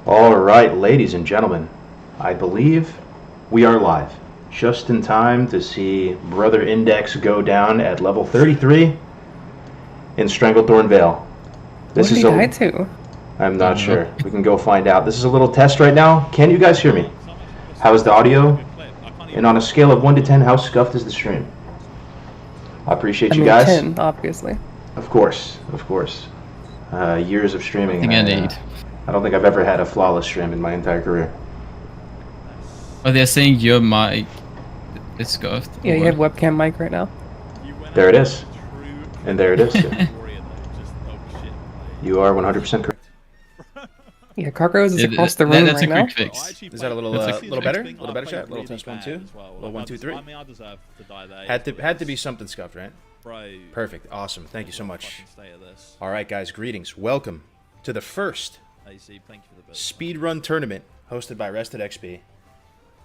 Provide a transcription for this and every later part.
All right, ladies and gentlemen, I believe we are live. Just in time to see Brother Index go down at level 33 in Stranglethorn Vale. What did he die to? I'm not sure. We can go find out. This is a little test right now. Can you guys hear me? How is the audio? And on a scale of 1 to 10, how scuffed is the stream? I appreciate you guys. 10, obviously. Of course. Years of streaming. I think an 8. I don't think I've ever had a flawless stream in my entire career. Oh, they're saying your mic is scuffed. Yeah, you have webcam mic right now. There it is. And there it is. You are 100% correct. Yeah, Carcos is across the room that's right a now. quick fix. Is that a little better? A little better shot? A little test 1, 2? Little 1, 2, 3? Had to be something scuffed, right? Perfect. Awesome. Thank you so much. All right, guys. Greetings. Welcome to the first speedrun tournament hosted by Rested XP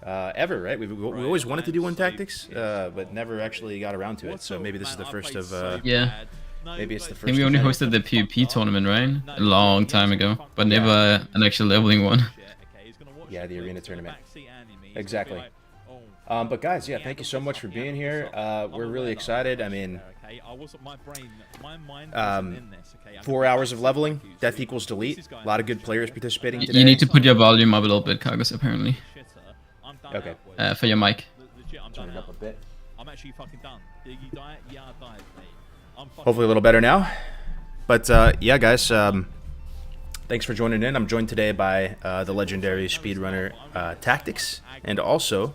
ever, right? We always wanted to do one tactics, but never actually got around to it. So maybe this is the first of. Yeah. Maybe it's the I first. think we only hosted the PvP tournament, right? A long time ago, but never an actual leveling one. Yeah, the arena tournament. Exactly. But guys, yeah, thank you so much for being here. We're really excited. I mean, 4 hours of leveling, death equals delete. A lot of good players participating today. You need to put your volume up a little bit, Cargos, apparently. Okay. For your mic. Turn it up a bit. I'm actually fucking done. You die? Yeah, I died, mate. Hopefully a little better now. But yeah, guys, thanks for joining in. I'm joined today by the legendary speedrunner Tactics and also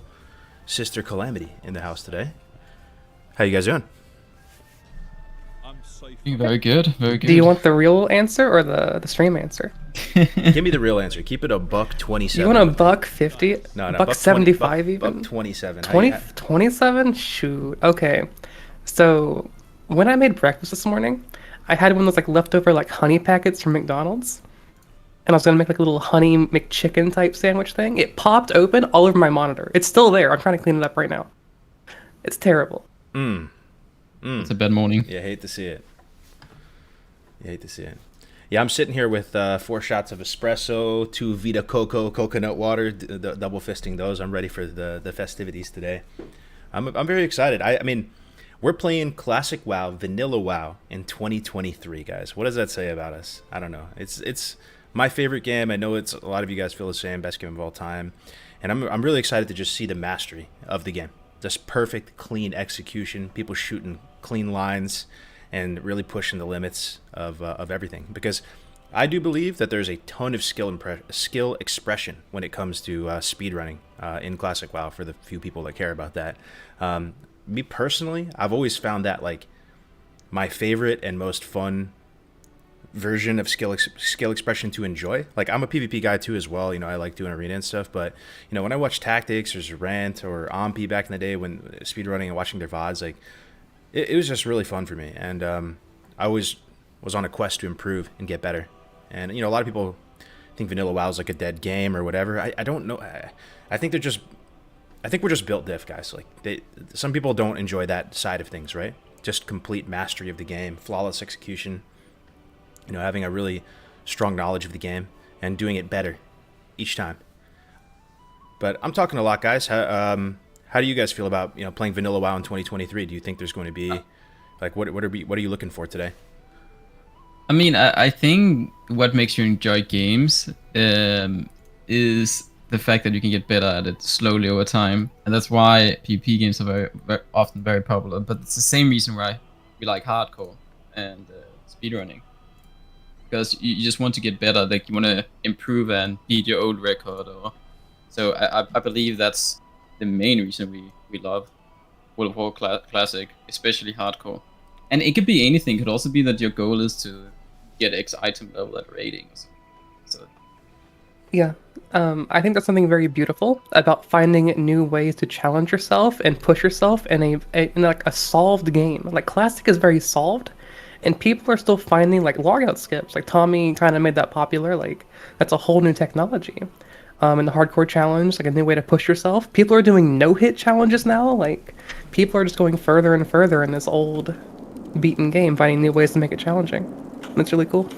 Sister Calamity in the house today. How you guys doing? Very good, very good. Do you want the real answer or the stream answer? Give me the real answer. Keep it a $1.27. You want a $1.50? No, $1.75 even? $1.27. 27? Shoot. Okay. So when I made breakfast this morning, I had one of those like leftover like honey packets from McDonald's. And I was gonna make like a little honey McChicken type sandwich thing. It popped open all over my monitor. It's still there. I'm trying to clean it up right now. It's terrible. It's a bad morning. You hate to see it. Yeah, I'm sitting here with 4 shots of espresso, 2 Vita Coco coconut water, double fisting those. I'm ready for the festivities today. I'm very excited. I mean, we're playing Classic WoW, Vanilla WoW in 2023, guys. What does that say about us? I don't know. It's my favorite game. I know it's a lot of you guys feel the same. Best game of all time, and I'm really excited to just see the mastery of the game. Just perfect, clean execution. People shooting clean lines, and really pushing the limits of everything. Because I do believe that there's a ton of skill expression when it comes to speedrunning in Classic WoW for the few people that care about that. Me personally, I've always found that like my favorite and most fun version of skill expression to enjoy. Like I'm a PvP guy too as well. You know, I like doing arena and stuff. But you know, when I watch Tactics or Rant or Omp back in the day when speedrunning and watching their VODs, like it was just really fun for me. And I always was on a quest to improve and get better. And you know, a lot of people think Vanilla WoW is like a dead game or whatever. I don't know. I think we're just built diff, guys. Like some people don't enjoy that side of things, right? Just complete mastery of the game, flawless execution. You know, having a really strong knowledge of the game and doing it better each time. But I'm talking a lot, guys. How do you guys feel about playing Vanilla WoW in 2023? Do you think there's going to be like what are you looking for today? I mean, I think what makes you enjoy games is the fact that you can get better at it slowly over time, and that's why PvP games are very often very popular. But it's the same reason why we like hardcore and speedrunning, because you just want to get better. Like you want to improve and beat your old record, or so. I believe that's the main reason we love World of Warcraft Classic, especially hardcore. And it could be anything. It could also be that your goal is to get X item level at ratings. So Yeah. I think that's something very beautiful about finding new ways to challenge yourself and push yourself in like a solved game. Like Classic is very solved, and people are still finding like logout skips. Like Tommy kind of made that popular. Like that's a whole new technology. In the hardcore challenge, like a new way to push yourself. People are doing no-hit challenges now. Like people are just going further and further in this old beaten game, finding new ways to make it challenging. That's really cool.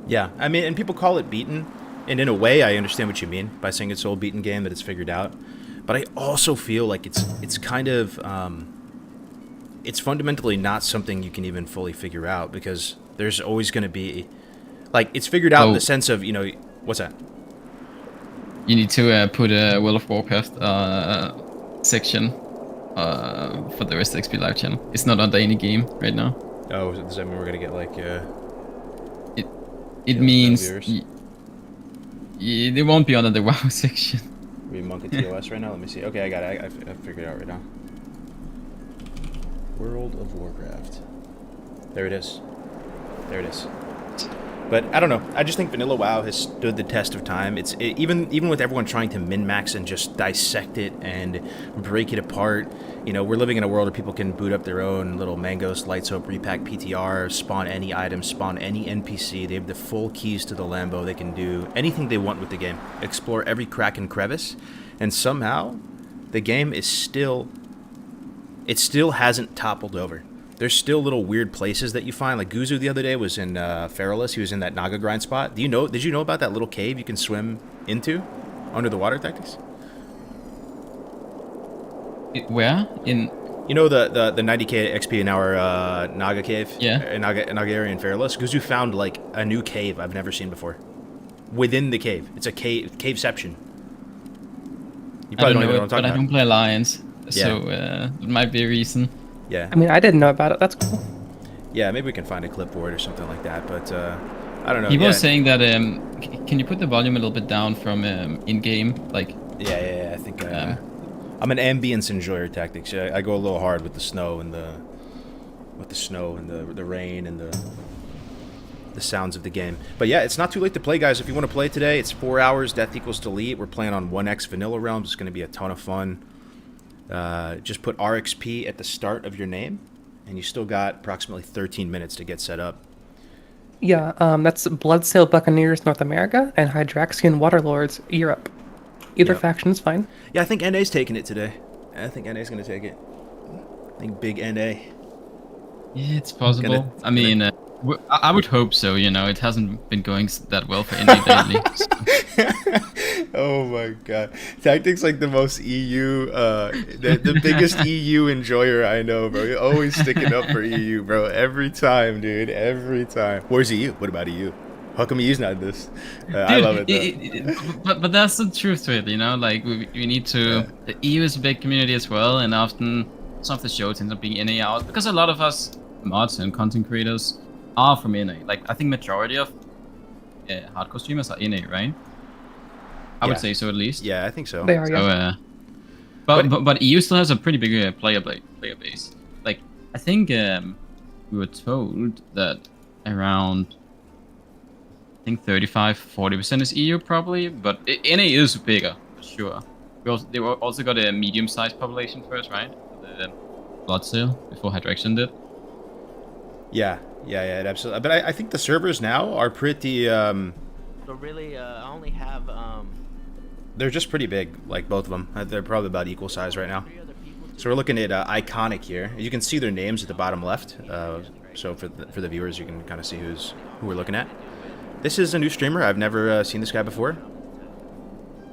Yeah, I mean, and people call it beaten, And in a way, I understand what you mean by saying it's an old beaten game that it's figured out. But I also feel like it's kind of it's fundamentally not something you can even fully figure out, because there's always going to be, like, it's figured out in the sense of, you know, what's that? You need to put a World of Warcraft section for the rest of XP Live channel. It's not under any game right now. Oh, does that mean we're gonna get like? It means it won't be under the WoW section. We Monk at TOS right now. Let me see. Okay, I got it. I figured it out right now. World of Warcraft. There it is. There it is. But I don't know. I just think Vanilla WoW has stood the test of time. Even with everyone trying to min-max and just dissect it and break it apart. You know, we're living in a world where people can boot up their own little Mangos, Light Soap, Repack, PTR, spawn any item, spawn any NPC. They have the full keys to the Lambo. They can do anything they want with the game. Explore every crack and crevice. And somehow, the game is still... It still hasn't toppled over. There's still little weird places that you find. Like Guzu the other day was in Feralus. He was in that Naga grind spot. Did you know about that little cave you can swim into under the water tactics? Where? In... You know the 90k XP an hour Naga cave? Yeah. Naga area in Feralus? Guzu found like a new cave I've never seen before. Within the cave. It's a caveception. You probably don't even know what I'm talking but about. I don't play Alliance, so it might be a reason. Yeah. I mean, I didn't know about it. That's cool. Yeah, maybe we can find a clipboard or something like that, but I don't know. People are saying that, can you put the volume a little bit down from in-game? Like, yeah, I think I'm an ambience enjoyer tactics. I go a little hard with the snow and the rain and the sounds of the game. But yeah, it's not too late to play, guys. If you want to play today, it's 4 hours, death equals delete. We're playing on 1x Vanilla Realms. It's going to be a ton of fun. Just put RXP at the start of your name, and you still got approximately 13 minutes to get set up. Yeah, that's Bloodsail Buccaneers North America and Hydraxian Waterlords Europe. Either faction is fine. Yeah, I think NA's taking it today. I think NA's going to take it. I think big NA. Yeah, it's possible. I mean, I would hope so, you know. It hasn't been going that well for Indy lately. So. Oh my god. Tactics like the most EU, the biggest EU enjoyer I know, bro. You're always sticking up for EU, bro. Every time, dude. Every time. Where's EU? What about EU? How come EU's not this? Dude, I love it, though. But that's the truth to it, you know? Like, we need to... Yeah. The EU is a big community as well, and often some of the shows ends up being NA out, because a lot of us mods and content creators are from NA. Like, I think majority of hardcore streamers are NA, right? I would say so, at least. Yeah, I think so. They are, yeah. But EU still has a pretty big player base. Like, I think we were told that around, I think 35-40% is EU probably, but NA is bigger, for sure. They also got a medium-sized population first, right? The Bloodsail, before Hydraxian did. Yeah, it absolutely. But I think the servers now are pretty... So really, I only have... They're just pretty big, like both of them. They're probably about equal size right now. So we're looking at Iconic here. You can see their names at the bottom left. So for the viewers, you can kind of see who we're looking at. This is a new streamer. I've never seen this guy before.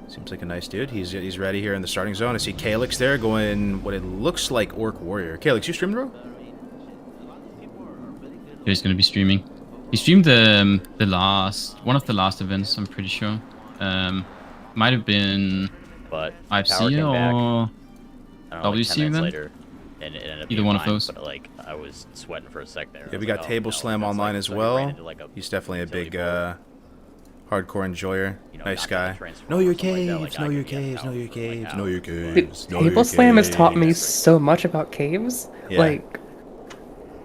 Seems like a nice dude. He's ready here in the starting zone. I see Calyx there going what it looks like Orc Warrior. Calyx, you streamed, bro? He's gonna be streaming. He streamed one of the last events, I'm pretty sure. Might have been IFC or WC event. Later, and it ended up either one of fine, those. But like I was sweating for a sec there. Yeah, we got Table Slam online as well. He's definitely a big hardcore enjoyer. Nice guy. Know your caves, know your caves, know your caves, know your caves. Table Slam has taught me so much about caves. Yeah. Like,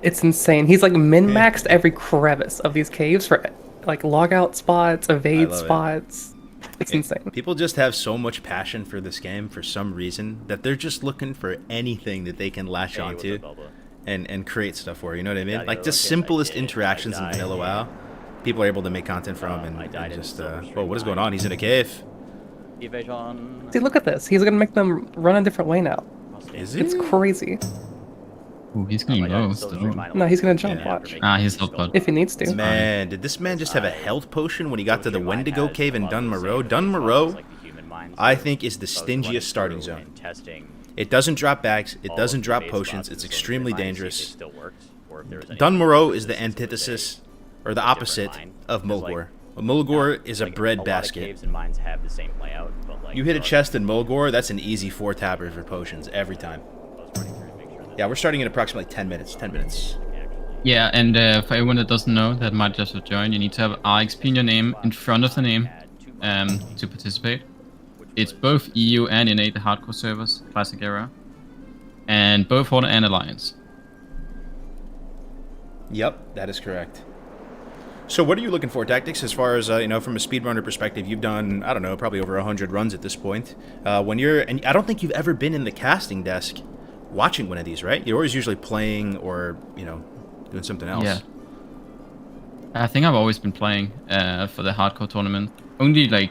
it's insane. He's like min-maxed every crevice of these caves for like logout spots, evade spots. It's insane. People just have so much passion for this game for some reason that they're just looking for anything that they can latch onto and create stuff for. You know what I mean? Like the simplest interactions in Vanilla WoW, people are able to make content from and just. Whoa, what is going on? He's in a cave. See, look at this. He's gonna make them run a different way now. Is he? It's crazy. Ooh, he's getting Like, I low can still still. stream mine a No, little he's gonna bit jump, after watch. making Ah, he's these not blood. films. If he needs to. Man, did this man just have a health potion when he got to the Wendigo cave and Dunmoreau? Dunmoreau, I think, is the stingiest starting zone. It doesn't drop bags, it doesn't drop potions, it's extremely dangerous. Dunmoreau is the antithesis, or the opposite, of Mulgore. Mulgore is a bread basket. You hit a chest in Mulgore, that's an easy 4-tapper for potions every time. Yeah, we're starting in approximately 10 minutes. 10 minutes. Yeah, and for everyone that doesn't know, that might just have joined, you need to have RXP in your name, in front of the name, to participate. It's both EU and NA, the hardcore servers, Classic Era, and both Horde and Alliance. Yep, that is correct. So what are you looking for, Tactics, as far as, you know, from a speedrunner perspective? You've done, I don't know, probably over 100 runs at this point. And I don't think you've ever been in the casting desk watching one of these, right? You're always usually playing or, you know, doing something else. Yeah. I think I've always been playing for the hardcore tournament. Only, like,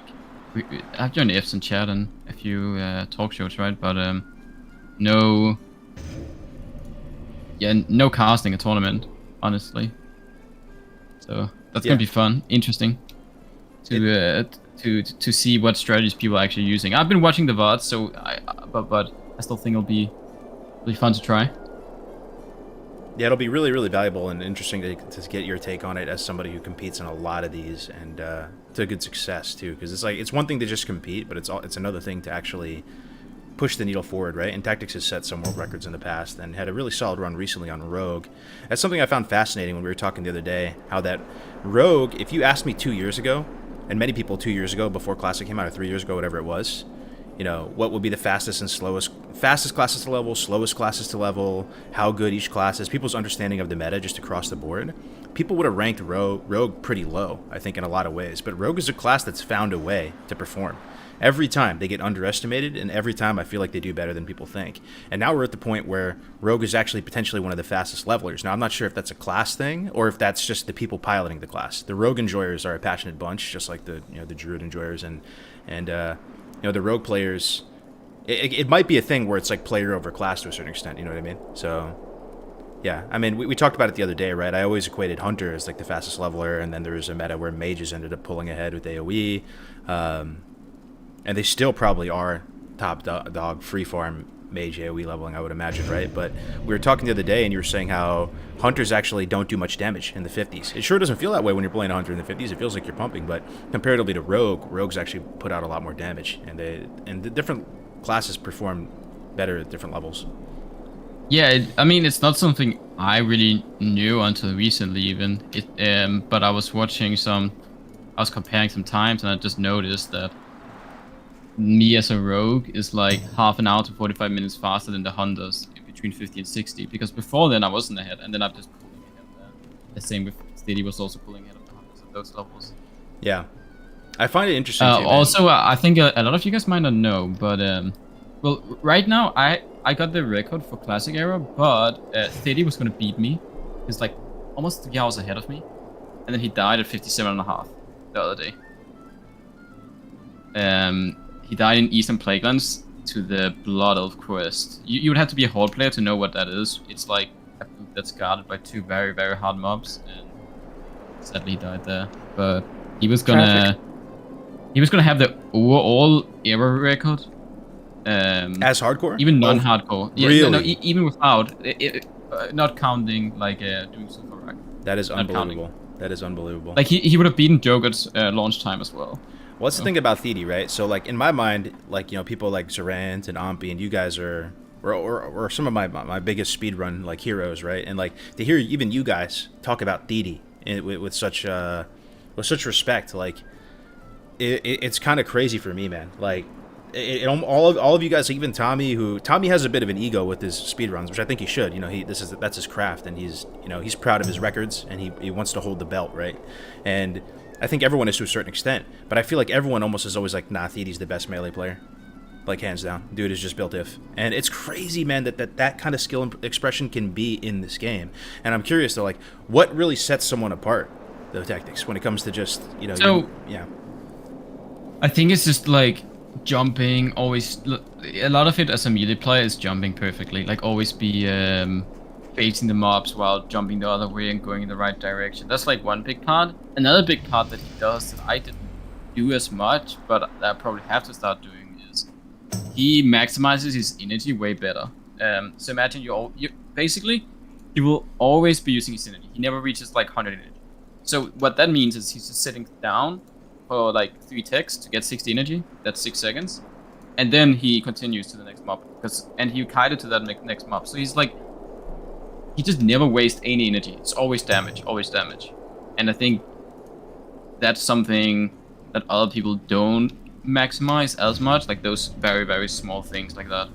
I've joined Fs and chat and a few talk shows, right? But no casting a tournament, honestly. So that's gonna be fun, interesting to see what strategies people are actually using. I've been watching the VODs, so but I still think it'll be really fun to try. Yeah, it'll be really, really valuable and interesting to get your take on it as somebody who competes in a lot of these, and to good success too. Because it's one thing to just compete, but it's another thing to actually push the needle forward, right? And Tactics has set some world records in the past and had a really solid run recently on Rogue. That's something I found fascinating when we were talking the other day, how that Rogue, if you asked me 2 years ago, and many people 2 years ago before Classic came out, or 3 years ago, whatever it was, you know, what would be the fastest classes to level, slowest classes to level, how good each class is, people's understanding of the meta just across the board, people would have ranked Rogue pretty low, I think, in a lot of ways. But Rogue is a class that's found a way to perform. Every time they get underestimated, and every time I feel like they do better than people think. And now we're at the point where Rogue is actually potentially one of the fastest levelers. Now, I'm not sure if that's a class thing or if that's just the people piloting the class. The Rogue enjoyers are a passionate bunch, just like the Druid enjoyers, and the Rogue players. It might be a thing where it's like player over class to a certain extent. You know what I mean? So. Yeah, I mean, we talked about it the other day, right? I always equated Hunter as like the fastest leveler, and then there was a meta where mages ended up pulling ahead with AoE. And they still probably are top dog free farm mage AoE leveling, I would imagine, right? But we were talking the other day, and you were saying how hunters actually don't do much damage in the 50s. It sure doesn't feel that way when you're playing a hunter in the 50s. It feels like you're pumping, but comparatively to Rogues actually put out a lot more damage, and the different classes perform better at different levels. Yeah, I mean, it's not something I really knew until recently, even. But I was comparing some times, and I just noticed that me as a rogue is like half an hour to 45 minutes faster than the hunters, between 50 and 60. Because before then I wasn't ahead, and then I'm just pulling ahead there. The same with Steady was also pulling ahead of the hunters at those levels. Yeah, I find it interesting. Also, I think a lot of you guys might not know, but well, right now I got the record for Classic Era, but Steady was gonna beat me. He's like almost 3 hours ahead of me, and then he died at 57.5 the other day. He died in Eastern Plaguelands to the Blood Elf quest. You would have to be a Horde player to know what that is. It's like a boot that's guarded by 2 very, very hard mobs, and sadly he died there. But he was gonna have the overall era record. As hardcore? Even non-hardcore. Yeah, really? No, even without, not counting like doing super rack. That is unbelievable. That is unbelievable. Like he would have beaten Joker's launch time as well. Well, that's the thing about Thede, right? So, like, in my mind, like, you know, people like Zorant and Ompi and you guys are, or some of my biggest speedrun, like, heroes, right? And, like, to hear even you guys talk about Thede with such respect, like, it's kind of crazy for me, man. Like, all of you guys, like even Tommy has a bit of an ego with his speedruns, which I think he should. You know, that's his craft, and he's proud of his records, and he wants to hold the belt, right? And I think everyone is to a certain extent, but I feel like everyone almost is always like, nah, Thede's the best melee player, like hands down. Dude is just built if, and it's crazy, man, that kind of skill and expression can be in this game. And I'm curious though, like, what really sets someone apart, the Tactics, when it comes to just yeah. I think it's just like jumping. Always, a lot of it as a melee player is jumping perfectly. Like always be facing the mobs while jumping the other way and going in the right direction. That's like one big part. Another big part that he does that I didn't do as much, but that I probably have to start doing, is he maximizes his energy way better. So imagine you basically, he will always be using his energy. He never reaches like 100 energy. So what that means is he's just sitting down for like 3 ticks to get 60 energy. That's 6 seconds. And then he continues to the next mob, and he kited to that next mob. So he's like, he just never wastes any energy. It's always damage, always damage. And I think that's something that other people don't maximize as much, like those very, very small things like that.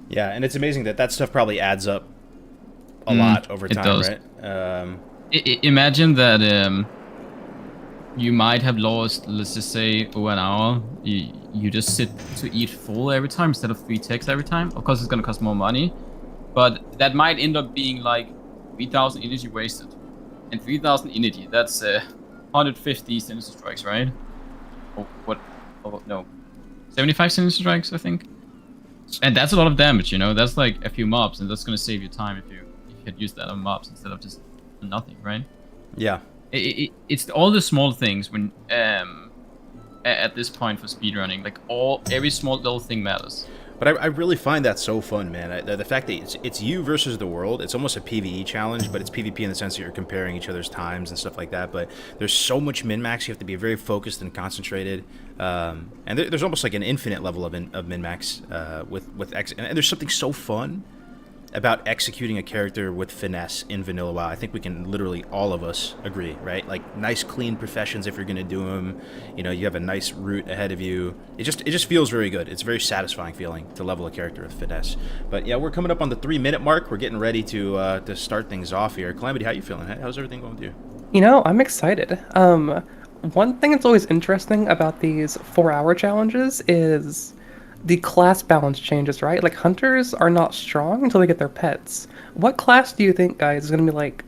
Yeah, and it's amazing that stuff probably adds up a lot over time, does. right? Imagine that you might have lost, let's just say, over an hour. You just sit to eat full every time instead of 3 ticks every time. Of course, it's gonna cost more money, but that might end up being like 3,000 energy wasted. And 3,000 energy, that's 150 sinister strikes, right? Oh, what? Oh, no, 75 sinister strikes, I think. And that's a lot of damage, you know. That's like a few mobs, and that's gonna save you time if you had used that on mobs instead of just nothing, right? Yeah. It's all the small things when at this point for speedrunning, like every small little thing matters. But I really find that so fun, man. The fact that it's you versus the world. It's almost a PvE challenge, but it's PvP in the sense that you're comparing each other's times and stuff like that. But there's so much min-max. You have to be very focused and concentrated. And there's almost like an infinite level of min-max with X. And there's something so fun about executing a character with finesse in vanilla WoW. I think we can literally, all of us, agree, right? Like nice clean professions if you're going to do them. You know, you have a nice route ahead of you. It just feels very good. It's a very satisfying feeling to level a character with finesse. But yeah, we're coming up on the 3-minute mark. We're getting ready to start things off here. Calamity, how you feeling? How's everything going with you? You know, I'm excited. One thing that's always interesting about these 4-hour challenges is the class balance changes, right? Like, hunters are not strong until they get their pets. What class do you think, guys, is going to be, like,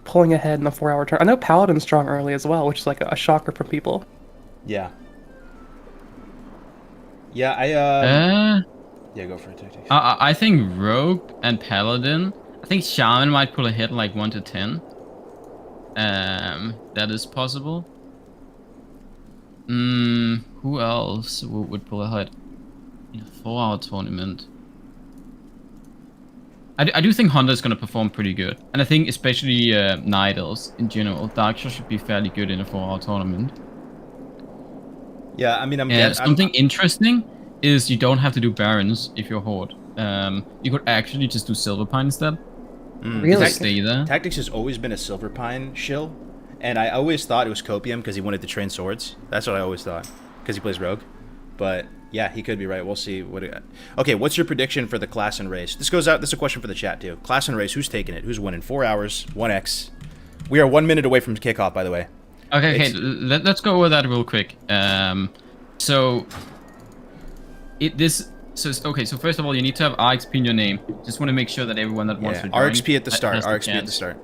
pulling ahead in the 4-hour turn? I know Paladin's strong early as well, which is, like, a shocker for people. Yeah. Yeah, yeah, go for it, Tactics. I think Rogue and Paladin. I think Shaman might pull ahead like 1 to 10. That is possible. Who else would pull ahead in a 4-hour tournament? I do think Hunter is going to perform pretty good. And I think especially Night Elves in general. Darkshaw should be fairly good in a 4-hour tournament. Yeah, I mean, something interesting is you don't have to do Barons if you're Horde. You could actually just do Silverpine instead. Really? Stay there. Tactics has always been a Silverpine shill. And I always thought it was Copium because he wanted to train swords. That's what I always thought. Because he plays Rogue. But yeah, he could be right. We'll see. Okay, what's your prediction for the class and race? This goes out. This is a question for the chat too. Class and race. Who's taking it? Who's winning? 4 hours. 1x. We are 1 minute away from kickoff, by the way. Okay. Let's go over that real quick. So first of all, you need to have RXP in your name. Just want to make sure that everyone that wants to join RXP at the start. RXP at the start.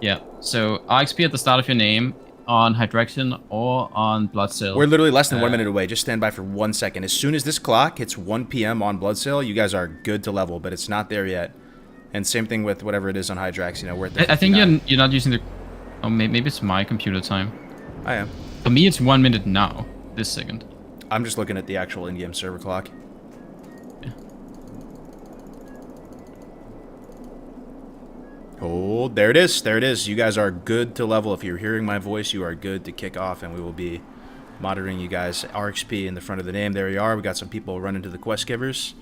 Yeah. So RXP at the start of your name on Hydrection or on Bloodsail. We're literally less than 1 minute away. Just stand by for 1 second. As soon as this clock hits 1 p.m. on Bloodsail, you guys are good to level, but it's not there yet. And same thing with whatever it is on Hydrax. You know, we're at the I think you're not using the. Oh, maybe it's my computer time. I am. For me, it's 1 minute now. This second. I'm just looking at the actual in-game server clock. Yeah. Oh, there it is. There it is. You guys are good to level. If you're hearing my voice, you are good to kick off, and we will be monitoring you guys. RXP in the front of the name. There you are. We got some people running to the quest givers.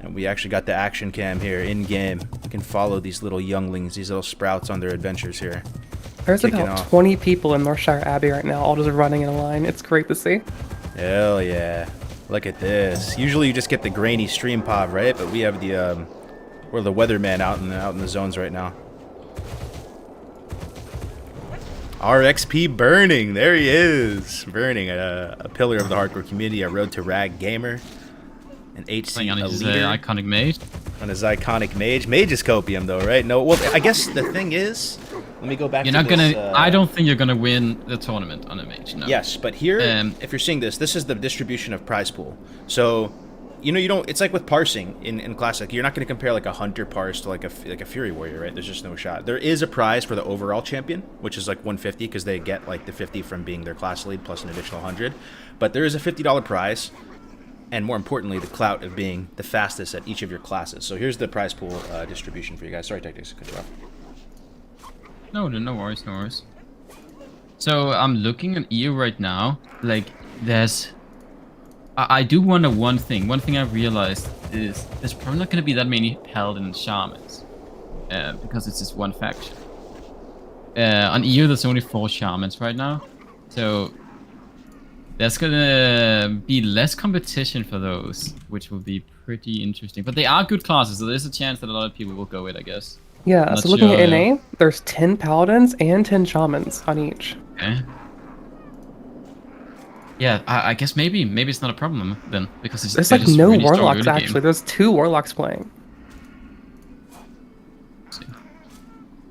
And we actually got the action cam here in-game. You can follow these little younglings, these little sprouts on their adventures here. There's about 20 people in Northshire Abbey right now, all just running in a line. It's great to see. Hell yeah. Look at this. Usually you just get the grainy stream pod, right? But we have the, we're the weatherman out in the zones right now. RXP burning. There he is. Burning. A pillar of the hardcore community, a road to rag gamer. An HC on his leader. Iconic mage. On his iconic mage. Mage is copium though, right? No, well, I guess the thing is, let me go back you're to not this, gonna. I don't think you're gonna win the tournament on a mage. No. Yes, but here, if you're seeing this, this is the distribution of prize pool. So, you don't. It's like with parsing in Classic. You're not going to compare like a Hunter parse to like a Fury Warrior, right? There's just no shot. There is a prize for the overall champion, which is like 150 because they get like the 50 from being their class lead plus an additional 100. But there is a $50 prize, and more importantly, the clout of being the fastest at each of your classes. So here's the prize pool distribution for you guys. Sorry, Tactics, cut you off. No worries, no worries. So I'm looking at EU right now. Like, I do wonder one thing. One thing I realized is there's probably not going to be that many Paladin and Shamans. Because it's just one faction. On EU, there's only 4 Shamans right now. So there's going to be less competition for those, which will be pretty interesting. But they are good classes, so there's a chance that a lot of people will go with, I guess. Yeah, I'm so not looking sure, at NA, there's 10 Paladins and 10 Shamans on each. Okay. Yeah, I guess maybe it's not a problem then, because There's they're like just no really strong Warlocks early game. actually. There's 2 Warlocks playing. Let's see.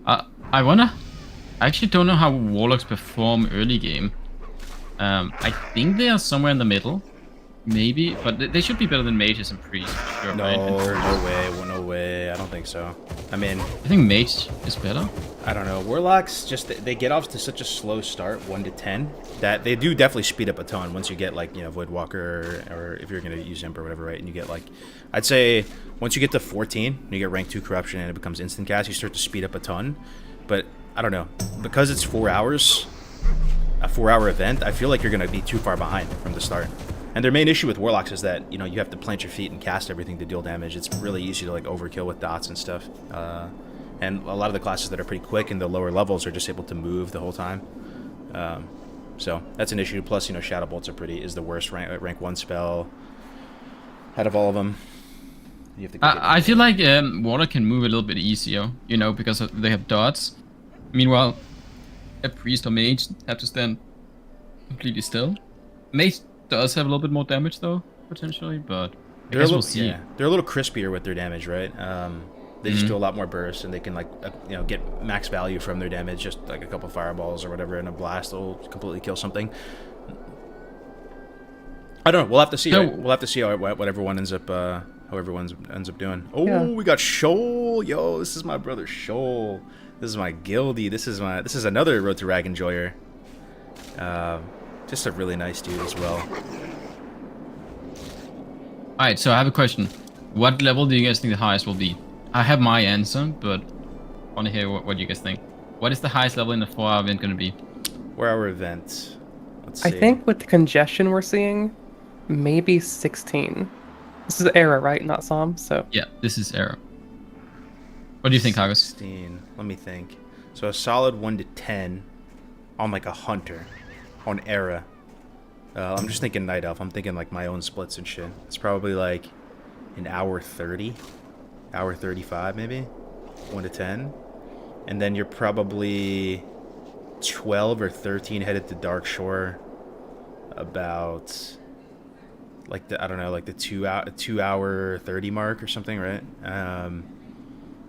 I wonder. I actually don't know how Warlocks perform early game. I think they are somewhere in the middle, maybe, but they should be better than Mages and Priests, for sure, right? No way, no way. I don't think so. I mean, I think Mage is better. I don't know. Warlocks just they get off to such a slow start, 1 to 10, that they do definitely speed up a ton once you get like Voidwalker or if you're gonna use Imp or whatever, right? And you get like, I'd say once you get to 14, and you get rank 2 Corruption and it becomes instant cast, you start to speed up a ton. But I don't know, because it's 4 hours, a 4-hour event. I feel like you're gonna be too far behind from the start. And their main issue with Warlocks is that you have to plant your feet and cast everything to deal damage. It's really easy to like overkill with dots and stuff. And a lot of the classes that are pretty quick in the lower levels are just able to move the whole time. So that's an issue. Plus, Shadow Bolts is the worst rank 1 spell out of all of them. You have to I feel like Water can move a little bit easier, because they have dots. Meanwhile, a Priest or Mage have to stand completely still. Mage does have a little bit more damage though, potentially, but I guess we'll see. Yeah, they're a little crispier with their damage, right? They just do a lot more burst, and they can get max value from their damage. Just like a couple fireballs or whatever, and a blast will completely kill something. I don't know. We'll have to see. So, right? We'll have to see what everyone ends up, how everyone ends up doing. Oh, Yeah. We got Shoal. Yo, this is my brother Shoal. This is my guildie. This is another Road to Rag enjoyer. Just a really nice dude as well. Alright, so I have a question. What level do you guys think the highest will be? I have my answer, but I want to hear what you guys think. What is the highest level in the 4-hour event going to be? 4-hour event. Let's see. I think with the congestion we're seeing, maybe 16. This is Era, right? Not Psalm, so... Yeah, this is Arrow. What do you think, Hagus? 16. Let me think. So a solid 1 to 10 on like a Hunter. On Era. I'm just thinking Night Elf. I'm thinking like my own splits and shit. It's probably like an hour 30. Hour 35 maybe? 1 to 10. And then you're probably 12 or 13 headed to Dark Shore. About like the 2 hour 30 mark or something, right?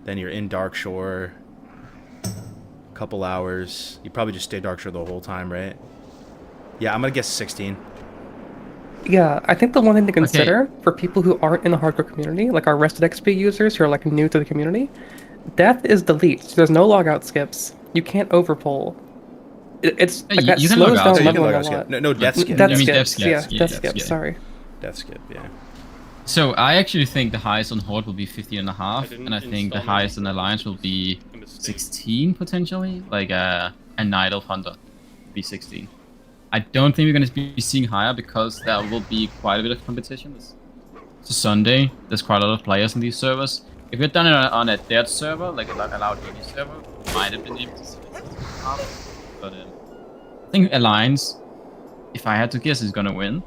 Then you're in Dark Shore. Couple hours. You probably just stay Dark Shore the whole time, right? Yeah, I'm gonna guess 16. Yeah, I think the one thing to consider for people who aren't in the hardcore community, like our Rested XP users who are like new to the community, death is delete. So there's no logout skips. You can't overpull. It's Hey, like that you can slows log out. down So you can leveling log a out lot. skip. No death skip. Death You mean death skips, skips, yeah, yeah, death death skips, skips. sorry. Death skip, yeah. So I actually think the highest on Horde will be 15.5, and I think the highest on Alliance will be 16 potentially, like a Night Elf Hunter will be 16. I don't think we're going to be seeing higher because there will be quite a bit of competition. It's a Sunday. There's quite a lot of players in these servers. If you'd done it on a dead server, like a allowed daily server, might have been able to see it. But I think Alliance, if I had to guess, is going to win.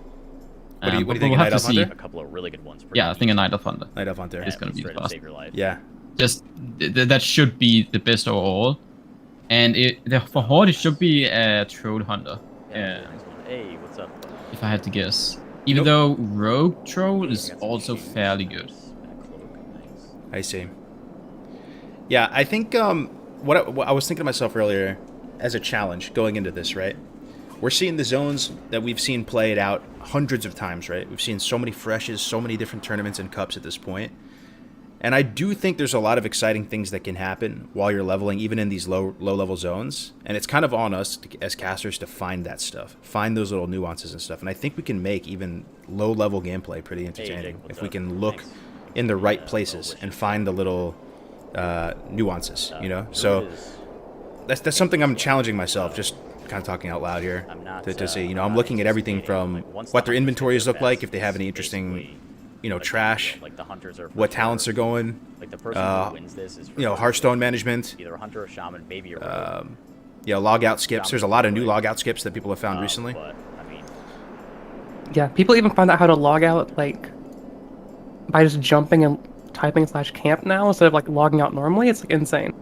What do you but think, we'll a have Night to Elf see. Hunter? A couple of really good ones. Yeah, I think a Night Elf Hunter. Night Elf Hunter. It's gonna be straight up fast. save your life. Yeah. Just that should be the best overall. And for Horde, it should be a Troll Hunter. Yeah. Nice one. Hey, what's up? If I had to guess. Even though Rogue Troll is also fairly good. I see. Yeah, I think what I was thinking to myself earlier as a challenge going into this, right? we're seeing the zones that we've seen played out hundreds of times, right? We've seen so many freshes, so many different tournaments and cups at this point. And I do think there's a lot of exciting things that can happen while you're leveling, even in these low level zones. And it's kind of on us as casters to find that stuff, find those little nuances and stuff. And I think we can make even low level gameplay pretty entertaining if we can look in the right places and find the little nuances, you know? So that's something I'm challenging myself, just kind of talking out loud here, to say, you know, I'm looking at everything from what their inventories look like, if they have any interesting, you know, trash, Like the hunters are what talents are going, like the person who wins this is you know, Hearthstone management, either a hunter or shaman, maybe a you know, log out skips. There's a lot of new log out skips that people have found recently. But I mean, Yeah, people even find out how to log out like by just jumping and typing /camp now instead of like logging out normally. It's like insane.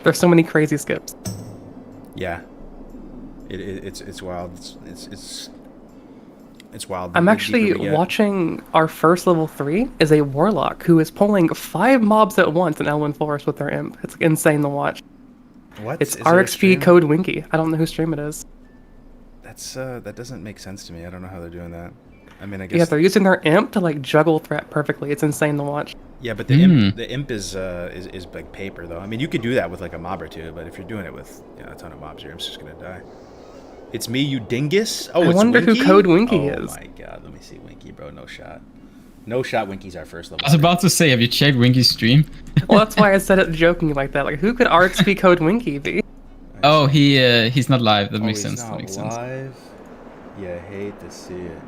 There's so many crazy skips. Yeah, it's wild. It's wild. I'm The actually deeper we get. watching our first level 3 is a warlock who is pulling 5 mobs at once in Elwyn Forest with their imp. It's like, insane to watch. What? It's Is there a stream? RXP Code Winky. I don't know whose stream it is. That's that doesn't make sense to me. I don't know how they're doing that. I mean, I Yeah, guess. they're using their imp to like juggle threat perfectly. It's insane to watch. Yeah, but the imp is like paper though. I mean, you could do that with like a mob or two, but if you're doing it with, you know, a ton of mobs, your imp's just gonna die. It's me, you dingus. Oh, I it's wonder who Winky? Code Winky Oh is. my god, let me see Winky, bro. No shot. No shot. Winky's our first level. I was about to say, have you checked Winky's stream? Well, that's why I said it jokingly like that. Like, who could RXP Code Winky be? Oh, he's not live. That Oh, makes he's sense. That not makes sense. live? Yeah, hate to see it.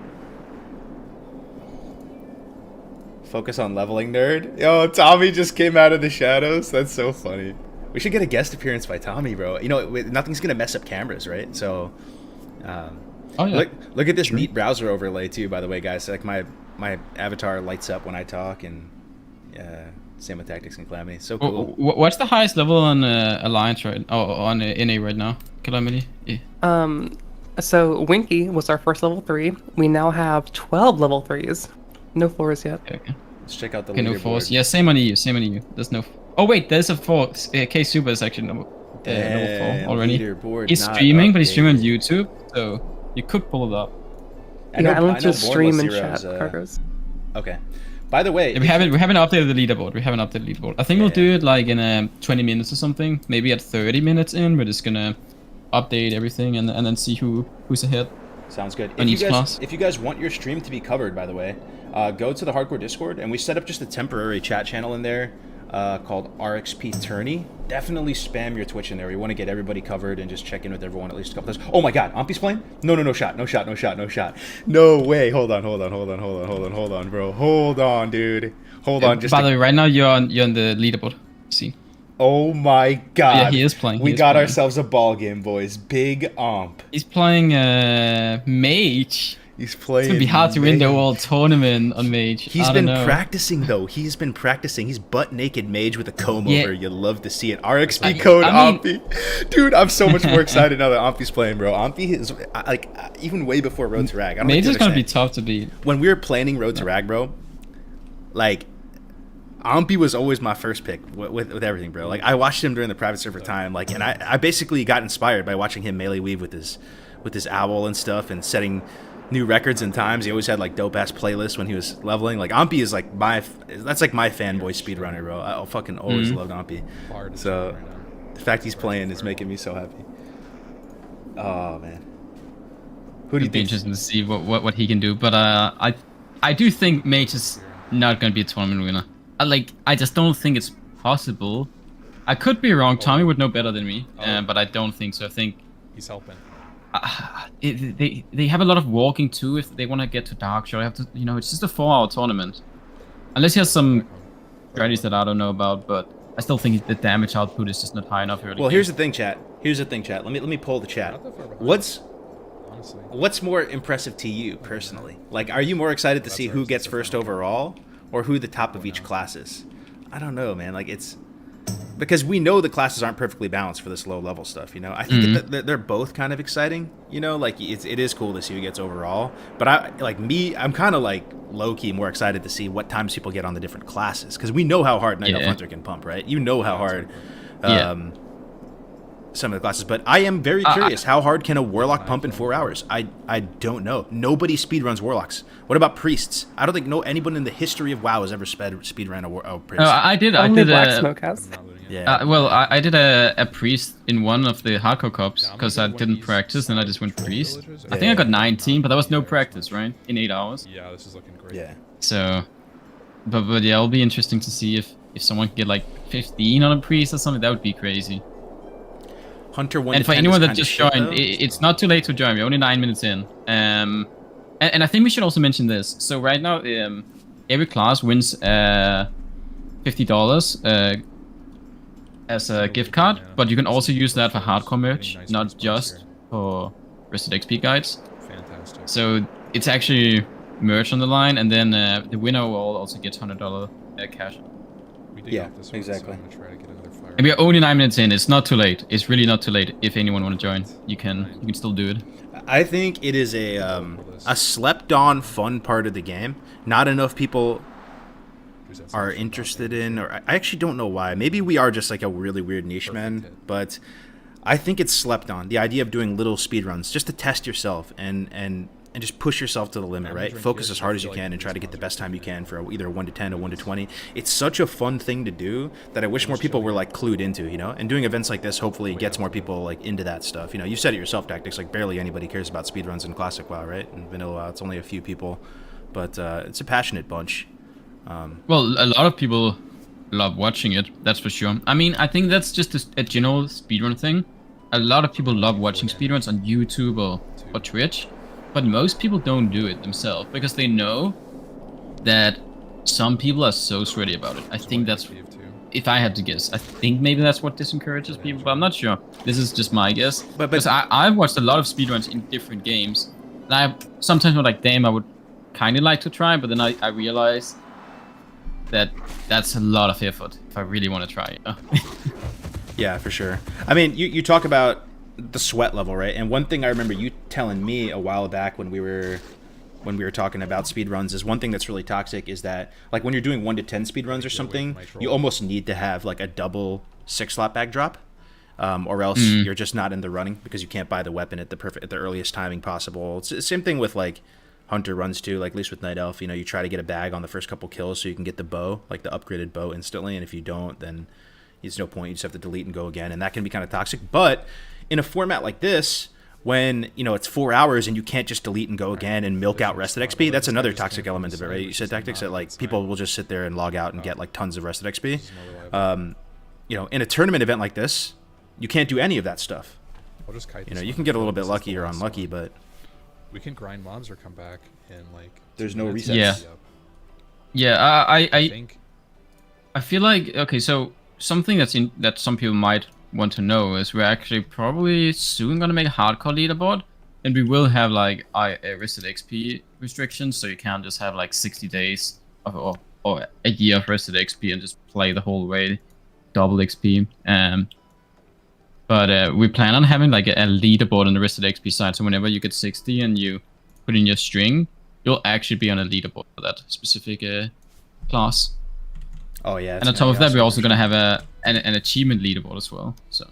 Focus on leveling, nerd. Yo, Tommy just came out of the shadows. That's so funny. We should get a guest appearance by Tommy, bro. You know, nothing's gonna mess up cameras, right? So, Oh yeah. look at this neat browser overlay too. By the way, guys, like my avatar lights up when I talk, and same with Tactics and Calamity. So cool. What's the highest level on Alliance right? Oh, on NA right now? Calamity. Yeah. So Winky was our first level 3. We now have 12 level 3s. No 4s yet. Okay. Let's check out the Okay, no leaderboard. force. Yeah, same on EU. Same on EU. There's no. Oh wait, there's a 4. K Super is actually level 4 already. Leaderboard He's not streaming, but he's updated. streaming on YouTube, so you could pull it up. Yeah, I linked to know stream and Bornless chat, Zero's, Cargos. Okay. By the way, Yeah, we haven't updated the leaderboard. We haven't updated the leaderboard. I think we'll do it like in 20 minutes or something. Maybe at 30 minutes in, we're just gonna update everything and then see who's ahead. sounds good. on each class. If you guys want your stream to be covered, by the way, go to the Hardcore Discord, and we set up just a temporary chat channel in there called RXP Tourney. Definitely spam your Twitch in there. We want to get everybody covered and just check in with everyone at least a couple times. Oh my god, Ampi's playing? No shot. No way. Hold on, bro. Hold on, dude. Hold on. By the way, right now you're on the leaderboard. See. Oh my god. Yeah, he is playing. We He is got playing. ourselves a ball game, boys. Big Amp. He's playing Mage. He's playing. It's gonna be hard to win the Mage. world tournament on Mage. He's I been don't know. practicing though. He's been practicing. He's butt naked mage with a comb Yeah. over. You'll love to see it. RXP I code mean- Ampi. Dude, I'm so much more excited now that Ampi's playing, bro. Ampi is like even way before Road to Rag. I don't Mage think is you gonna be understand. tough to beat. When we were planning Road to Rag, bro, like Ampi was always my first pick with everything, bro. Like I watched him during the private server time, like, and I basically got inspired by watching him melee weave with his owl and stuff and setting new records and times. He always had like dope ass playlists when he was leveling. Like Ampi is like that's like my fanboy speedrunner, bro. I fucking always loved Ampi. So the fact he's playing is making me so happy. Oh man, who do you It'd be think? interesting to see what he can do. But I do think Mage is not gonna be a tournament winner. I just don't think it's possible. I could be wrong. Tommy would know better than me, but I don't think so. I think He's helping. they have a lot of walking too if they want to get to Dark Shore. I have to, it's just a 4-hour tournament. Unless he has some strategies that I don't know about, but I still think the damage output is just not high enough early. Well, here's the thing, chat. Let me pull the chat. Not that far behind, honestly. What's more impressive to you personally? Like, are you more excited to see who gets first overall, or who the top of each class is? I don't know, man. Like, it's because we know the classes aren't perfectly balanced for this low level stuff. I think that they're both kind of exciting. Like it is cool to see who gets overall. But I'm kind of like low key more excited to see what times people get on the different classes, because we know how hard Night Elf Hunter can pump, right? You know how hard. some of the classes, but I am very curious. How hard can a warlock pump in 4 hours? I don't know. Nobody speedruns warlocks. What about priests? I don't think anyone in the history of WoW has ever speedrun a priest. I did. Only I did Black a, Smoke has. Yeah. well, I did a priest in one of the hardcore cups because I didn't practice, and I just went priest. I think I got 19, but there was no practice, right? In 8 hours. Yeah, this is looking great. Yeah. So, but yeah, it'll be interesting to see if someone can get like 15 on a priest or something. That would be crazy. Hunter 1 And to for 10 anyone is that kinda just shit, joined, though. it's not too late to join. We're only 9 minutes in. And I think we should also mention this. So right now, every class wins $50 as a gift card, but you can also use that for hardcore merch, not just for Rested XP guides. Fantastic. So it's actually merch on the line, and then the winner will also get $100 cash. We did Yeah, get this one, exactly. So I'm gonna try to get another fire. And we are only 9 minutes in. It's not too late. It's really not too late. If anyone want to join, you can still do it. I think it is a slept-on fun part of the game. Not enough people are interested in, or I actually don't know why. Maybe we are just like a really weird niche, man. But I think it's slept on. The idea of doing little speed runs just to test yourself and just push yourself to the limit, right? Focus as hard as you can and try to get the best time you can for either 1 to 10 or 1 to 20. It's such a fun thing to do that I wish more people were like clued into, you know? And doing events like this hopefully gets more people like into that stuff. You know, you said it yourself, Tactics, like barely anybody cares about speedruns in Classic WoW, right? In Vanilla WoW, it's only a few people, but it's a passionate bunch. Well, a lot of people love watching it, that's for sure. I mean, I think that's just a general speedrun thing. A lot of people love watching speedruns on YouTube or Twitch, but most people don't do it themselves because they know that some people are so sweaty about it. I think that's, if I had to guess, I think maybe that's what disencourages people, but I'm not sure. This is just my guess. Because I've watched a lot of speedruns in different games, and I sometimes I'm like, damn, I would kind of like to try, but then I realize that that's a lot of effort if I really want to try it. Yeah, for sure. I mean, you talk about the sweat level, right? And one thing I remember you telling me a while back when we were talking about speed runs is one thing that's really toxic is that like when you're doing 1 to 10 speed runs or something, you almost need to have like a double 6-slot bag drop, or else you're just not in the running because you can't buy the weapon at the earliest timing possible. It's the same thing with like Hunter runs too, like at least with Night Elf, you know, you try to get a bag on the first couple kills so you can get the bow, like the upgraded bow instantly, and if you don't, then there's no point, you just have to delete and go again, and that can be kind of toxic. But in a format like this, when, you know, it's 4 hours and you can't just delete and go again and milk out rested XP, that's another toxic element of it, right? You said, Tactics, that like people will just sit there and log out and get like tons of rested XP. You know, in a tournament event like this, you can't do any of that stuff. You know, you can get a little bit lucky or unlucky, but we can grind mobs or come back and like there's no resets. Yeah. Yeah, I think I feel like, okay, so something that some people might want to know is we're actually probably soon gonna make a hardcore leaderboard, and we will have like a rested XP restrictions, so you can't just have like 60 days or a year of rested XP and just play the whole way, double XP. But we plan on having like a leaderboard on the rested XP side, so whenever you get 60 and you put in your string, you'll actually be on a leaderboard for that specific class. Oh yeah. And on top of that, we're also gonna have an achievement leaderboard as well. So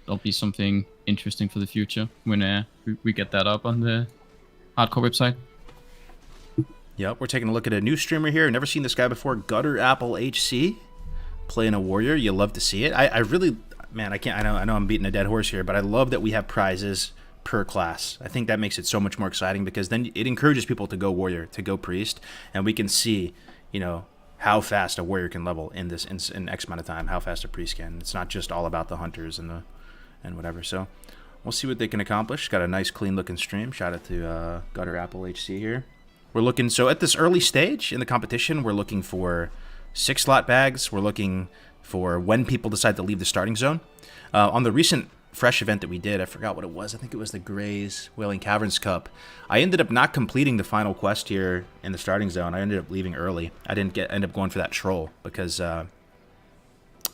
there'll be something interesting for the future when we get that up on the hardcore website. Yep, we're taking a look at a new streamer here. Never seen this guy before. Gutter Apple HC playing a warrior. You love to see it. I really, man, I can't. I know I'm beating a dead horse here, but I love that we have prizes per class. I think that makes it so much more exciting because then it encourages people to go warrior, to go priest, and we can see, you know, how fast a warrior can level in this in X amount of time, how fast a priest can. It's not just all about the hunters and whatever. So we'll see what they can accomplish. Got a nice clean looking stream. Shout out to Gutter Apple HC here. We're looking, so at this early stage in the competition, we're looking for 6-slot bags. We're looking for when people decide to leave the starting zone. On the recent fresh event that we did, I forgot what it was. I think it was the Gray's Wailing Caverns Cup. I ended up not completing the final quest here in the starting zone. I ended up leaving early. I didn't end up going for that troll because I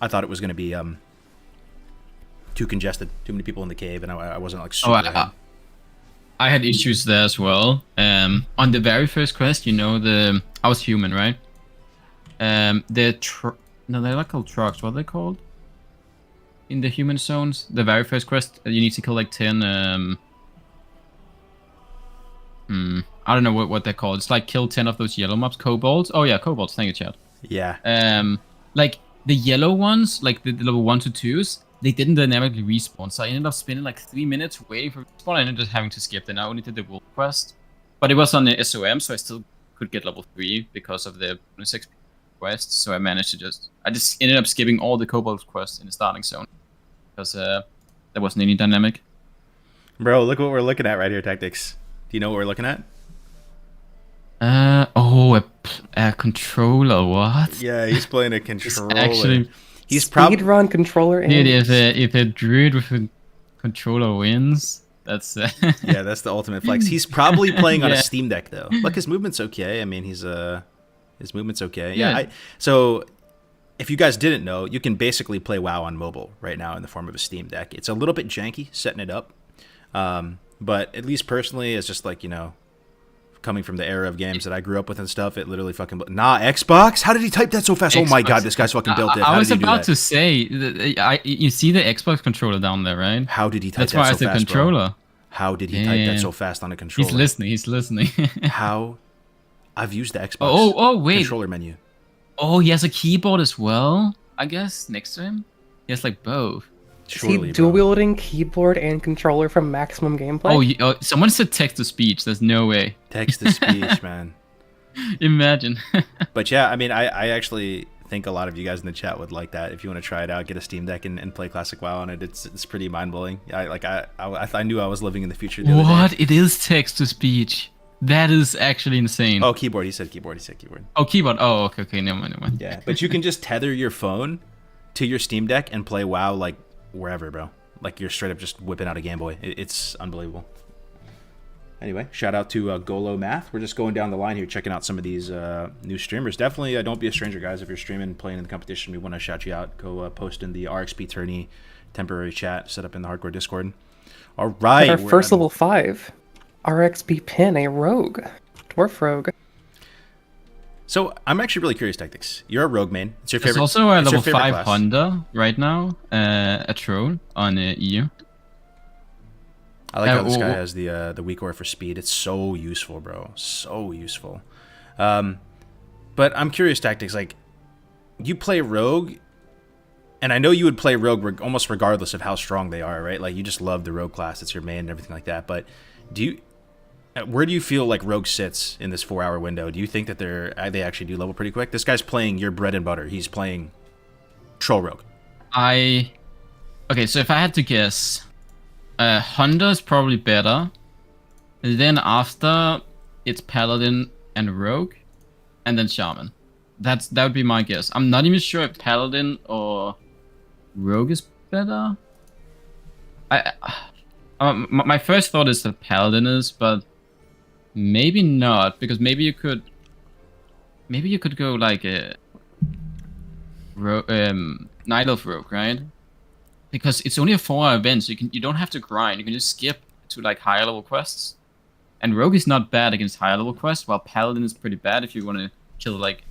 thought it was going to be too congested, too many people in the cave, and I wasn't like super. I had issues there as well. On the very first quest, you know, I was human, right? No, they're not called trucks. What are they called? in the human zones. The very first quest, you need to kill like 10. I don't know what they're called. It's like kill 10 of those yellow mobs, kobolds. Oh yeah, kobolds. Thank you, chat. Yeah. Like the yellow ones, like the level 1 to 2s, they didn't dynamically respawn. So I ended up spending like 3 minutes waiting for respawn and ended up having to skip. Then I only did the wolf quest, but it was on the SOM, so I still could get level 3 because of the 6 quests. So I managed to I just ended up skipping all the kobold quests in the starting zone because there wasn't any dynamic. Bro, look what we're looking at right here, Tactics. Do you know what we're looking at? A controller. What? Yeah, he's playing a controller. Actually, he's probably Speedrun controller. dude, aims. if a druid with a controller wins, that's yeah, that's the ultimate flex. He's probably playing on a Yeah. Steam Deck though. Look, his movement's okay. I mean, his movement's okay. Yeah. Yeah. So if you guys didn't know, you can basically play WoW on mobile right now in the form of a Steam Deck. It's a little bit janky setting it up, but at least personally, it's just like, you know, coming from the era of games that I grew up with and stuff, it literally fucking... Xbox? How did he type that so fast? Oh my Xbox. god, this guy's fucking built it. How I was did he do about that? to say, you see the Xbox controller down there, right? How did he type That's that why so I said fast, controller. bro? How did he type that so fast on a controller? He's listening. He's listening. How? I've used the Xbox Oh, wait. controller menu. Oh, he has a keyboard as well, I guess, next to him. He has like both. Is Surely, he bro. dual wielding keyboard and controller from maximum gameplay? Oh, someone said text to speech. There's no way. Text to speech, man. Imagine. But yeah, I mean, I actually think a lot of you guys in the chat would like that. If you want to try it out, get a Steam Deck and play Classic WoW on it. It's pretty mind blowing. I knew I was living in the future. The other What? day. It is text to speech. That is actually insane. Oh, keyboard. He said keyboard. Oh, keyboard. Oh, okay. Never mind. Yeah, but you can just tether your phone to your Steam Deck and play WoW like wherever, bro. Like you're straight up just whipping out a Game Boy. It's unbelievable. Anyway, shout out to Golo Math. We're just going down the line here, checking out some of these new streamers. Definitely, don't be a stranger, guys. If you're streaming, playing in the competition, we want to shout you out. Go post in the RXP Tourney temporary chat set up in the Hardcore Discord. All right, Our first level 5, RXP pin, a rogue, dwarf rogue. So I'm actually really curious, Tactics. You're a rogue main. It's your There's favorite. also a it's your level favorite 5 class. Honda right now, a troll on EU. I like how this guy well- has the weak aura for speed. It's so useful, bro. So useful. But I'm curious, Tactics. Like, you play rogue, and I know you would play rogue almost regardless of how strong they are, right? Like, you just love the rogue class. It's your main and everything like that. But where do you feel like rogue sits in this 4-hour window? Do you think that they actually do level pretty quick? This guy's playing your bread and butter. He's playing troll rogue. Okay, so if I had to guess, Honda is probably better. Then after, it's Paladin and Rogue, and then Shaman. That would be my guess. I'm not even sure if Paladin or Rogue is better. My first thought is that Paladin is, but maybe not, because maybe you could go like a Night Elf Rogue, right? Because it's only a 4-hour event, so you don't have to grind. You can just skip to like higher level quests. And Rogue is not bad against higher level quests, while Paladin is pretty bad if you want to kill like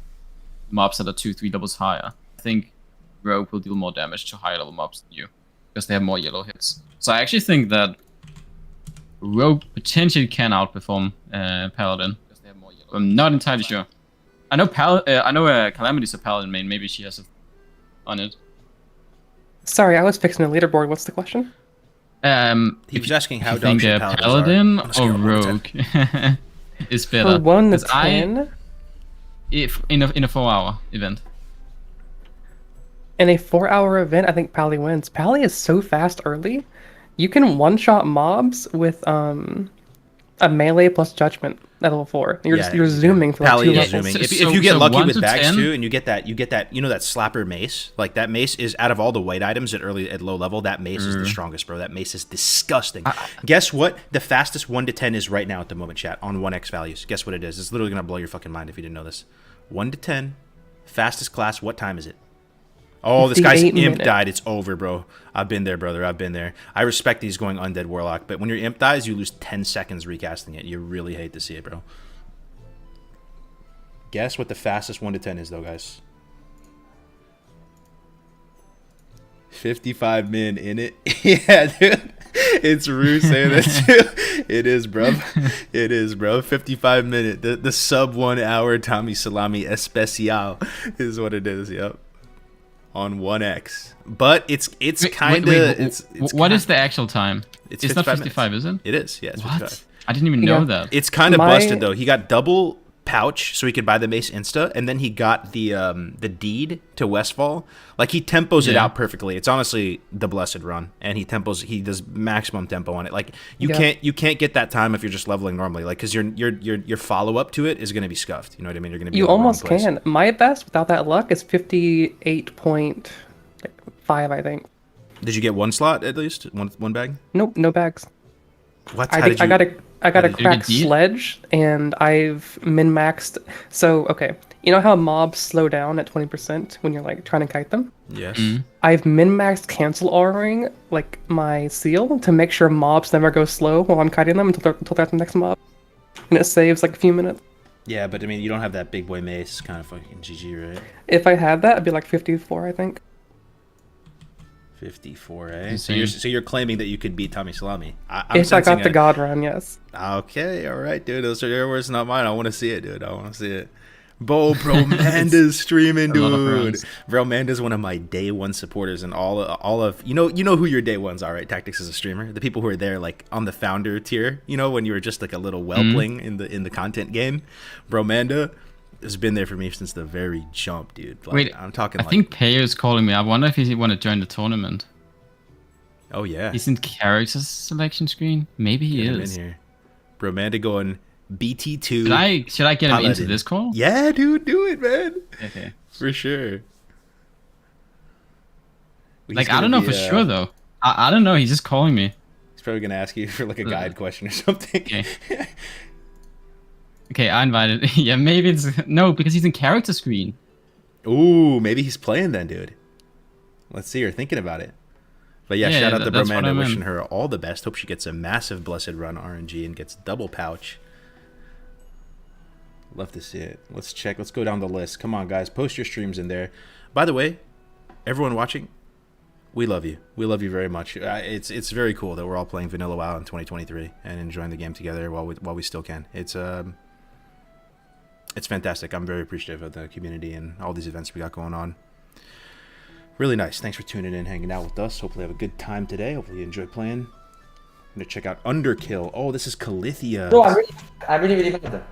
mobs that are 2-3 levels higher. I think Rogue will deal more damage to higher level mobs than you, because they have more yellow hits. So I actually think that Rogue potentially can outperform Paladin, because they have more yellow. I'm not entirely sure. I know Calamity's a Paladin main. Maybe she has on it. Sorry, I was fixing a leaderboard. What's the question? He was asking how you think dog shit Paladins Paladin are on a scale or of 1 to 10. Rogue is better? For 1 to 'Cause I- 10, if in a 4-hour event. in a 4-hour event, I think Pally wins. Pally is so fast early. You can one-shot mobs with a melee plus judgment at level 4. You're zooming for like Pally 2 is levels. zooming. If So- you get so lucky 1 with to bags 10? too, and you get that that slapper mace, like that mace is out of all the white items at low level, that mace is the strongest, bro. That mace is disgusting. Guess what? The fastest 1 to 10 is right now at the moment, chat, on 1x values. Guess what it is? It's literally gonna blow your fucking mind if you didn't know this. 1 to 10, fastest class. What time is it? Oh, this The guy's 8 imp minute. died. It's over, bro. I've been there, brother. I've been there. I respect these going undead warlock, but when your imp dies, you lose 10 seconds recasting it. You really hate to see it, bro. Guess what the fastest 1 to 10 is, though, guys. 55 min in it. Yeah, dude. It's Rue saying that too. It is, bro. It is, bro. 55 minute. The sub 1 hour Tommy Salami Especial is what it is. Yep. On 1x. But it's kind of what is the actual time? It's not 55, minutes. is it? It is. Yeah, it's What? 55. I didn't even know that. It's kind of My- busted though. He got double pouch so he could buy the mace insta, and then he got the deed to Westfall. Like he tempos it Yeah. out perfectly. It's honestly the blessed run, and he does maximum tempo on it. Like you Yeah. can't get that time if you're just leveling normally. Like because your follow up to it is going to be scuffed. You know what I mean? You're going to be You in the wrong almost place. can. My best without that luck is 58.5, I think. Did you get one slot at least? One bag? Nope, no bags. What? I How think did you? I got a did you get cracked beat? sledge, and I've min-maxed. So, okay, you know how mobs slow down at 20% when you're like trying to kite them? Yes. I've min-maxed cancel auroring like my seal to make sure mobs never go slow while I'm kiting them until they're at the next mob, and it saves like a few minutes. Yeah, but I mean, you don't have that big boy mace. It's kind of fucking GG, right? If I had that, I'd be like 54, I think. 54, eh? Insane. So you're claiming that you could beat Tommy Salami? I'm If I got sensing the god run, yes. Okay, all right, dude. Those are your words, not mine. I want to see it, dude. I want to see it. Bro Manda's streaming, A lot of dude. runs. Bro Manda's one of my day one supporters, and all of you know who your day ones are, right? Tactics as a streamer, the people who are there like on the founder tier. You know when you were just like a little whelpling in the content game. Bro Manda has been there for me since the very jump, dude. Like, Wait, I'm talking. I think Payo's calling me. I wonder if he want to join the tournament. Oh yeah. He's in character selection screen. Maybe he Get him is. in here. Bro Manda going BT2. Should I get him into Paladin. this call? Yeah, dude, do it, man. Okay. For sure. He's Like I gonna don't know be, for sure though. I don't know. He's just calling me. He's probably gonna ask you for like a guide question or something. Okay. Okay, I invited. Yeah, maybe it's no because he's in character screen. Ooh, maybe he's playing then, dude. Let's see her thinking about it. But yeah, Yeah, shout out to that's what I Bromanda, meant. wishing her all the best. Hope she gets a massive blessed run RNG and gets double pouch. Love to see it. Let's check. Let's go down the list. Come on, guys. Post your streams in there. By the way, everyone watching, we love you. We love you very much. It's very cool that we're all playing Vanilla WoW in 2023 and enjoying the game together while we still can. It's fantastic. I'm very appreciative of the community and all these events we got going on. Really nice. Thanks for tuning in, hanging out with us. Hopefully you have a good time today. Hopefully you enjoy playing. I'm gonna check out Underkill. Oh, this is Calithia. Bro, I'm really mad.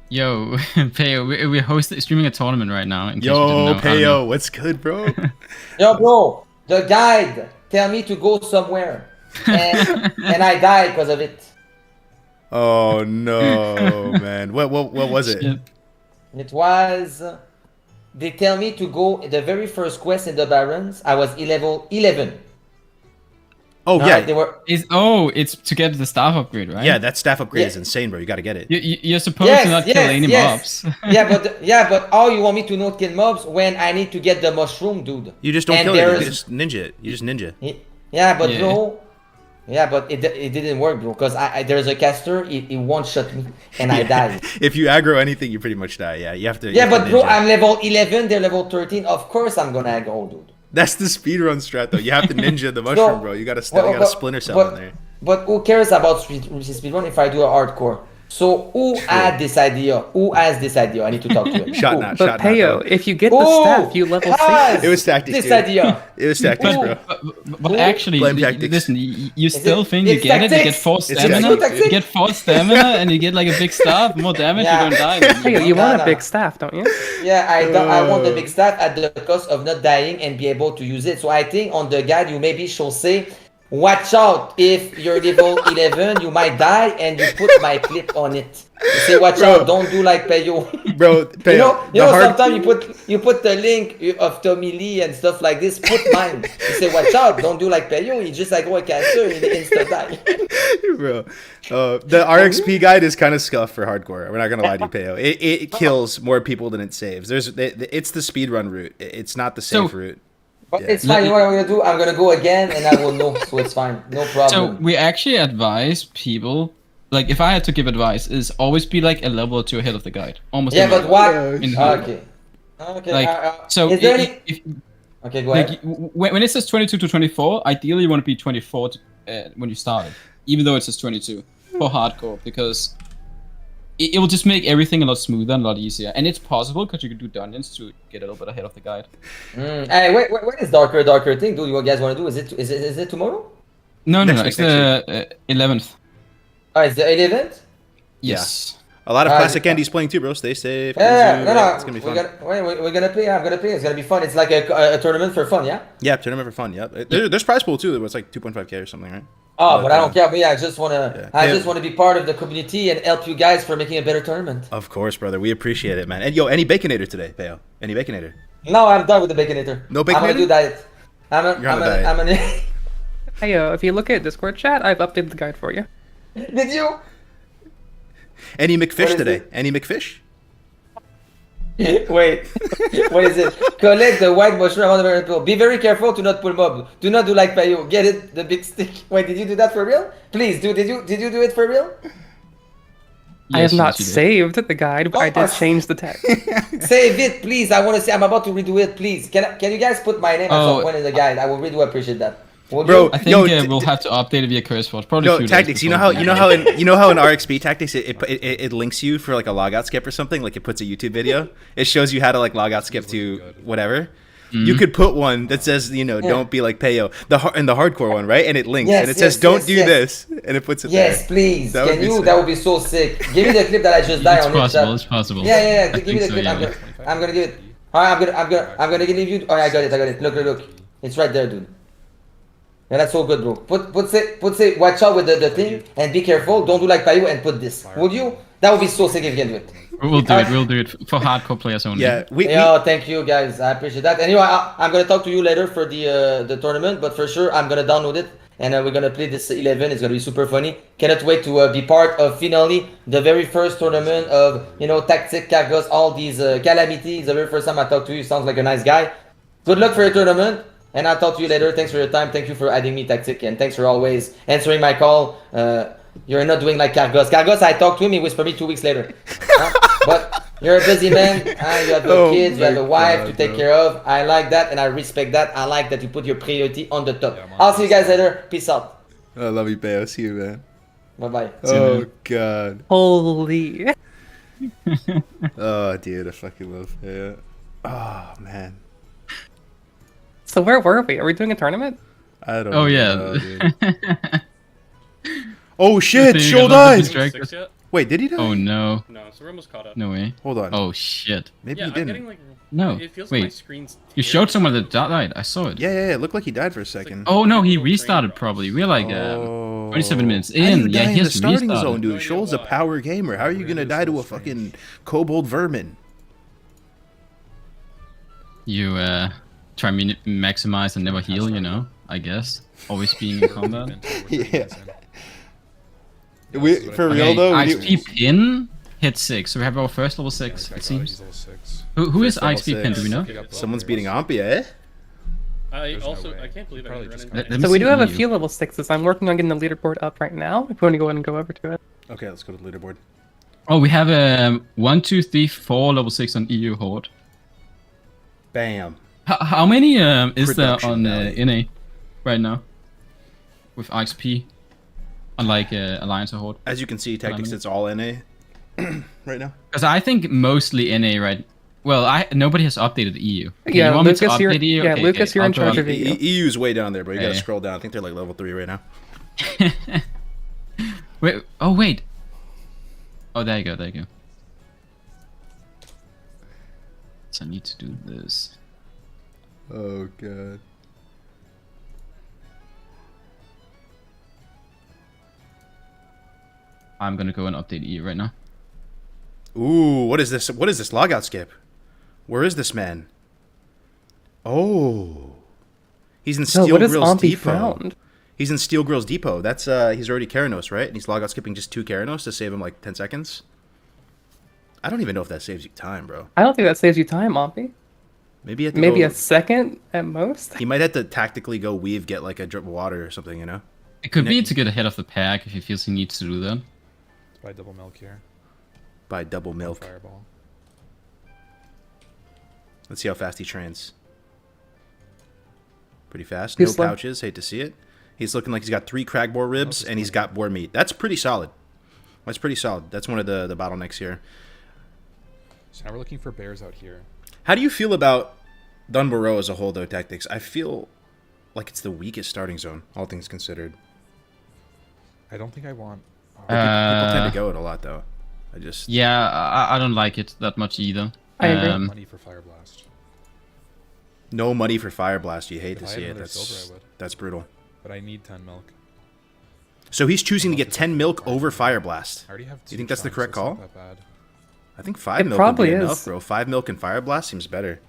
Yo, Payo, we're streaming a tournament right now. In case you didn't Yo, know. I don't know. Payo, what's good, bro? Yo, bro, the guide tell me to go somewhere, and I died because of it. Oh no, man. What was it? Shit. It was. They tell me to go the very first quest in the Barrens. I was level 11. Oh yeah, Alright, they were. It's to get the staff upgrade, right? yeah. That staff upgrade Yeah. is insane, bro. You got to get it. You're supposed Yes, to not kill yes, any yes. mobs. yeah, but how you want me to not kill mobs when I need to get the mushroom, dude? You just don't And kill it. You there's- just ninja it. You just ninja. Yeah, but Yeah. bro. Yeah, but it didn't work, bro. Because there's a caster, he one shot me, and I died. If you aggro anything, you pretty much die. Yeah, you have to. Yeah, you have but to bro, ninja. I'm level 11, they're level 13. Of course I'm gonna aggro, dude. That's the speedrun strat, though. You have to ninja the mushroom, bro. You gotta splinter cell in there. But who cares about speedrun if I do a hardcore? So who had this idea? Who has this idea? I need to talk to him. Shot Who? not. But Shot not, Payo, though. if you get the Who staff, you level has 6. It was tactics, this dude. idea? It was tactics, bro. But actually, Blame tactics. listen, you still it- think you it's get it? You get tactics. 4 It's stamina, tactics. you get 4 stamina, and you get like a big staff, more damage, Yeah. you don't die. then. Payo, you No, want no. a big staff, don't you? Yeah, I want the big stat at the cost of not dying and be able to use it. So I think on the guide you maybe should say, watch out, if you're level 11, you might die, and you put my clip on it. You say, watch Bro. out, don't do like Payo. Bro, Payo, You the know, hard- sometimes you put the link of Tommy Lee and stuff like this. Put mine. You say, watch out, don't do like Payo. He just like a caster and he insta die. bro. The RXP guide is kind of scuffed for hardcore. We're not gonna lie to you, Payo. It kills more people than it saves. It's the speedrun route. It's not the safe So- route. But Yeah. it's fine. You know what I'm gonna do? I'm gonna go again and I will know. So it's fine. No So problem. we actually advise people, like if I had to give advice, is always be like a level or two ahead of the guide. Almost. Yeah, but immediately. what? In- Okay. Okay. Like so, is there any? if Okay, go Like ahead. when it says 22 to 24, ideally you want to be 24 when you started, even though it says 22 for hardcore, because it will just make everything a lot smoother and a lot easier. And it's possible because you can do dungeons to get a little bit ahead of the guide. Hey, wait, when is darker thing? Do you guys want to do? Is it tomorrow? No, Next no, week, it's the 11th. Oh, it's the 11th. Yes. A lot of Uh, classic Andy's playing too, bro. Stay safe. Yeah, Guys, no, it's gonna be we're fun. we're gonna play. I'm gonna play. It's gonna be fun. It's like a tournament for fun, yeah. Yeah, tournament for fun. Yep. There's prize pool too. It's like 2.5k or something, right? Oh, but I don't care. Me, I just wanna, Yeah. I Yeah. just wanna be part of the community and help you guys for making a better tournament. Of course, brother. We appreciate it, man. And yo, any baconator today, Peo? Any baconator? No, I'm done with the baconator. No I'm gonna Baconator? do diet. You're on a diet. I'm gonna. Hey, if you look at Discord chat, I've updated the guide for you. Did you? Any What McFish is today? it? Any McFish? Wait, what is it? Collect the white mushroom around the very people. Be very careful to not pull mob. Do not do like Payo. Get it? The big stick. Wait, did you do that for real? Please, did you do it for real? I have Yes, not you did. saved the guide, but I Oh, did change the text. Save it, please. I want to say I'm about to redo it. Please, can you guys put my name at some Oh. point in the guide? I will really do appreciate that. Will Bro, you? I think Yo, we'll have to update it via CurseForge. Probably a No few days tactics. You know before how the you know how in RXP tactics it links you for like a logout skip or something. Like it puts a YouTube video. It shows you how to like logout skip to whatever. You could put one that says don't be like Payo and the hardcore one, right? And it links Yes, and it says yes, don't yes, do yes. this and it puts it Yes, there. please. That would Can be you? sick. That would be so sick. Give me the clip that I just died It's on it. possible. chat. It's possible. Yeah. I Give me the think so, clip. yeah. I'm gonna give it. Alright, I'm gonna give you. Oh, I got it. Look. It's right there, dude. Yeah, that's so good, bro. Say, watch out with the thing and be careful. Don't do like Payo and put this. Would you? That would be so sick if you can do it. We'll do it. We'll do it for hardcore players only. Yeah, we Thank you guys. I appreciate that. Anyway, I'm gonna talk to you later for the tournament, but for sure I'm gonna download it and we're gonna play this 11. It's gonna be super funny. Cannot wait to be part of finally the very first tournament of Tactic, Cargos, all these calamities. The very first time I talk to you, sounds like a nice guy. Good luck for your tournament, and I'll talk to you later. Thanks for your time. Thank you for adding me Tactic, and thanks for always answering my call. You're not doing like Cargos. Cargos, I talked to him. He whispered me 2 weeks later. But you're a busy man. You have the kids, you have the wife to take care of. I like that, and I respect that. I like that you put your priority on the top. I'll see you guys later. Peace out. I love you, Payo. See you, man. Bye bye. Oh god. Holy. Oh dude, I fucking love Payo. Oh man. So where were we? Are we doing a tournament? I don't. Oh know, yeah. dude. Oh shit! Thing Shoal I love died. is Distracted. Yet? Wait, did he die? Oh no. No, so we're almost caught up. No way. Hold on. Oh shit. Maybe Yeah, he I'm didn't. getting like. No. It feels like my Wait. screen's. You showed someone that died. I saw it. Yeah. It looked like he died for a second. Oh no, he Little train restarted drops. probably. We're like 27 minutes How do you in. die Yeah, in he the has starting restarted. zone, dude. No idea Shoal's a why. power gamer. How are you gonna die to a fucking kobold vermin? You try maximize and never heal. I guess. Always being in combat. Yeah. For real Okay, though, IXP pin hit 6. So we have our first level 6. It seems. Who is level IXP pin? Do we know? someone's beating Ampia, eh? I There's also no way. I can't believe I Probably didn't just run into Let So me we do see have a you. few level 6s. I'm working on getting the leaderboard up right now. If you want to go in and go over to it. Okay, let's go to the leaderboard. Oh, we have 1, 2, 3, 4 level 6 on EU Horde. Bam. How many is there Production on value. NA right now with IXP? Unlike Alliance or Horde. As you can see, tactics Calamity. it's all NA right now. Because I think mostly NA, right? Well, nobody has updated the EU. Okay, Yeah, you want me to Lucas, you're- update EU? yeah, Okay, Lucas, you're I'll in go charge up. of EU. EU's way down there, bro. You gotta Yeah. scroll down. I think they're like level 3 right now. Wait, oh wait. Oh, there you go, So I need to do this. Oh god. I'm gonna go and update EU right now. Ooh, what is this? What is this logout skip? Where is this man? Oh, he's in No, Steel what is Grill's Ampy Depot. found? He's in Steel Grill's Depot. That's he's already Keranos, right? And he's logout skipping just 2 Keranos to save him like 10 seconds. I don't even know if that saves you time, bro. I don't think that saves you time, Ompy. Maybe you have to Maybe go, a second at most. he might have to tactically go weave, get like a drip of water or something, It could be to get ahead of the pack if he feels he needs to do that. Buy double milk here. Buy double milk. Fireball. Let's see how fast he trains. Pretty fast. Too No slow. pouches. Hate to see it. He's looking like he's got 3 crag boar ribs and he's got boar meat. That's pretty solid. That's pretty solid. That's one of the bottlenecks here. So now we're looking for bears out here. How do you feel about Dunborough as a whole, though, Tactics? I feel like it's the weakest starting zone, all things considered. I don't think I want. People tend to go it a lot, though. Yeah, I don't like it that much either. I agree. Money for Fire Blast. No money for Fire Blast. You hate If to I see had it. another silver, I would. That's brutal. But I need 10 milk. So he's choosing to get 10 milk over Fire Blast. I already have 2. Do you think that's the chunks, correct so it's call? not that bad. I think 5 It milk probably would be is. enough, bro. 5 milk and Fire Blast seems better.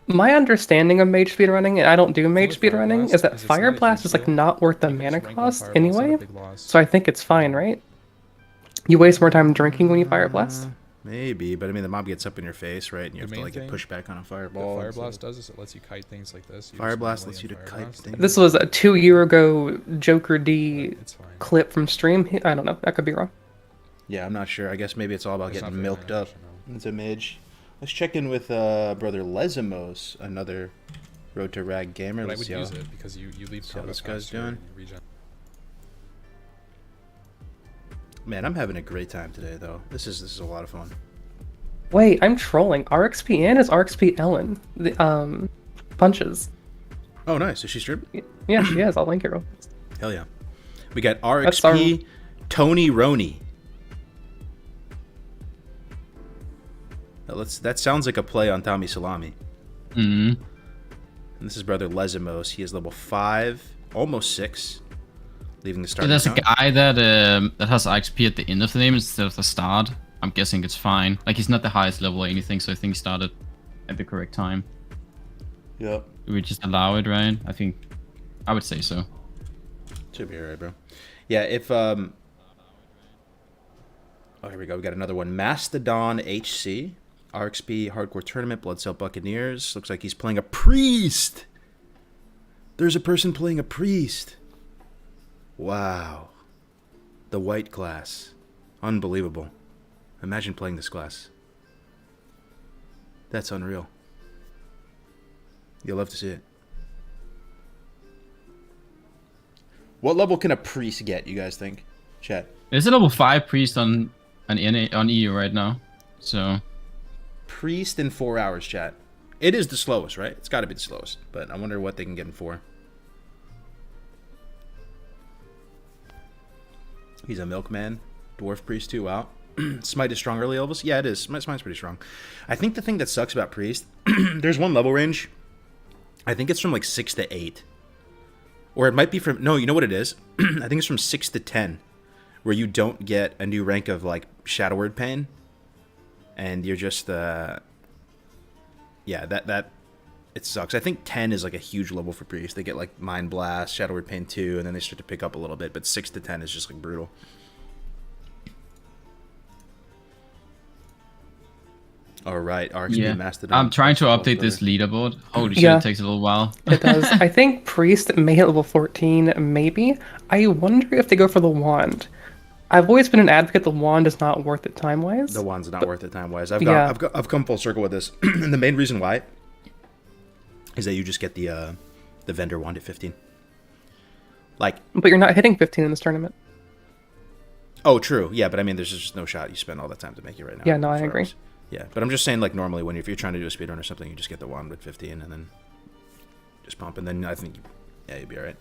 My understanding of mage speed running, and I don't do mage with speed Fire running, Blast, is that is it's Fire not a Blast huge is like deal. not worth the You can mana just rank on cost Fire Blast, not a anyway. big loss. So I think it's fine, right? You waste more time drinking when you Fire Blast. Maybe, but I mean, the mob gets up in your face, right? And you The have to main like get thing pushed back on a What fireball. Fire Blast does is it lets you kite things like this. Fire Blast lets you to kite things. This was a 2 year ago Joker D It's fine. clip from stream. I don't know. I could be wrong. Yeah, I'm not sure. I guess maybe it's all about It's getting not very milked up. much, no. It's a mage. Let's check in with brother Lezimos, another Road to Rag gamer. But I Let's would see how, use it because you leave see how combat this guy's faster doing. and you regen. Man, I'm having a great time today, though. This is a lot of fun. Wait, I'm trolling. RXP Ann is RXP Ellen. The punches. Oh, nice. Is she streaming? Yeah, she is. I'll link it real quick. Hell yeah. We got That's RXP Tony Roney. That sounds like a play on Tommy Salami. Mm. And this is brother Lezimos. He is level 5, almost 6. Leaving the So starting there's a zone. guy that has XP at the end of the name instead of the start. I'm guessing it's fine. Like, he's not the highest level or anything, so I think he started at the correct time. Yep. Do we just allow it, right? I would say so. Should be alright, bro. Yeah, if oh, here we go. We got another one. Mastodon HC. RXP Hardcore Tournament. Blood Cell Buccaneers. Looks like he's playing a priest. There's a person playing a priest. Wow. The white class. Unbelievable. Imagine playing this class. That's unreal. You'll love to see it. What level can a priest get, you guys think? Chat. There's a level 5 priest on EU right now, so Priest in 4 hours, chat. It is the slowest, right? It's got to be the slowest. But I wonder what they can get in 4. He's a milkman. Dwarf priest too. Wow. Smite is strong early levels? Yeah, it is. Smite's pretty strong. I think the thing that sucks about priest, there's one level range. I think it's from like 6 to 8. Or it might be from... No, you know what it is? I think it's from 6 to 10. Where you don't get a new rank of like Shadow Word Pain. And you're just... yeah, that... It sucks. I think 10 is like a huge level for priest. They get like Mind Blast, Shadow Word Pain 2, and then they start to pick up a little bit. But 6 to 10 is just like brutal. All right, RXP yeah. Mastodon. I'm trying to update this leaderboard. Holy shit, Yeah. it takes a little while. It does. I think Priest may hit level 14, maybe. I wonder if they go for the Wand. I've always been an advocate the Wand is not worth it time-wise. The one's not worth it time-wise. I've Yeah. come full circle with this. And the main reason why is that you just get the vendor wand at 15. Like, But you're not hitting 15 in this tournament. oh, true. Yeah, but I mean, there's just no shot you spend all that time to make it right now. Yeah, no, I 4 agree. hours. Yeah, but I'm just saying, like, normally if you're trying to do a speedrun or something, you just get the wand with 15 and then just pump, and then I think, yeah, you'll be all right.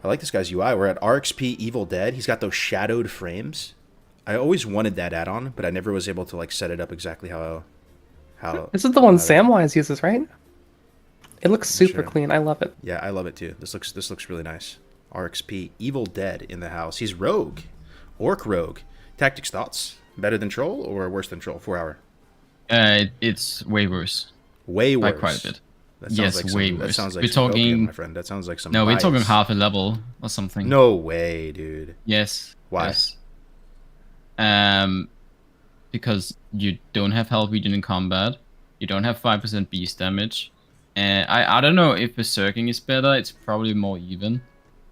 I like this guy's UI. We're at RXP Evil Dead. He's got those shadowed frames. I always wanted that add-on, but I never was able to, like, set it up exactly how This is the one Samwise uses, right? It looks super sure. clean. I love it. Yeah, I love it too. This looks really nice. RXP Evil Dead in the house. He's rogue. Orc rogue. Tactics thoughts? Better than troll or worse than troll? 4 hour. It's way worse. Way worse. By quite a bit. That sounds Yes, like way some, That worse. sounds like We're some talking- opium, my friend. That sounds like some No, we're talking bias. half a level or something. No way, dude. Yes. Why? Yes. Because you don't have health regen in combat. You don't have 5% beast damage. And I don't know if berserking is better. It's probably more even.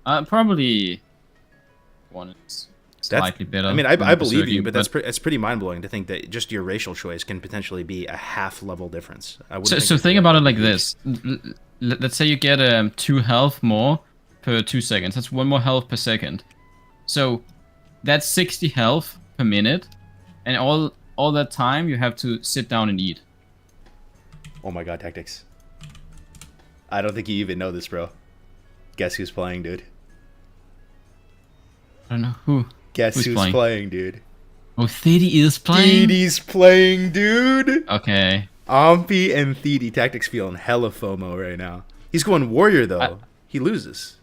Probably 1 is slightly better. I mean, than I believe Berserker, you, but that's pretty mind blowing to think that just your racial choice can potentially be a half level difference. So think about it like this. Let's say you get 2 health more per 2 seconds. That's 1 more health per second. So that's 60 health per minute, and all that time you have to sit down and eat. Oh my god, Tactics. I don't think you even know this, bro. Guess who's playing, dude? I don't know who. Guess who's playing, dude? Oh, Thidi is playing. Thidi's playing, dude. Okay. Ompi and Thidi. Tactics feeling hella FOMO right now. He's going Warrior though. He loses.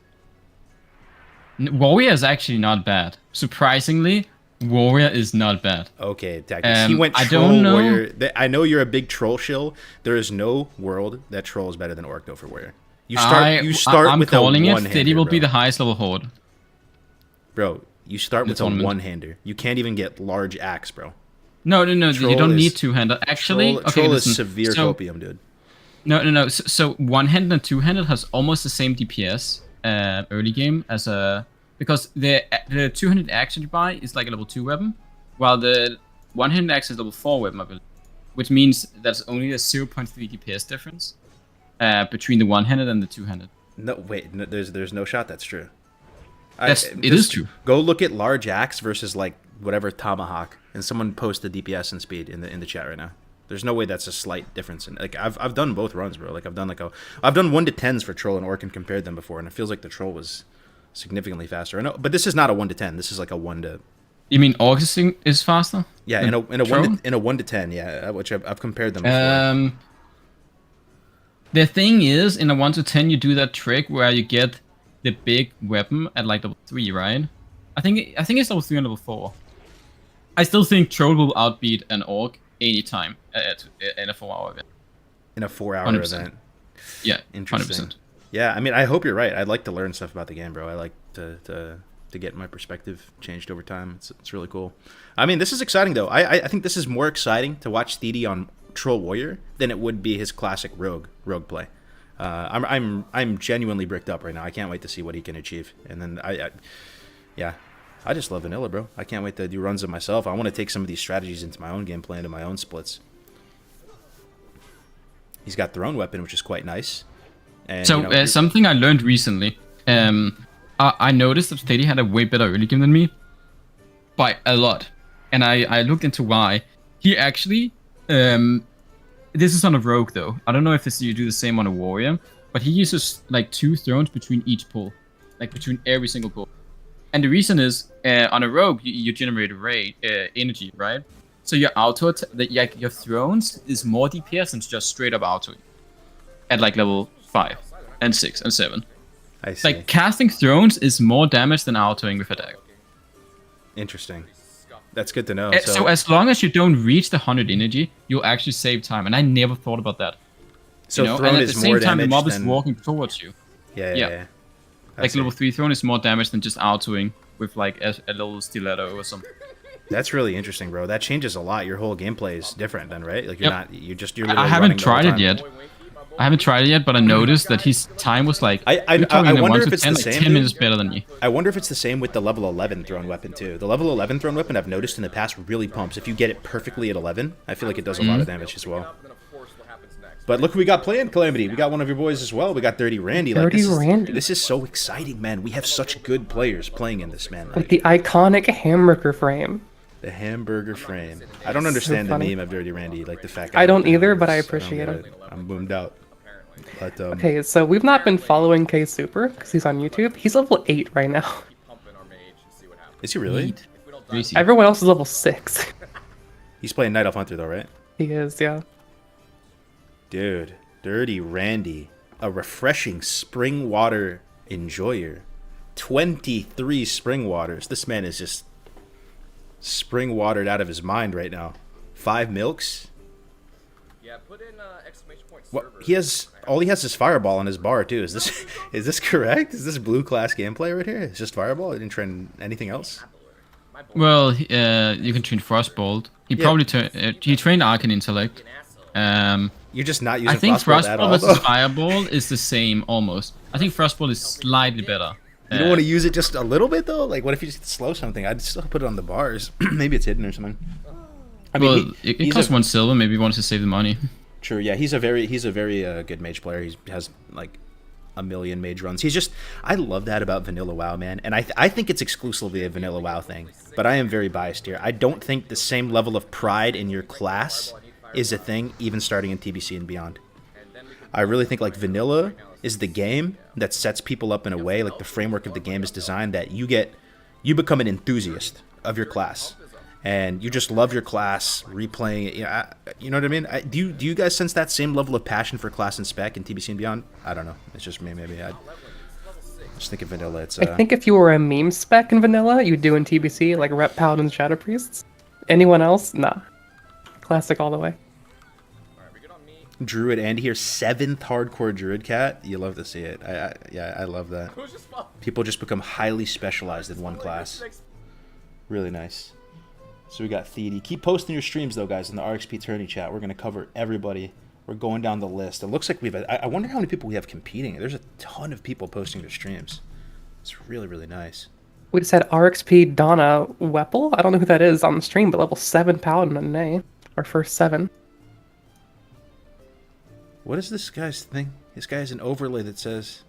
Warrior is actually not bad. Surprisingly, Warrior is not bad. Okay, Tactics. He went I Troll don't know. Warrior. I know you're a big Troll shill. There is no world that Troll is better than Orc though for Warrior. You start I'm with a calling it. one-hander, Thidi will bro. be the highest level horde. Bro, you start with a tournament. one-hander. You can't even get large axe, bro. No. Troll You don't is- need two-handed. Actually, Troll, okay, Troll listen. is severe So, copium, dude. No. So one-handed and two-handed has almost the same DPS early game as a because the two-handed axe you buy is like a level 2 weapon, while the one-handed axe is level 4 weapon, I believe, which means there's only a 0.3 DPS difference between the one-handed and the two-handed. No, wait. No, there's no shot that's true. It is true. Go look at large axe versus like whatever tomahawk, and someone post the DPS and speed in the chat right now. There's no way that's a slight difference. And like I've done both runs, bro. Like I've done 1 to 10s for Troll and Orc and compared them before, and it feels like the Troll was significantly faster. I know, but this is not a 1 to 10. This is like a 1 to. You mean Orc is faster? Yeah, in a 1 to 10. Yeah, which I've compared them before. The thing is, in a 1 to 10, you do that trick where you get the big weapon at like level 3, right? I think it's level 3 and level 4. I still think Troll will outbeat an Orc anytime in a 4-hour event. In a 4-hour 100%. event. Yeah, Interesting. 100%. Yeah, I mean, I hope you're right. I'd like to learn stuff about the game, bro. I like to get my perspective changed over time. It's really cool. I mean, this is exciting though. I think this is more exciting to watch Thidi on Troll Warrior than it would be his classic rogue play. I'm genuinely bricked up right now. I can't wait to see what he can achieve. And then I just love vanilla, bro. I can't wait to do runs of myself. I want to take some of these strategies into my own gameplay, into my own splits. He's got Throne Weapon, which is quite nice. And, So something I learned recently, I noticed that Thady had a way better early game than me, by a lot, and I looked into why. He actually, this is on a rogue though. I don't know if you do the same on a warrior, but he uses like 2 thrones between each pull, like between every single pull. And the reason is, on a rogue you generate energy, right? So your auto, your thrones is more DPS than just straight up autoing at like level 5 and 6 and 7. I see. Like casting thrones is more damage than autoing with a dagger. Interesting. That's good to know. So as long as you don't reach the 100 energy, you'll actually save time. And I never thought about that. So you know? Throne And at is the same more time, the damage mob than... is walking towards you. Yeah. I Like see. level 3 throne is more damage than just autoing with like a little stiletto or something. That's really interesting, bro. That changes a lot. Your whole gameplay is different then, right? Like you're Yep. not. You're literally I haven't running the whole tried it time. yet. I haven't tried it yet, but I noticed that his time was like I you're talking wonder 1 if to it's 10, the like same, 10 dude. minutes better than me. I wonder if it's the same with the level 11 thrown weapon too. The level 11 thrown weapon I've noticed in the past really pumps. If you get it perfectly at 11, I feel like it does a lot of damage as well. But look who we got playing, Calamity. We got one of your boys as well. We got Dirty Randy. Randy. This is so exciting, man. We have such good players playing in this, man. With Like, the iconic hamburger frame. the hamburger frame. I don't understand the funny. meme of Dirty Randy, like the fact. I don't either, but I appreciate get it. I'm boomed out. But Okay, so we've not been following K Super because he's on YouTube. He's level 8 right now. is he really? Crazy. Everyone else is level 6. He's playing Night Elf Hunter though, right? He is, yeah. Dude, Dirty Randy, a refreshing spring water enjoyer. 23 spring waters. This man is just spring watered out of his mind right now. 5 milks. Yeah, put in exclamation point What server. he has? All he has is Fireball on his bar too. Is this correct? Is this blue class gameplay right here? It's just Fireball. I didn't train anything else. Well, you can train Frostbolt. He probably he trained Arcane Intellect. You're just not using I think Frostbolt at Frostbolt all. versus Fireball is the same almost. I think Frostbolt is slightly better. You don't want to use it just a little bit though. Like, what if you just slow something? I'd still put it on the bars. Maybe it's hidden or something. I mean, it costs 1 silver. Maybe he wants to save the money. True. Yeah, he's a very good mage player. He has like a million mage runs. I love that about Vanilla WoW, man. And I think it's exclusively a Vanilla WoW thing. But I am very biased here. I don't think the same level of pride in your class is a thing, even starting in TBC and beyond. I really think like Vanilla is the game that sets people up in a way, like the framework of the game is designed that you become an enthusiast of your class. And you just love your class, replaying it. You know what I mean? Do you guys sense that same level of passion for class and spec in TBC and beyond? I don't know. It's just me. Maybe I just think of Vanilla. It's. I think if you were a meme spec in Vanilla, you'd do in TBC like Rep Paladins, Shadow Priests. Anyone else? Nah. Classic all the way. Druid Andy here, 7th hardcore Druid cat. You love to see it. I love that. People just become highly specialized in one class. Really nice. So we got Theedy. Keep posting your streams, though, guys, in the RXP Tourney chat. We're going to cover everybody. We're going down the list. It looks like I wonder how many people we have competing. There's a ton of people posting their streams. It's really, really nice. We just had RXP Donna Weppel. I don't know who that is on the stream, but level 7 Paladin in A. Our first 7. What is this guy's thing? This guy has an overlay that says...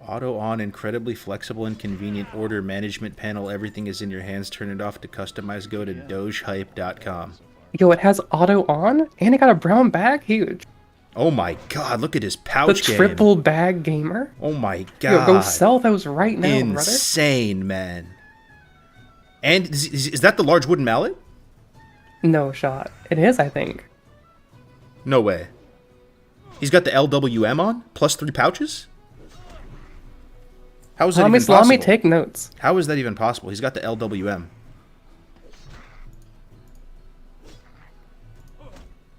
Auto on, incredibly flexible and convenient order management panel. Everything is in your hands. Turn it off to customize. Go to dogehype.com. Yo, it has auto on, and it got a brown bag. Huge. Oh my god, look at his pouch The triple bag gamer. Oh my god. Yo, go sell those right now, Insane, brother. Man. And is that the large wooden mallet? No shot. It is, I think. No way. He's got the LWM on? Plus 3 pouches? How is that even possible? Let me take notes. How is that even possible? He's got the LWM.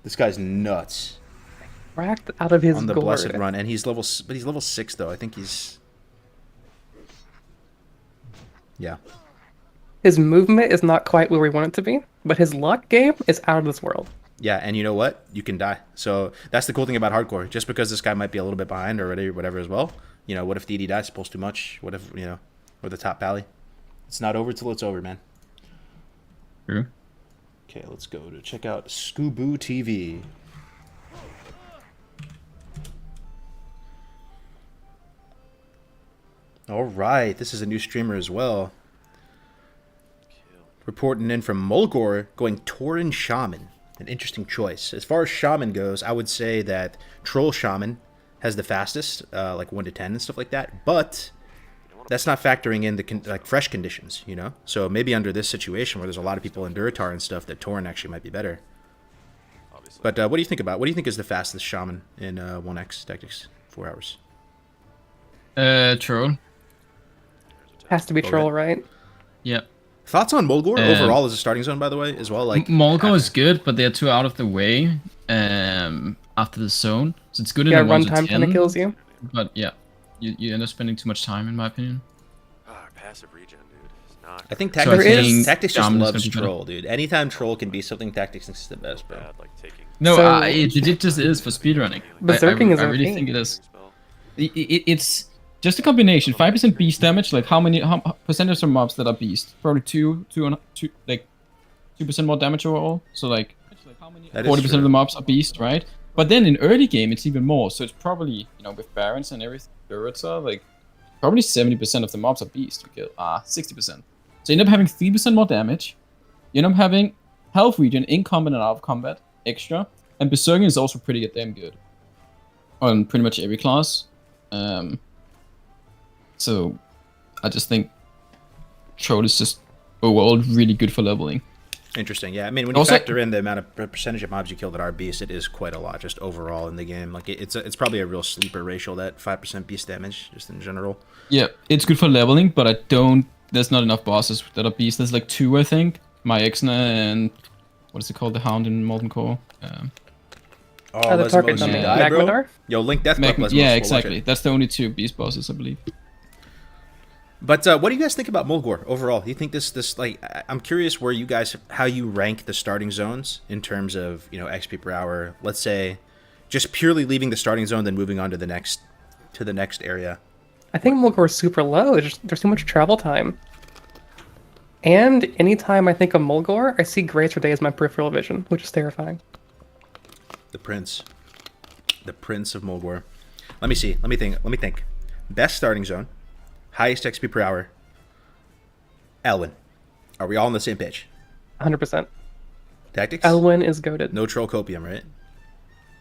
This guy's nuts. Cracked out of his on the gourd. blessed run, and he's level 6 though. I think he's. Yeah. His movement is not quite where we want it to be, but his luck game is out of this world. Yeah, and you know what? You can die. So that's the cool thing about hardcore. Just because this guy might be a little bit behind or whatever as well. You know, what if DD dies, pulls too much? What if, we're the top pally? It's not over till it's over, man. True. Okay, let's go to check out Scoobu TV. All right, this is a new streamer as well. Reporting in from Mulgore, going Tauren Shaman. An interesting choice. As far as Shaman goes, I would say that Troll Shaman has the fastest, like 1 to 10 and stuff like that. But that's not factoring in the fresh conditions, So maybe under this situation where there's a lot of people in Duratar and stuff, that Tauren actually might be better. But what do you think about? What do you think is the fastest Shaman in 1x Tactics 4 hours? Troll. Has to be Troll, right? Yep. Thoughts on Mulgore overall as a starting zone, by the way, as well? Like Mulgore is good, but they're too out of the way after the zone, so it's good in the 1 to 10. Runtime kind of kills you. But yeah, you end up spending too much time, in my opinion. Passive regen, dude. It's not. I think So Tactics just Shaman is loves gonna be Troll, dude. Anytime Troll can be something, Tactics is the best, bro. No, So- it just is for speedrunning. Berserking is I really okay. think it is. It's just a combination. 5% beast damage. Like how percentage of mobs that are beast? Probably 2, like 2% more damage overall. So like 40% of the mobs are beast, right? But then in early game, it's even more. So it's probably with barons and everything, turrets are like probably 70% of the mobs are beast. You kill 60%. So you end up having 3% more damage. You end up having health regen in combat and out of combat extra, and berserking is also pretty damn good on pretty much every class. So I just think Troll is just overall really good for leveling. Interesting, yeah. I mean, when you factor in the amount of percentage of mobs you kill that are beast, it is quite a lot just overall in the game. Like it's probably a real sleeper ratio, that 5% beast damage just in general. Yeah, it's good for leveling, but there's not enough bosses that are beast. There's like 2, I think. My Exna and what is it called? The Hound in Molten Core. The Lesmos, target you number. die, bro? Magmadar? Yo, Link Death Club Lesmos. Yeah, we'll exactly. watch it. That's the only 2 beast bosses, I believe. But what do you guys think about Mulgore overall? Do you think this like I'm curious where you guys how you rank the starting zones in terms of XP per hour. Let's say just purely leaving the starting zone, then moving on to the next area. I think Mulgore is super low. There's too much travel time. And anytime I think of Mulgore, I see Grazer Day as my peripheral vision, which is terrifying. The Prince. The Prince of Mulgore. Let me see. Let me think. Best starting zone. Highest XP per hour. Elwyn. Are we all on the same page? 100%. Tactics? Elwyn is goated. No Troll Copium, right?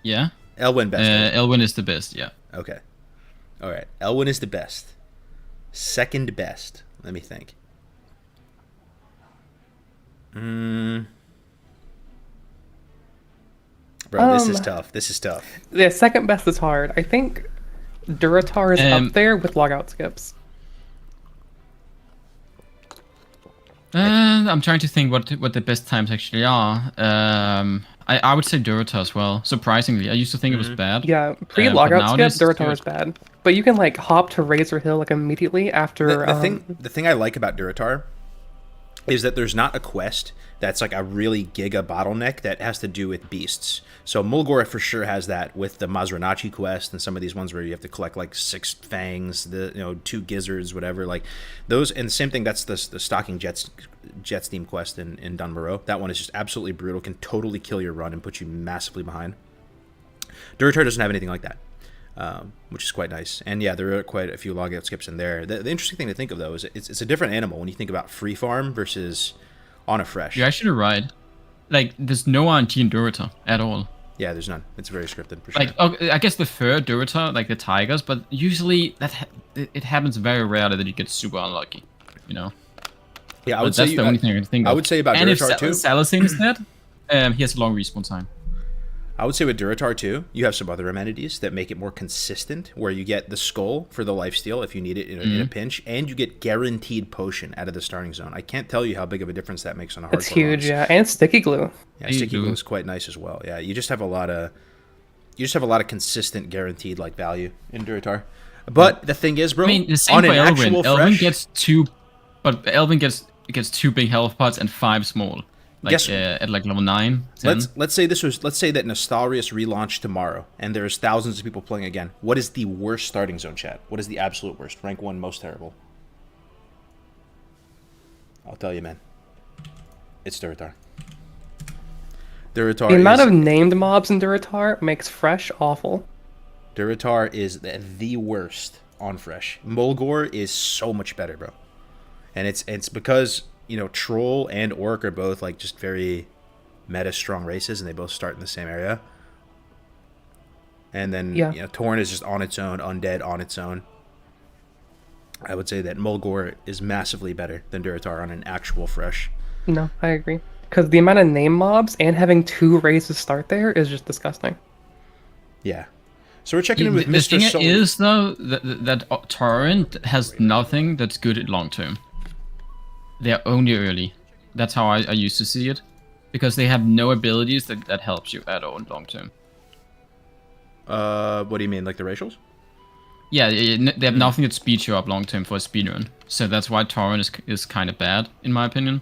Yeah. Elwyn best. right? Elwyn is the best. Yeah. Okay. All right. Elwyn is the best. Second best. Let me think. Bro, this is tough. This is tough. Yeah, second best is hard. I think Duratar is up there with logout skips. I'm trying to think what the best times actually are. I would say Duratar as well. Surprisingly, I used to think it was bad. Yeah, but pre-logout nowadays skip, it's Duratar good. is bad. But you can like hop to Razor Hill like immediately after. The thing I like about Duratar is that there's not a quest that's like a really giga bottleneck that has to do with beasts. So Mulgore for sure has that with the Mazranachi quest and some of these ones where you have to collect like 6 fangs, 2 gizzards, whatever. Like those, and the same thing. That's the stocking jet steam quest in Dunmorrow. That one is just absolutely brutal. Can totally kill your run and put you massively behind. Duratar doesn't have anything like that. Which is quite nice. And yeah, there are quite a few logout skips in there. The interesting thing to think of, though, is it's a different animal when you think about free farm versus on a fresh. You're actually right. Like, there's no RNG in Duratar at all. Yeah, there's none. It's very scripted, for sure. Like, okay, I guess the fur Duratar, like the tigers, but usually it happens very rarely that you get super unlucky, you know? Yeah, I But would that's say the only thing I can think of. I would say about and Duratar, if too. Salazin is dead, he has a long respawn time. I would say with Duratar, too, you have some other amenities that make it more consistent, where you get the skull for the lifesteal if you need it in a pinch, and you get guaranteed potion out of the starting zone. I can't tell you how big of a difference that makes on a hardcore It's huge, runs. yeah, and sticky glue. Yeah, sticky glue is quite nice as well. Yeah, you just have a lot of consistent guaranteed like value in Duratar. But the thing is, bro, I mean, the same on for an Elvin. actual Elvin fresh, gets 2, but Elvin gets 2 big health pots and 5 small. Like Guess- at like level 9, 10. let's say that Nostalrius relaunched tomorrow and there's thousands of people playing again. What is the worst starting zone, chat? What is the absolute worst? Rank 1 most terrible. I'll tell you, man. It's Duratar. The amount of named mobs in Duratar makes fresh awful. Duratar is the worst on fresh. Mulgore is so much better, bro. And it's because, Troll and Orc are both like just very meta strong races and they both start in the same area. And then, Torn is just on its own, Undead on its own. I would say that Mulgore is massively better than Duratar on an actual fresh. No, I agree. Because the amount of name mobs and having 2 races start there is just disgusting. Yeah. So we're checking in with The Mr. thing Soul. is, though, that Torrent has nothing that's good at long term. They're only early. That's how I used to see it. Because they have no abilities that helps you at all in long term. What do you mean, like the racials? Yeah, they have nothing that speeds you up long term for a speedrun. So that's why Torrent is kind of bad, in my opinion.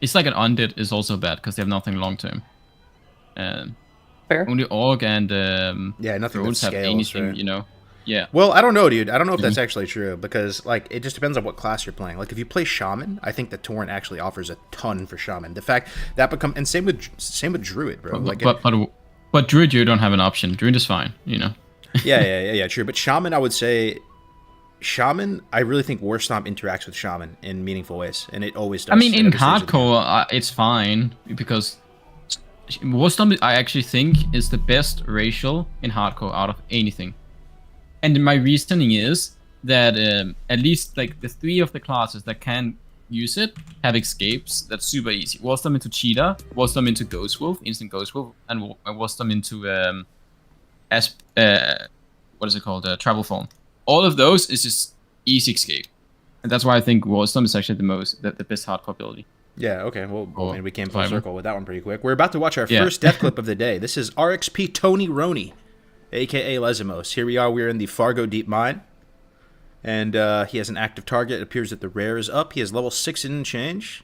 It's like an Undead is also bad, because they have nothing long term. Fair. Only Orc and nothing that Trolls have scales, anything, right? Yeah. Well, I don't know, dude. I don't know if that's actually true because, like, it just depends on what class you're playing. Like, if you play Shaman, I think the Torrent actually offers a ton for Shaman. The fact that and same with Druid, bro. But Druid, you don't have an option. Druid is fine, yeah, true. But Shaman, I would say, I really think War Stomp interacts with Shaman in meaningful ways, and it always does. I mean, in at every stage of the game. hardcore, it's fine because Warstomp, I actually think, is the best racial in hardcore out of anything. And my reasoning is that at least like the 3 of the classes that can use it have escapes. That's super easy. Warstomp into Cheetah, Warstomp into Ghost Wolf, instant Ghost Wolf, and Warstomp into what is it called? Travel Form. All of those is just easy escape, and that's why I think Warstomp is actually the best hardcore ability. Yeah, okay. Well, I mean, we came full Fiverr. circle with that one pretty quick. We're about to watch our first death clip of the day. This is RXP Tony Roney, a.k.a. Lesimos. Here we are. We're in the Fargo Deep Mine. And he has an active target. It appears that the rare is up. He has level 6 and change.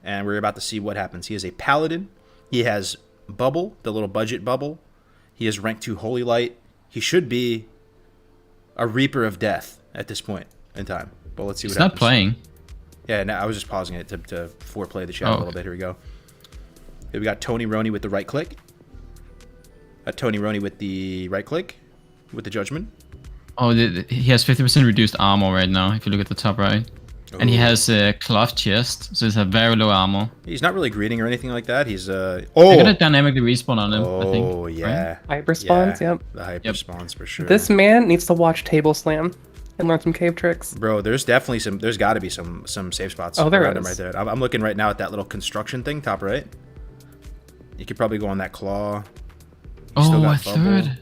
And we're about to see what happens. He is a Paladin. He has Bubble, the little budget bubble. He is rank 2 Holy Light. He should be a Reaper of Death. at this point in time. But let's see It's what not happens. playing. Yeah, no, I was just pausing it to foreplay the chat a Oh. little bit. Here we go. Here we got Tony Roney with the right click. Tony Roney with the right click, with the judgment. Oh, he has 50% reduced armor right now, if you look at the top right. And he Ooh. has a cloth chest, so he's a very low armor. He's not really greeting or anything like that. He's They're gonna dynamically respawn on him, I think. Oh yeah. Hyper spawns, Yeah, yep. The hyper spawns for sure. This man needs to watch Table Slam and learn some cave tricks. Bro, there's definitely some. There's got to be some safe spots. Oh, there around him is. right there. I'm looking right now at that little construction thing, top right. You could probably go on that claw. He's still Oh, a got bubble. third.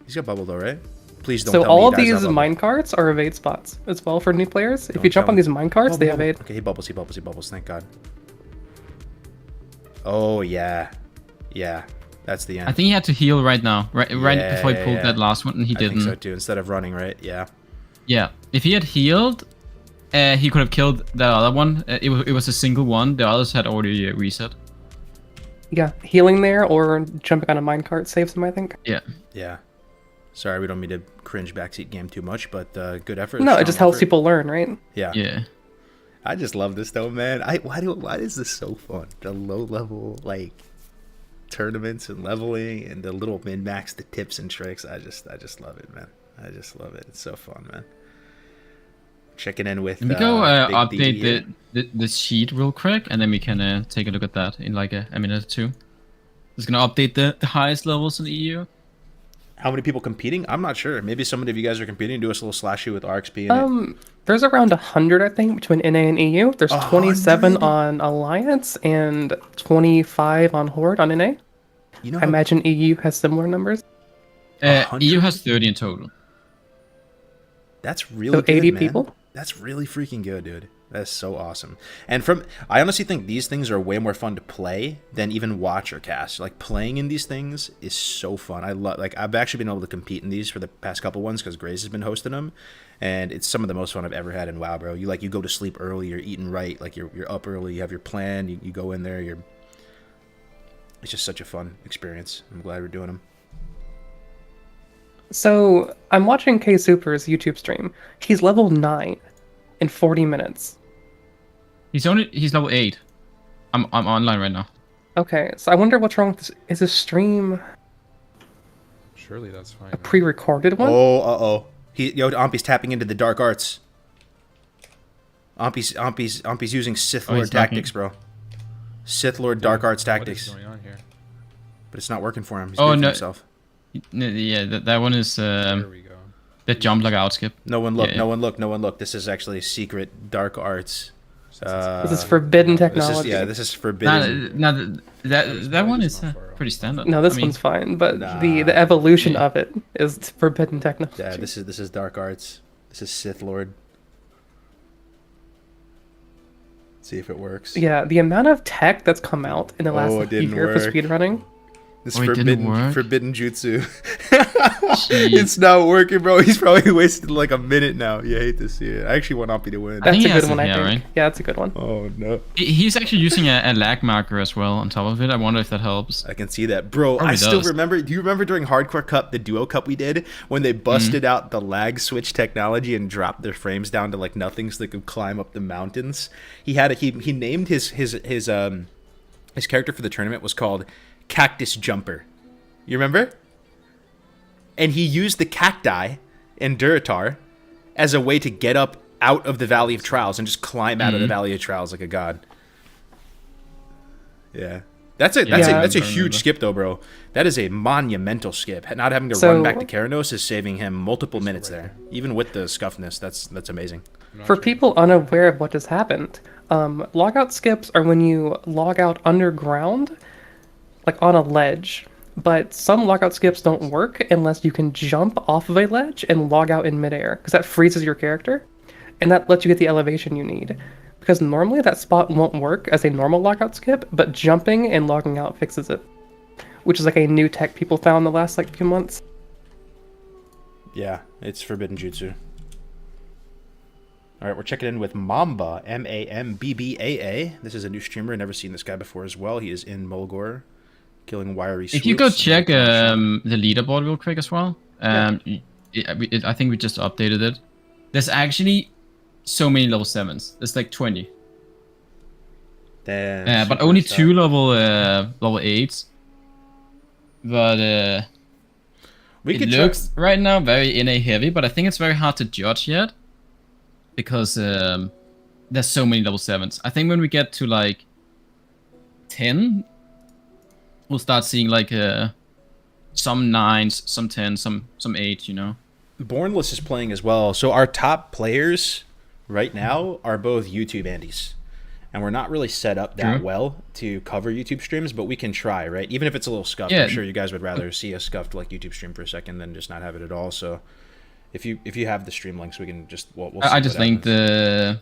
He's got bubble though, right? Please don't So tell me all he dies these without bubble. minecarts are evade spots as well for new players. If Don't you jump tell on me. these minecarts, they evade. Okay, he bubbles, he bubbles, he bubbles. Thank God. Oh yeah, yeah. That's the end. I think he had to heal right now, right before he pulled Yeah. that last one, and he I didn't. think so too. Instead of running, right? Yeah. Yeah, if he had healed, he could have killed that other one. It was a single one. The others had already reset. Yeah, healing there or jumping on a minecart saves him, I think. Yeah. Yeah. Sorry, we don't mean to cringe backseat game too much, but good effort. No, it strong just helps effort. people learn, right? Yeah. Yeah. I just love this though, man. Why is this so fun? The low level like tournaments and leveling and the little min max, the tips and tricks. I just love it, man. I just love it. It's so fun, man. Checking in with. Let me go Big D here. update the sheet real quick, and then we can take a look at that in like a minute or two. Just gonna update the highest levels in the EU. How many people competing? I'm not sure. Maybe some of you guys are competing. Do us a little slashy with RXP in it. There's around 100, I think, between NA and EU. There's 27 100? on Alliance and 25 on Horde on NA. You know, I imagine EU has similar numbers. 100? EU has 30 in total. that's really So good, 80 man. people? That's really freaking good, dude. That's so awesome. And I honestly think these things are way more fun to play than even watch or cast. Like playing in these things is so fun. I've actually been able to compete in these for the past couple ones because Grace has been hosting them, and it's some of the most fun I've ever had in WoW, bro. You go to sleep early, you're eating right, like you're up early, you have your plan, you go in there, it's just such a fun experience. I'm glad we're doing them. So I'm watching K Super's YouTube stream. He's level 9 in 40 minutes. He's level 8. I'm online right now. Okay, so I wonder what's wrong with this. Is this stream Surely that's fine. a pre-recorded one? Oh, Ampy's tapping into the dark arts. Ampy's using Sith Oh, Lord he's knocking. tactics, bro. Sith Lord dark arts What is tactics. going on here? But it's not working for him. He's Oh, doing it for no. himself. Yeah, that one is There we go. that jump like outskip. No one look, Yeah, no one look, no one look. This is actually secret dark arts. This is forbidden technology. This is forbidden. That one is pretty standard. No, this I mean, one's fine, but Nah. the evolution of it is forbidden technology. Yeah, this is dark arts. This is Sith Lord. See if it works. Yeah, the amount of tech that's come out in the last Oh, it didn't year for work. speedrunning. This Oh, it didn't work? forbidden jutsu. Jeez. It's not working, bro. He's probably wasted like a minute now. You hate to see it. I actually want Ampy to win. That's think a he has good one, it I here, think. right? Yeah, that's a good one. Oh no. He's actually using a lag marker as well on top of it. I wonder if that helps. I can see that, bro. Probably I still does. remember. Do you remember during Hardcore Cup, the Duo Cup we did, when they busted out the lag switch technology and dropped their frames down to like nothing, so they could climb up the mountains? He named his character for the tournament was called Cactus Jumper. You remember? And he used the cacti in Duratar as a way to get up out of the Valley of Trials and just climb out of the Valley of Trials like a god. Yeah. That's a I huge remember. skip though, bro. That is a monumental skip. Not having to So- run back to Keranos is saving him multiple minutes there. Even with the scuffness, that's amazing. For people unaware of what just happened, logout skips are when you log out underground, like on a ledge. But some logout skips don't work unless you can jump off of a ledge and log out in midair, because that freezes your character, and that lets you get the elevation you need. Because normally that spot won't work as a normal logout skip, but jumping and logging out fixes it. Which is like a new tech people found the last few months. Yeah, it's forbidden jutsu. All right, we're checking in with Mamba, Mambbbaa. This is a new streamer. Never seen this guy before as well. He is in Mulgore, killing wiry. If you go swoops. check the leaderboard real quick as well, I think we just updated it. There's actually so many level 7s. There's like 20. Damn. But super only stuff. 2 level 8s. But We it could looks right now very NA heavy, but I think it's very hard to judge yet. Because there's so many level 7s. I think when we get to like 10, we'll start seeing like some 9s, some 10s, some 8, you know. Bornless is playing as well. So our top players right now are both YouTube Andes. And we're not really set up that True. well to cover YouTube streams, but we can try, right? Even if it's a little scuffed, Yeah. I'm sure you guys would rather see a scuffed like YouTube stream for a second than just not have it at all. So if you have the stream links, we can just we'll see I just what linked happens. the.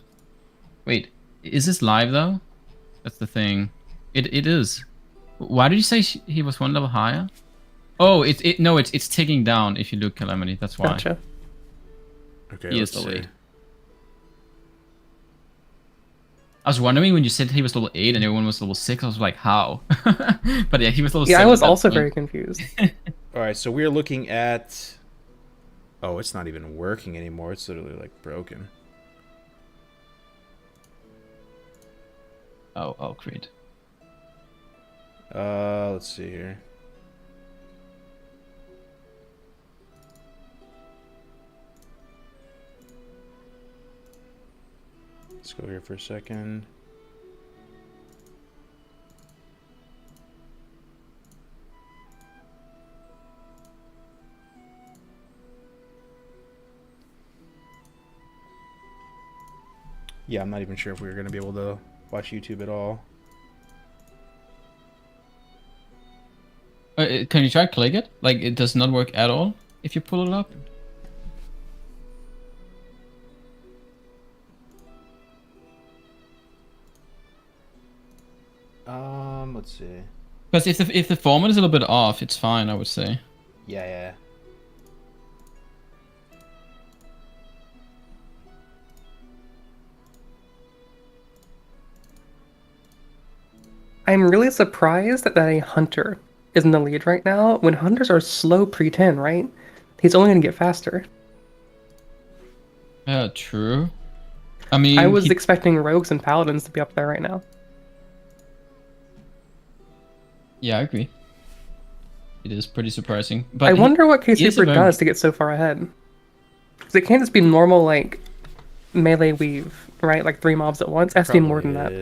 Wait, is this live though? That's the thing. It is. Why did you say he was 1 level higher? Oh, it's ticking down if you look Calamity. That's why. Gotcha. Okay, He is let's see. delayed. I was wondering when you said he was level 8 and everyone was level 6. I was like, how? But yeah, he was level 7. Yeah, I was at that also point. very confused. All right, so we're looking at. Oh, it's not even working anymore. It's literally like broken. Oh, great. Let's see here. Let's go here for a second. Yeah, I'm not even sure if we were going to be able to watch YouTube at all. Can you try click it? Like it does not work at all if you pull it up. Let's see. Because if the format is a little bit off, it's fine, I would say. Yeah. I'm really surprised that a hunter is in the lead right now when hunters are slow pre-10, right? He's only going to get faster. True. I mean, I was expecting rogues and paladins to be up there right now. yeah, I agree. It is pretty surprising. But I wonder what K he is a Super very- does to get so far ahead. Because it can't just be normal, like, melee weave, right? Like 3 mobs at once. It has to be more than that.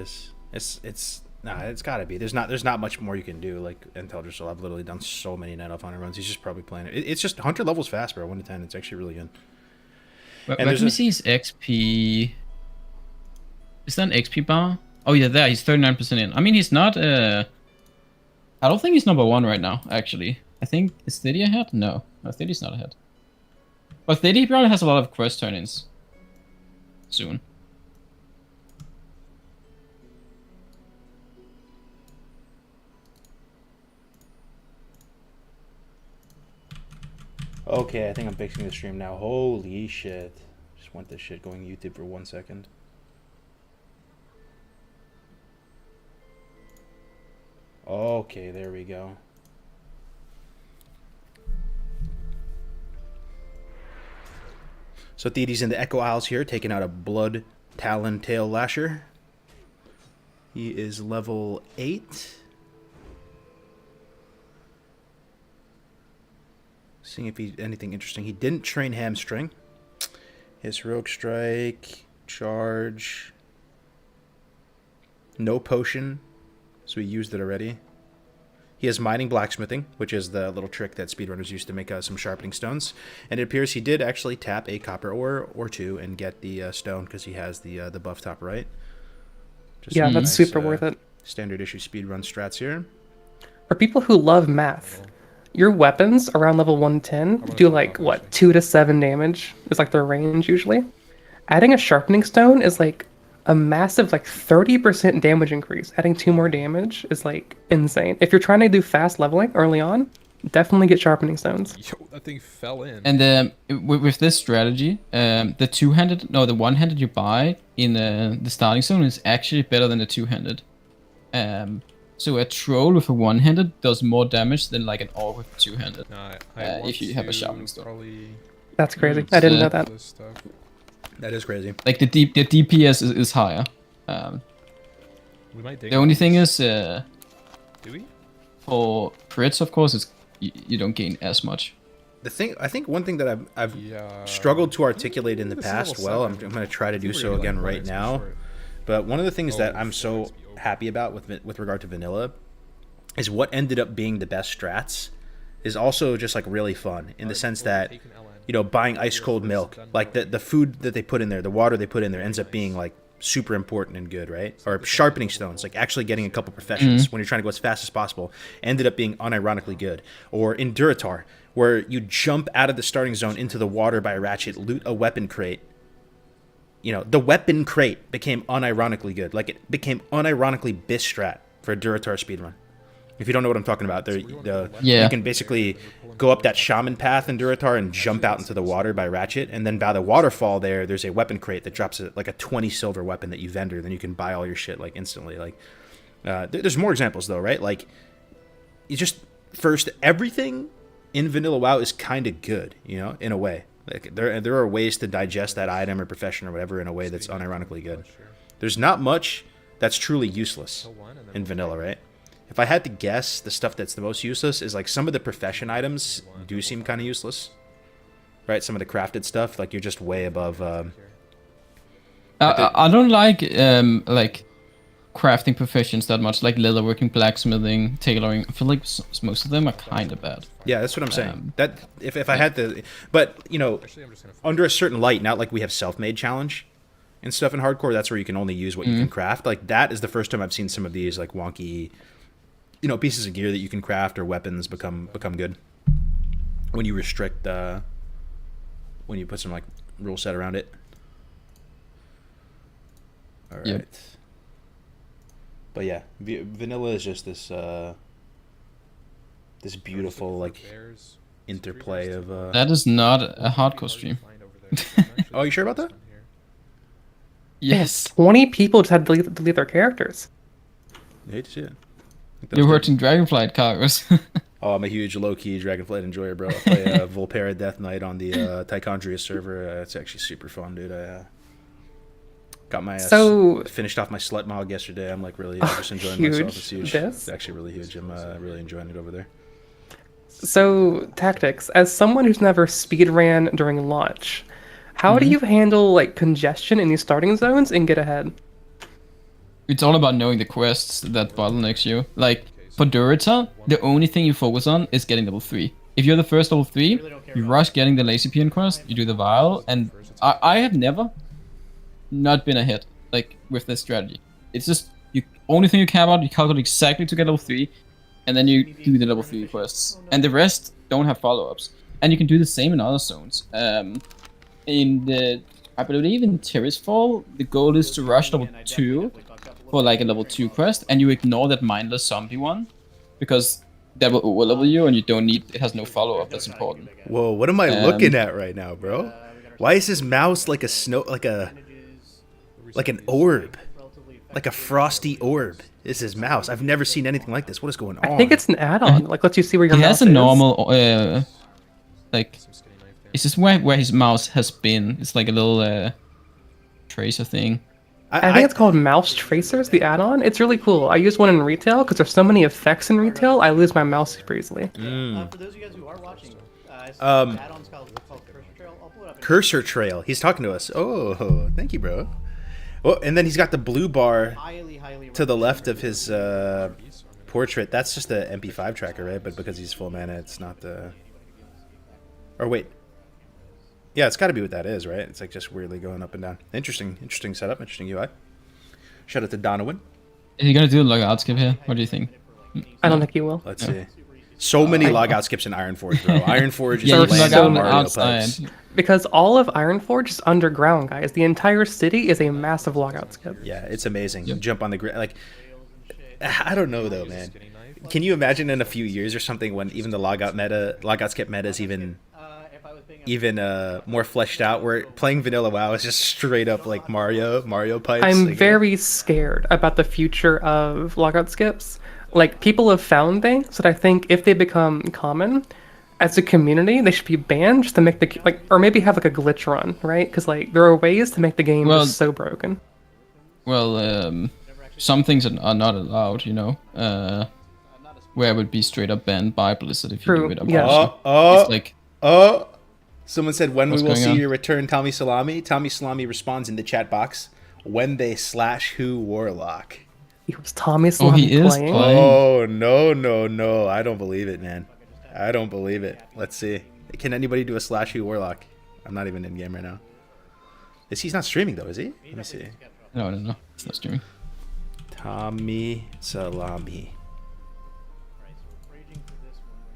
It's gotta be. There's not much more you can do. Like Intelligence, I've literally done so many Night Elf Hunter runs. He's just probably playing it. It's just Hunter levels fast, bro. 1 to 10. It's actually really good. Where And can we see his XP? Is that an XP bar? Oh yeah, there. He's 39% in. I mean, he's not. I don't think he's number 1 right now. Actually, I think is Thady ahead? No, Thady's not ahead. But Thady probably has a lot of quest turn-ins soon. Okay, I think I'm fixing the stream now. Holy shit! Just want this shit going YouTube for 1 second. Okay, there we go. So Thedy's in the Echo Isles here, taking out a Blood Talon Tail Lasher. He is level 8. Seeing if he's anything interesting. He didn't train Hamstring. His Rogue Strike, Charge. No Potion, so he used it already. He has Mining Blacksmithing, which is the little trick that speedrunners use to make some sharpening stones. And it appears he did actually tap a copper ore or 2 and get the stone because he has the buff top right. Just Yeah, some that's super worth it. Standard issue speedrun strats here. For people who love math, your weapons around level 110 do like, what, 2 to 7 damage is like their range usually. Adding a sharpening stone is like a massive like 30% damage increase. Adding 2 more damage is like insane. If you're trying to do fast leveling early on, definitely get sharpening stones. Yo, that thing fell in. And with this strategy, the one-handed you buy in the starting zone is actually better than the two-handed. So a troll with a one-handed does more damage than like an orc with a two-handed. No, I if you want have a to sharpening stone. probably That's crazy. I didn't know that. This stuff. That is crazy. Like the DPS is higher. We might dig The only on thing this. is, Do we? for crits, of course, is you don't gain as much. I think one thing that I've Yeah. struggled to articulate in the This is past level well, I'm 7. going to try to do I think so we're gonna again be, like, right climax now. for short. But one of the things that Oh, I'm so climax be over. happy about with regard to vanilla is what ended up being the best strats is also just like really fun in the sense that, you know, buying ice cold milk, like the food that they put in there, the water they put in there ends up being like super important and good, right? Or sharpening stones, like actually getting a couple professions when you're trying to go as fast as possible, ended up being unironically good. Or in Duratar, where you jump out of the starting zone into the water by a ratchet, loot a weapon crate. You know, the weapon crate became unironically good. Like it became unironically BIS strat for a Duratar speedrun. If you don't know what I'm talking about, Yeah. you can basically go up that shaman path in Duratar and jump out into the water by ratchet, and then by the waterfall there's a weapon crate that drops like a 20 silver weapon that you vendor, then you can buy all your shit like instantly. Like there's more examples though, right? Like you just first everything in vanilla WoW is kind of good, you know, in a way. Like there are ways to digest that item or profession or whatever in a way that's unironically good. There's not much that's truly useless in vanilla, right? If I had to guess, the stuff that's the most useless is like some of the profession items do seem kind of useless, right? Some of the crafted stuff, like you're just way above. I don't like crafting professions that much, like leatherworking, blacksmithing, tailoring. I feel like most of them are kind of bad. Yeah, that's what I'm saying. That if I had to, but you know, under a certain light, not like we have self-made challenge and stuff in hardcore. That's where you can only use what you can craft. Like that is the first time I've seen some of these like wonky, you know, pieces of gear that you can craft or weapons become good when you restrict when you put some like rule set around it. All right. Yep. But yeah, vanilla is just this this beautiful like interplay of That is not a hardcore stream. Oh, you sure about that? Yes. 20 people just had to delete their characters. I hate to see it. You're hurting Dragonflight cargoes. Oh, I'm a huge low-key Dragonflight enjoyer, bro. I play Volpera Death Knight on the Tichondria server. It's actually super fun, dude. I got my finished off my slut mog yesterday. I'm like really just enjoying myself. It's huge. It's actually really huge. I'm really enjoying it over there. So, tactics. As someone who's never speedran during launch, how do you handle like congestion in these starting zones and get ahead? It's all about knowing the quests that bottlenecks you. Like, for Durita, the only thing you focus on is getting level 3. If you're the first level 3, you rush getting the Lazy Peon quest, you do the Vial, and I have never not been ahead, like, with this strategy. It's just, you only thing you care about, you calculate exactly to get level 3, and then you do the level 3 quests. And the rest don't have follow-ups. And you can do the same in other zones. I believe in Terrace-Fall, the goal is to rush level 2 for like a level 2 quest, and you ignore that mindless zombie one, because that will overlevel you and you don't need, it has no follow-up that's important. Whoa, what am I looking at right now, bro? Why is his mouse like a like an orb? Like a frosty orb is his mouse. I've never seen anything like this. What is going on? I think it's an add-on. Like, lets you see where your He mouse has a is. normal, like, it's just where his mouse has been. It's like a little tracer thing. I think it's called Mouse Tracers, the add-on. It's really cool. I use one in retail because there's so many effects in retail. I lose my mouse super easily. For those of you guys who are watching, add-ons called Cursor Trail. I'll pull it up. Cursor Trail. He's talking to us. Oh, thank you, bro. Well, and then he's got the blue bar to the left of his portrait. That's just the MP5 tracker, right? But because he's full mana, it's not the... Or wait. Yeah, it's got to be what that is, right? It's like just weirdly going up and down. Interesting setup, interesting UI. Shout out to Donovan. Is he gonna do a logout skip here? What do you think? I don't think he will. Let's see. So many logout skips in Ironforge, bro. Ironforge is Yeah, you a can land log of out Mario outside. pipes. Because all of Ironforge is underground, guys. The entire city is a massive logout skip. Yeah, it's amazing. You jump on the grid. Like, I don't know though, man. Can you imagine in a few years or something when even the logout skip meta is even more fleshed out, where playing vanilla WoW is just straight up like Mario pipes? I'm like, very scared about the future of logout skips. Like, people have found things that I think if they become common, as a community, they should be banned just to make the like, or maybe have like a glitch run, right? Because like there are ways to make the game just so broken. Well, some things are not allowed, you know. Where it would be straight up banned by Blizzard if you True, do it. yeah. It's like, Someone said, when we What's will going see on? your return, Tommy Salami. Tommy Salami responds in the chat box, when they slash who Warlock. It was Tommy Salami he is playing. playing. Oh, no. I don't believe it, man. I don't believe it. Let's see. Can anybody do a slash who Warlock? I'm not even in game right now. He's not streaming, though, is he? Let me see. No. It's not streaming. Tommy Salami.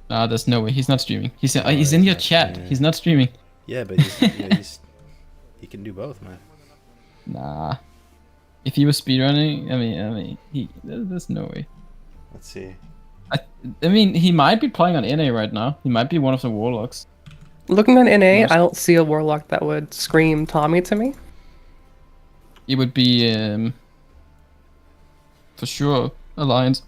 There's no way. He's not streaming. He's in your chat. He's not streaming. Yeah, but he can do both, man. Nah. If he was speedrunning, I mean, there's no way. Let's see. I mean, he might be playing on NA right now. He might be one of the warlocks. Looking at NA, I don't see a warlock that would scream Tommy to me. It would be for sure Alliance.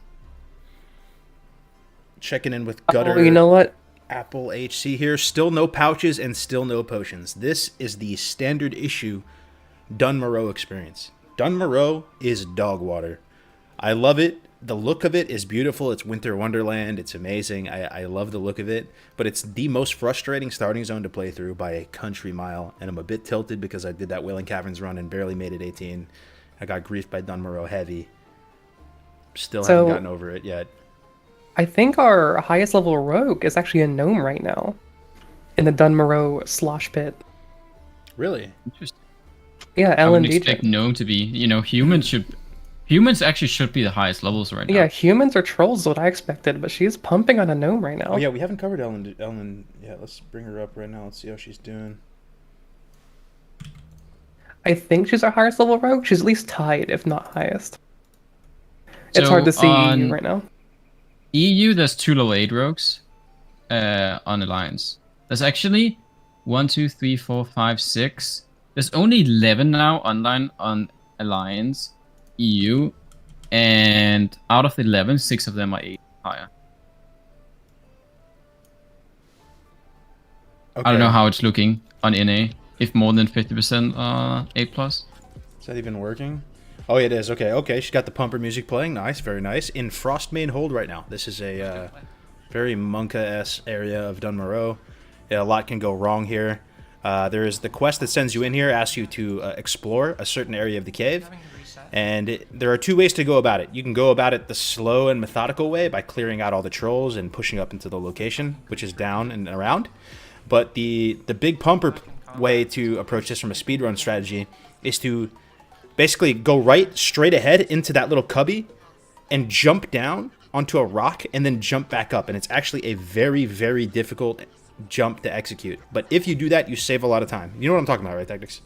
Checking in with Gutter. Oh, you know what? Apple HC here. Still no pouches and still no potions. This is the standard issue Dun Moreau experience. Dun Moreau is dog water. I love it. The look of it is beautiful. It's Winter Wonderland. It's amazing. I love the look of it. But it's the most frustrating starting zone to play through by a country mile. And I'm a bit tilted because I did that Wailing Caverns run and barely made it 18. I got griefed by Dun Moreau heavy. Still haven't gotten over it yet. I think our highest level rogue is actually a gnome right now. In the Dun Moreau slosh pit. Really? Interesting. Yeah, I Ellen would expect gnome to be. You know, humans actually should be the highest levels right now. Yeah, humans or trolls is what I expected, but she's pumping on a gnome right now. Oh yeah, we haven't covered Ellen. Yeah, let's bring her up right now. Let's see how she's doing. I think she's our highest level rogue. She's at least tied, if not highest. It's So hard to see on right now. EU, there's 2 level 8 rogues on Alliance. There's actually 1, 2, 3, 4, 5, 6. There's only 11 now online on Alliance EU, and out of the 11, 6 of them are 8 higher. Okay. I don't know how it's looking on NA. If more than 50% are 8+. Is that even working? Oh, it is. Okay. She's got the pumper music playing. Nice, very nice. In Frostmane Hold right now. This is a very Monka-esque area of Dun Moreau. Yeah, a lot can go wrong here. There is the quest that sends you in here, asks you to explore a certain area of the cave. And there are 2 ways to go about it. You can go about it the slow and methodical way by clearing out all the trolls and pushing up into the location, which is down and around. But the big pumper way to approach this from a speedrun strategy is to basically go right straight ahead into that little cubby and jump down onto a rock and then jump back up. And it's actually a very, very difficult jump to execute. But if you do that, you save a lot of time. You know what I'm talking about, right, Tactics?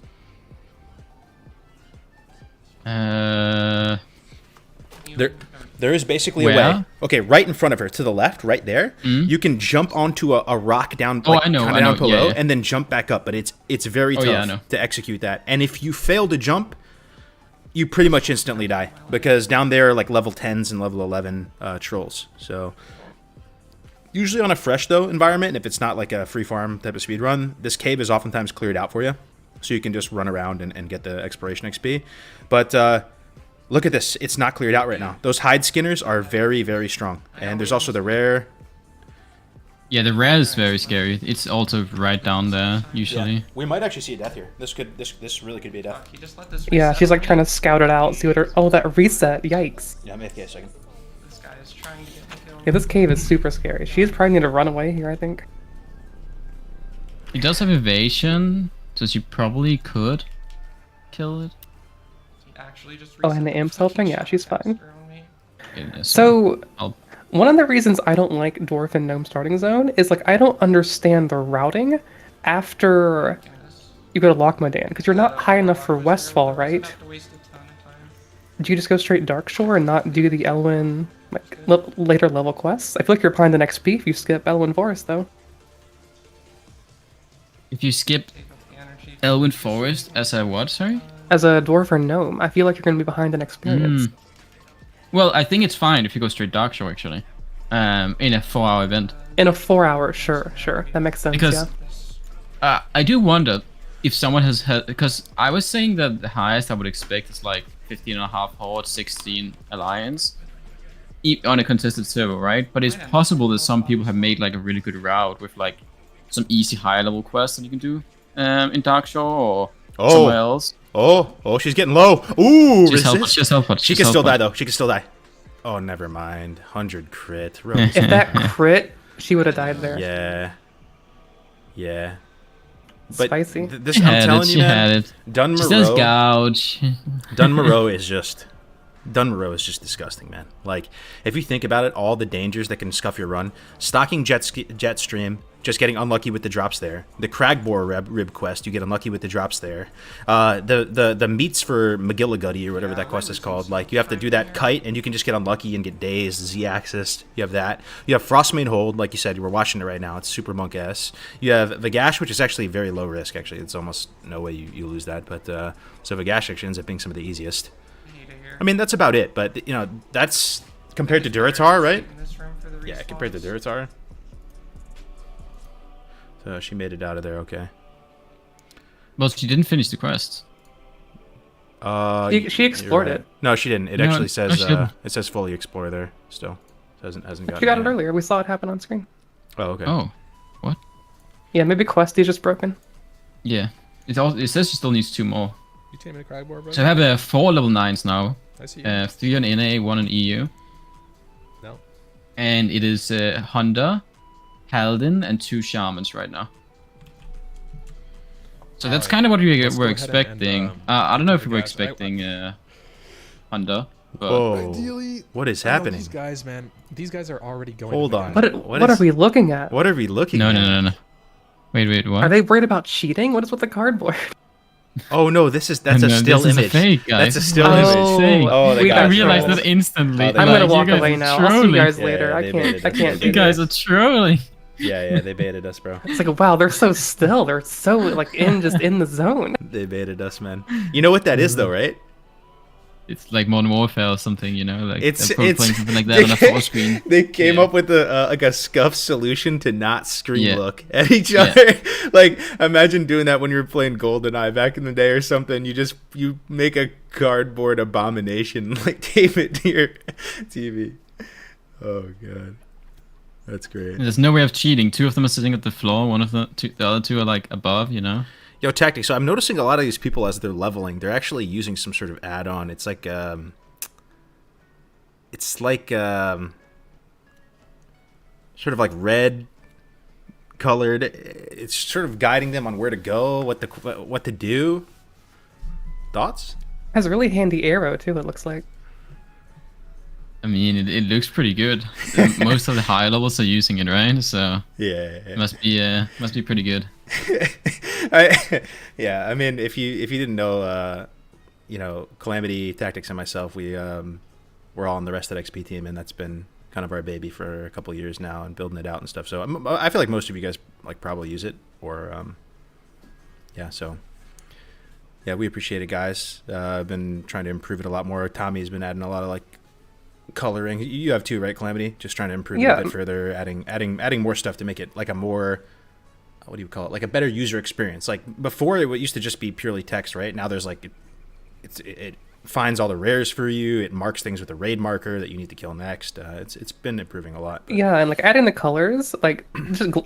There is basically a way. Okay, right in front of her, to the left, right there. You can jump onto a rock down, I know, down below, yeah. and then jump back up. But it's very tough to execute that. And if you fail to jump, you pretty much instantly die, because down there are like level 10s and level 11 trolls. So usually on a fresh though environment, and if it's not like a free farm type of speed run, this cave is oftentimes cleared out for you, so you can just run around and get the exploration XP. But look at this, it's not cleared out right now. Those hide skinners are very, very strong, and there's also the rare. Yeah, the rare is very scary. It's also right down there usually. Yeah. We might actually see a death here. This really could be a death. He just let this Yeah, she's like trying to scout it out, see what her. Oh, that reset! Yikes! Yeah, I'm AFK a second. This guy is trying to get me killed. Yeah, this cave is super scary. She's probably need to run away here, I think. He does have evasion, so she probably could kill it. He actually just Oh, and the amp's helping? Yeah, she's fine. Yeah, So, I'll- one of the reasons I don't like Dwarf and Gnome starting zone is like I don't understand the routing after you go to Lochmadan, because you're not high enough for Westfall, right? Do you just go straight Darkshore and not do the Elwyn like later level quests? I feel like you're behind the XP if you skip Elwyn Forest though. If you skip Elwyn Forest as a what, sorry? As a Dwarf or Gnome, I feel like you're going to be behind in experience. Well, I think it's fine if you go straight Darkshore, actually. In a 4-hour event. In a 4 hour, sure. That makes sense, Because yeah. I do wonder if someone has had, because I was saying that the highest I would expect is like 15.5 Horde, 16 Alliance on a contested server, right? But it's possible that some people have made like a really good route with like some easy higher level quests that you can do in Dark Shore or somewhere else. Oh, she's getting low. Ooh, Just help resist. us, just help us. She just can help still us. die though. She can still die. Oh, never mind. 100 crit. Rose. If that crit, she would have died there. Yeah. But Spicy. This She I'm had telling it, you, she man. had it. Dun She does Moreau. gouge. Dun Moreau is just disgusting, man. Like, if you think about it, all the dangers that can scuff your run, stalking Jetstream, just getting unlucky with the drops there. The Cragboar rib quest, you get unlucky with the drops there. The meats for McGilliguddy or whatever that quest is called, like you have to do that kite and you can just get unlucky and get dazed, Z-axis. You have that. You have Frostmane Hold, like you said, we're watching it right now. It's super monk-ass. You have Vagash, which is actually very low risk, actually. It's almost no way you lose that. But so Vagash actually ends up being some of the easiest. I mean, that's about it, but, you know, that's compared to Duratar, right? Yeah, compared to Duratar. So she made it out of there, okay. Well, she didn't finish the quest. She explored it. No, she didn't. It No, actually says she didn't. it says fully explore there still. Hasn't gotten She got it yet. earlier. We saw it happen on screen. Oh, okay. Oh, what? Yeah, maybe Questy's just broken. Yeah. It says she still needs 2 more. You taming a Cragboar, bro? So I have 4 level 9s now. I see you. 3 on NA, 1 on EU. No. And it is Honda, Paladin, and 2 Shamans right now. So that's Alright. kind of what we Let's were go ahead and, expecting. I don't know if we were guys, expecting Honda, but Whoa. Ideally, What is I know happening? These guys, man. These guys are already going. Hold to on. What are we looking at? What are we looking no, at? no. Wait, what? Are they worried about cheating? What is with the cardboard? Oh no, that's a No, still this is a image. fake, guys. That's a still This is image. a fake. Oh, they we got I got realized trolls. that instantly. Oh, they I'm got gonna You walk guys away are now. I'll see you trolling. guys Yeah, later. I they can't. baited I us. can't. You do guys this. are trolling. Yeah, they baited us, bro. It's like, wow, they're so still. They're so like just in the zone. They baited us, man. You know what that is though, right? It's like Modern Warfare or something, you know? Like It's they're probably playing something like that on a full screen. They came Yeah. up with like a scuffed solution to not screen Yeah. look at each Yeah. other. Like, imagine doing that when you were playing GoldenEye back in the day or something. You make a cardboard abomination, like tape it to your TV. Oh god, that's great. There's no way of cheating. 2 of them are sitting at the floor. The other 2 are like above, you know? Yo, Tactic, so I'm noticing a lot of these people as they're leveling, they're actually using some sort of add-on. It's like sort of like red colored. It's sort of guiding them on where to go, what to do. Thoughts? Has a really handy arrow too. It looks like. I mean, it looks pretty good. Most of the high levels are using it, right? So Yeah. it must be pretty good. Yeah, I mean, if you didn't know, Calamity, Tactics, and myself, we're all on the Rested XP team, and that's been kind of our baby for a couple of years now, and building it out and stuff. So I feel like most of you guys like probably use it, or yeah. So yeah, we appreciate it, guys. I've been trying to improve it a lot more. Tommy's been adding a lot of like coloring. You have too, right, Calamity? Just trying to improve it a bit further, adding more stuff to make it like a more, what do you call it, like a better user experience. Like before it used to just be purely text, right? Now there's like it finds all the rares for you, it marks things with a raid marker that you need to kill next. It's been improving a lot, but... Yeah, and like adding the colors, like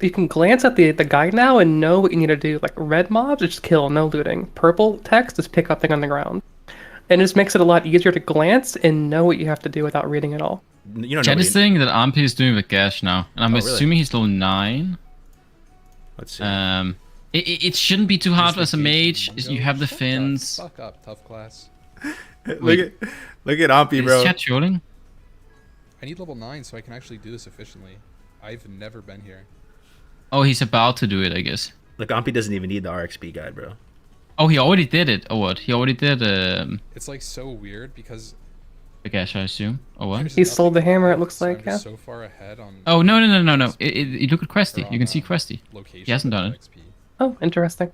you can glance at the guide now and know what you need to do. Like red mobs, just kill, no looting. Purple text, just pick up thing on the ground. And it just makes it a lot easier to glance and know what you have to do without reading it all. You know, Chad is saying that Ampi is doing the gash now, and I'm Oh, really? assuming he's level 9. Let's see. It shouldn't be too hard as a mage. You have the fins. Fuck up, tough class. look at Ampi, Is bro. Chad trolling? I need level 9 so I can actually do this efficiently. I've never been here. Oh, he's about to do it, I guess. Look, Ampi doesn't even need the RXP guide, bro. Oh, he already did it. Or what? He already did It's like so weird because the gash, I assume. Or what? there's He sold the nothing hammer, it else, looks so I'm like, just yeah. so far ahead on Oh, no. You look at Questy. You can see Questy. location. He hasn't done it. XP. Oh, interesting.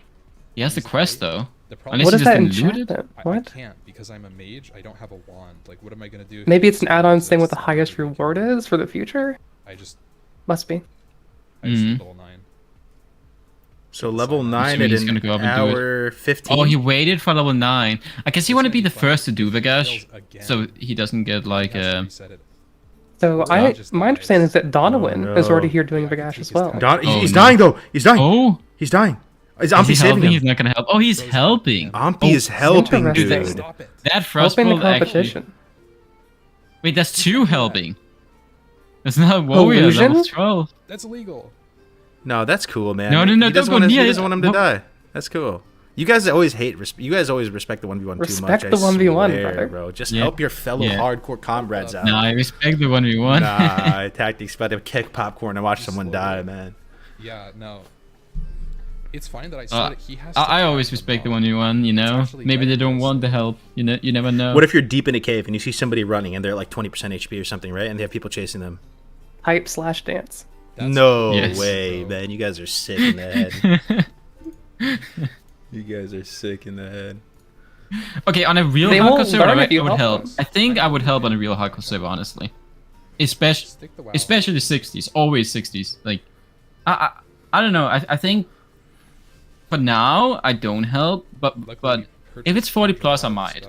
He has the quest, though. The problem Unless What he is just that didn't loot it. enchantment? I What? can't because I'm a mage. I don't have a wand. Like, what am I gonna do? if Maybe he it's an just add-on saying what the exists? highest reward is for the future? I just Must be. I just need level 9. So level 9 assuming at he's gonna an go up and do it. hour 15. Oh, he waited for level 9. I guess he want to be the first to do Vagash, Again. so he doesn't get like He has to a. reset it. So my understanding is that Donovan Oh, is already no. here doing Yeah, I can Vagash take as his well. time. He's no. dying though. He's dying. Oh, He's dying. Is is Ampy he saving helping? He's him? not gonna help. Oh, he's helping. Ampy is helping, Interesting. dude. Stop it. That Helping the frostbolt actually. competition. Wait, that's 2 helping. That's not warrior. That Illusion? was 12. That's illegal. No, that's cool, man. No, He don't doesn't go want near he it. doesn't want him to No. die. That's cool. You guys always you guys always respect the 1v1 too much. Respect I the 1v1, swear, brother. bro. Just Yeah. help your fellow Yeah. hardcore comrades out. No, I respect the 1v1. Nah, tactics about to kick popcorn and watch someone die, man. Yeah, no. It's fine that I said it. He has to I die always in the respect the mob. 1v1, you know? actually Maybe they don't ginormous. want the help. You know, you never know. What if you're deep in a cave and you see somebody running and they're like 20% HP or something, right? And they have people chasing them. Hype/dance. That's No Yes. way, bro. man. You guys are sick in the head. You guys are sick in the head. Okay, on a real They hardcore won't server, learn I if you would help help. them. I think I would help on a real hardcore server, honestly. Especially, Stick the WoW. especially 60s, always 60s. Like, I don't know. I think for now I don't help, but Luckily, if it's 40 plus, I so- might.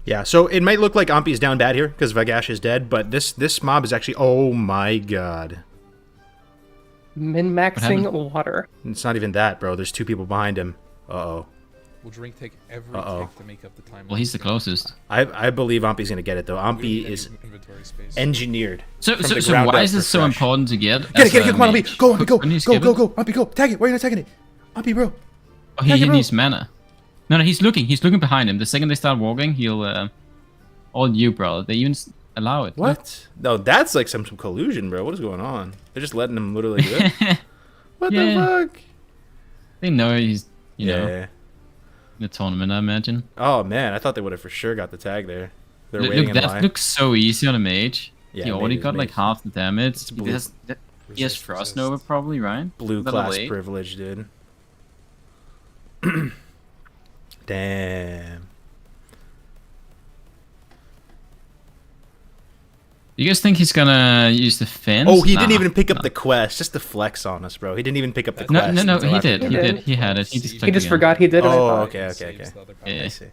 Yeah, so it might look like Ampy's down bad here because Vagash is dead, but this mob is actually, oh my god. Min-maxing water. It's not even that, bro. There's 2 people behind him. Uh-oh. Will drink take every Uh-oh. tick to make up the time? Well, he's the closest. I believe Ampy's gonna get it though. We don't Ampy need any is inventory space. engineered. So, from so, the so ground why up is for this so fresh. important to get? Get as it, a come on, Ampy. mage? Go, Ampy, go. Couldn't you Go, skip go, it? go. Ampy, go. Tag it. Why are you not tagging it? Ampy, bro. Oh, he Tag it, bro. needs mana. No, he's looking. He's looking behind him. The second they start walking, he'll. All you, bro. They even allow it. What? No, that's like some collusion, bro. What is going on? They're just letting him literally do it? What Yeah. the fuck? They know he's, you know, Yeah. in the tournament, I imagine. Oh, man. I thought they would have for sure got the tag there. They're Look, waiting in that line. looks so easy on a mage. Yeah, he mage already is got like mage. half the damage. He blue. has, he has Frost Nova probably, right? Blue Level class 8. privilege, dude. Damn. You guys think he's gonna use the fence? Oh, he didn't Nah, even pick up nah. the quest. Just to flex on us, bro. He didn't even pick up the No, quest. no, no, until he after did. the He event. did. He had it. He just He clicked just again. forgot he did it. I Oh, thought. okay. Saves the other Yeah. I power. see.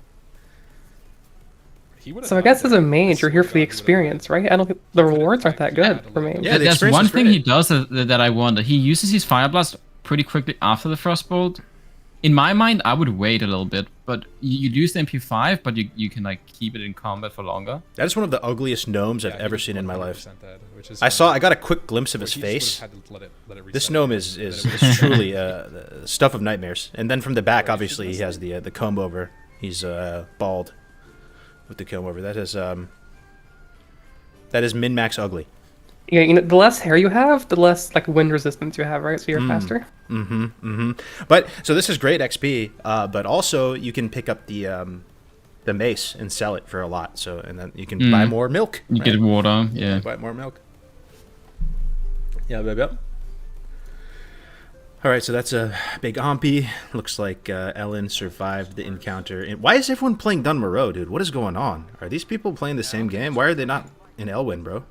He would've So I done guess that. as a mage, you're here for the Swear to God, he would've experience, right? I don't think the rewards aren't that good for mage. Yeah, the There's experience one is thing great. he does that I wonder. He uses his Fire Blast pretty quickly after the Frostbolt. In my mind, I would wait a little bit, but you use the MP5, but you can like keep it in combat for longer. That is one of the ugliest gnomes Yeah, I've he ever was seen in my life. 100% dead, which is I got a quick glimpse of his He just would've face. had to let it This reset gnome again, is but it would've- truly the stuff of nightmares. And then from the back, obviously, he has the comb over. He's bald with the comb over. That is min-max ugly. Yeah, you know, the less hair you have, the less like wind resistance you have, right? So you're faster. But so this is great XP. But also you can pick up the mace and sell it for a lot. So and then you can buy more milk. You right? get water, yeah. Buy more milk. Yeah, baby. All right, so that's a big Ampy. Looks like Ellen survived the encounter. And why is everyone playing Dunmoreau, dude? What is going on? Are these people playing the same game? Why are they not in Elwyn, bro?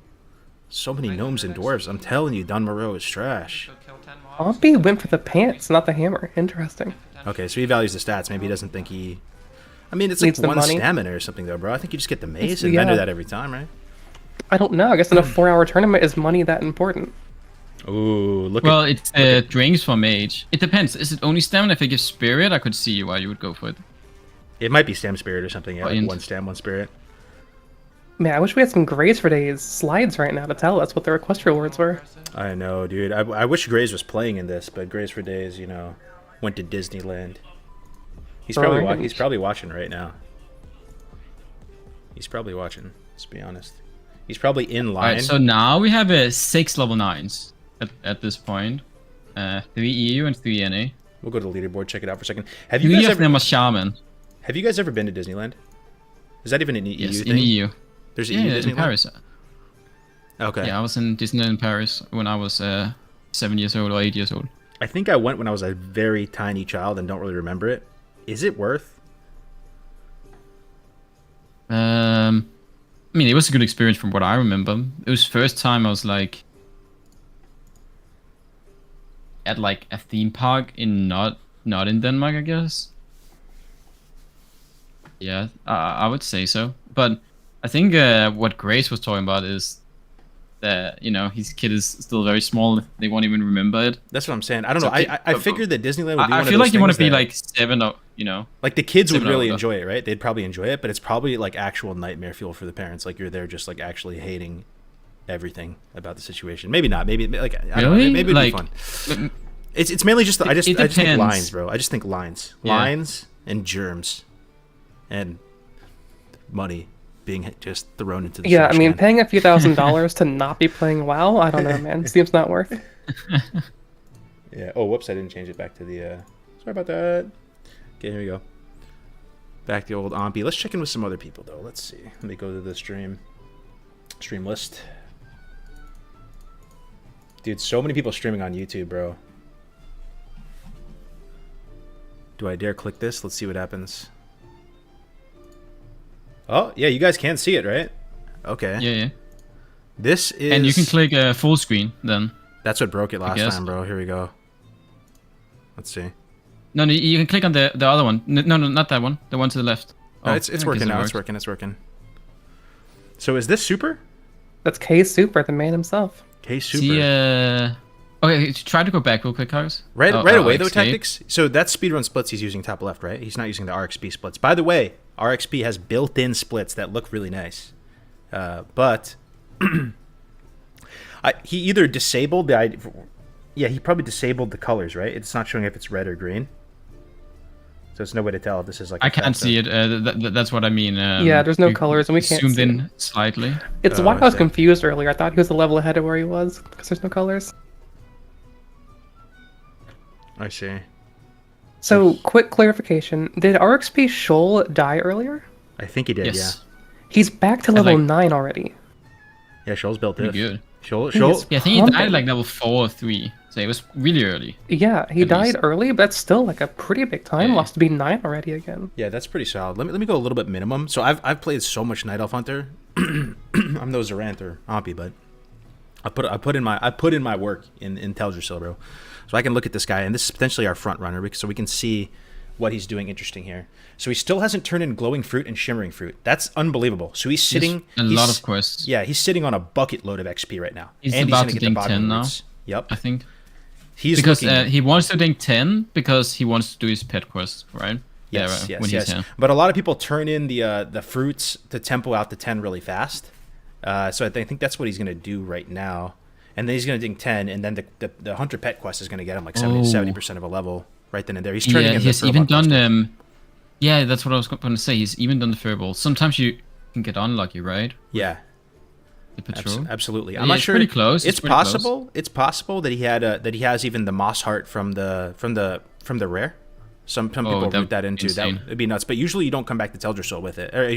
So many gnomes and dwarves. I'm telling you, Dunmoreau is trash. Go kill 10 mobs. Ompy went for the pants, not the hammer. Interesting. Okay, so he values the stats. Maybe he doesn't think he... I mean, it's like Needs the one money. stamina or something, though, bro. I think you just get the mace It's- and yeah. render that every time, right? I don't know. I guess in a 4-hour tournament, is money that important? Ooh, look Well, at... it's drinks for mage. It depends. Is it only stamina? If it gives spirit, I could see why you would go for it. It might be stam spirit or something. Yeah, Oh, like int. one stam, one spirit. Man, I wish we had some Grays for Days slides right now to tell us what the request rewards were. I know, dude. I wish Grays was playing in this, but Grays for Days, you know, went to Disneyland. He's probably Right. he's probably watching right now. He's probably watching. Let's be honest. He's probably in line. Alright, so now we have 6 level 9s at this point. 3 EU and 3 NA. We'll go to the leaderboard, check it out for a second. Have you 3 guys of ever them are shaman. Have you guys ever been to Disneyland? Is that even an EU Yes, thing? in EU. There's Yeah, EU in Disneyland. Paris. Okay. Yeah, I was in Disneyland in Paris when I was 7 years old or 8 years old. I think I went when I was a very tiny child and don't really remember it. Is it worth? I mean, it was a good experience from what I remember. It was first time I was like, at like a theme park in not in Denmark, I guess. Yeah, I would say so. But I think what Grace was talking about is that, you know, his kid is still very small. They won't even remember it. That's what I'm saying. I don't know. I figured that Disneyland would be one of those I feel like you want to things be that- like 7 or, you know. Like the kids would 7 or really older. enjoy it, right? They'd probably enjoy it, but it's probably like actual nightmare fuel for the parents. Like you're there just like actually hating everything about the situation. Maybe not. Maybe like I don't know. Really? Maybe it'd Like, be fun. It's mainly just I just think depends. lines, bro. I just think lines, Yeah. lines and germs, and money being just thrown into the Yeah, I trash mean, can. paying a few $1,000s to not be playing WoW, I don't know, man. Seems not worth it. Yeah. Oh, whoops! I didn't change it back to the. Sorry about that. Okay, here we go. Back to old Ompy. Let's check in with some other people though. Let's see. Let me go to the stream list. Dude, so many people streaming on YouTube, bro. Do I dare click this? Let's see what happens. Oh, yeah, you guys can see it, right? Okay. Yeah. This is... And you can click full screen then. That's what broke it last guess. time, bro. Here we go. Let's see. No, you can click on the other one. No, not that one. The one to the left. No, Oh, it's I guess working it now. works. It's working. So is this Super? That's K Super, the man himself. K Super. See, okay, try to go back real quick, Carlos. Right away, though, escape. Tactics. So that's speedrun splits he's using top left, right? He's not using the RXP splits. By the way, RXP has built-in splits that look really nice. But he either disabled the... Yeah, he probably disabled the colors, right? It's not showing if it's red or green. So it's no way to tell if this is like... I can't see it. That's what I mean. Yeah, there's no you colors and we can't zoomed see in it. slightly. It's Oh, why I was okay. confused earlier. I thought he was a level ahead of where he was because there's no colors. I see. So, quick clarification. Did RXP Shoal die earlier? I think he did, Yes. He's back to And, level like- 9 already. yeah. Shoal's built Pretty it. good. Shoal... He is- Yeah, I think he died Pumping. like level 4 or 3. So it was really early. Yeah, he At died least. early, but that's still like a pretty big time Yeah. loss to be 9 already again. Yeah, that's pretty solid. Let me go a little bit minimum. So I've played so much Night Elf Hunter. I'm no Zarant or Ompy, but I put in my work in Teldrassil, bro. So I can look at this guy, and this is potentially our front runner, so we can see what he's doing interesting here. So he still hasn't turned in glowing fruit and shimmering fruit. That's unbelievable. So he's sitting A lot of quests. Yeah, he's sitting on a bucket load of XP right now. He's and about gonna to get the ding bottom 10 now. roots. Yep. I think. He's Because looking... he wants to ding 10 because he wants to do his pet quest, right? Yes, when he's here. But a lot of people turn in the fruits to tempo out to 10 really fast. So I think that's what he's going to do right now. And then he's going to ding 10, and then the Hunter Pet quest is going to get him like 70% of a level right then and there. He's turning in the he's even Furball quest. done yeah, that's what I was going to say. He's even done the Furball. Sometimes you can get unlucky, right? Yeah. The patrol. Absolutely. Yeah, I'm not it's sure. pretty close. It's pretty close. possible. It's possible that he had that he has even the Moss Heart from the rare. Some people that'd root that be into that. insane. It'd be nuts. But usually you don't come back to Teldrassil with it, or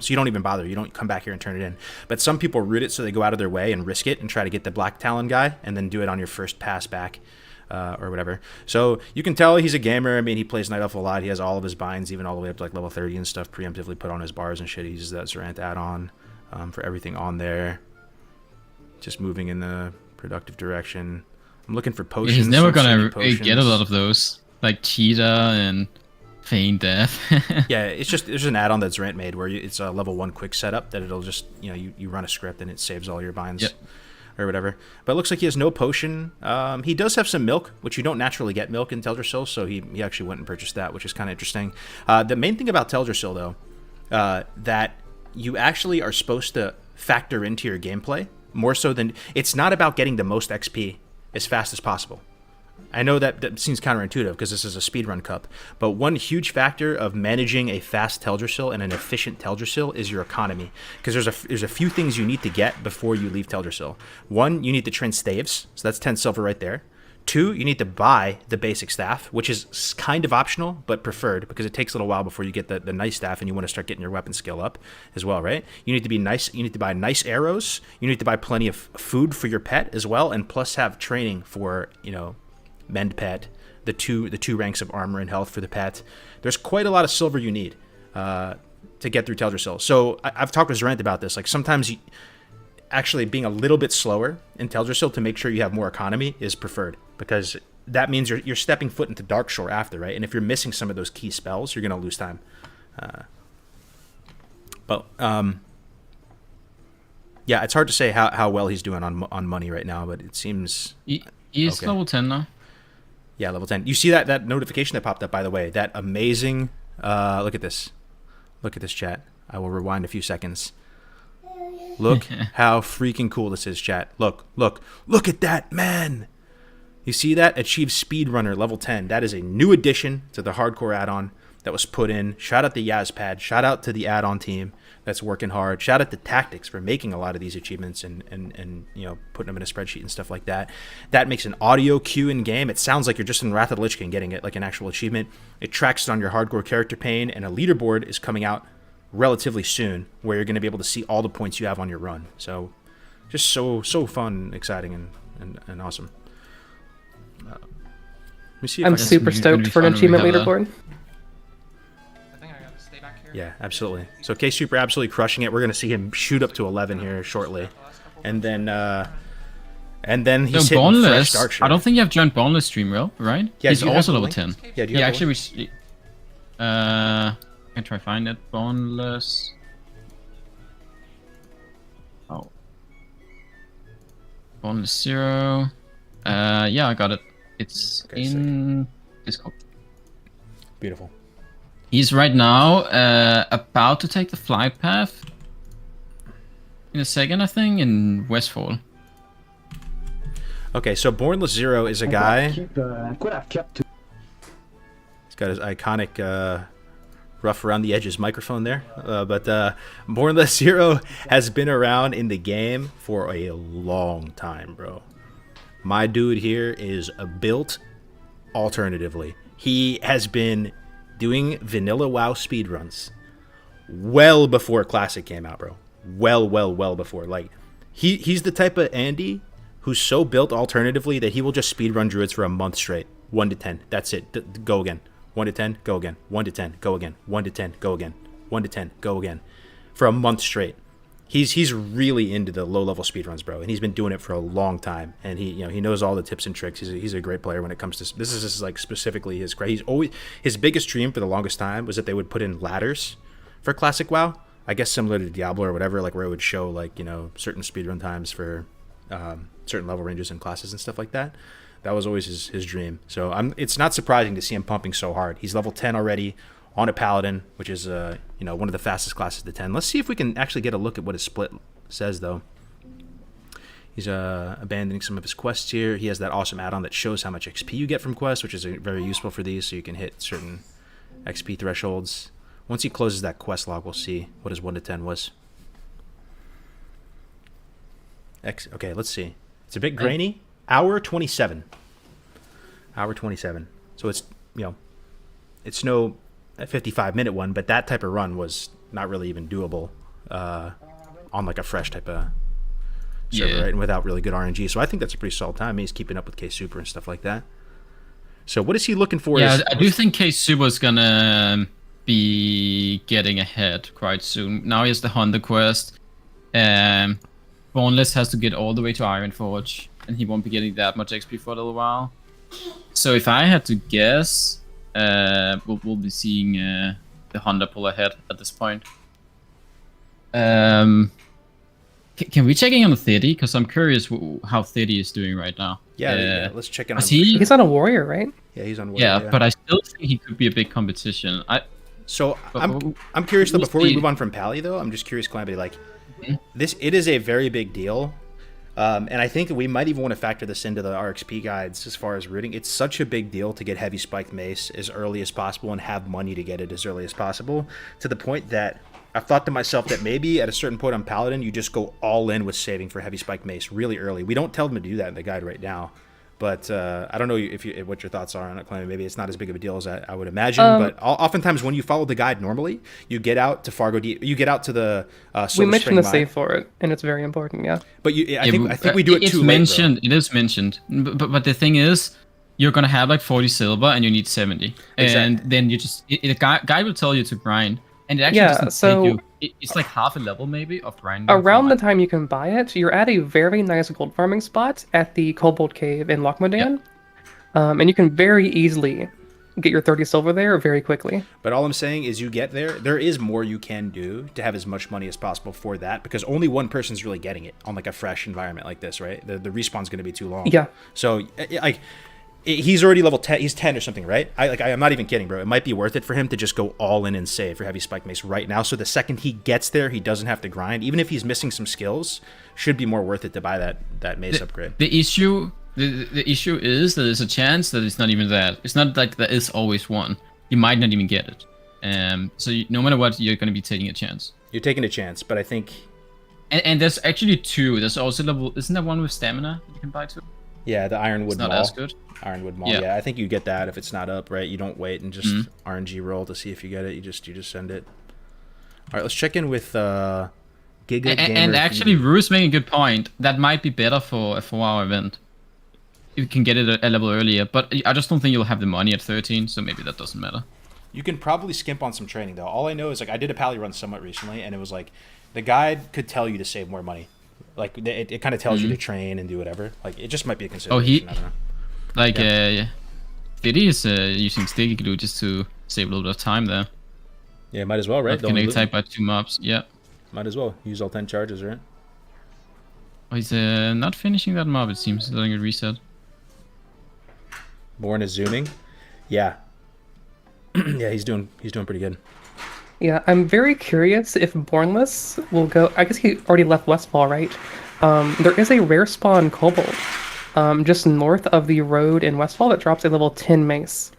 so you don't even bother. You don't come back here and turn it in. But some people root it so they go out of their way and risk it and try to get the Black Talon guy, and then do it on your first pass back. Or whatever. So you can tell he's a gamer. I mean, he plays Night Elf a lot. He has all of his binds, even all the way up to like level 30 and stuff, preemptively put on his bars and shit. He uses that Zarant add-on for everything on there. Just moving in the productive direction. I'm looking for potions. He's never Don't see any gonna get a potions. lot of those, like Cheetah and Feign Death. Yeah, it's just there's an add-on that Zarant made where it's a level 1 quick setup that it'll just you run a script and it saves all your binds. Yep. Or whatever. But it looks like he has no potion. He does have some milk, which you don't naturally get milk in Teldrassil, so he actually went and purchased that, which is kind of interesting. The main thing about Teldrassil, though, that you actually are supposed to factor into your gameplay more so than... It's not about getting the most XP as fast as possible. I know that seems counterintuitive because this is a speedrun cup, but one huge factor of managing a fast Teldrassil and an efficient Teldrassil is your economy. Because there's a few things you need to get before you leave Teldrassil. One, you need to train staves, so that's 10 silver right there. 2, you need to buy the basic staff, which is kind of optional, but preferred, because it takes a little while before you get the nice staff and you want to start getting your weapon skill up as well, right? You need to be nice. You need to buy nice arrows. You need to buy plenty of food for your pet as well, and plus have training for, mend pet, the two ranks of armor and health for the pet. There's quite a lot of silver you need to get through Teldrassil. So I've talked with Zarant about this. Like sometimes actually being a little bit slower in Teldrassil to make sure you have more economy is preferred, because that means you're stepping foot into Darkshore after, right? And if you're missing some of those key spells, you're gonna lose time. Yeah, it's hard to say how well he's doing on money right now, but it seems He is okay. level 10 now. Yeah, level 10. You see that notification that popped up, by the way? That amazing. Look at this. Look at this, chat. I will rewind a few seconds. Look how freaking cool this is, chat. Look at that, man. You see that? Achieve Speedrunner level 10. That is a new addition to the hardcore add-on that was put in. Shout out to Yazpad. Shout out to the add-on team that's working hard. Shout out to Tactics for making a lot of these achievements and putting them in a spreadsheet and stuff like that. That makes an audio cue in game. It sounds like you're just in Wrath of the Lich King getting it like an actual achievement. It tracks it on your hardcore character pane, and a leaderboard is coming out relatively soon where you're going to be able to see all the points you have on your run. So just so fun, exciting, and awesome. Let me see if I'm super stoked for an achievement leaderboard. I think I gotta stay back here. Yeah, absolutely. So K Super absolutely crushing it. We're going to see him shoot up to 11 here shortly. And then he's hitting fresh Darkshore. I don't think you have joined Boneless stream, right? Yeah, he's do you have also the level link? 10. Yeah, do you He have actually the I can try find it. Boneless. Oh. Boneless 0. Yeah, I got it. It's in Discord. Beautiful. He's right now about to take the flight path in a second, I think, in Westfall. Okay, so Bornless Zero is a guy. He's got his iconic rough around the edges microphone there. But Bornless Zero has been around in the game for a long time, bro. My dude here is built alternatively. He has been doing vanilla WoW speedruns well before Classic came out, bro. Well before. Like, he's the type of Andy who's so built alternatively that he will just speedrun druids for a month straight. 1 to 10. That's it. Go again. 1 to 10, go again. 1 to 10, go again. 1 to 10, go again. 1 to 10, go again. For a month straight. He's really into the low-level speedruns, bro, and he's been doing it for a long time. And he knows all the tips and tricks. He's a great player when it comes to this. Is like specifically his. He's always his biggest dream for the longest time was that they would put in ladders for Classic WoW. I guess similar to Diablo or whatever, like where it would show like certain speedrun times for certain level ranges and classes and stuff like that. That was always his dream. So it's not surprising to see him pumping so hard. He's level 10 already on a Paladin, which is one of the fastest classes to 10. Let's see if we can actually get a look at what his split says, though. He's abandoning some of his quests here. He has that awesome add-on that shows how much XP you get from quests, which is very useful for these, so you can hit certain XP thresholds. Once he closes that quest log, we'll see what his 1 to 10 was. Okay, let's see. It's a bit grainy. Hour 27. Hour 27. So it's it's no 55-minute one, but that type of run was not really even doable on like a fresh type of server, right? And without really good RNG. So I think that's a pretty solid time. He's keeping up with K Super and stuff like that. So what is he looking for? Yeah, I do think K Super's gonna be getting ahead quite soon. Now he has the Hunter quest. Boneless has to get all the way to Ironforge, and he won't be getting that much XP for a little while. So if I had to guess, we'll be seeing the Honda pull ahead at this point. Can we check in on 30? Because I'm curious how 30 is doing right now. Yeah, let's check in on He's on a warrior, right? Yeah, he's on warrior. Yeah, but I still think he could be a big competition. I'm curious though, before we move on from Pally though, I'm just curious, Calamity, like it is a very big deal. And I think that we might even want to factor this into the RXP guides as far as rooting. It's such a big deal to get heavy spiked mace as early as possible and have money to get it as early as possible, to the point that I've thought to myself that maybe at a certain point on Paladin, you just go all in with saving for heavy spiked mace really early. We don't tell them to do that in the guide right now. But I don't know what your thoughts are on it, Clement. Maybe it's not as big of a deal as I would imagine. But oftentimes when you follow the guide normally, you get out to Fargo. You get out to the. We mentioned the save for it, and it's very important. Yeah. But I think we do it too late. It is mentioned. But the thing is, you're gonna have like 40 silver, and you need 70, and then you just the guide will tell you to grind, and it actually doesn't take you. It's like half a level maybe of grinding. Around the time you can buy it, you're at a very nice gold farming spot at the Cobalt Cave in Lochmodan. And you can very easily get your 30 silver there very quickly. But all I'm saying is you get there. There is more you can do to have as much money as possible for that, because only one person's really getting it on like a fresh environment like this, right? The respawn's going to be too long. Yeah. So like he's already level 10. He's 10 or something, right? I'm not even kidding, bro. It might be worth it for him to just go all in and save for heavy spike mace right now. So the second he gets there, he doesn't have to grind. Even if he's missing some skills, should be more worth it to buy that mace upgrade. The issue is that there's a chance that it's not even that. It's not like there is always one. You might not even get it. So no matter what, you're going to be taking a chance. You're taking a chance, but I think... And there's actually two. There's also level... Isn't there one with stamina that you can buy too? Yeah, the Ironwood Maul. It's not as good. Ironwood Maul, yeah. I think you get that if it's not up, right? You don't wait and just RNG roll to see if you get it. You just send it. All right, let's check in with Giga Gamer. And actually, Rue's making a good point. That might be better for a 4-hour event. You can get it a level earlier, but I just don't think you'll have the money at 13, so maybe that doesn't matter. You can probably skimp on some training, though. All I know is, like, I did a pally run somewhat recently, and it was like, the guide could tell you to save more money. Like, it kind of tells you to train and do whatever. Like, it just might be a consideration. I don't know. Like, Diddy is using sticky glue just to save a little bit of time there. Yeah, might as well, right? Can attack by 2 mobs, yeah. Might as well. Use all 10 charges, right? Oh, he's not finishing that mob, it seems. He's letting it reset. Born is zooming. Yeah. Yeah, he's doing pretty good. Yeah, I'm very curious if Bornless will go... I guess he already left Westfall, right? There is a rare spawn Kobold just north of the road in Westfall that drops a level 10 mace.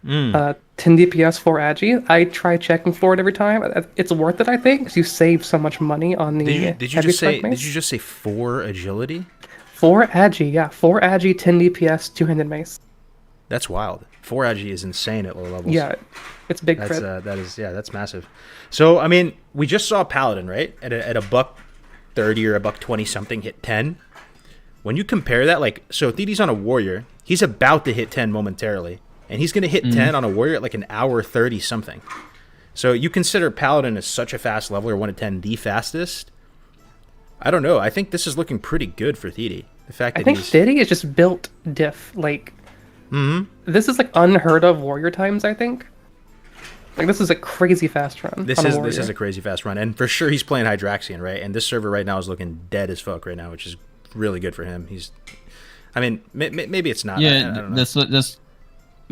10 DPS for Agi. I try checking for it every time. It's worth it, I think, because you save so much money on the Did you just say 4 agility? 4 Agi, yeah. 4 Agi, 10 DPS, 2-handed mace. That's wild. 4 Agi is insane at low levels. Yeah, it's big that's, crit. That's massive. So, I mean, we just saw Paladin, right? At a $130 or $120 something hit 10. When you compare that, like, so Thidi's on a warrior. He's about to hit 10 momentarily. And he's going to hit 10 on a warrior at like an hour 30 something. So you consider Paladin as such a fast leveler, 1 to 10 the fastest. I don't know. I think this is looking pretty good for Thidi. The fact that I think Thidi is just built diff. Like, this is like unheard of warrior times, I think. Like, this is a crazy fast run. This is a crazy fast run. And for sure he's playing Hydraxian, right? And this server right now is looking dead as fuck right now, which is really good for him. I mean, maybe it's not. Yeah, I don't know.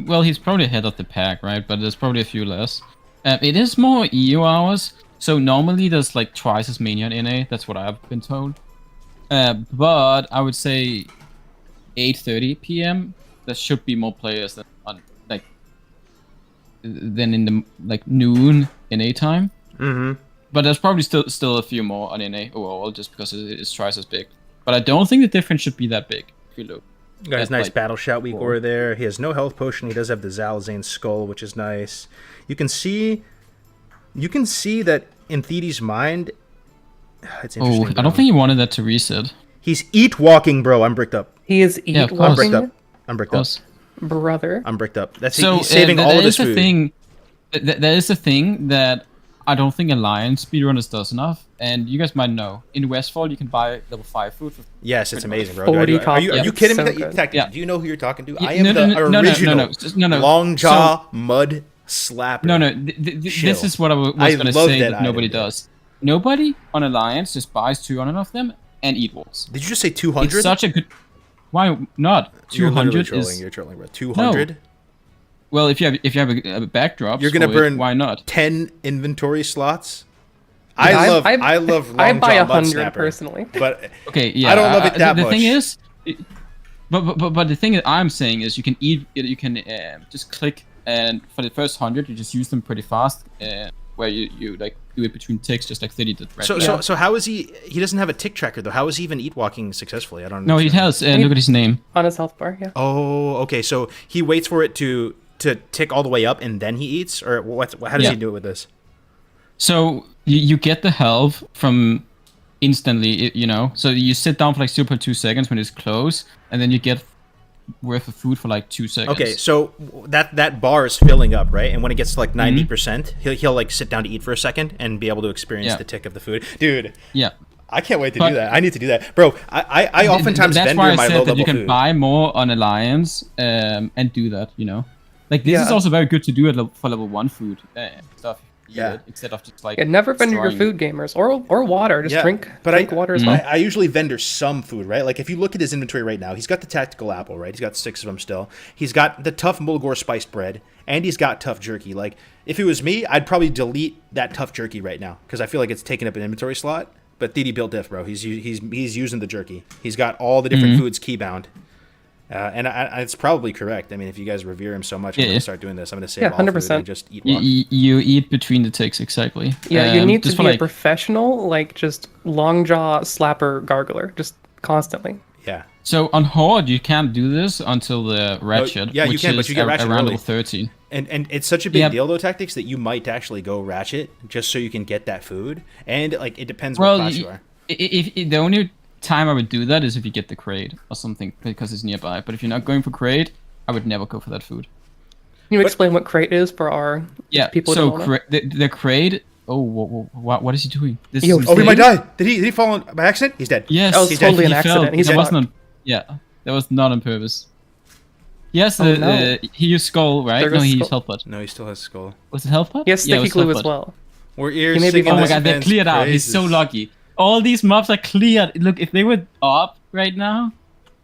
Well, he's probably ahead of the pack, right? But there's probably a few less. It is more EU hours, so normally there's like twice as many on NA. That's what I've been told. But I would say 8:30 p.m. there should be more players than in the like noon NA time. But there's probably still a few more on NA overall, just because it's twice as big. But I don't think the difference should be that big if you look. Got his nice battle shout weak over there. He has no health potion. He does have the Zalazane skull, which is nice. You can see that in Thidi's mind. It's interesting. I don't think he wanted that to reset. He's eat walking, bro. I'm bricked up. He is eat walking. I'm bricked up. Brother. I'm bricked up. He's saving all of his food. There is a thing that I don't think Alliance speedrunners does enough, and you guys might know. In Westfall, you can buy level 5 food. Yes, it's amazing, bro. 40 Are you kidding so me? good. Do you know who you're talking to? Yeah, I am the original no. long jaw mud slapper. No. This is what I was going to say that nobody does. Nobody on Alliance just buys 200 of them and eat walls. Did you just say 200? It's such a good... Why not? 200 You're trolling, bro. 200? No. Well, if you have a backdrop, you're gonna burn. Why not? 10 inventory slots. Yeah, I love long I buy jaw mud 100 snapper, personally. but okay, yeah, I don't love it that much. The thing is, but the thing that I'm saying is you can just click, and for the first 100 you just use them pretty fast, where you like do it between ticks, just like 30 did. Right? So how is he? He doesn't have a tick tracker though. How is he even eat walking successfully? I don't know. No, he has. Look at his name on his health bar. Yeah. Oh, okay. So he waits for it to tick all the way up and then he eats, or how does he do it with this? So you get the health from instantly, So you sit down for like 0.2 seconds when it's close, and then you get worth of food for like 2 seconds. Okay, so that bar is filling up, right? And when it gets to like 90%, he'll like sit down to eat for a second and be able to experience the tick of the food. Dude. Yeah. I can't wait to do that. I need to do that, bro. I oftentimes that's vendor why I my said low that level you can food. buy more on Alliance and do that. You know, like this is also very good to do for level 1 food stuff. Yeah. Instead of just like. Yeah, never vendor your destroying food, gamers, or water. Just drink water as well. I usually vendor some food, right? Like if you look at his inventory right now, he's got the tactical apple, right? He's got 6 of them still. He's got the tough Mulgore spiced bread, and he's got tough jerky. Like if it was me, I'd probably delete that tough jerky right now because I feel like it's taking up an inventory slot. But Didi built diff, bro. He's using the jerky. He's got all the different foods keybound. And it's probably correct. I mean, if you guys revere him so much, I'm going to start doing this. I'm going to save all 100%. food and just eat raw. You eat between the ticks, exactly. Yeah, you need to be like, a professional, like just long jaw slapper gargler, just constantly. Yeah. So on Horde, you can't do this until the Ratchet, yeah, you which can, is but you get Ratchet around early. level 13. And it's such a big deal, though, Tactics, that you might actually go Ratchet just so you can get that food. And like it depends what class you are. If the only time I would do that is if you get the crate or something because it's nearby. But if you're not going for crate, I would never go for that food. Can you explain what crate is for our people? So the crate. Oh, what is he doing? This he might die. Did he fall on, by accident? He's dead. Yes, that was totally an accident. He's that was not on purpose. Yes, he used skull, right? No, he used health pot. No, he still has skull. Was it health pot? Yes, sticky glue as well. We're ears. Oh my god, they're cleared out. He's so lucky. All these mobs are cleared. Look, if they were up right now,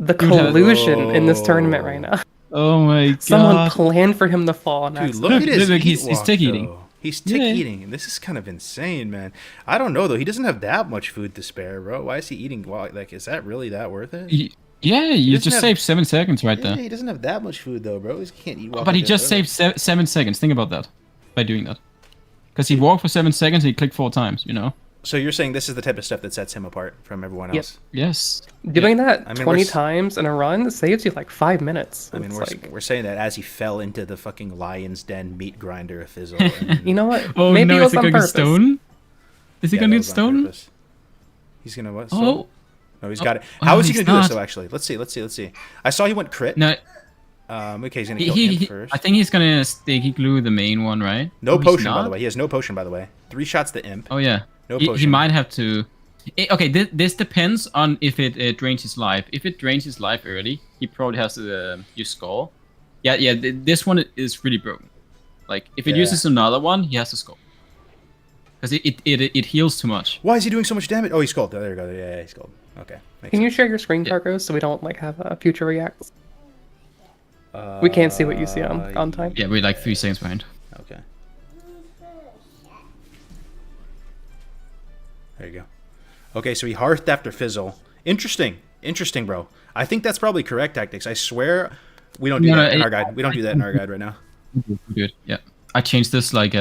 the collusion in this tournament right now. Oh my god! Someone planned for him to fall. Dude, look at his he's tick eating. He's tick eating, and this is kind of insane, man. I don't know though. He doesn't have that much food to spare, bro. Why is he eating? Like, is that really that worth it? Yeah, you just saved 7 seconds right there. He doesn't have that much food though, bro. He can't eat. But he just saved 7 seconds. Think about that by doing that, because he walked for 7 seconds and he clicked 4 times. You know. So you're saying this is the type of stuff that sets him apart from everyone else? Yes. Doing that 20 times in a run saves you like 5 minutes. I mean, we're saying that as he fell into the fucking lion's den meat grinder of Fizzle. You know what? Oh Maybe no, it was is he on gonna get purpose. stone? Is he gonna get stone? He's gonna what? Oh. No, he's got it. How is he gonna do this though? Actually, let's see. I saw he went crit. No. Okay, he's gonna kill him first. I think he's gonna sticky glue the main one, right? No potion, by the way. He has no potion, by the way. 3 shots to imp. Oh yeah. No potion. He might have to. Okay, this depends on if it drains his life. If it drains his life early, he probably has to use skull. Yeah. This one is really broken. Like if it uses another one, he has to skull. Because it heals too much. Why is he doing so much damage? Oh, he's skulled. There you go. Yeah, he's skulled. Okay. Can you share your screen, Cargo, so we don't like have future reacts? We can't see what you see on time. Yeah, we're like 3 seconds behind. Okay. There you go. Okay, so he hearthed after Fizzle. Interesting, bro. I think that's probably correct, Tactics. I swear we don't do that in our guide. We don't do that in our guide right now. Good. Yeah. I changed this like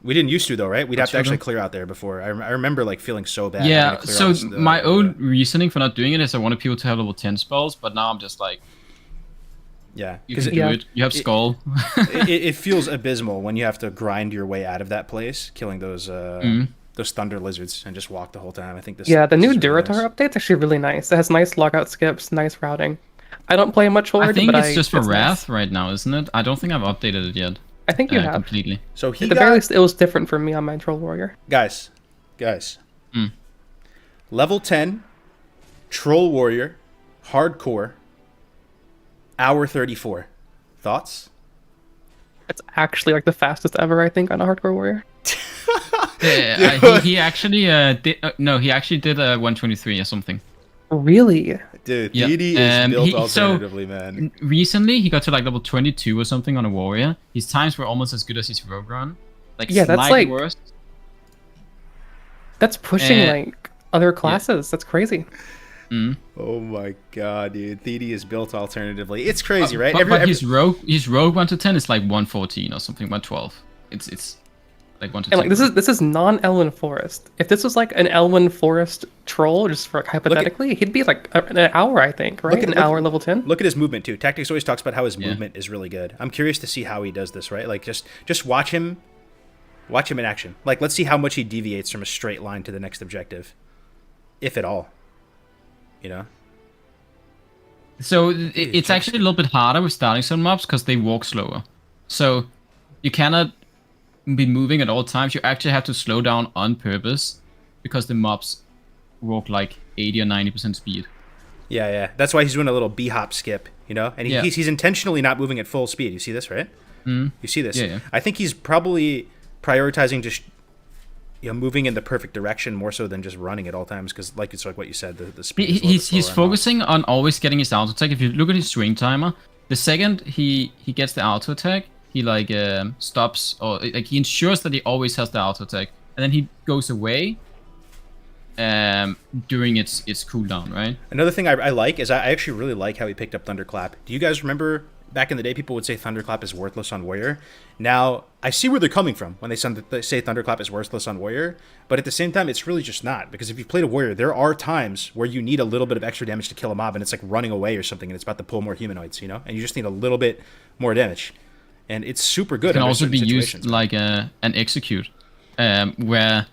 We didn't used to though, right? We'd have to actually clear out there before. I remember like feeling so bad. Yeah. So my own reasoning for not doing it is I wanted people to have level 10 spells, but now I'm just like. Yeah, you can do it. You have skull. it feels abysmal when you have to grind your way out of that place, killing those thunder lizards and just walk the whole time. I think this. Yeah, the new Duratar update's actually really nice. It has nice logout skips, nice routing. I don't play much Horde, I think but it's just for nice. Wrath right now, isn't it? I don't think I've updated it yet. I think you have completely. So at the very least, it was different for me on my Troll Warrior. Guys. Level 10, Troll Warrior, Hardcore, hour 34. Thoughts? It's actually like the fastest ever, I think, on a Hardcore Warrior. Yeah, he actually did. No, he actually did 123 or something. Really? Dude, DD is built alternatively, man. Recently, he got to like level 22 or something on a warrior. His times were almost as good as his rogue run. Like, yeah, that's like worse. That's pushing like other classes. That's crazy. Oh my god, dude. DD is built alternatively. It's crazy, right? But his rogue 1 to 10 is like 114 or something, 112. It's like 1 to 10. And like this is non-Elven Forest. If this was like an Elven Forest troll, just for like, hypothetically, he'd be like an hour, I think, right? An hour level 10. Look at his movement too. Tactics always talks about how his movement is really good. I'm curious to see how he does this, right? Like just watch him in action. Like let's see how much he deviates from a straight line to the next objective, if at all. You know. So it's actually a little bit harder with starting some mobs because they walk slower. So you cannot be moving at all times. You actually have to slow down on purpose because the mobs walk like 80 or 90% speed. Yeah. That's why he's doing a little b-hop skip, you know? And he's intentionally not moving at full speed. You see this, right? Mm. You see this? Yeah. I think he's probably prioritizing just moving in the perfect direction more so than just running at all times, because it's like what you said, the speed is a little bit He's slower focusing on always getting his auto attack. If you look at his swing timer, the second he gets the auto attack, he like stops, or like he ensures that he always has the auto attack, and then he goes away during its cooldown, right? Another thing I like is I actually really like how he picked up Thunderclap. Do you guys remember back in the day people would say Thunderclap is worthless on Warrior? Now, I see where they're coming from when they say Thunderclap is worthless on Warrior, but at the same time, it's really just not. Because if you've played a Warrior, there are times where you need a little bit of extra damage to kill a mob, and it's like running away or something, and it's about to pull more humanoids, you know? And you just need a little bit more damage. And it's super good. It can under also certain be used situations. like an execute, where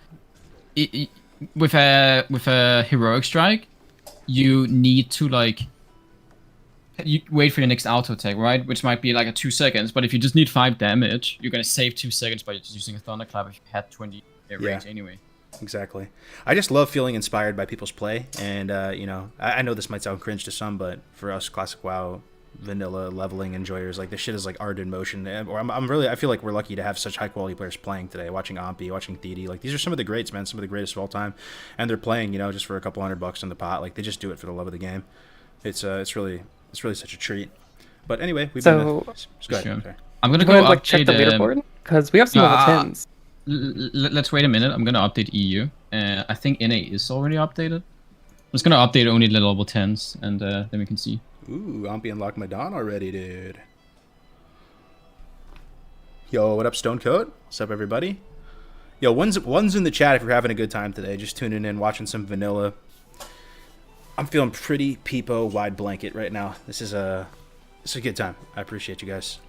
with a heroic strike, you need to like you wait for your next auto attack, right? Which might be like a 2 seconds, but if you just need 5 damage, you're gonna save 2 seconds by just using a thunderclap if you had 20 range anyway. Exactly. I just love feeling inspired by people's play, and you know, I know this might sound cringe to some, but for us classic WoW vanilla leveling enjoyers, like this shit is like art in motion. Or I feel like we're lucky to have such high quality players playing today. Watching Ompi, watching Thede, like these are some of the greats, man, some of the greatest of all time, and they're playing, you know, just for a couple $100 in the pot. Like they just do it for the love of the game. It's really such a treat. But anyway, we've been. Go ahead. Sure. Okay. I'm gonna go go like check the leaderboard because we have some level 10s. Let's wait a minute. I'm gonna update EU. I think NA is already updated. I'm just gonna update only the level 10s, and then we can see. Ooh, Ompi unlocked my Dawn already, dude. Yo, what up, Stonecoat? What's up, everybody? Yo, one's in the chat if you're having a good time today. Just tuning in, watching some vanilla. I'm feeling pretty peepo wide blanket right now. This is a good time. I appreciate you guys.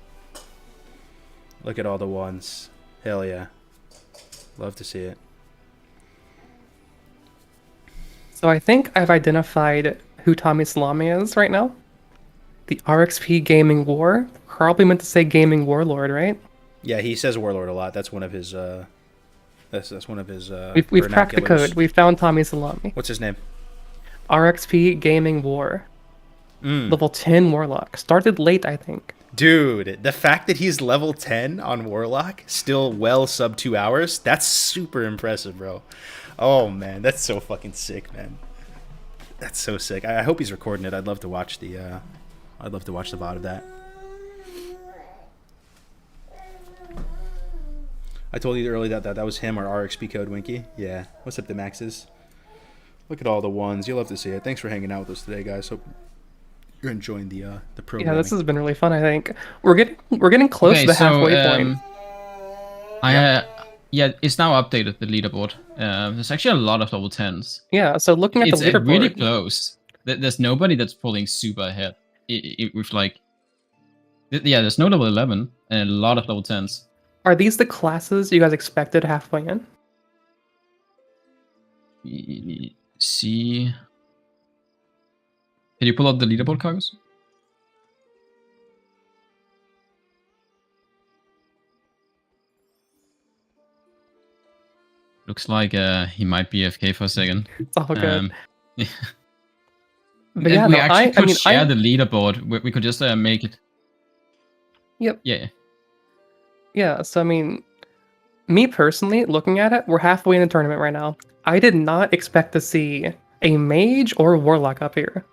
Look at all the ones. Hell yeah. Love to see it. So I think I've identified who Tommy Salami is right now. The RXP Gaming War. Probably meant to say Gaming Warlord, right? Yeah, he says Warlord a lot. That's one of his. That's one of his. We've cracked the code. We found Tommy Salami. What's his name? RXP Gaming War. Level 10 Warlock. Started late, I think. Dude, the fact that he's level 10 on Warlock, still well sub 2 hours, that's super impressive, bro. Oh man, that's so fucking sick, man. That's so sick. I hope he's recording it. I'd love to watch the VOD of that. I told you earlier that was him or RXP code Winky. Yeah. What's up, the Maxes? Look at all the ones. You'll love to see it. Thanks for hanging out with us today, guys. Hope you're enjoying the program. Yeah, this has been really fun. I think we're getting close to the halfway point. Yeah, it's now updated, the leaderboard. There's actually a lot of level 10s. Yeah, so looking at the leaderboard, it's really close. There's nobody that's pulling super ahead. With like, there's no level 11 and a lot of level 10s. Are these the classes you guys expected halfway in? See. Can you pull up the leaderboard, Cargos? Looks like he might be AFK for a second. It's all good. Yeah. But yeah, we no, actually could share I the leaderboard. We could just make it. Yep. Yeah. Yeah, so I mean, me personally, looking at it, we're halfway in the tournament right now. I did not expect to see a mage or a warlock up here.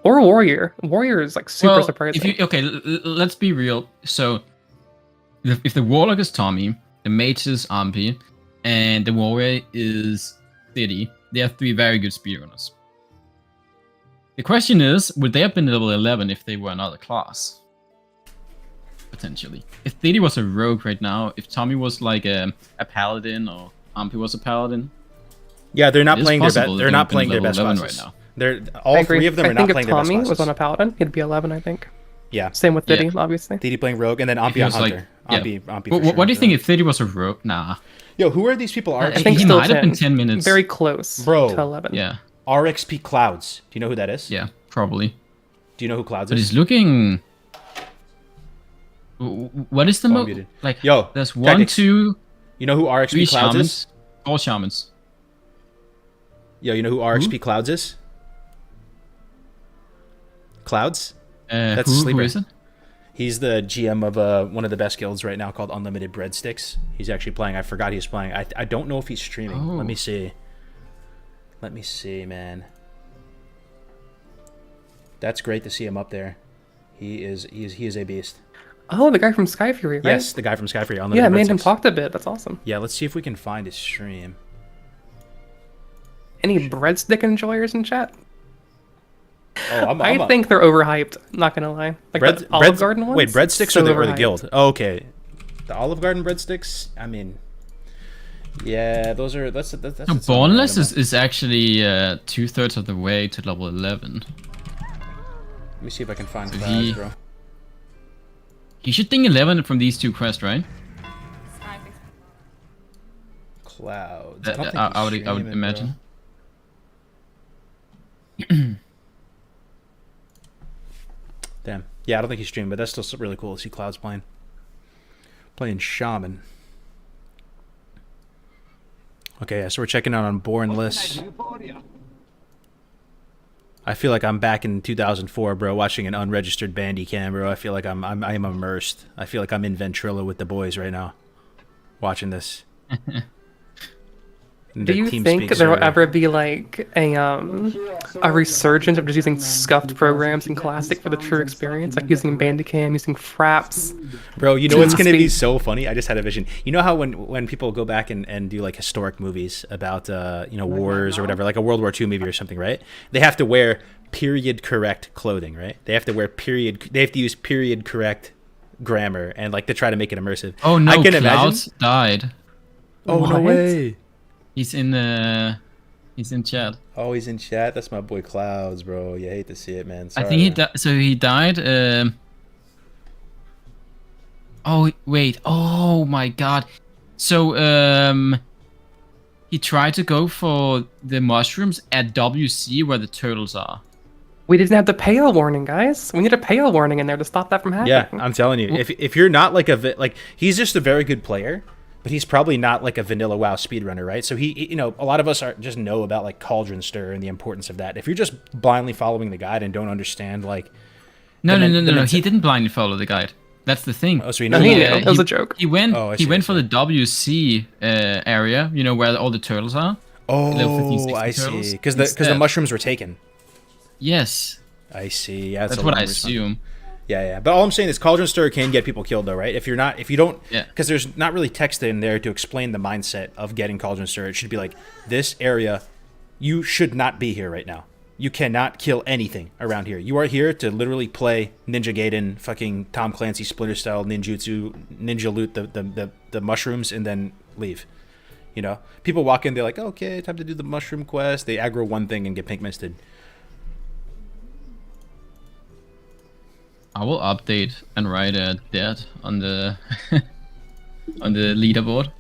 Or a warrior. Warrior is like super surprising. Let's be real. So, if the warlock is Tommy, the mage is Ompi, and the warrior is Thede, they have 3 very good speedrunners. The question is, would they have been level 11 if they were another class? Potentially. If Thede was a rogue right now, if Tommy was like a paladin or Ompi was a paladin. Yeah, they're not playing they're not playing their best classes. Right now. They're all 3 of them are not playing their best classes. If Tommy was on a paladin, he'd be 11, I think. Yeah. Same with Thede, obviously. Thede playing rogue, and then Ompi on hunter. Ompi what do you think if Thede was a rogue? Nah. Yo, who are these people? I think he still might 10. have been 10 minutes. Very close, bro. To 11. Yeah. RXP Clouds. Do you know who that is? Yeah, probably. Do you know who Clouds but is? He's looking. What is the most? Like, yo, there's tactics. 1, 2. You know who RXP 3 Clouds shamans, is? 4 shamans. Yo, you know who RXP Clouds is? Clouds? That's a who sleeper. is it? He's the GM of one of the best guilds right now called Unlimited Breadsticks. He's actually playing. I forgot he was playing. I don't know if he's streaming. Oh. Let me see. Let me see, man. That's great to see him up there. He is a beast. Oh, the guy from Sky Fury, right? Yes, the guy from Sky Fury. Yeah, Unlimited me and him Breadsticks. talked a bit. That's awesome. Yeah, let's see if we can find his stream. Any breadstick enjoyers in chat? Oh, I think they're overhyped. Not gonna lie. Like the Olive Garden ones. Wait, breadsticks so or the overhyped. guild? Oh, okay, the Olive Garden breadsticks. I mean, yeah, those are that's. No, Bornless is actually 2/3 of the way to level 11. Let me see if I can find So Clouds, bro. He should think 11 from these 2 quests, right? Clouds. I would imagine. Damn. Yeah, I don't think he's streaming, but that's still really cool to see Clouds playing. Playing Shaman. Okay, yeah, so we're checking out on Bornless. I feel like I'm back in 2004, bro, watching an unregistered bandy cam, bro. I feel like I am immersed. I feel like I'm in Ventrilo with the boys right now, watching this. Do you think there will ever be like a resurgence of just using scuffed programs in Classic for the true experience, like using Bandicam, using Fraps? Bro, you know what's gonna be so funny? I just had a vision. You know how when people go back and do like historic movies about wars or whatever, like a World War II movie or something, right? They have to wear period correct clothing, right? They have to wear they have to use period correct grammar and like to try to make it immersive. Oh no, I can Clouds imagine. died. Oh no way. He's in chat. Oh, he's in chat. That's my boy Clouds, bro. You hate to see it, man. Sorry. I think he died. Oh wait. Oh my god. So he tried to go for the mushrooms at WC where the turtles are. We didn't have the pale warning, guys. We need a pale warning in there to stop that from happening. Yeah, I'm telling you. If you're not like he's just a very good player. But he's probably not like a vanilla WoW speedrunner, right? So he, a lot of us just know about like Cauldron Stir and the importance of that. If you're just blindly following the guide and don't understand like, No. He didn't blindly follow the guide. That's the thing. Oh, so he No, knows. it was a joke. He went. Oh, I he see, went I for the WC area. You know where all the turtles are. Level 15, 16 I turtles. see. Because the mushrooms were taken. Yes. I see. Yeah, that's what I assume. Yeah. But all I'm saying is Cauldron Stir can get people killed though, right? If you don't, yeah. Because there's not really text in there to explain the mindset of getting Cauldron Stir. It should be like, this area, you should not be here right now. You cannot kill anything around here. You are here to literally play Ninja Gaiden, fucking Tom Clancy Splinter Cell, ninjutsu, ninja loot the mushrooms, and then leave. You know? People walk in, they're like, okay, time to do the mushroom quest. They aggro one thing and get pink misted. I will update and write dead on the on the leaderboard.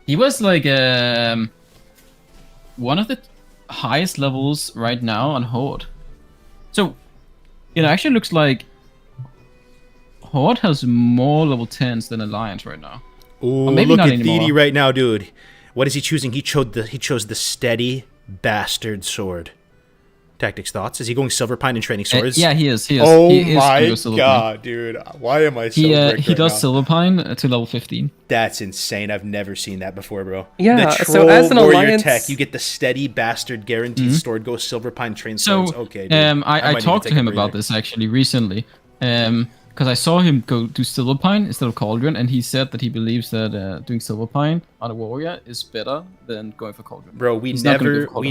He was like one of the highest levels right now on Horde. So it actually looks like Horde has more level 10s than Alliance right now. Ooh, look at Thede right now, dude. What is he choosing? He chose the steady bastard sword. Tactics, thoughts? Is he going Silverpine and training swords? Yeah, he is. Oh he my god, dude! Why am I so? He does Silverpine to level 15. That's insane. I've never seen that before, bro. Yeah. The So as an warrior alliance, tech, you get the steady bastard guaranteed sword. Go Silverpine, train swords. So, okay. Dude. I talked to him about this actually recently. Because I saw him go do Silverpine instead of Cauldron, and he said that he believes that doing Silverpine on a warrior is better than going for Cauldron. Bro, we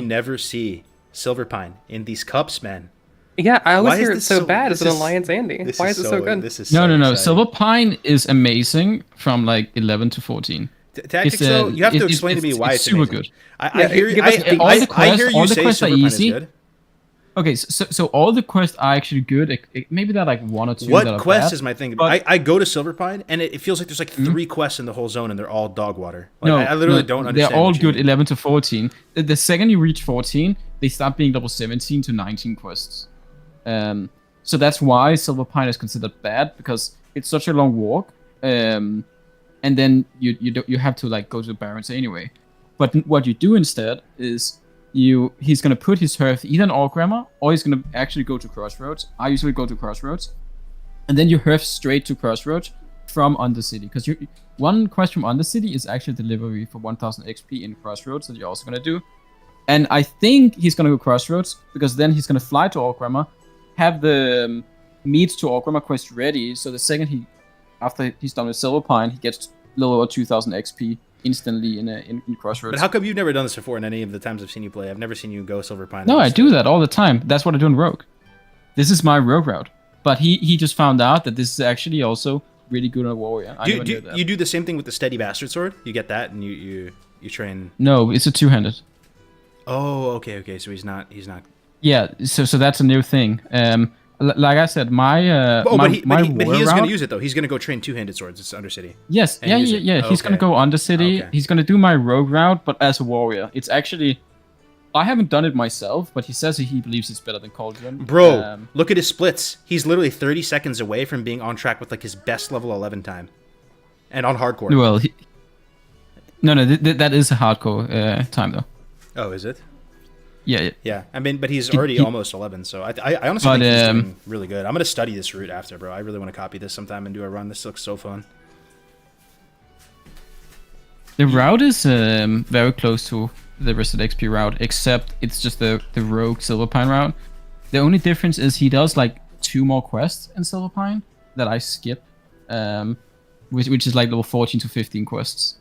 never see Silverpine in these cups, man. Yeah, I always hear it's so bad as an alliance Andy. Why is it so good? This is no. exciting. Silverpine is amazing from like 11 to 14. Tactics, though, you have to explain to me why it's super amazing. good. I hear you say Silverpine is good. Okay, so all the quests are actually good. Maybe there are like one or two. What that are quest bad, is my thing? but- I go to Silverpine and it feels like there's like 3 quests in the whole zone and they're all dog water. Like, No, I literally don't understand. They're all what you good mean. 11 to 14. The second you reach 14, they start being level 17 to 19 quests. So that's why Silverpine is considered bad, because it's such a long walk. And then you have to like go to Barrens anyway. But what you do instead is he's gonna put his Hearth either in Orgrimmar or he's gonna actually go to Crossroads. I usually go to Crossroads, and then you Hearth straight to Crossroads from Undercity, because one quest from Undercity is actually delivery for 1000 XP in Crossroads that you're also gonna do. And I think he's gonna go Crossroads because then he's gonna fly to Orgrimmar, have the meets to Orgrimmar quest ready, so the second after he's done with Silverpine, he gets a little over 2000 XP instantly in Crossroads. But how come you've never done this before in any of the times I've seen you play? I've never seen you go Silverpine. No, I do that all the time. That's what I do in Rogue. This is my Rogue route. But he just found out that this is actually also really good on a Warrior. You do the same thing with the Steady Bastard Sword? You get that and you train... No, it's a two-handed. Oh, okay. So he's not... Yeah, so that's a new thing. Like I said, my but he is route... going to use it though. He's going to go train two-handed swords. It's Undercity. Yes, yeah. He's going to go Undercity. Okay. He's going to do my Rogue route, but as a Warrior. It's actually... I haven't done it myself, but he says he believes it's better than Cauldron. Bro, look at his splits. He's literally 30 seconds away from being on track with like his best level 11 time. And on hardcore. Well, no, that is a hardcore time though. Oh, is it? Yeah. Yeah, I mean, but he's already almost 11, so I honestly think he's doing really good. I'm going to study this route after, bro. I really want to copy this sometime and do a run. This looks so fun. The route is very close to the Rested XP route, except it's just the Rogue Silverpine route. The only difference is he does like 2 more quests in Silverpine that I skip, which is like level 14 to 15 quests.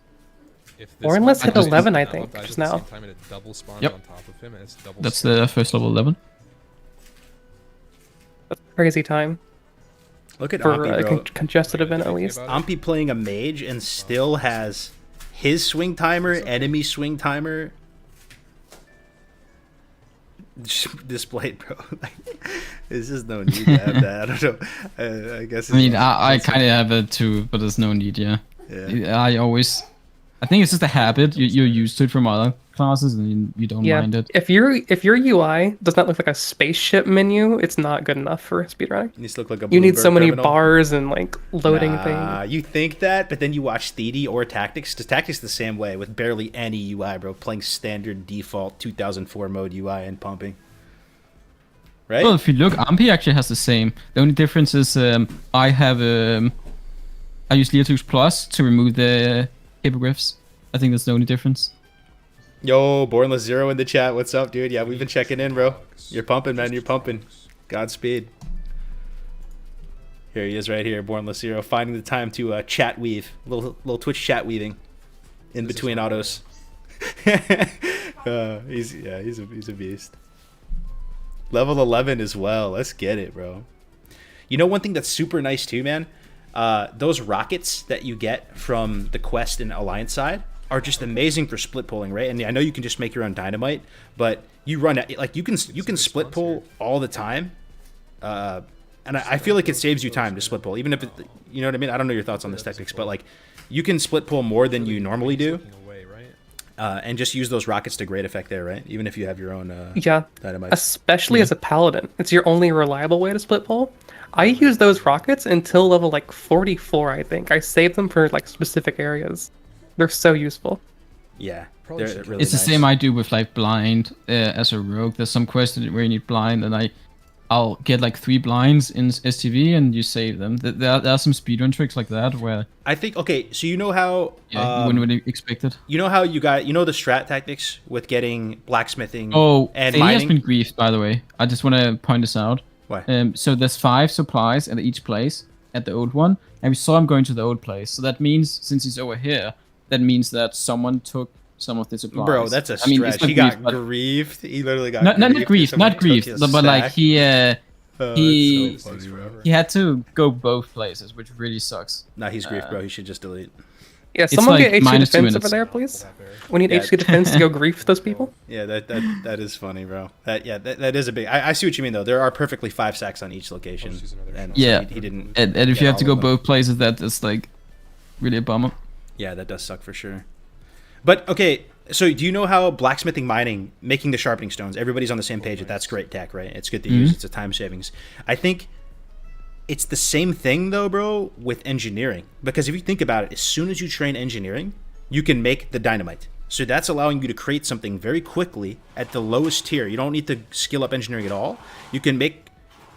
Or unless hit 11, I think, just now. Yep. That's the first level 11. That's a crazy time. Look at for Ampi, bro. Congested event at least. Ampi playing a mage and still has his swing timer, enemy swing timer displayed, bro. There's just no need to have that. I don't know. I guess. I kind of have it too, but there's no need. Yeah. I think it's just a habit. You're used to it from other classes, and you don't mind it. If your UI does not look like a spaceship menu, it's not good enough for speedrunning. It needs to look like a you need so many terminal. bars and like loading things. You think that, but then you watch Theedy or Tactics. Because Tactics the same way with barely any UI, bro. Playing standard default 2004 mode UI and pumping. Right? Well, if you look, Ampi actually has the same. The only difference is I use Leotux Plus to remove the hippogriffs. I think that's the only difference. Yo, Bornless Zero in the chat. What's up, dude? Yeah, we've been checking in, bro. You're pumping, man. You're pumping. Godspeed. Here he is right here, Bornless Zero, finding the time to chat weave. Little Twitch chat weaving in between autos. He's a beast. Level 11 as well. Let's get it, bro. You know one thing that's super nice too, man? Those rockets that you get from the quest and Alliance side are just amazing for split pulling, right? And I know you can just make your own dynamite, but you run like you can split pull all the time, and I feel like it saves you time to split pull, even if it, you know what I mean. I don't know your thoughts on this tactics, but like you can split pull more than you normally do, and just use those rockets to great effect there, right? Even if you have your own dynamite, especially as a paladin, it's your only reliable way to split pull. I use those rockets until level like 44, I think. I save them for like specific areas. They're so useful. Yeah, they're really it's the nice. same I do with like blind as a rogue. There's some quests where you need blind, and I'll get like 3 blinds in STV, and you save them. There are some speedrun tricks like that where I think so you know how you wouldn't really expect it. You know how you got the strat tactics with getting blacksmithing. And Theedy mining has been griefed, by the way. I just want to point this out. Why? So there's 5 supplies at each place at the old one, and we saw him going to the old place. So that means, since he's over here, that means that someone took some of the supplies. Bro, that's a stretch. He got griefed. He literally got not griefed, but like he had to go both places, which really sucks. Nah, he's griefed, bro. He should just delete. Yeah, someone like get HC -2 defense minutes. over there, please. We need HC defense to go grief those people. Yeah, that is funny, bro. That is a big. I see what you mean though. There are perfectly 5 sacks on each location. And yeah, he didn't. And if you have to go both places, that is like really a bummer. Yeah, that does suck for sure. But okay, so do you know how blacksmithing, mining, making the sharpening stones? Everybody's on the same page that that's great tech, right? It's good to use. It's a time savings. I think it's the same thing though, bro, with engineering. Because if you think about it, as soon as you train engineering, you can make the dynamite. So that's allowing you to create something very quickly at the lowest tier. You don't need to skill up engineering at all. You can make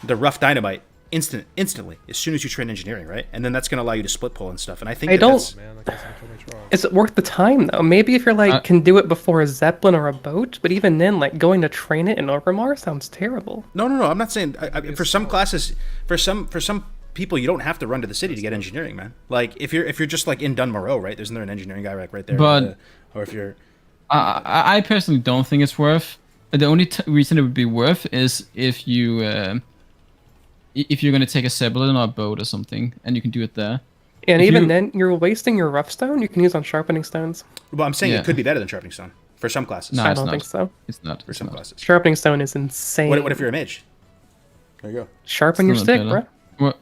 the rough dynamite instantly as soon as you train engineering, right? And then that's going to allow you to split pull and stuff. And I think that's... Man, that guy's gonna kill me strong. Is it worth the time though? Maybe if you're like can do it before a zeppelin or a boat, but even then, like going to train it in Orgrimmar sounds terrible. No. I'm not saying for some classes, for some people, you don't have to run to the city to get engineering, man. Like if you're just like in Dunmoreau, right? Isn't there an engineering guy right there? But or if you're, I personally don't think it's worth. The only reason it would be worth is if you're gonna take a zeppelin or a boat or something, and you can do it there. And If even you- then, you're wasting your rough stone you can use on sharpening stones. well, I'm saying Yeah. it could be better than sharpening stone for some classes. No, I it's don't not. think so. It's not. For It's some not. classes. Sharpening stone is insane. What if you're a mage? There you go. Sharpen your Still stick, not bro. better. What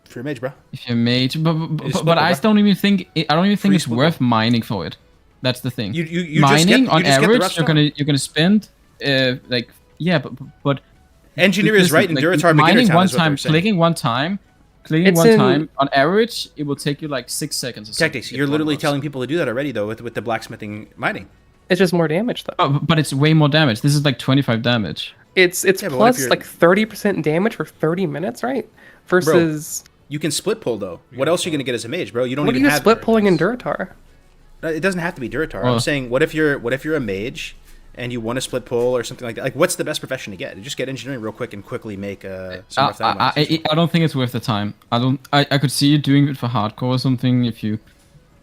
If you're a mage, bro. if you're mage? But split I pull, don't even think Free it's split worth mining for it. That's the thing. You Mining on just get the average, rough you're gonna spend like yeah, but engineer is listen, right in like, Duratar beginner mining time one is what they're time, saying. clicking one time, on average, it will take you like 6 seconds. Or something Tactics, to get you're one literally rough. telling people to do that already though with the blacksmithing mining. It's just more damage though. Oh, but it's way more damage. This is like 25 damage. It's Yeah, but what if plus you're- like 30% damage for 30 minutes, right? Versus You can split pull though. What else are you gonna get as a mage, bro? You don't what are even you have split pulling in Duratar? It doesn't have to be Duratar. Well- I'm saying, what if you're a mage and you want to split pull or something like that? Like, what's the best profession to get? Just get engineering real quick and quickly make some rough dynamite. I don't think it's worth the time. I could see you doing it for hardcore or something if you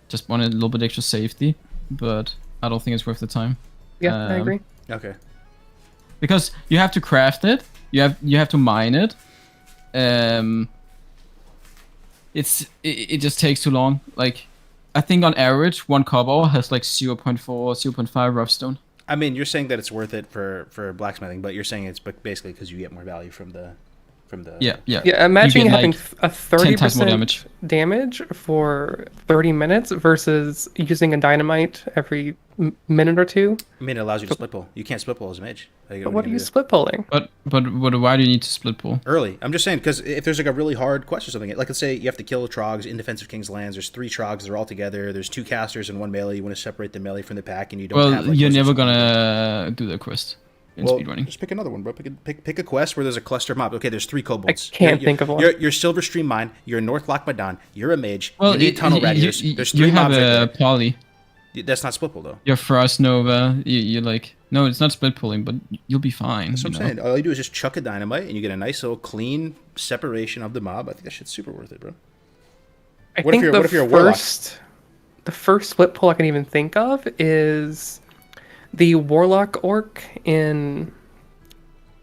just want a little bit extra safety, but I don't think it's worth the time. Yeah, I agree. Okay. Because you have to craft it, you have to mine it. It just takes too long. Like I think on average one cobble has like 0.4 0.5 rough stone. I mean, you're saying that it's worth it for blacksmithing, but you're saying it's basically because you get more value from the Yeah. Yeah, imagine get, having like, a 10 times more 30% damage for 30 minutes versus using a dynamite every minute or two. I mean, it allows you to split pull. You can't split pull as a mage. Like, But what are you split pulling? But why do you need to split pull? early? I'm just saying because if there's like a really hard quest or something, like let's say you have to kill trogs in defense of King's Lands. There's 3 trogs. They're all together. There's 2 casters and 1 melee. You want to separate the melee from the pack, and you don't. Well, have, like, you're those never sorts of things. gonna do the quest in speedrunning. Just pick another one, bro. Pick a quest where there's a cluster of mobs. Okay, there's 3 kobolds. I can't think of one. You're Silver Stream Mine. You're North Loch Madan. You're a mage. Well, you need tunnel radiators. There's 3 you have mobs right a there. poly. That's not split pull though. Your Frost Nova. You're like, no, it's not split pulling, but you'll be fine. That's what you I'm know? saying. All you do is just chuck a dynamite, and you get a nice little clean separation of the mob. I think that shit's super worth it, bro. I What if think you're- what if you're a warlock? the first split pull I can even think of is the Warlock Orc in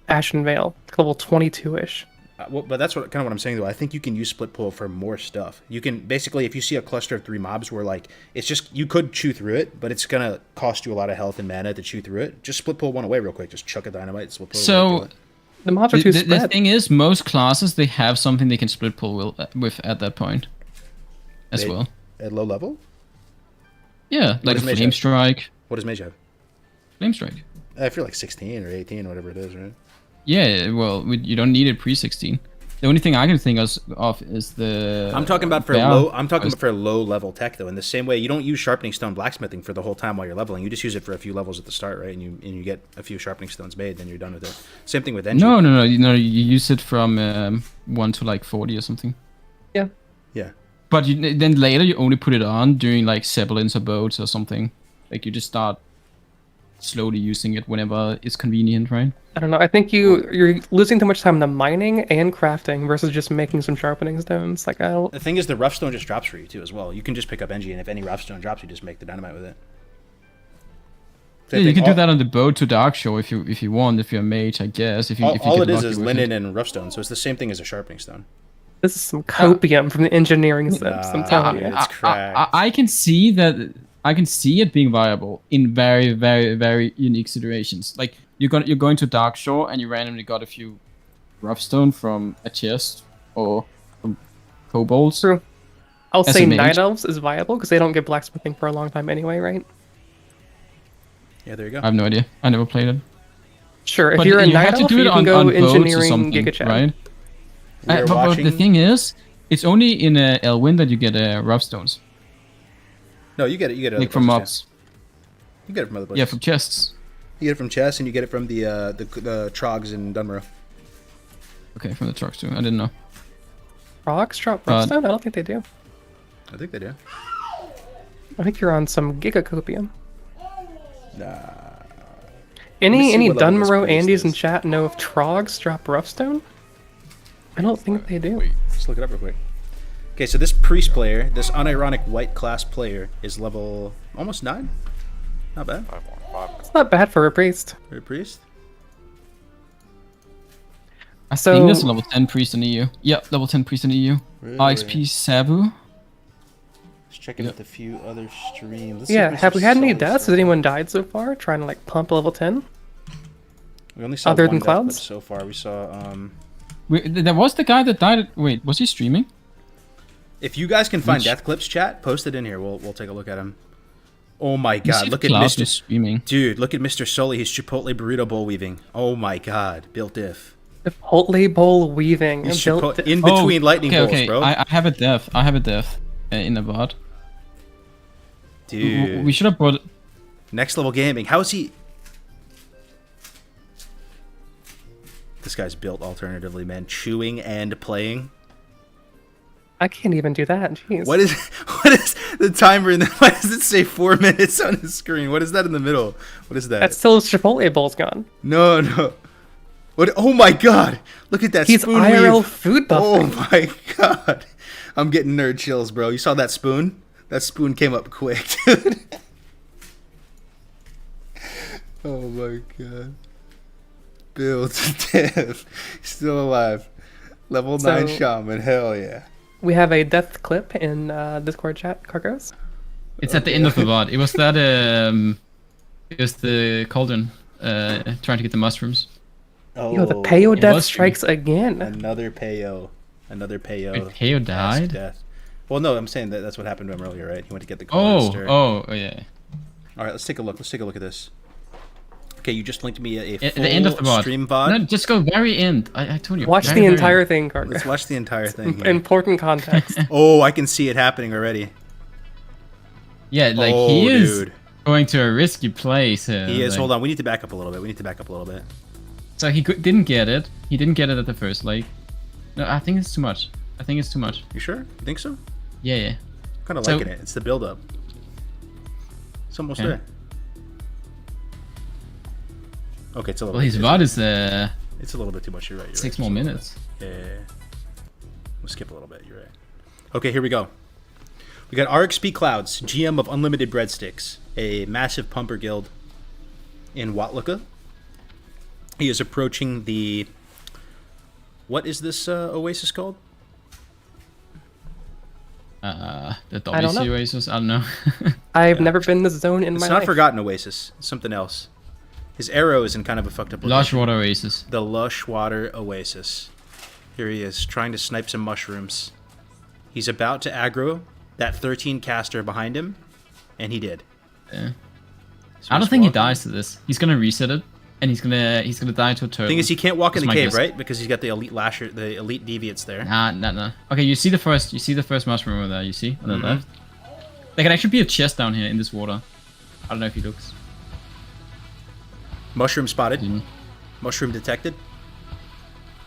Ashen Vale, level 22-ish. But that's what I'm saying though. I think you can use split pull for more stuff. You can basically, if you see a cluster of 3 mobs where like it's just you could chew through it, but it's gonna cost you a lot of health and mana to chew through it. Just split pull one away real quick. Just chuck a dynamite, split pull. So The mobs are too the spread. thing is, most classes they have something they can split pull with at that point, as well. At low level, Yeah, like a does Mage flame have? strike. what does mage have? Flame strike. I feel like 16 or 18 or whatever it is, right? Yeah, well, you don't need it pre-16. The only thing I can think of is the. I'm talking about for bear. low. I'm talking about for low level tech though. In the same way, you don't use sharpening stone blacksmithing for the whole time while you're leveling. You just use it for a few levels at the start, right? And you get a few sharpening stones made, then you're done with it. Same thing with engine. No. You use it from 1 to like 40 or something. Yeah. Yeah. But then later you only put it on during like zeppelins or boats or something. Like you just start slowly using it whenever it's convenient, right? I don't know. I think you're losing too much time in the mining and crafting versus just making some sharpening stones. Like I don't. The thing is, the rough stone just drops for you too as well. You can just pick up Engie, and if any rough stone drops, you just make the dynamite with it. Yeah, you can do that on the boat to Dark Shore if you want, if you're a mage, I guess. If you All get it is lucky with linen it. and rough stone, so it's the same thing as a sharpening stone. This is some copium from the engineering steps. I'm telling you. It's cracked. I can see that. I can see it being viable in very, very, very unique situations. Like you're going to Dark Shore and you randomly got a few rough stone from a chest or from kobolds. True. I'll As say a mage. night elves is viable because they don't get blacksmithing for a long time anyway, right? Yeah, there you go. I have no idea. I never played it. Sure. If But you're a you night have to elf, do it you can on go boats or engineering something, Giga Chat. right? We are But the watching- thing is, it's only in Elwyn that you get rough stones, No, you get it. You get it. like from mobs. You get it from other places. Yeah, from chests. You get it from chests, and you get it from the trogs in Dunmore. Okay, from the trucks too. I didn't know. Rocks drop Ruststone? I don't think they do. I think they do. I think you're on some gigacopium. Nah. Any what level this Dunmoro priest Andes in is. chat know if Trogs drop Roughtstone? I don't think they do. Wait, let's look it up real quick. Okay, so this priest player, this unironic white class player, is level almost 9. Not bad. It's not bad for a priest. For a priest. I So- think there's a level 10 priest in EU. Yep, level 10 priest in EU. Really? IXP Sabu. Let's check out a few other streams. Let's see Yeah, if have Mr. we had any Sully's deaths? Has still- anyone died so far? Trying to like pump level 10? We only saw other one than death clip Clouds? so far. We saw There was the guy that died. Wait, was he streaming? if you guys can find Which- death clips, chat, post it in here. We'll take a look at him. Oh my Let me see god, if look at Cloud Mr. is streaming. Dude, look at Mr. Sully. He's Chipotle burrito bowl weaving. Oh my god, built diff. Chipotle bowl weaving. He's built Chipotle di- in between lightning okay, bolts, okay. bro. I have a death. I have a death in the bot. Dude, We should have brought. next level gaming. How is he? This guy's built alternatively, man. Chewing and playing. I can't even do that. Jeez. What is the timer in the? Why does it say 4 minutes on the screen? What is that in the middle? What is that? That's still his Chipotle bowl's gone. No. What? Oh my god! Look at that He's spoon IRL weave. food Oh buffing. my god! I'm getting nerd chills, bro. You saw that spoon? That spoon came up quick, dude. Oh my god. Build Dev. Still alive. Level 9 So- shaman. Hell yeah. We have a death clip in Discord chat, Cargos. It's at the end of the bot. It was that. It was the cauldron trying to get the mushrooms. Oh, Yo, the Peo it death was strikes again. Another Peo. Another Peo. Wait, Peo died? Death. Well, no, I'm saying that's what happened to him earlier, right? He went to get the cauldron stir. Oh, yeah. All right, let's take a look. Let's take a look at this. Okay, you just linked me a At full the end of the bot. stream VOD. No, just go very end. I told you. Watch very, the very entire end. thing, Cargos. Let's watch the entire thing. Here. Important context. Oh, I can see it happening already. Yeah, like Oh, he is dude. going to a risky place here. He is. like- Hold on, we need to back up a little bit. So he didn't get it. He didn't get it at the first lake. No, I think it's too much. You sure? You think so? Yeah. Kind of So- liking it. It's the build up. It's almost Okay. there. Okay, it's a little. Well, his bit, VOD is It's a little bit too much. You're right. 6 more minutes. Yeah. We'll skip a little bit. You're right. Okay, here we go. We got RXP Clouds, GM of Unlimited Breadsticks, a massive pumper guild in Watlaka. He is approaching the. What is this oasis called? The I don't know. WC Oasis. I don't know. I've never been in this zone in It's my not life. Forgotten Oasis. It's something else. His arrow is in kind of a fucked up Lush location. Water Oasis. The Lush Water Oasis. Here he is, trying to snipe some mushrooms. He's about to aggro that 13 caster behind him, and he did. Yeah. So I don't he's think he walking. dies to this. He's gonna reset it, and he's gonna die to a turtle. Thing is, he can't walk in That's the my cave, guess. right? Because he's got the elite lasher, the elite deviates there. Nah. Okay, you see the first mushroom over there. You see on the Mhm. left. There can actually be a chest down here in this water. I don't know if he looks. Mushroom spotted. Didn't. Mushroom detected.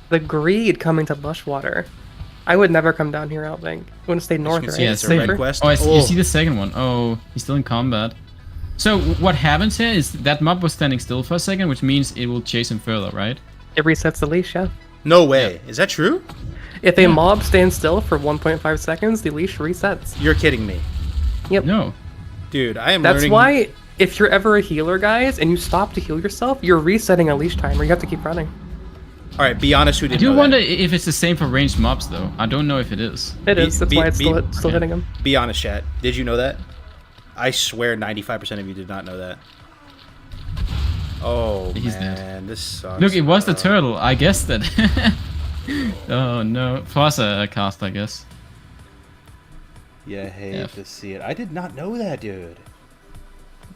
The greed coming to Lush Water. I would never come down here, I don't think. I want to stay north, can right? see Yeah, it's It's a red safer. quest. Oh, you Oh. see the second one. Oh, he's still in combat. So what happens here is that mob was standing still for a second, which means it will chase him further, right? It resets the leash, yeah. No way. Is that true? If a mob stands still for 1.5 seconds, the leash resets. You're kidding me. No. Dude, I am That's learning. why, if you're ever a healer, guys, and you stop to heal yourself, you're resetting a leash timer. You have to keep running. All right, be honest, who I didn't do know wonder that? if it's the same for ranged mobs, though. I don't know if it is. It is. That's why it's still yeah. hitting him. Be honest, chat. Did you know that? I swear 95% of you did not know that. Oh, He's man. dead. This sucks. Look, it was the bro. turtle. I guessed it. Oh no. Plus a cast, I guess. Yeah, I hate Yeah. to see it. I did not know that, dude.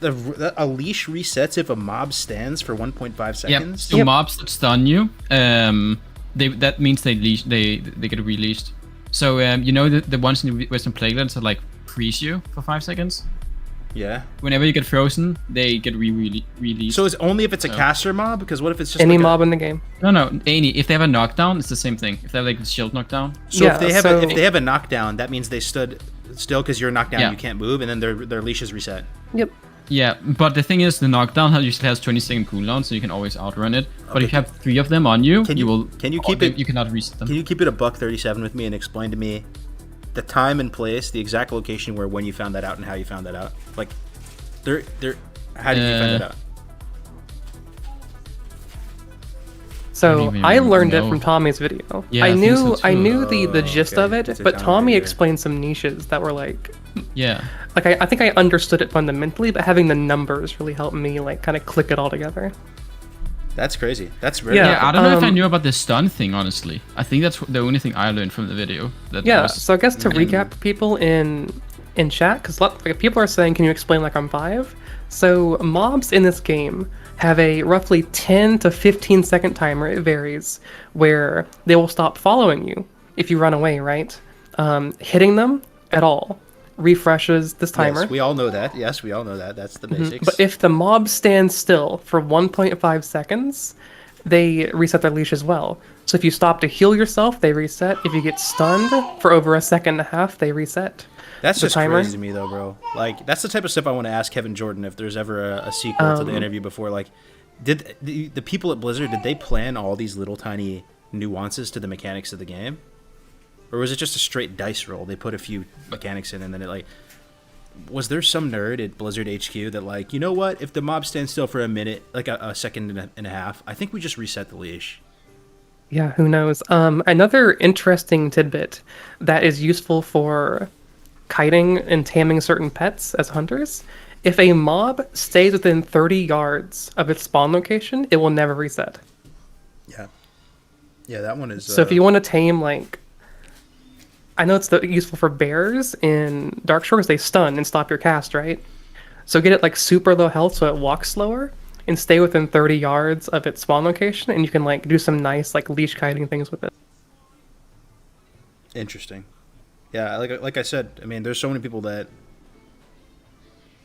A leash resets if a mob stands for 1.5 Yep. seconds? So mobs that stun you, that means they get released. So you know the ones in the Western Plaguelands that like freeze you for 5 seconds. Yeah. Whenever you get frozen, they get released. So it's only if it's a So- caster mob? Because what if it's just Any like mob in the game. No, any. If they have a knockdown, it's the same thing. If they have like a shield knockdown. So Yeah, if they have so- if they have a knockdown, that means they stood still because you're knocked down, Yeah. you can't move, and then their leash is reset. Yep. Yeah, but the thing is, the knockdown usually has 20-second cooldown, so you can always outrun it. But if you have 3 of them on you, Can you will. Can you keep it? You cannot reset them. Can you keep it a $137 with me and explain to me the time and place, the exact location where when you found that out and how you found that out? Like, how did you find that out? So even I learned it know. from Tommy's video. Yeah, I I think knew so I too. knew the gist of okay. it, It's a but down Tommy here. explained some niches that were like Yeah. I think I understood it fundamentally, but having the numbers really helped me like kind of click it all together. That's crazy. That's very Yeah, Yeah, I don't know if I um, knew about the stun thing, honestly. I think that's the only thing I learned from the video. That Yeah, was- so I guess to recap for people in chat, because like, people are saying, can you explain like I'm 5? So mobs in this game have a roughly 10 to 15 second timer, it varies, where they will stop following you if you run away, right? Hitting them at all refreshes this timer. Yes, we all know that. Yes, we all know that. That's the basics. But if the mob stands still for 1.5 seconds, they reset their leash as well. So if you stop to heal yourself, they reset. If you get stunned for over a second and a half, they reset. That's the just timer. crazy to me, though, bro. Like, that's the type of stuff I want to ask Kevin Jordan if there's ever a sequel to the interview before. Like, did the people at Blizzard, did they plan all these little tiny nuances to the mechanics of the game? Or was it just a straight dice roll? They put a few mechanics in, and then it, like... Was there some nerd at Blizzard HQ that, like, you know what? If the mob stands still for a minute, like a second and a half, I think we just reset the leash. Yeah, who knows? Another interesting tidbit that is useful for kiting and taming certain pets as hunters. If a mob stays within 30 yards of its spawn location, it will never reset. Yeah. Yeah, that one is... So if you want to tame, like... I know it's useful for bears in Dark Shores, they stun and stop your cast, right? So get it like super low health so it walks slower and stay within 30 yards of its spawn location, and you can like do some nice like leash kiting things with it. Interesting. Yeah, like I said, I mean, there's so many people that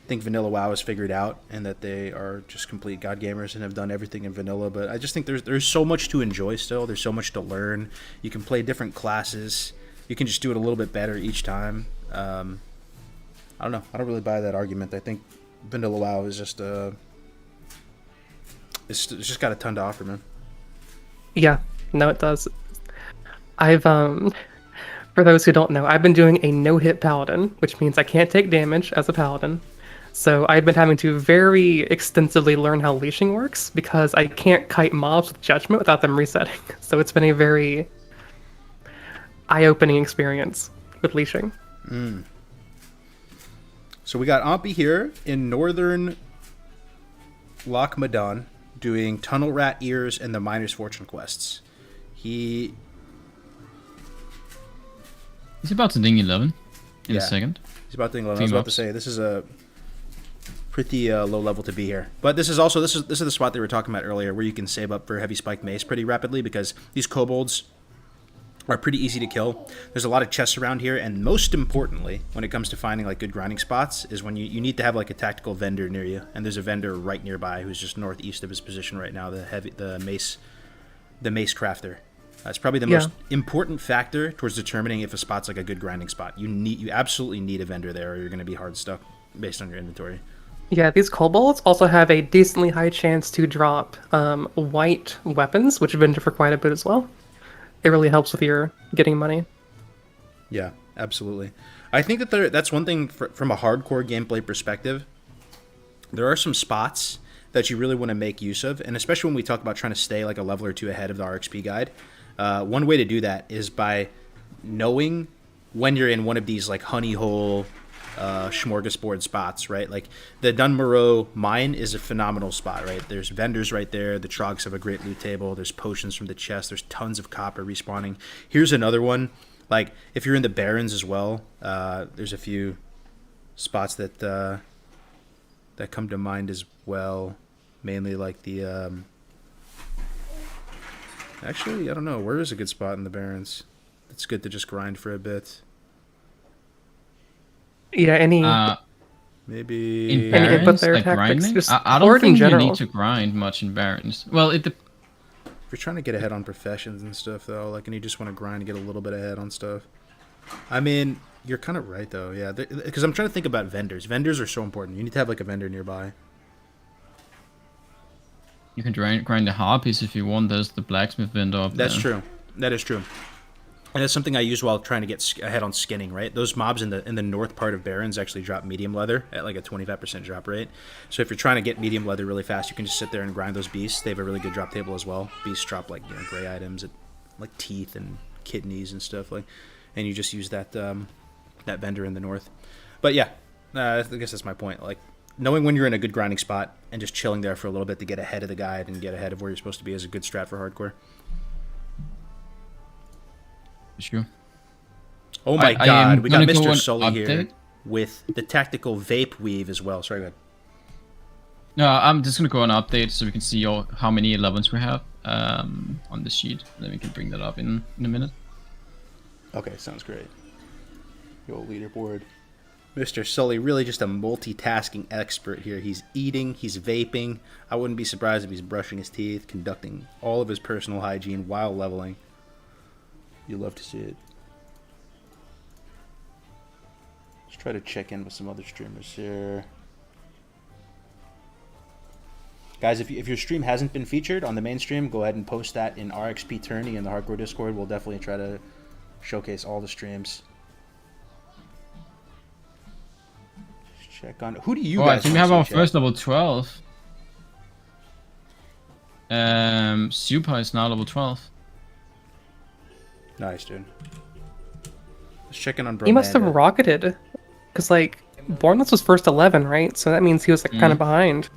think Vanilla WoW is figured out and that they are just complete god gamers and have done everything in vanilla, but I just think there's so much to enjoy still. There's so much to learn. You can play different classes. You can just do it a little bit better each time. I don't know. I don't really buy that argument. I think Vanilla WoW is just it's just got a ton to offer, man. Yeah, no, it does. I've for those who don't know, I've been doing a no-hit paladin, which means I can't take damage as a paladin. So I've been having to very extensively learn how leashing works because I can't kite mobs with judgment without them resetting. So it's been a very eye-opening experience with leashing. So we got Ampi here in northern Loch Madon doing Tunnel Rat Ears and the Miner's Fortune quests. He's about to ding 11 in a second. He's about to ding 11. I was about to say, this is a pretty low level to be here. But this is also this is the spot they were talking about earlier where you can save up for Heavy Spike Mace pretty rapidly because these kobolds are pretty easy to kill. There's a lot of chests around here, and most importantly, when it comes to finding like good grinding spots, is when you need to have like a tactical vendor near you, and there's a vendor right nearby who's just northeast of his position right now. The mace crafter. That's probably the most important factor towards determining if a spot's like a good grinding spot. You absolutely need a vendor there, or you're going to be hard stuck based on your inventory. Yeah, these kobolds also have a decently high chance to drop white weapons, which vendor for quite a bit as well. It really helps with your getting money. Yeah, absolutely. I think that that's one thing from a hardcore gameplay perspective. There are some spots that you really want to make use of, and especially when we talk about trying to stay like a level or two ahead of the RXP guide. One way to do that is by knowing when you're in one of these like honey hole smorgasbord spots, right? Like the Dunmorrow mine is a phenomenal spot, right? There's vendors right there. The Trogs have a great loot table. There's potions from the chest. There's tons of copper respawning. Here's another one. Like if you're in the Barrens as well, there's a few spots that that come to mind as well. Mainly like the actually, I don't know. Where is a good spot in the Barrens? It's good to just grind for a bit. Yeah, any Maybe. In Any input Barons, there, like tactics? grinding? Just I or don't in think you general. need to grind much in Barons. Well, If you're trying to get ahead on professions and stuff, though, like, and you just want to grind and get a little bit ahead on stuff. I mean, you're kind of right, though. Yeah, because I'm trying to think about vendors. Vendors are so important. You need to have like a vendor nearby. you can grind the harpies if you want. There's the blacksmith vendor up That's there. true. That is true. And that's something I use while trying to get ahead on skinning, right? Those mobs in the north part of Barrens actually drop medium leather at like a 25% drop rate. So if you're trying to get medium leather really fast, you can just sit there and grind those beasts. They have a really good drop table as well. Beasts drop like, you know, gray items, like teeth and kidneys and stuff, like, and you just use that that vendor in the north. But yeah, I guess that's my point. Like, knowing when you're in a good grinding spot and just chilling there for a little bit to get ahead of the guide and get ahead of where you're supposed to be is a good strat for hardcore. Sure. Oh my I god, am we got gonna go Mr. on Sully here update. with the tactical vape weave as well. Sorry, go ahead. No, I'm just gonna go on update so we can see how many 11s we have on the sheet. Then we can bring that up in a minute. Okay, sounds great. Yo, leaderboard. Mr. Sully, really just a multitasking expert here. He's eating, he's vaping. I wouldn't be surprised if he's brushing his teeth, conducting all of his personal hygiene while leveling. You love to see it. Let's try to check in with some other streamers here. Guys, if your stream hasn't been featured on the main stream, go ahead and post that in RXP Tourney in the Hardcore Discord. We'll definitely try to showcase all the streams. Just check on... Who do you guys I think we have wanna our see, first chat? level 12. Super is now level 12. Nice, dude. Let's check in on Bro. He must have rocketed, because like Bornless was first 11, right? So that means he was like kind of behind.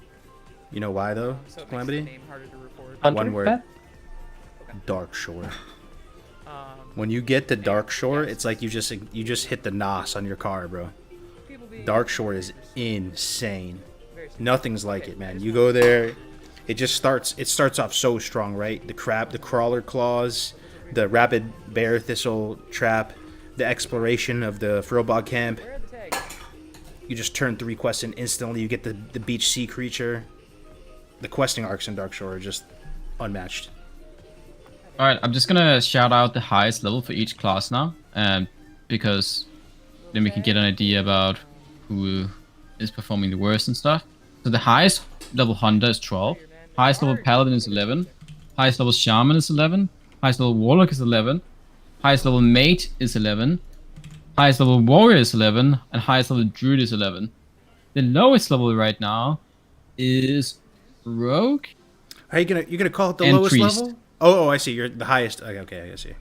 You know why, though, So it makes the Calamity? name harder to record. Hunter, One word. bet? Dark Shore. Um, When you get to Dark Shore, it's like you just hit the NOS on your car, bro. Dark Shore is insane. Nothing's like it, man. You go there, it starts off so strong, right? The crawler claws, the rapid bear thistle trap, the exploration of the Frobog camp. You just turn 3 quests in instantly. You get the beach sea creature. The questing arcs in Dark Shore are just unmatched. Alright, I'm just gonna shout out the highest level for each class now, because then we can get an idea about who is performing the worst and stuff. So the highest level Hunter is 12, highest level Paladin is 11, highest level Shaman is 11, highest level Warlock is 11, highest level Mage is 11, highest level Warrior is 11, and highest level Druid is 11. The lowest level right now is Rogue. Are you gonna call it the And lowest Priest. level? Oh, I see. You're the highest. Okay, I see.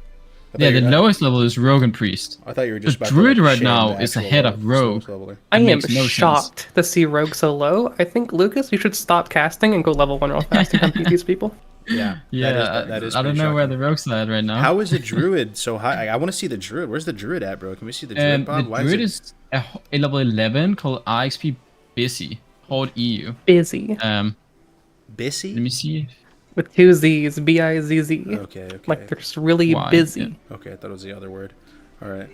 Yeah, the lowest level is Rogue and Priest. I thought you were just The about Druid to, like, right shame now the is actual ahead of slowest Rogue. leveler. I am makes no sense. shocked to see Rogue so low. I think Lucas, you should stop casting and go level 1 real fast and compete these people. Yeah, Yeah, that is I don't pretty know where shocking. the Rogues are at right now. How is a Druid so high? I want to see the Druid. Where's the Druid at, bro? Can we see the Druid, And Bob? the Why Druid is is a level 11 called RXP Busy. Hold EU. Busy. it Let Bissy? me see. With 2 Z's, B-I-Z-Z. Okay. Like they're just really Why? busy. Yeah. Okay, I thought it was the other word. All right.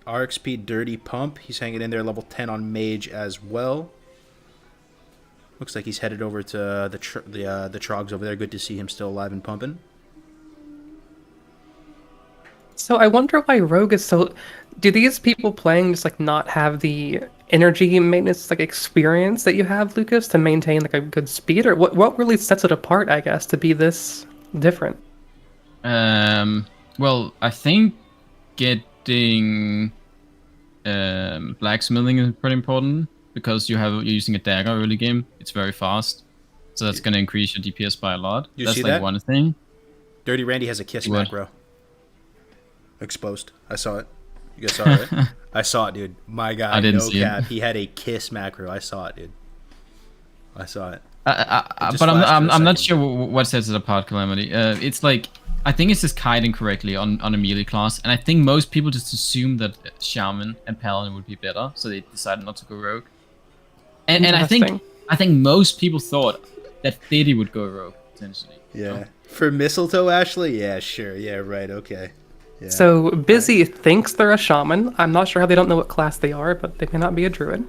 RXP Dirty Pump. He's hanging in there, level 10 on Mage as well. Looks like he's headed over to the Trogs over there. Good to see him still alive and pumping. So I wonder why Rogue is so... Do these people playing just like not have the energy maintenance like experience that you have, Lucas, to maintain like a good speed? Or what really sets it apart, I guess, to be this different? Well, I think getting blacksmithing is pretty important because you're using a dagger early game. It's very fast, so that's gonna increase your DPS by a lot. You That's see like that? one thing. Dirty Randy has a kiss What? macro. Exposed. I saw it. You guys saw it, right? I saw it, dude. My God, I didn't no see it. cap. He had a kiss macro. I saw it, dude. I saw it. just But flashed for a I'm not second. sure what sets it apart, Calamity. It's like I think it's just kiting correctly on a melee class, and I think most people just assume that Shaman and Paladin would be better, so they decided not to go Rogue. And I Interesting. think most people thought that Thady would go Rogue potentially. Yeah. For Mistletoe, Ashley? Yeah, sure. Yeah, right. Okay. Yeah. So Busy thinks they're a shaman. I'm not sure how they don't know what class they are, but they may not be a druid.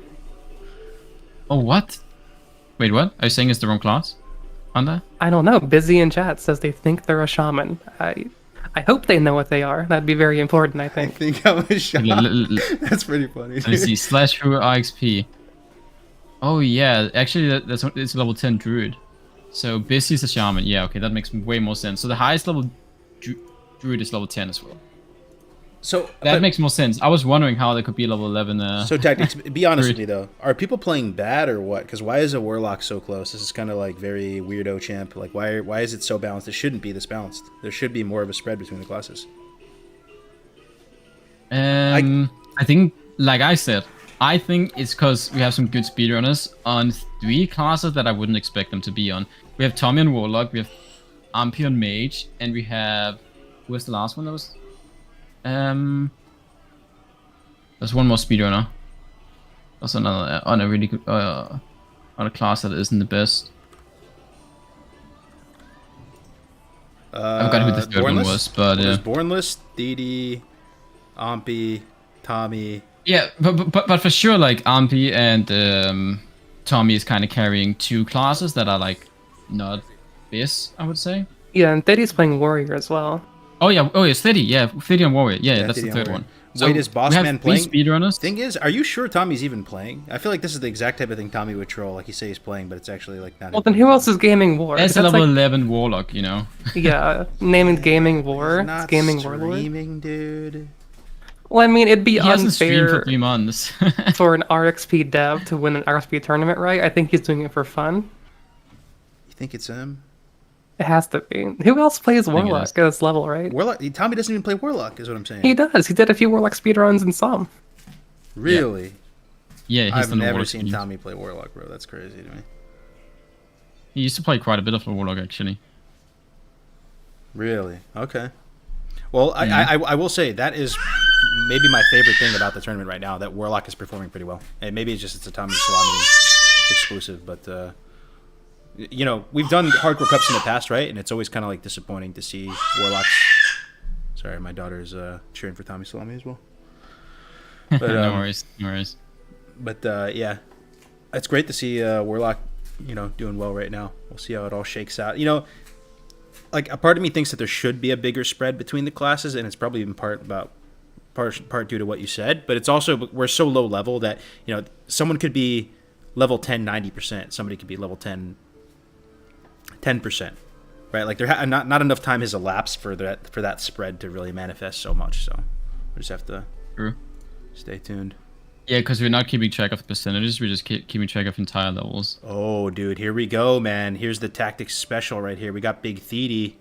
Oh, what? Wait, what? Are you saying it's the wrong class? On that? I don't know. Busy in chat says they think they're a shaman. I hope they know what they are. That'd be very important, I I think. think I'm a shaman. That's pretty funny. Let me see. Slash Hero RXP. Oh yeah, actually it's level 10 druid. So Busy is a shaman. Yeah, okay, that makes way more sense. So the highest level druid is level 10 as well. So That makes more sense. I was wondering how there could be level 11. So Tactics, be honest with me though. Are people playing bad or what? Because why is a warlock so close? This is kind of like very weirdo champ. Like why is it so balanced? It shouldn't be this balanced. There should be more of a spread between the classes. I think, like I said, I think it's because we have some good speedrunners on 3 classes that I wouldn't expect them to be on. We have Tommy on Warlock, we have Ampi on Mage, and we have... Who was the last one that was... There's one more speedrunner. That's another on a really good... on a class that isn't the best. I forgot who the third one was, but... It was Bornless, Didi, Ampi, Tommy... Yeah, but for sure, like Ampi and Tommy is kind of carrying 2 classes that are like not this, I would say. Yeah, and Theddy's playing warrior as well. Oh yeah, it's Theddy. Yeah, Theddy and warrior. Yeah, that's the third one. So wait, is Bossman playing? Speedrunners. Thing is, are you sure Tommy's even playing? I feel like this is the exact type of thing Tommy would troll. Like you say he's playing, but it's actually like not. Well, then who else is gaming war? That's a level 11 warlock, you know. Yeah, naming gaming war. Not It's gaming streaming, warlord. dude. Well, I mean, it'd be He hasn't streamed for unfair 3 months. for an RXP dev to win an RXP tournament, right? I think he's doing it for fun. You think it's him? It has to be. Who else plays think it Warlock is. at this level, right? Warlock. Tommy doesn't even play Warlock, is what I'm saying. He does. He did a few Warlock speedruns and some. Really? Yeah, he's I've done the never warlock seen speed. Tommy play Warlock, bro. That's crazy to me. He used to play quite a bit of the warlock actually. Really? Okay. Well, I will say that is maybe my favorite thing about the tournament right now. That Warlock is performing pretty well. And maybe it's a Tommy Salami exclusive, but you know, we've done hardcore cups in the past, right? And it's always kind of like disappointing to see Warlocks. Sorry, my daughter's cheering for Tommy Salami as well. But, No worries. But yeah, it's great to see Warlock, you know, doing well right now. We'll see how it all shakes out. You know, like a part of me thinks that there should be a bigger spread between the classes, and it's probably even part due to what you said. But it's also we're so low level that, you know, someone could be level 10 90%, somebody could be level 10 10%, right? Like not enough time has elapsed for that spread to really manifest so much. So we just have to stay tuned. Yeah, because we're not keeping track of the percentages. We're just keeping track of entire levels. Oh, dude, here we go, man. Here's the tactics special right here. We got Big Thede,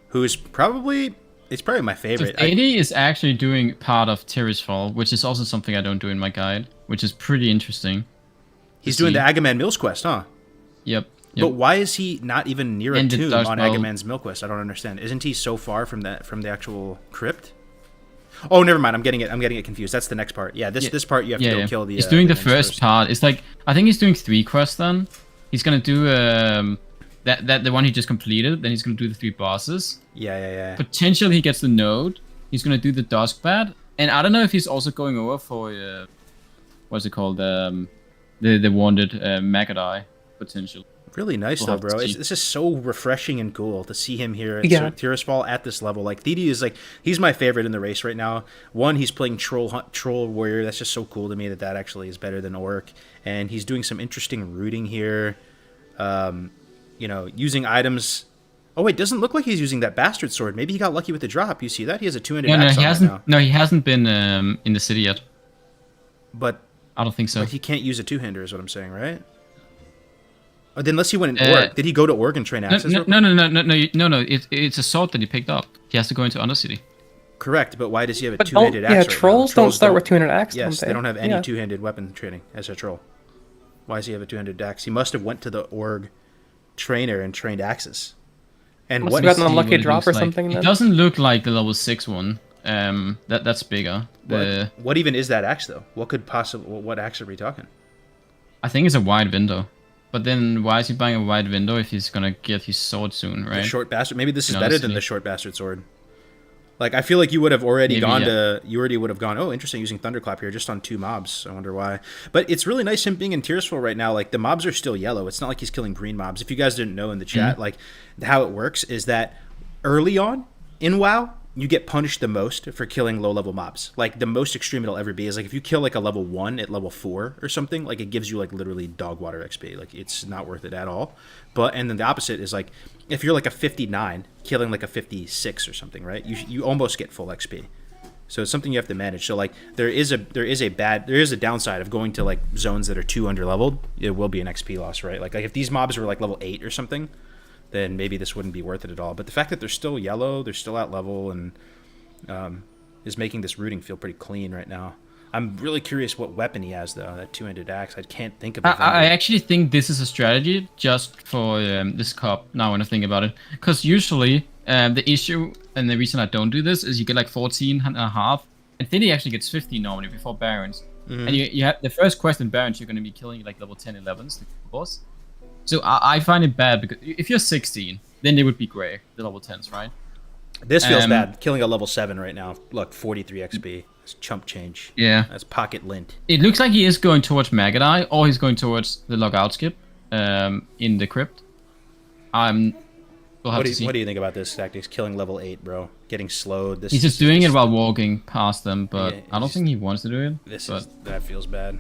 who's probably my favorite. So Thede is actually doing part of Terrace Fall, which is also something I don't do in my guide, which is pretty interesting. He's doing the Agaman Mills quest, huh? Yep. But why is he not even near a And tomb Dodge on Ball. Agaman's Mill quest? I don't understand. Isn't he so far from the actual crypt? Oh, never mind. I'm getting it confused. That's the next part. Yeah, this part you have to go kill the. He's doing the ninjas first part. It's like I think he's doing 3 quests. Then he's gonna do the one he just completed. Then he's gonna do the 3 bosses. Yeah. Potentially he gets the node. He's gonna do the Duskbat, and I don't know if he's also going over for what's it called, the wanted Magadai potential. Really nice We'll though, have to bro. see. This is so refreshing and cool to see him here at Yeah. Tirisfal at this level. Like Thede is he's my favorite in the race right now. One, he's playing troll warrior. That's just so cool to me that actually is better than orc. And he's doing some interesting rooting here. You know, using items. Oh wait, doesn't look like he's using that bastard sword. Maybe he got lucky with the drop. You see that? He has a 200 No, axe he on hasn't. right now. No, he hasn't been in the city yet. But I don't think so. But he can't use a two-hander, is what I'm saying, right? Oh, then unless he went in Org. Did he go to Org and train axes? No. It's a sword that he picked up. He has to go into Undercity. Correct, but why does he have a But two-handed axe? yeah, right now? trolls don't start with 200 axe. Yes, don't they don't have any Yeah. two-handed weapon training as a troll. Why does he have a two-handed axe? He must have went to the Org trainer and trained axes. And Must what have gotten See a lucky what it drop looks or like. something. It Then. doesn't look like the level 6 one. That's bigger. what even is that axe though? What axe are we talking? I think it's a wide window. But then why is he buying a wide window if he's gonna get his sword soon, right? The short bastard. Maybe this is In better Undercity. than the short bastard sword. Like, I feel like you would have already Maybe, gone, oh, interesting, using Thunderclap here just on 2 mobs. I wonder why. But it's really nice him being in Tearsful right now. Like, the mobs are still yellow. It's not like he's killing green mobs. If you guys didn't know in the chat, like, how it works is that early on in WoW, you get punished the most for killing low-level mobs. Like, the most extreme it'll ever be is, like, if you kill, like, a level 1 at level 4 or something, like, it gives you, like, literally dog water XP. Like, it's not worth it at all. And then the opposite is, like, if you're, like, a 59, killing, like, a 56 or something, right? You almost get full XP. So it's something you have to manage. So, like, there is a downside of going to, like, zones that are too under-leveled. It will be an XP loss, right? Like, if these mobs were, like, level 8 or something, then maybe this wouldn't be worth it at all. But the fact that they're still yellow, they're still at level, and is making this rooting feel pretty clean right now. I'm really curious what weapon he has, though, that 2-handed axe. I can't think of it. I actually think this is a strategy just for this cup, now when I think about it. Because usually, the issue, and the reason I don't do this, is you get like 14 and a half, and then he actually gets 15 normally before Barons. And you have the first quest in Barons, you're going to be killing like level 10, 11s, the boss. So I find it bad, because if you're 16, then they would be gray, the level 10s, right? This feels bad. Killing a level 7 right now. Look, 43 XP. It's chump change. Yeah. That's pocket lint. It looks like he is going towards Magadai, or he's going towards the logout skip in the crypt. We'll have to see. What do you think about this tactics? Killing level 8, bro. Getting slowed. He's just doing it while walking past them, but I don't think he wants to do it. That feels bad.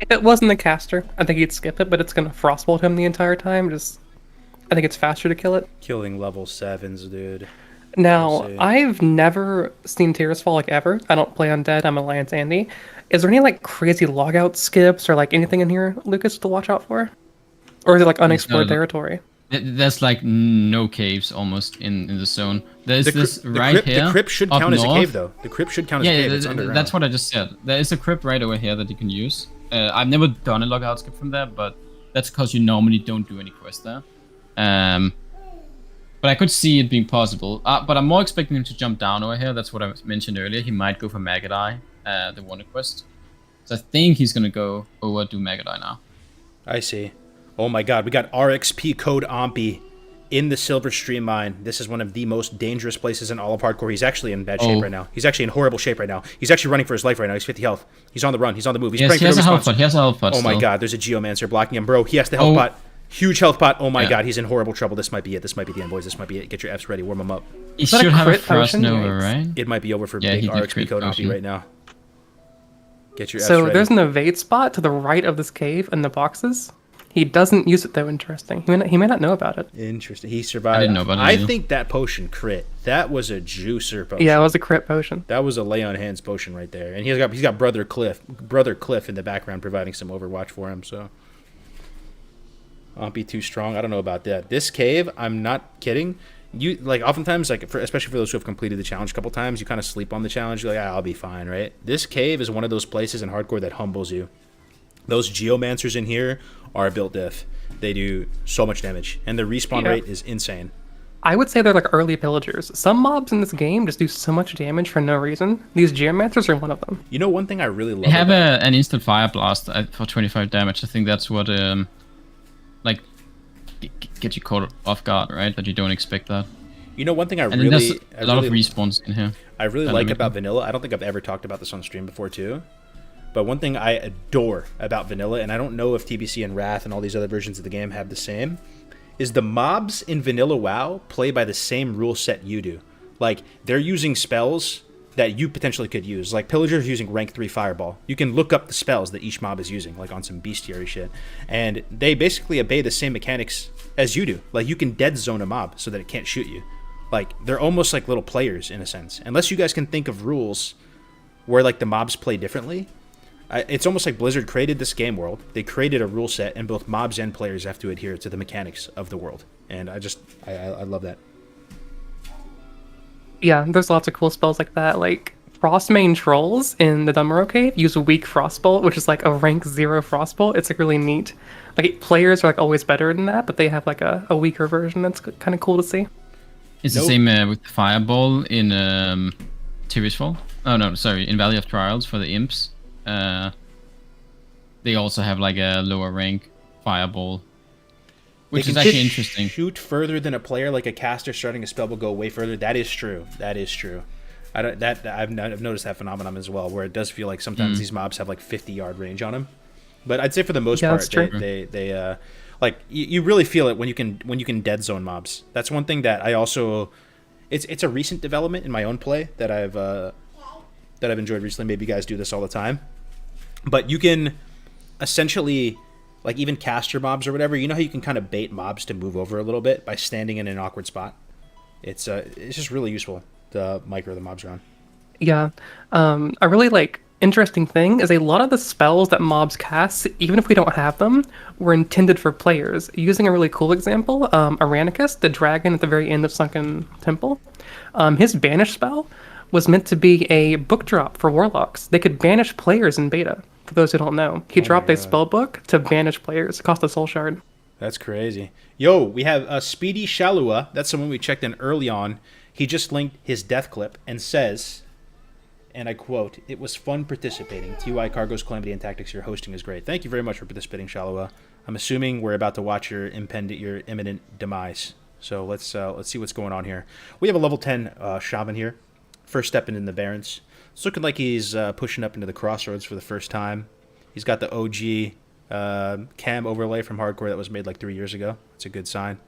If it wasn't a caster, I think he'd skip it, but it's gonna frostbolt him the entire time. I think it's faster to kill it. Killing level 7s, dude. Now, I've never seen Tears Fall like ever. I don't play Undead. I'm Alliance Andy. Is there any like crazy logout skips or like anything in here, Lucas, to watch out for? Or is it like unexplored territory? There's like no caves almost in the zone. There's this right here. The crypt should count as a cave, though. The crypt should count as a cave. It's underground. That's what I just said. There is a crypt right over here that you can use. I've never done a logout skip from there, but that's because you normally don't do any quests there. But I could see it being possible. But I'm more expecting him to jump down over here. That's what I mentioned earlier. He might go for Magadai, the Wonder Quest. So I think he's going to go over to Magadai now. I see. Oh my god, we got RXP code Ompi in the Silver Stream Mine. This is one of the most dangerous places in all of hardcore. He's actually in bad shape right now. He's actually in horrible shape right now. He's actually running for his life right now. He's 50 health. He's on the run. He's on the move. He's praying for the response. He has a health pot. Oh my god, there's a Geomancer blocking him. Bro, he has the health pot. Huge health pot. Oh my god, he's in horrible trouble. This might be it. This might be the end, boys. This might be it. Get your Fs ready. Warm them up. He should have a Frost Nova, right? It might be over for big RXP code Ompi right now. Get your Fs So ready. there's an evade spot to the right of this cave in the boxes. He doesn't use it, though. Interesting. He may not know about it. Interesting. He survived. I didn't know about it. I think that potion crit. That was a juicer potion. Yeah, it was a crit potion. That was a lay on hands potion right there. And he's got Brother Cliff in the background providing some overwatch for him. So Ompi too strong. I don't know about that. This cave, I'm not kidding. You like oftentimes especially for those who have completed the challenge a couple times, you kind of sleep on the challenge. You're like, I'll be fine, right? This cave is one of those places in hardcore that humbles you. Those Geomancers in here are built diff. They do so much damage, and the respawn rate is insane. I would say they're like early pillagers. Some mobs in this game just do so much damage for no reason. These Geomancers are one of them. You know, one thing I really love. They have an instant fire blast for 25 damage. I think that's what get you caught off guard, right? That you don't expect that. You know, one thing there's a lot of respawns in here. I really like about vanilla. I don't think I've ever talked about this on stream before too. But one thing I adore about vanilla, and I don't know if TBC and Wrath and all these other versions of the game have the same, is the mobs in vanilla WoW play by the same rule set you do. Like, they're using spells that you potentially could use. Like, Pillager's using rank 3 Fireball. You can look up the spells that each mob is using, like on some bestiary shit. And they basically obey the same mechanics as you do. Like, you can dead zone a mob so that it can't shoot you. Like, they're almost like little players in a sense. Unless you guys can think of rules where, like, the mobs play differently. It's almost like Blizzard created this game world. They created a rule set, and both mobs and players have to adhere to the mechanics of the world. And I love that. Yeah, there's lots of cool spells like that. Like, Frostmane Trolls in the Dumuro Cave use a weak Frostbolt, which is like a rank 0 Frostbolt. It's like really neat. Like, players are like always better than that, but they have like a weaker version that's kind of cool to see. It's the same with the Fireball in Tirisfall. Oh no, sorry, in Valley of Trials for the Imps. They also have like a lower rank Fireball. Which They is can actually interesting. Shoot further than a player, like a caster starting a spell will go way further. That is true. That is true. I've noticed that phenomenon as well, where it does feel like sometimes these mobs have like 50-yard range on them. But I'd say for the most part, they like you really feel it when you can dead zone mobs. That's one thing that I also. It's a recent development in my own play that I've enjoyed recently. Maybe you guys do this all the time, but you can essentially. Like even caster mobs or whatever, you know how you can kind of bait mobs to move over a little bit by standing in an awkward spot. It's just really useful to micro the mobs around. Yeah. A really interesting thing is a lot of the spells that mobs cast, even if we don't have them, were intended for players. Using a really cool example, Aranicus, the dragon at the very end of Sunken Temple, his banish spell was meant to be a book drop for warlocks. They could banish players in beta. For those who don't know, he dropped a spell book to banish players. It cost a soul shard. That's crazy. Yo, we have Speedy Shalua. That's someone we checked in early on. He just linked his death clip and says, and I quote, "It was fun participating. TUI Cargo's Calamity and Tactics, your hosting is great. Thank you very much for participating, Shalua. I'm assuming we're about to watch your imminent demise. So let's see what's going on here. We have a level 10 shaman here. First stepping in the Barrens. It's looking like he's pushing up into the crossroads for the first time. He's got the OG cam overlay from Hardcore that was made like 3 years ago. It's a good sign.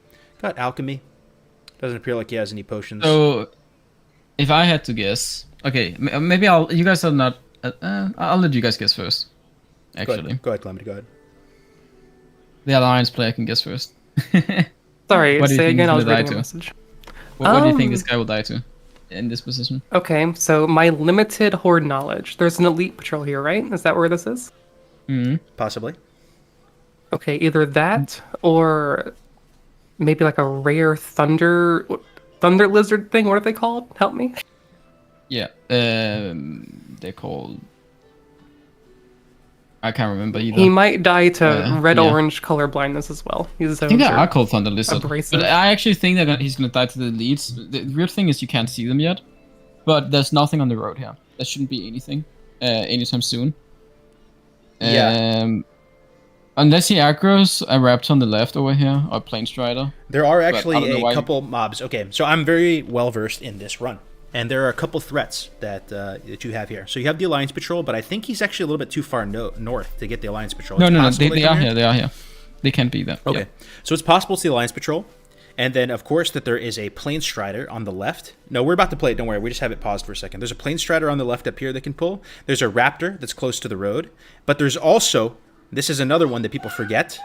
Got alchemy. Doesn't appear like he has any potions. So, if I had to guess, okay, maybe you guys are not. I'll let you guys guess first. Actually, go ahead, Calamity. Go ahead. The Alliance player can guess first. Sorry, say again. I was reading a message. What do you think this guy will die to? In this position. Okay, so my limited horde knowledge. There's an elite patrol here, right? Is that where this is? Possibly. Okay, either that or maybe like a rare thunder lizard thing. What are they called? Help me. Yeah, they're called. I can't remember either. He might die to red-orange color blindness as well. I think they are called Thunder Lizard. But I actually think he's going to die to the elites. The weird thing is you can't see them yet. But there's nothing on the road here. There shouldn't be anything anytime soon. Yeah. Unless he aggros a raptor on the left over here, or a plane strider. There are actually a couple mobs. Okay, so I'm very well versed in this run. And there are a couple threats that you have here. So you have the Alliance Patrol, but I think he's actually a little bit too far north to get the Alliance Patrol. No, they are here. They are here. They can't be there. Okay, yeah. So it's possible it's the Alliance Patrol. And then, of course, that there is a Plane Strider on the left. No, we're about to play it. Don't worry. We just have it paused for a second. There's a Plane Strider on the left up here that can pull. There's a Raptor that's close to the road. But there's also, this is another one that people forget.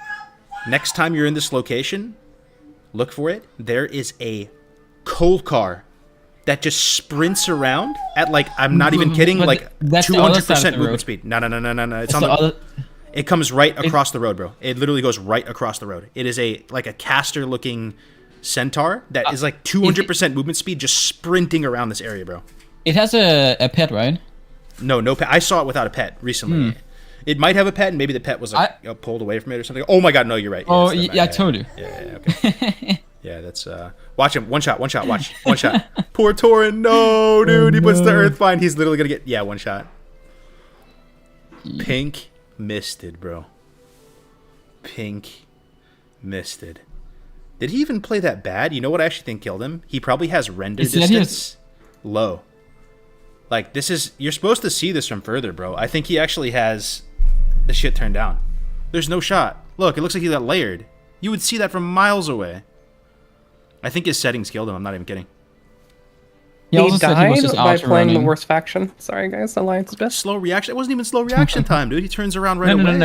Next time you're in this location, look for it. There is a cold car that just sprints around at I'm not even kidding, like 200% movement speed. No. It's on the It comes right across the road, bro. It literally goes right across the road. It is a caster looking centaur that is 200% movement speed just sprinting around this area, bro. It has a pet, right? No pet. I saw it without a pet recently. It might have a pet, and maybe the pet was pulled away from it or something. Oh my god, no, you're right. Yeah, I told you. Yeah, okay. Yeah, that's watch him. One shot, watch. One shot. Poor Torin, no, dude, he puts the Earthbind. He's literally gonna get one shot. Pink misted, bro. Pink misted. Did he even play that bad? You know what I actually think killed him? He probably has render distance low. This is, you're supposed to see this from further, bro. I think he actually has the shit turned down. There's no shot. Look, it looks like he got layered. You would see that from miles away. I think his settings killed him. I'm not even kidding. He died by playing the worst faction. Sorry, guys. Alliance is best. Slow reaction. It wasn't even slow reaction time, dude. He turns around right away.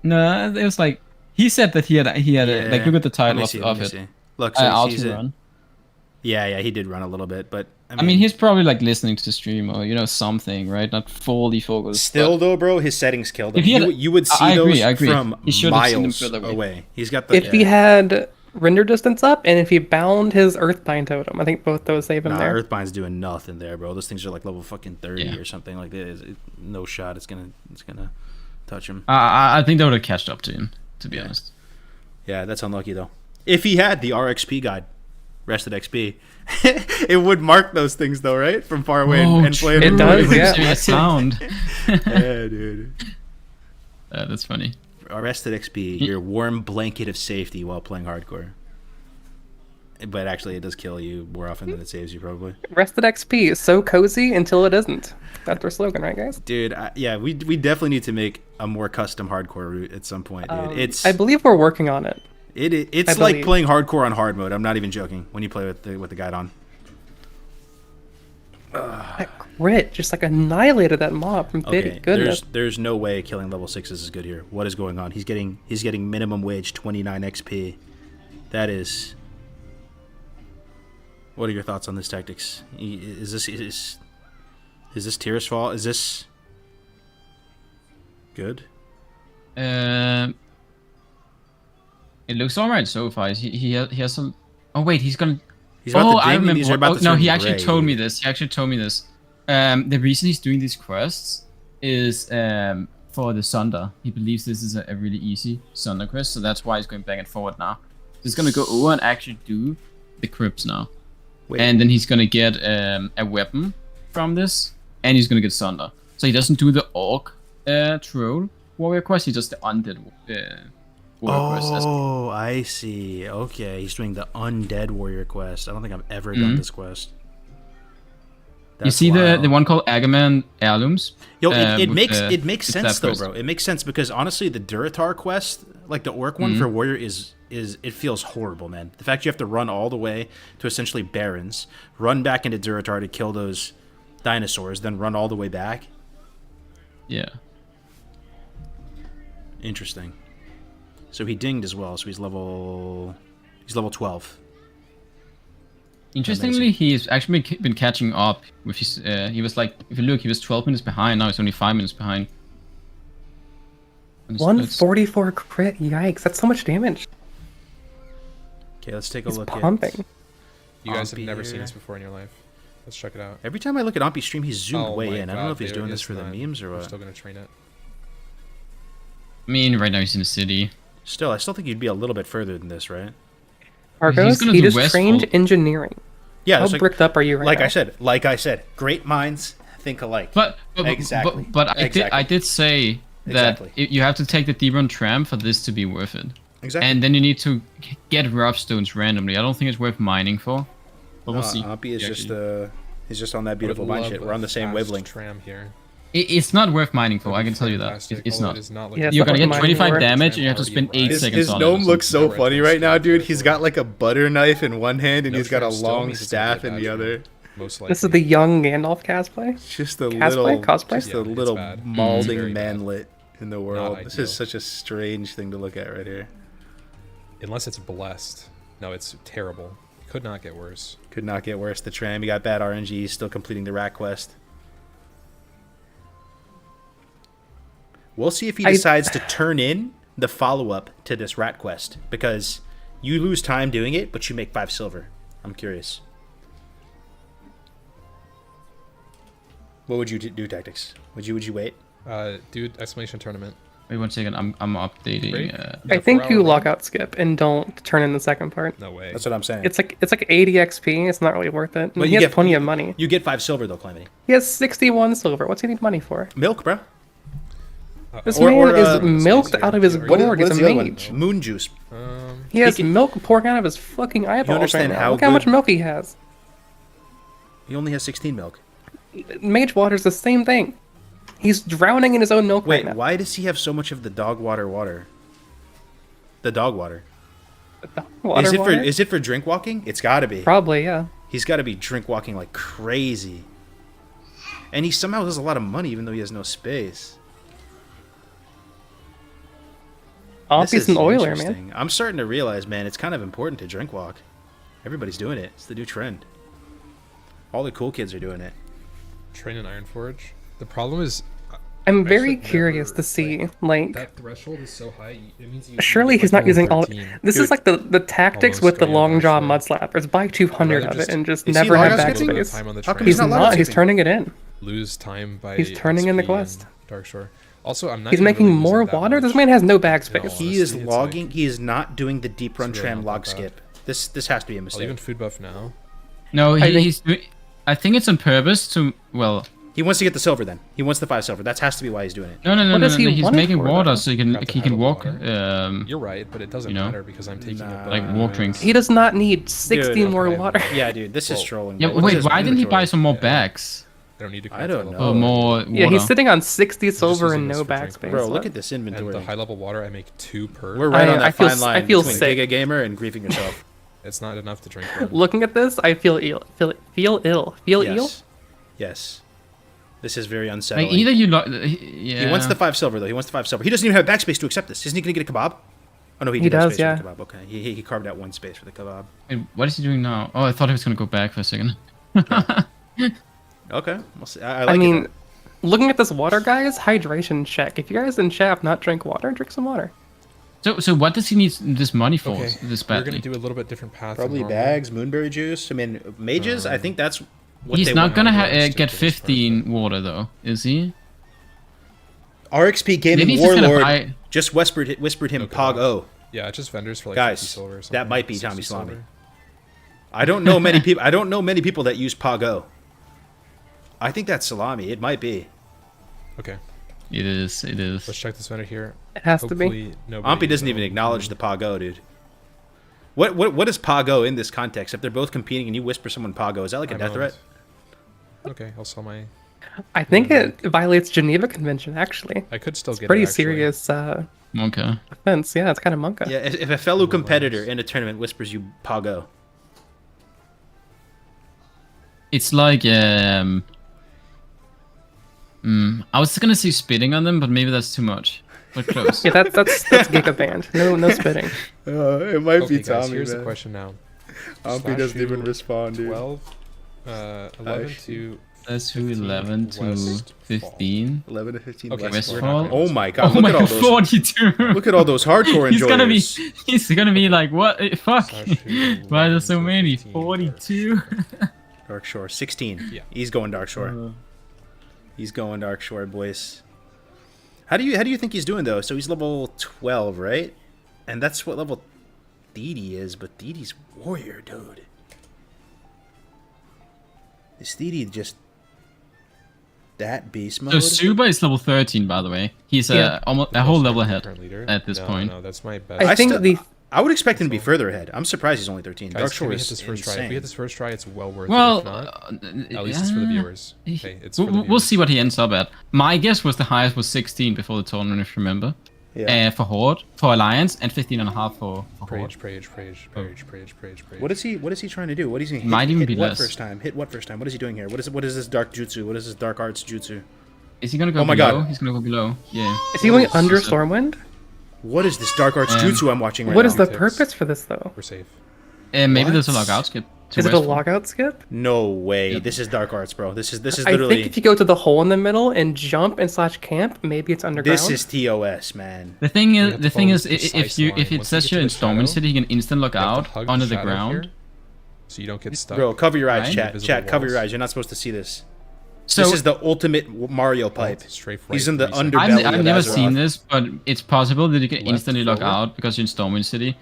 No. It was he said that he had look at the title of it. Look, so he's yeah, he did run a little bit, but I mean he's probably listening to the stream or something, right? Not fully focused. Still though, bro, his settings killed him. You would see those from miles away. He's got the. If he had render distance up, and if he bound his Earthbind totem, I think both those save him there. Earthbind's doing nothing there, bro. Those things are level fucking 30 or something like this. No shot. It's gonna touch him. I think that would have catched up to him, to be honest. Yeah, that's unlucky though. If he had the RXP guide, Rested XP, it would mark those things though, right? From far away and play it. Does, yeah. Sound. Yeah, dude. That's funny. Arrested XP, your warm blanket of safety while playing hardcore. But actually, it does kill you more often than it saves you, probably. Rested XP is so cozy until it isn't. That's our slogan, right, guys? Dude, yeah, we definitely need to make a more custom hardcore route at some point, dude. I believe we're working on it. It's like playing hardcore on hard mode. I'm not even joking. When you play with the guide on. That crit just like annihilated that mob from Okay, goodness. there's no way killing level 6s is good here. What is going on? He's getting minimum wage 29 XP. That is. What are your thoughts on this tactics? Is this Tyr's fault? Is this good? It looks alright so far. He has some. Oh wait, he's gonna. I remember. No, he actually told me this. The reason he's doing these quests is for the Sunder. He believes this is a really easy Sunder quest, so that's why he's going back and forward now. He's gonna go over and actually do the crypts now. Wait. And then he's gonna get a weapon from this, and he's gonna get Sunder. So he doesn't do the Orc Troll warrior quest, he does the Undead warrior quest. Oh, I see. Okay, he's doing the Undead warrior quest. I don't think I've ever done this quest. You see the one called Agaman Heirlooms? Yo, it makes sense though, bro. It makes sense because honestly, the Duratar quest, like the Orc one for warrior, is it feels horrible, man. The fact you have to run all the way to essentially Barrens, run back into Duratar to kill those dinosaurs, then run all the way back. Yeah. Interesting. So he dinged as well, so he's level 12. Interestingly, he's actually been catching up with his. He was like, if you look, he was 12 minutes behind. Now he's only 5 minutes behind. 144 crit. Yikes! That's so much damage. Okay, let's take a look pumping. at. You guys have never seen this before in your life. Let's check it out. Every time I look at Ompy's stream, he's zoomed way in. God, I don't know if he's doing this for the memes or what. We're still gonna train it. I mean, right now he's in the city. Still, I still think you'd be a little bit further than this, right? Argos, he just trained engineering. Yeah, how bricked up are you right now? Like I said, great minds think alike. But exactly. But I did say that you have to take the Demon Tram for this to be worth it. Exactly. And then you need to get rough stones randomly. I don't think it's worth mining for. But we'll see. Ompy is he's just on that beautiful mine shit. We're on the same wavelength. Tram here. It's not worth mining for, I can tell you that. It's not. Yeah, you're gonna get 25 damage and you have to spend 8 seconds on it. His gnome looks so funny right now, dude. He's got like a butter knife in one hand and he's got a long staff in the other. This is the young Gandalf cosplay? Just a cosplay? little malding manlet in the world. This is such a strange thing to look at right here. Unless it's blessed. No, it's terrible. Could not get worse. Could not get worse. The tram, you got bad RNG, still completing the rat quest. We'll see if he decides to turn in the follow-up to this rat quest, because you lose time doing it, but you make 5 silver. I'm curious. What would you do, Tactics? Would you wait? Dude, exclamation tournament. Wait 1 second, I'm updating. I think you lockout skip and don't turn in the second part. No way. That's what I'm saying. It's like 80 XP. It's not really worth it. But he has plenty of money. You get 5 silver though, Calamity. He has 61 silver. What's he need money for? Milk, bro. This man is milked out of his gourd. He's a mage. Moon juice. He has milk pouring out of his fucking eyeballs. You understand right now. how Look how much milk he has. He only has 16 milk. Mage water's the same thing. He's drowning in his own milk right now. Wait, why does he have so much of the dog water? The dog water. Is it for drink walking? It's gotta be. Probably, yeah. He's gotta be drink walking like crazy. And he somehow has a lot of money even though he has no space. Ompy's an oiler, man. I'm starting to realize, man, it's kind of important to drink walk. Everybody's doing it. It's the new trend. All the cool kids are doing it. Train in Ironforge. The problem is, I'm very curious to see, like, that threshold is so high. It means surely he's not using all. This is like the tactics with the long jaw mud slappers. Buy 200 of it and just never have backspace. He's not. He's turning it in. Lose time by. He's turning in the quest. Darkshore. Also, I'm not. He's making more water. This man has no backspace. He is logging. He is not doing the deep run tram log skip. This has to be a mistake. I'll even food buff now. No, he's. I think it's on purpose to He wants to get the silver then. He wants the 5 silver. That has to be why he's doing it. No, What does he He's want it making for, water though? so he Grab the can high-level walk. water. You're right, but it doesn't you know, matter because I'm taking a like walk drinks. He does not need 60 Dude, more okay. water. Yeah, dude, this is trolling. Yeah, bro. What is wait, this why didn't he inventory? buy some more bags? I don't need to. I don't know. Or more water? Yeah, he's sitting on 60 silver using and this no for bag drink space. Bro, What? look at this And inventory. the high level water, I make 2 per. We're right on that I fine line feel between sick. Giga Gamer and griefing yourself. It's not enough to drink. Water. Looking at this, I feel ill. Feel ill. Feel ill? Yes. Yes. This is very unsettling. Like either you yeah. He wants the 5 silver though. He wants the 5 silver. He doesn't even have backspace to accept this. Isn't he gonna get a kebab? Oh no, he He did have does, space yeah. for the kebab. Okay, he carved out 1 space for the kebab. Wait, what is he doing now? Oh, I thought he was gonna go back for a second. Okay, we'll see. I like I mean, it. looking at this water, guys, hydration check. If you guys in chat have not drank water, drink some water. So what does he need this money for? Okay, This we're badly? gonna do a little bit different path. Probably than normal. bags, moonberry juice. I mean, mages. I think that's what He's they not want. gonna Stick get to this 15 water though, is he? RXP Maybe Gaming he's just gonna Warlord buy. just whispered him Okay. Pog O. Yeah, it's just vendors for like Guys, 50 silver or that something, might be 60 Tommy silver. Salami. I don't know many people. I don't know many people that use Pog O. I think that's Salami. It might be. Okay, It is. let's check this vendor here. It has to be. Hopefully nobody. Ampi doesn't even acknowledge the Pago, dude. What is Pago in this context? If they're both competing and you whisper someone Pago, is that like a I'm death out. threat? Okay, I'll sell my. I think it violates Geneva Convention, actually. I could still get Pretty it, actually. serious Okay. offense. Yeah, it's kind of monka. Yeah, if a fellow competitor in a tournament whispers you Pago. It's like I was gonna say spitting on them, but maybe that's too much. But close. Yeah, that's Giga banned. No spitting. It might Okay, guys, here's the question now. Ampi doesn't even respond, dude. 12, 11 to. That's who 15 11 to West 15. 11 to 15. Okay, Westfall. we're not gonna- Oh my god! Oh look my at all god, those. 42. Look at all those hardcore enjoyers. He's gonna be like, what? Fuck. Slash two, Why are there so 11 to many? 15. 42. Dark Shore 16. Yeah. He's going Dark Shore. He's going Dark Shore, boys. How do you think he's doing though? So he's level 12, right? And that's what level Didi is, but Didi's warrior, dude. Is Didi just that beast mode? So Suba is level 13, by the way. He's Yeah. almost a whole level ahead Current leader? at this No, point. No, that's my best. I think I would expect him to be further ahead. I'm surprised he's only 13. Guys, Dark can Shore we is hit this first try? If insane. we hit this first try, it's well worth Well, it. If not, at least it's for the viewers. Hey, it's for the We'll viewers. see what he ends up at. My guess was the highest was 16 before the tournament, if you remember. Yeah. For Horde, for Alliance, and 15.5 for Horde. Prage. What is he trying to do? What is he? Might even hit be what less. first time? Hit what first time? What is he doing here? What is this dark jutsu? What is this dark arts jutsu? Is he gonna go Oh my below? God. He's gonna go below. Yeah. Is he going It's under just a- Stormwind? What is this dark arts jutsu I'm watching right What now? is the Ticks. purpose for this, though? We're safe. Maybe there's a What? logout skip. to Is it a Westfall. logout skip? No way. Yeah. This is dark arts, bro. This is I literally. think if you go to the hole in the middle and jump and slash camp, maybe it's underground. This is TOS, man. The thing have is, to the thing follow is, the if precise you line. if it Once says you get you're to in the Stormwind shadow, City, you can instant log You have to out hug the under the shadow ground. here, so you don't get stuck. Bro, cover your eyes, Right? chat. Invisible Chat, cover your walls. eyes. You're not supposed to see this. So This is the ultimate Mario pipe. Strafe He's right, in the 3 seconds. underbelly I've of never Azeroth. seen this, but it's possible that you can Left instantly log forward. out because you're in Stormwind City,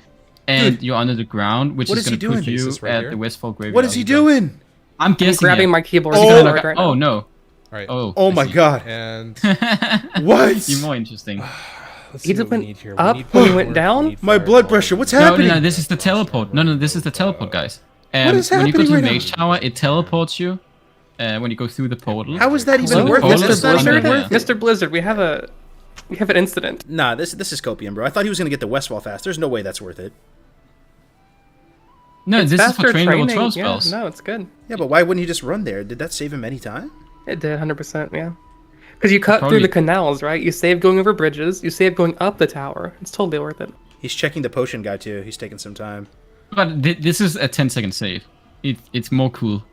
and you're under the ground, which what is is he going to put doing? you Is this right at here? the Westfall Graveyard. What is he doing? I'm I'm guessing. grabbing it. my keyboard. Is to he get gonna it log right out? now. Oh no! All right. Oh. Oh I my see. god. And What? Even more interesting. let's He see just what we went need here. up We need when he power, went we down? need My blood fireball, pressure, what's we need- happening? No, this is the teleport. No, this is the teleport, guys. What is when you go happening to the right Mage Tower, it teleports you. When you go through the portal. How is that even Hello, worth it? Mr. That's not even Blizzard? Blizzard? worth it. Mr. Blizzard, we have an incident. Nah, this is copium, bro. I thought he was gonna get the Westfall fast. There's no way that's worth it. No, this is Faster for training level training, 12 yeah, spells. no, it's good. Yeah, but why wouldn't he just run there? Did that save him any time? It did, 100%, yeah. Because you cut Probably- through the canals, right? You save going over bridges. You save going up the tower. It's totally worth it. He's checking the potion guy too. He's taking some time. But this is a 10-second save. It's more cool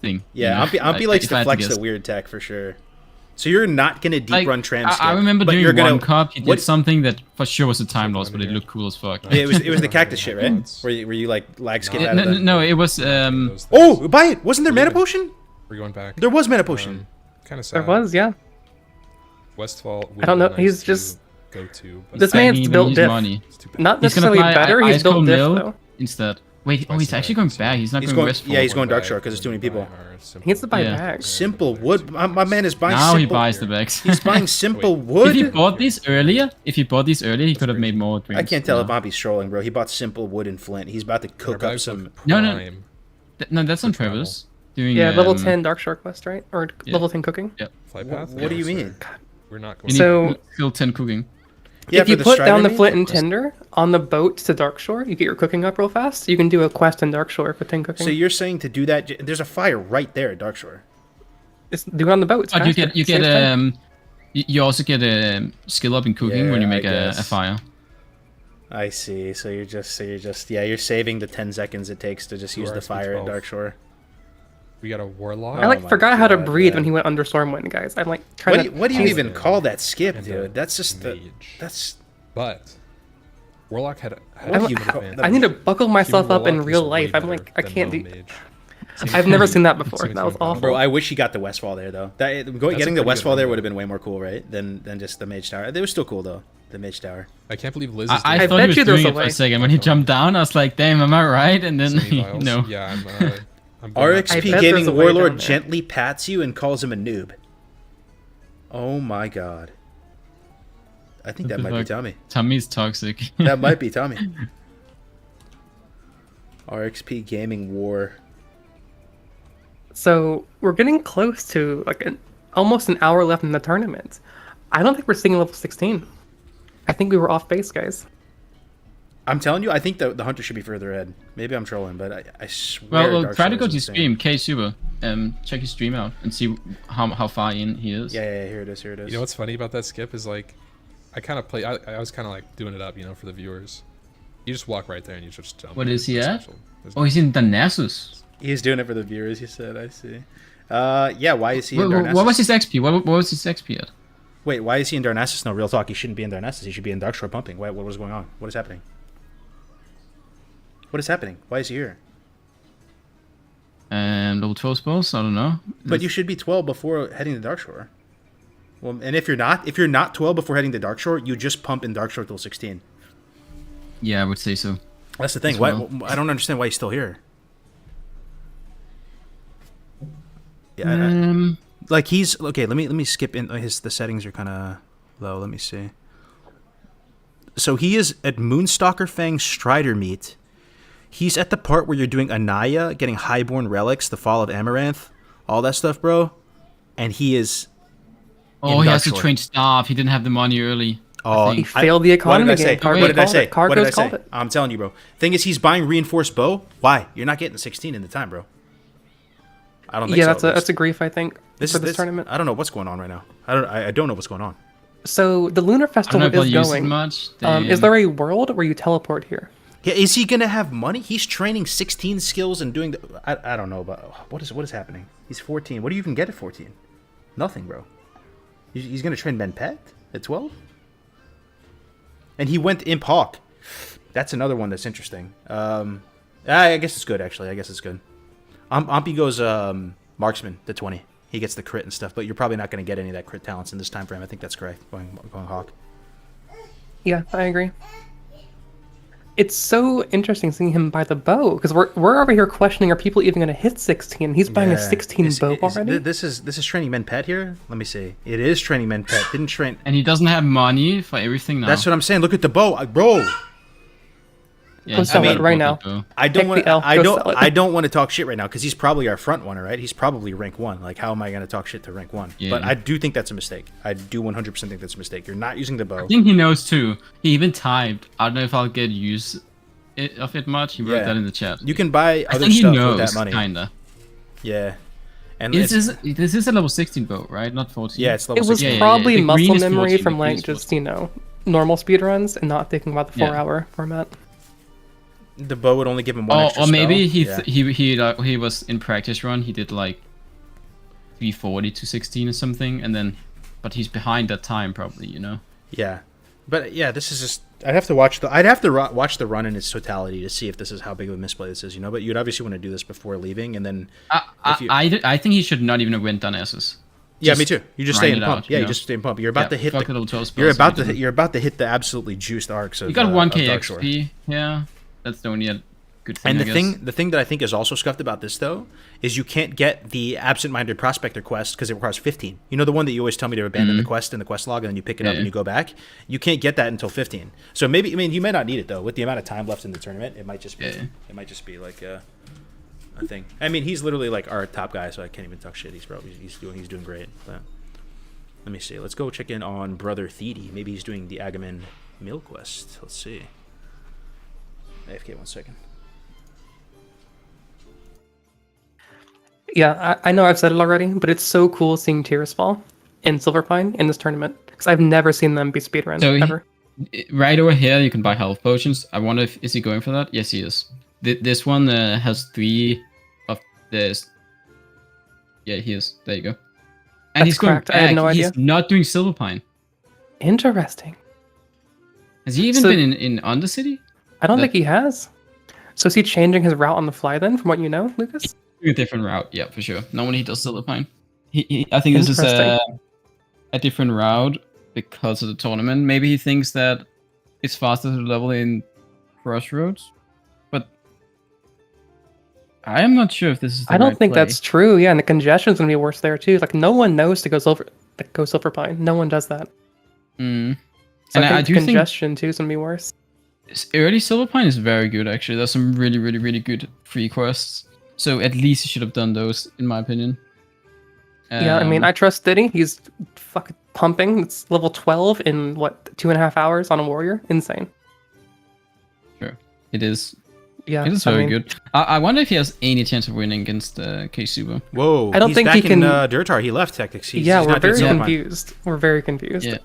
thing. Yeah, you know? Ampi likes if I to had flex guess. the weird tech for sure. So you're not gonna deep Like, run trans. I remember but doing you're gonna, one cup. He did what- something that for sure was a time loss, but it looked cool as fuck. Yeah, it was the cactus shit, right? Where you like lag skip out no, of the... no, it was Those things. Oh, buy it! Wasn't there mana Leave it. potion? We're going back. There was mana potion. Kind of sad. There was, yeah. Westfall. I don't know, would be he's nice to just- go to. But This I man's mean, built he's diff. money. it's too bad. Not He's gonna necessarily buy better, he's Ice built Cold diff, Mill though. instead. Wait, oh, he's actually going back. He's not He's going going. west. Yeah, he's forward. going Darkshore because there's too many people. He gets to buy Yeah. bags. Simple wood. My man is buying. Now simple, he buys the bags. He's buying simple If wood. he bought these earlier, he could have made more dreams. I can't tell you if know? Pompey's trolling, bro. He bought simple wood and flint. He's about to cook up some. No, no. No, that's on purpose. Doing Yeah, level um, 10 Dark Shore quest, right? Or Yeah. level 10 cooking. Yep. Flight path? What do you mean? We're not You going. need So- skill 10 cooking. Yeah, If you for put Strider down the meat? flint and tinder on the boat to Darkshore, you get your cooking up real fast. You can do a quest in Darkshore for 10 cooking. So you're saying to do that? There's a fire right there at Darkshore. Just do it on the boat. It's But you faster. get you Saves get time. you also get a skill up in cooking when you Yeah, make I a guess. fire. I see. So you're just yeah, you're saving the 10 seconds it takes to just use the fire at 12. Darkshore. We got a warlock. I like my forgot how to God, breathe man. when he went under Stormwind, guys. I'm like trying to. What do you he's- even call that skip, And dude? That's just the. mage. That's. But warlock had. What do you had call- advantage. I need to buckle myself Human up in warlock real is way life. I'm better like, I than can't no do. mage. I've never seen that before. Seems That was like awful. Bro, I wish he got the Westfall there though. Getting the pretty Westfall good there one, would have though. been way more cool, right? Than just the Mage Tower. They were still cool though. The Mage Tower. I can't believe Liz is I doing thought bet he was you there's doing a it for way. a second. When he jumped down, I was like, damn, am I right? And then, Semi vials. no. Yeah, I'm going I RXP bet Gaming there's a way Warlord down there. gently pats you and calls him a noob. Oh my god. I think that What the might be fuck? Tommy. Tommy's toxic. That might be Tommy. RXP Gaming War. So we're getting close to like almost an hour left in the tournament. I don't think we're seeing level 16. I think we were off base, guys. I'm telling you, I think the hunter should be further ahead. Maybe I'm trolling, but I swear. well, Dark try to Souls go is to insane. stream, K Super. Check his stream out and see how far in he is. Yeah, here it is. Here it is. You know what's funny about that skip is like, I kind of play. I was kind of like doing it up, for the viewers. You just walk right there and you just jump. What in. is he It's at? special. There's Oh, he's in Darnassus. He's doing it for the viewers. You said. I see. Yeah. Why is he in What, Darnassus? what was his XP? What was his XP at? Wait, why is he in Darnassus? No, real talk. He shouldn't be in Darnassus. He should be in Darkshore pumping. What was going on? What is happening? What is happening? Why is he here? Level 12 spells? I don't know. But you should be 12 before heading to Darkshore. Well, and if you're not 12 before heading to Darkshore, you just pump in Darkshore till 16. Yeah, I would say so. That's the thing. As Why? well. I don't understand why he's still here. Yeah. Like he's okay. Let me skip in. The settings are kind of low. Let me see. So he is at Moonstalker Fang Strider meet. He's at the part where you're doing Anaya, getting Highborn relics, the Fall of Amaranth, all that stuff, bro. And he is. Oh, in he has to Darkshore. train staff. He didn't have the money early. Oh, He think. failed the economy What did I say? game. Cargo What did I called say? it. Cargo's What did I called say? it. I'm telling you, bro. Thing is, he's buying reinforced bow. Why? You're not getting the 16 in the time, bro. I don't think Yeah, so. that's a that's a grief, I think, for this tournament. I don't know what's going on right now. I don't know what's going on. So the Lunar I don't know Festival if I'll is use it going. much. Is Damn. there a world where you teleport here? Yeah, is he gonna have money? He's training 16 skills and doing the. I don't know, but what is happening? He's 14. What do you even get at 14? Nothing, bro. He's gonna train Ben Pet at 12. And he went Imp Hawk. That's another one that's interesting. I guess it's good actually. I guess it's good. Ampy goes Marksman to 20. He gets the crit and stuff, but you're probably not going to get any of that crit talents in this time frame. I think that's correct. Going Hawk. Yeah, I agree. It's so interesting seeing him buy the bow because we're over here questioning, are people even going to hit 16? He's buying a 16 bow already. This is training Men Pet here. Let me see. It is training Men Pet. Didn't train. And he doesn't have money for everything now. That's what I'm saying. Look at the bow, bro. Yeah, Go he's sell got it right a now. bow. I don't Pick want. the elf, go sell it. I don't want to talk shit right now because he's probably our front runner, right? He's probably rank 1. Like, how am I going to talk shit to rank 1? Yeah. But I do think that's a mistake. I do 100% think that's a mistake. You're not using the bow. I think he knows too. He even typed, I don't know if I'll get use of it much. He wrote Yeah. that in the chat. You can buy I other think he stuff knows, with that money. kinda. Yeah. And This it's- is a level 16 bow, right? Not 14. yeah, it's level It was 16. Yeah, probably the green muscle is memory 14, from the green like is just normal speedruns and not thinking about the Yeah. 4-hour format. The bow would only give him one extra Or maybe spell. he was in practice run. He did like 340 to 16 or something, and then, but he's behind that time probably. Yeah, but yeah, this is just. I'd have to watch watch the run in its totality to see if this is how big of a misplay this is. But you'd obviously want to do this before leaving, and then. if you- I think he should not even have went on S's. Yeah, me too. You just stay in grind it pump. out, Yeah, you you know? just stay in pump. You're about to hit fuck the. little 12 spells You're about if to you you're about to hit the absolutely juiced arcs of. You got 1k of Darkshore. XP. Yeah, that's the only good thing. And I guess. the thing that I think is also scuffed about this though is you can't get the absent-minded prospector quest because it requires 15. You know the one that you always tell me to abandon the quest in the quest log and then you pick it up and you go back. You can't get that until 15. So maybe you may not need it though. With the amount of time left in the tournament, it might just be like a thing. I mean, he's literally like our top guy, so I can't even talk shit. He's doing great. But let me see. Let's go check in on Brother Thede. Maybe he's doing the Agamen meal quest. Let's see. AFK 1 second. Yeah, I know I've said it already, but it's so cool seeing Tears Fall in Silverpine in this tournament because I've never seen them be speedrun ever. Right over here, you can buy health potions. I wonder if is he going for that? Yes, he is. This one has 3 of this. Yeah, he is. There you go. And That's correct. I had no idea. He's not doing Silverpine. Interesting. Has he even been in Undercity? I don't think he has. So is he changing his route on the fly then, from what you know, Lucas? A different route, yeah, for sure. Normally he does Silverpine. I think this is a different route because of the tournament. Maybe he thinks that it's faster to level in Crossroads, but I am not sure if this is the I don't right think play. that's true. Yeah, and the congestion's gonna be worse there too. Like no one knows to go Silverpine. No one does that. Mm. So And I I think do congestion too is gonna be worse. Early Silverpine is very good, actually. There's some really, really, really good free quests. So at least he should have done those, in my opinion. Yeah, I mean, I trust Diddy. He's fucking pumping. It's level 12 in, 2.5 hours on a warrior? Insane. Sure. It is. Yeah, it is very good. I wonder if he has any chance of winning against K-Suba. Whoa, I don't think back he can... in Dirtar. He left Tactics. Yeah, we're very confused. We're very confused. Yeah.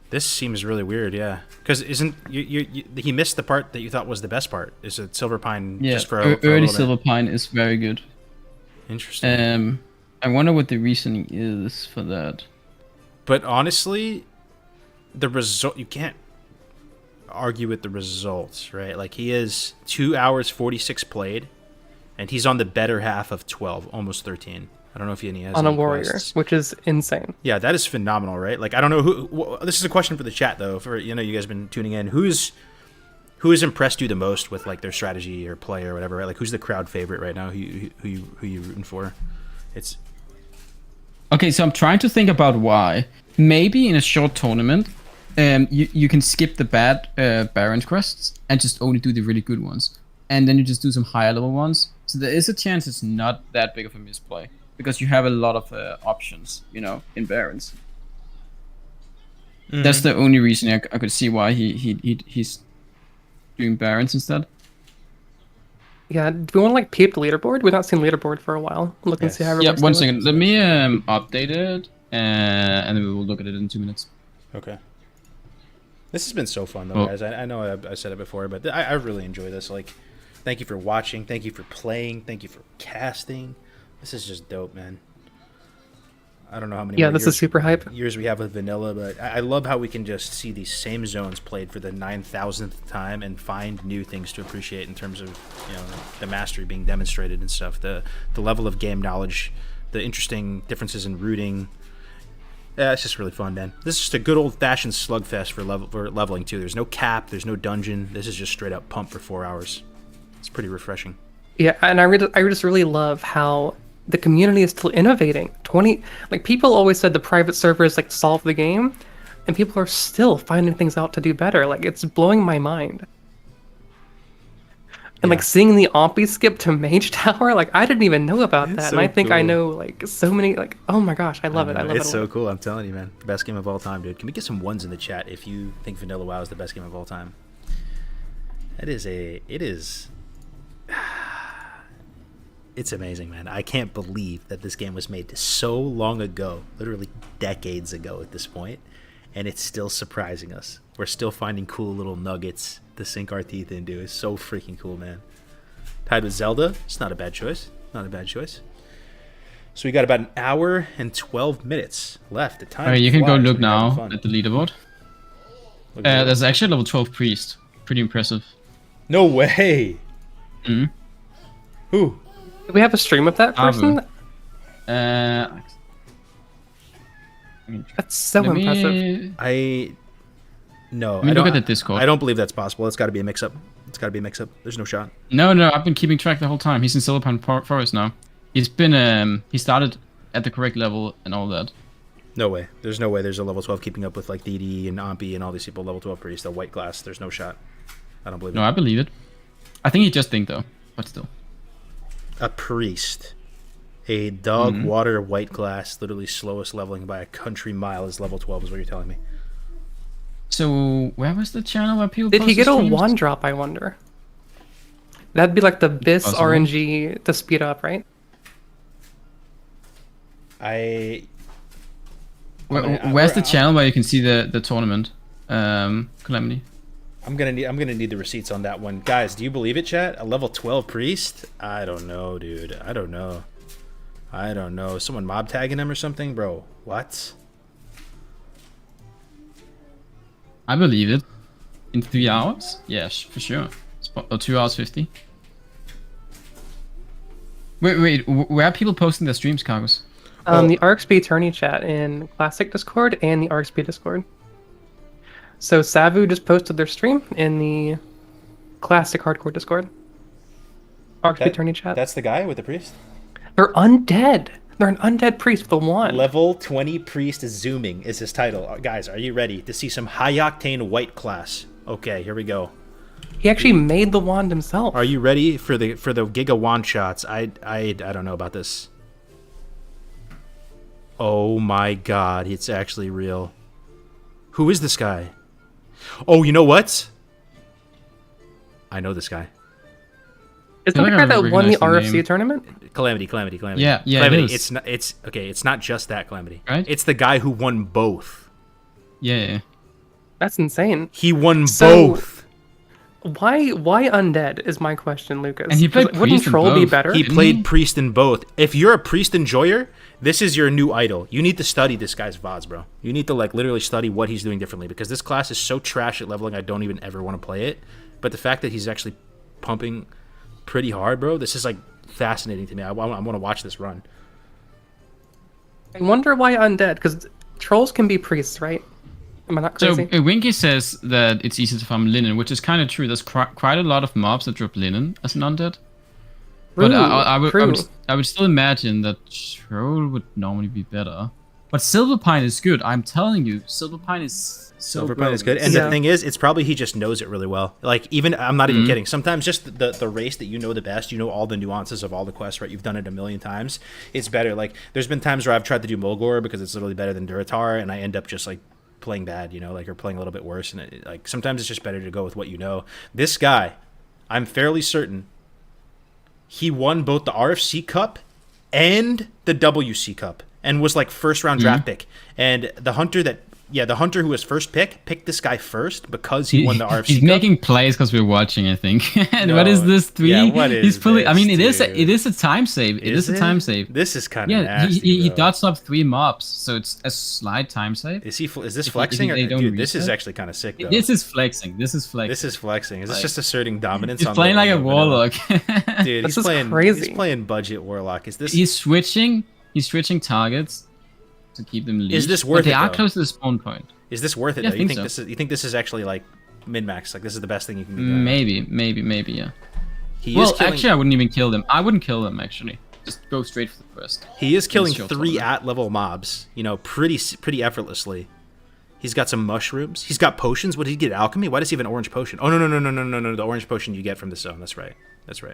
This seems really weird, yeah. Because isn't he missed the part that you thought was the best part? Is it Silverpine just for a early little bit? Silverpine is very good. Interesting. I wonder what the reasoning is for that. But honestly, the result, you can't argue with the results, right? Like he is 2 hours 46 played, and he's on the better half of 12, almost 13. I don't know if he has on any a warrior, quests. which is insane. Yeah, that is phenomenal, right? Like I don't know who. This is a question for the chat though. For you guys have been tuning in. Who has impressed you the most with like their strategy or play or whatever? Right? Like who's the crowd favorite right now? Who you rooting for? It's okay. So I'm trying to think about why. Maybe in a short tournament, you can skip the bad Baron's quests and just only do the really good ones, and then you just do some higher level ones. So there is a chance it's not that big of a misplay. Because you have a lot of options, in Barons. That's the only reason I could see why he's doing Barons instead. Yeah, do we want to peep the leaderboard? We've not seen leaderboard for a while. Look and see how. Yeah, 1 second. Let me update it, and then we will look at it in 2 minutes. Okay. This has been so fun though, guys. I know I said it before, but I really enjoy this. Like, thank you for watching. Thank you for playing. Thank you for casting. This is just dope, man. I don't know how many this is super hype. years we have with vanilla, but I love how we can just see these same zones played for the 9,000th time and find new things to appreciate in terms of the mastery being demonstrated and stuff, the level of game knowledge, the interesting differences in routing. Yeah, it's just really fun, man. This is just a good old-fashioned slugfest for leveling too. There's no cap, there's no dungeon. This is just straight up pump for 4 hours. It's pretty refreshing. Yeah, and I just really love how the community is still innovating. People always said the private servers solve the game, and people are still finding things out to do better. It's blowing my mind. And seeing the Ompi skip to Mage Tower, I didn't even know about that. So and I think cool. I know oh my gosh, I love it. I love it. It's so cool. I'm telling you, man. Best game of all time, dude. Can we get some ones in the chat if you think Vanilla WoW is the best game of all time? It is. It's amazing, man. I can't believe that this game was made so long ago, literally decades ago at this point, and it's still surprising us. We're still finding cool little nuggets to sink our teeth into. It's so freaking cool, man. Tied with Zelda, it's not a bad choice. Not a bad choice. So we got about an hour and 12 minutes left. The time. Alright, you can go flies look when you're having now fun. at the leaderboard. Look at There's actually a level 12 priest. Pretty impressive. No way. Mm-hmm. Who? Do we have a stream of that person? That's so impressive. No, Let me look at the Discord. I don't believe that's possible. It's got to be a mix-up. It's got to be a mix-up. The's no shot. No, I've been keeping track the whole time. He's in Silverpine Forest now. He's been he started at the correct level and all that. No way. There's no way there's a level 12 keeping up with like DD and Ompi and all these people. Level 12 priest, a white glass. There's no shot. I don't believe it. No, I believe it. I think he just think though, but still. A priest. A dog water white glass, literally slowest leveling by a country mile is level 12 is what you're telling me. So where was the channel where people Did he posted get a streams? wand drop, I wonder? That'd be like the BIS Possible. RNG to speed up, right? Where's the channel where you can see the tournament? Calamity. I'm gonna need the receipts on that one, guys. Do you believe it, chat? A level 12 priest? I don't know, dude. I don't know. Someone mob tagging him or something, bro? What? I believe it. In 3 hours? Yes, for sure. Or 2 hours 50. Wait, where are people posting their streams, Cargos? The RxP Tourney chat in Classic Discord and the RxP Discord. So Savu just posted their stream in the Classic Hardcore Discord. RxP Tourney chat. That's the guy with the priest? They're undead. They're an undead priest with a wand. Level 20 priest zooming is his title. Guys, are you ready to see some high octane white class? Okay, here we go. He actually made the wand himself. Are you ready for the Giga wand shots? I don't know about this. Oh my god, it's actually real. Who is this guy? Oh, you know what? I know this guy. Is that the guy that won the RFC name. tournament? Calamity. Yeah, Calamity. it is. It's not just that Calamity. Right? It's the guy who won both. Yeah. That's insane. He won So- both. Why undead is my question, Lucas. And he played 'Cause wouldn't priest in troll be both. better? He Didn't played he? priest in both. If you're a priest enjoyer, this is your new idol. You need to study this guy's VODs, bro. You need to like literally study what he's doing differently because this class is so trash at leveling I don't even ever want to play it. But the fact that he's actually pumping pretty hard, bro, this is like fascinating to me. I want to watch this run. I wonder why undead, because trolls can be priests, right? Am I not So crazy? Winky says that it's easy to farm linen, which is kind of true. There's quite a lot of mobs that drop linen as an undead. But True, I would still imagine that troll would normally be better. But Silverpine is good. I'm telling you, Silverpine is so Silverpine is good. And Yeah. the thing is, it's probably he just knows it really well. Like, even, I'm not even kidding. Sometimes just the race that you know the best, you know all the nuances of all the quests, right? You've done it a million times. It's better. Like, there's been times where I've tried to do Mulgore because it's literally better than Duratar, and I end up just, like, playing bad, you know, like, or playing a little bit worse. And, like, sometimes it's just better to go with what you know. This guy, I'm fairly certain, he won both the RFC Cup and the WC Cup and was, like, first-round draft pick. And the hunter who was first picked this guy first because he won the RFC He's Cup. making plays because we're watching, I think. And No. what is this 3? Yeah, what is He's pulling. I this, mean, it is dude? a time save. It is a time save. This is kind of Yeah, nasty. he bro. dodged up 3 mobs, so it's a slight time save. Is this if flexing they or don't dude? This is reset. actually kind of sick though. This is flexing. This is flexing. This is flexing. Is this Like, just asserting dominance? He's on playing the, like a on the vanilla? warlock. Dude, This he's is playing. crazy. He's playing budget warlock. Is this? He's switching targets to keep them leashed. Is this worth but they it, are though? close to the spawn point. Is this worth it? Yeah, I though? You think think so. this is? You think this is actually like min max? Like this is the best thing you can be doing? Maybe, yeah. He Well, is killing, actually, I wouldn't even kill them. I wouldn't kill them, actually. Just go straight for the quest. he is killing short 3 tournament. at level mobs. You know, pretty effortlessly. He's got some mushrooms. He's got potions. What did he get? Alchemy? Why does he have an orange potion? Oh no! The orange potion you get from the zone. That's right. He's got.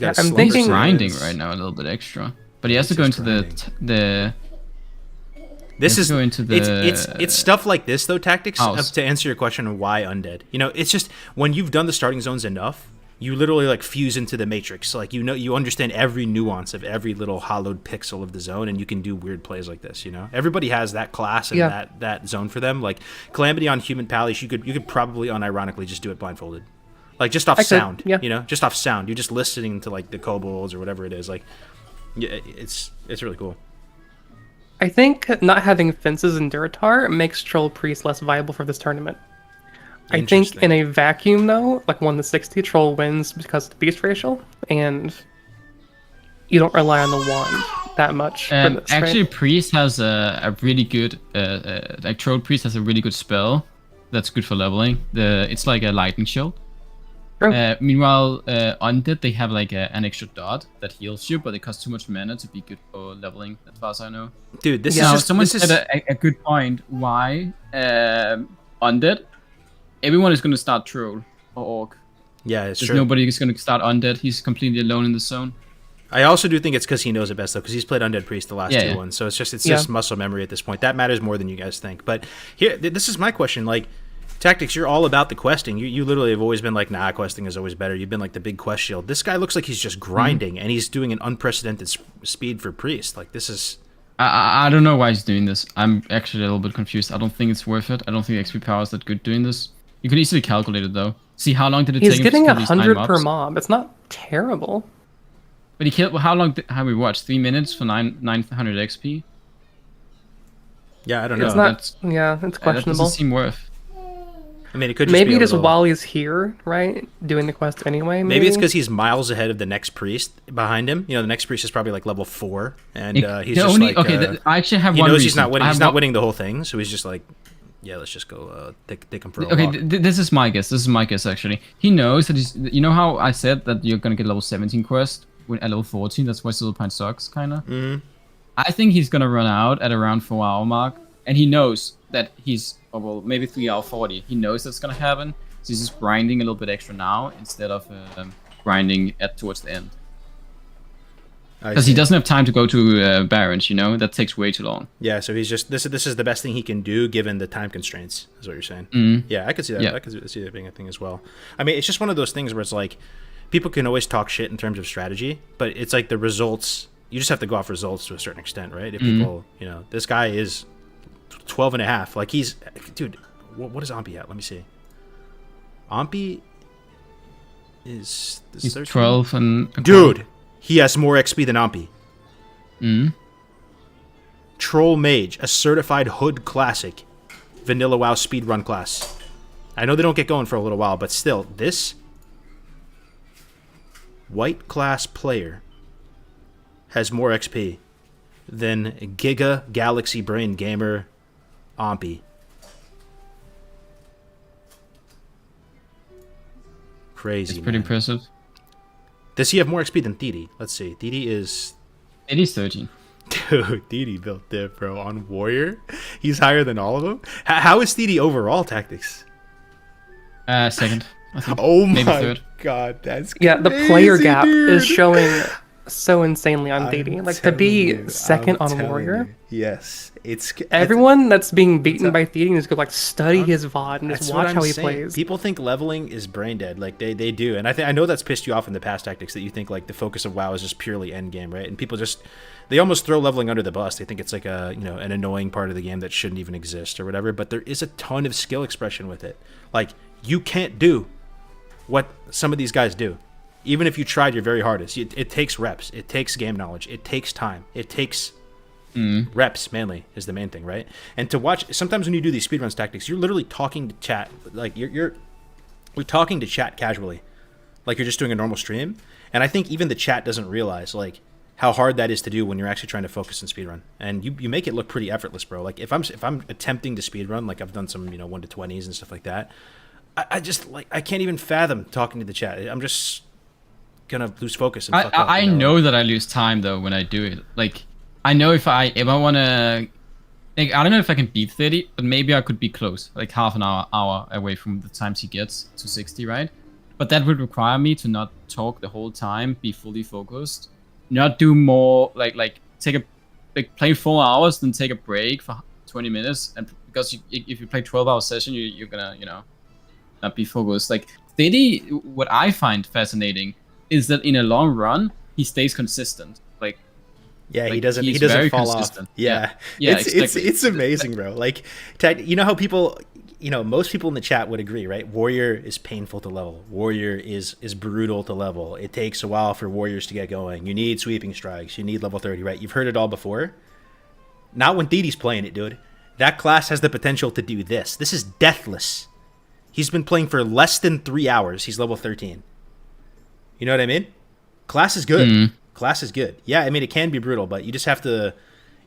Yeah, a I'm slumber thinking- He's grinding science. right now a little bit extra, but he has to He's go just into the. This Let's is go into it's stuff like this though, tactics house. to answer your question on why undead. You know, it's just when you've done the starting zones enough, you literally like fuse into the matrix. Like you understand every nuance of every little hollowed pixel of the zone, and you can do weird plays like this. You know, everybody has that class and Yeah. that zone for them. Like Calamity on Human Palace, you could probably unironically just do it blindfolded, like just off I could, sound. yeah. You know, just off sound. You're just listening to like the kobolds or whatever it is. Like, yeah, it's really cool. I think not having fences in Duratar makes Troll Priest less viable for this tournament. I think Interesting. in a vacuum, though, like 1-60, Troll wins because of the beast racial, and you don't rely on the wand that much. For this, Actually, right? Priest has a really good like Troll Priest has a really good spell that's good for leveling. It's like a lightning shield, Meanwhile, Undead, they have like an extra dot that heals you, but it costs too much mana to be good for leveling, as far as I know. Dude, this Now, is just... someone this is- said a good point. Why Undead? Everyone is going to start Troll or Orc. Yeah, it's There's true. nobody is going to start Undead. He's completely alone in the zone. I also do think it's because he knows it best, though, because he's played Undead Priest the last two ones. So it's just muscle memory at this point. That matters more than you guys think. But here, this is my question. Like, Tactics, you're all about the questing. You literally have always been like, nah, questing is always better. You've been like the big quest shield. This guy looks like he's just grinding, and he's doing an unprecedented speed for Priest. Like, this is... I don't know why he's doing this. I'm actually a little bit confused. I don't think it's worth it. I don't think XP power is that good doing this. You could easily calculate it, though. See, how long did it take him to getting kill these 100 9 per mobs? mob. It's not terrible. But he killed... How long have we watched? 3 minutes for 900 XP? Yeah, I don't know. It's not... Yeah, it's That questionable. doesn't seem worth. I mean, it could just Maybe be a just little... while he's here, right? Doing the quest anyway, Maybe it's because he's miles ahead of the next priest behind him. You know, the next priest is probably like level 4, and he's just only, like... I actually have he one knows reason. he's not winning. He's I not have winning the whole thing, so he's just like, yeah, let's just go take him for a Okay, walk. this is my guess. This is my guess, actually. He knows that he's... You know how I said that you're going to get level 17 quest at level 14? That's why Silver Pine sucks, kind of. Mm-hmm. I think he's going to run out at around 4 hour mark, and he knows that he's... Oh, well, maybe 3 hour 40. He knows that's going to happen, so he's just grinding a little bit extra now instead of grinding towards the end. Because he doesn't have time to go to Barons, you know? That takes way too long. Yeah, so he's just... This is the best thing he can do given the time constraints, is what you're saying. Mm-hmm. Yeah, I could see that. Yeah. I could see that being a thing as well. I mean, it's just one of those things where it's like, people can always talk shit in terms of strategy, but it's like the results... You just have to go off results to a certain extent, right? If people... You know, this guy is 12 and a half. Like, he's... Dude, what is Ampi at? Let me see. Ampi is... He's 12 and... Dude! He has more XP than Ampi. Mm. Troll Mage, a certified Hood Classic. Vanilla WoW speedrun class. I know they don't get going for a little while, but still, this... White class player has more XP than Giga Galaxy Brain Gamer Ampi. Crazy, It's pretty man. impressive. Does he have more XP than Didi? Let's see. Didi is... It is 13. Dude, Didi built it, bro. On Warrior? He's higher than all of them? How is Didi overall, Tactics? Second, I think. Oh Maybe my third. god, that's Yeah, the crazy, player gap dude. is showing so insanely on DD. Like, to be telling you, second I'm on telling Warrior, you. Yes. It's... everyone that's being beaten by DD needs to go, like, study his VOD and just That's what watch I'm how he saying. plays. People think leveling is brain dead, like they do, and I know that's pissed you off in the past, Tactics, that you think like the focus of WoW is just purely end game, right? And people just they almost throw leveling under the bus. They think it's like a an annoying part of the game that shouldn't even exist or whatever. But there is a ton of skill expression with it. Like you can't do what some of these guys do, even if you tried your very hardest. It takes reps. It takes game knowledge. It takes time. It takes reps mainly is the main thing, right? And to watch, sometimes when you do these speedruns, Tactics, you're literally talking to chat, like you're talking to chat casually, like you're just doing a normal stream. And I think even the chat doesn't realize like how hard that is to do when you're actually trying to focus on speedrun. And you make it look pretty effortless, bro. Like if I'm attempting to speedrun, like I've done some 1 to 20s and stuff like that, I just like I can't even fathom talking to the chat. I'm just gonna lose focus and fuck up. I know that I lose time though when I do it. Like I know if I wanna, like, I don't know if I can beat 30, but maybe I could be close, like half an hour away from the times he gets to 60, right? But that would require me to not talk the whole time, be fully focused, not do more like take a play 4 hours, then take a break for 20 minutes, and because if you play 12-hour session, you're gonna not be focused. Like 30, what I find fascinating is that in a long run he stays consistent. Like. Yeah, Like, he doesn't he's fall very off. consistent. Yeah. Yeah, It's exactly. amazing, bro. Like, you know how people, most people in the chat would agree, right? Warrior is painful to level. Warrior is brutal to level. It takes a while for warriors to get going. You need sweeping strikes. You need level 30, right? You've heard it all before. Not when Didi's playing it, dude. That class has the potential to do this. This is deathless. He's been playing for less than 3 hours. He's level 13. You know what I mean? Class is good. Class is good. Yeah, I mean, it can be brutal, but you just have to...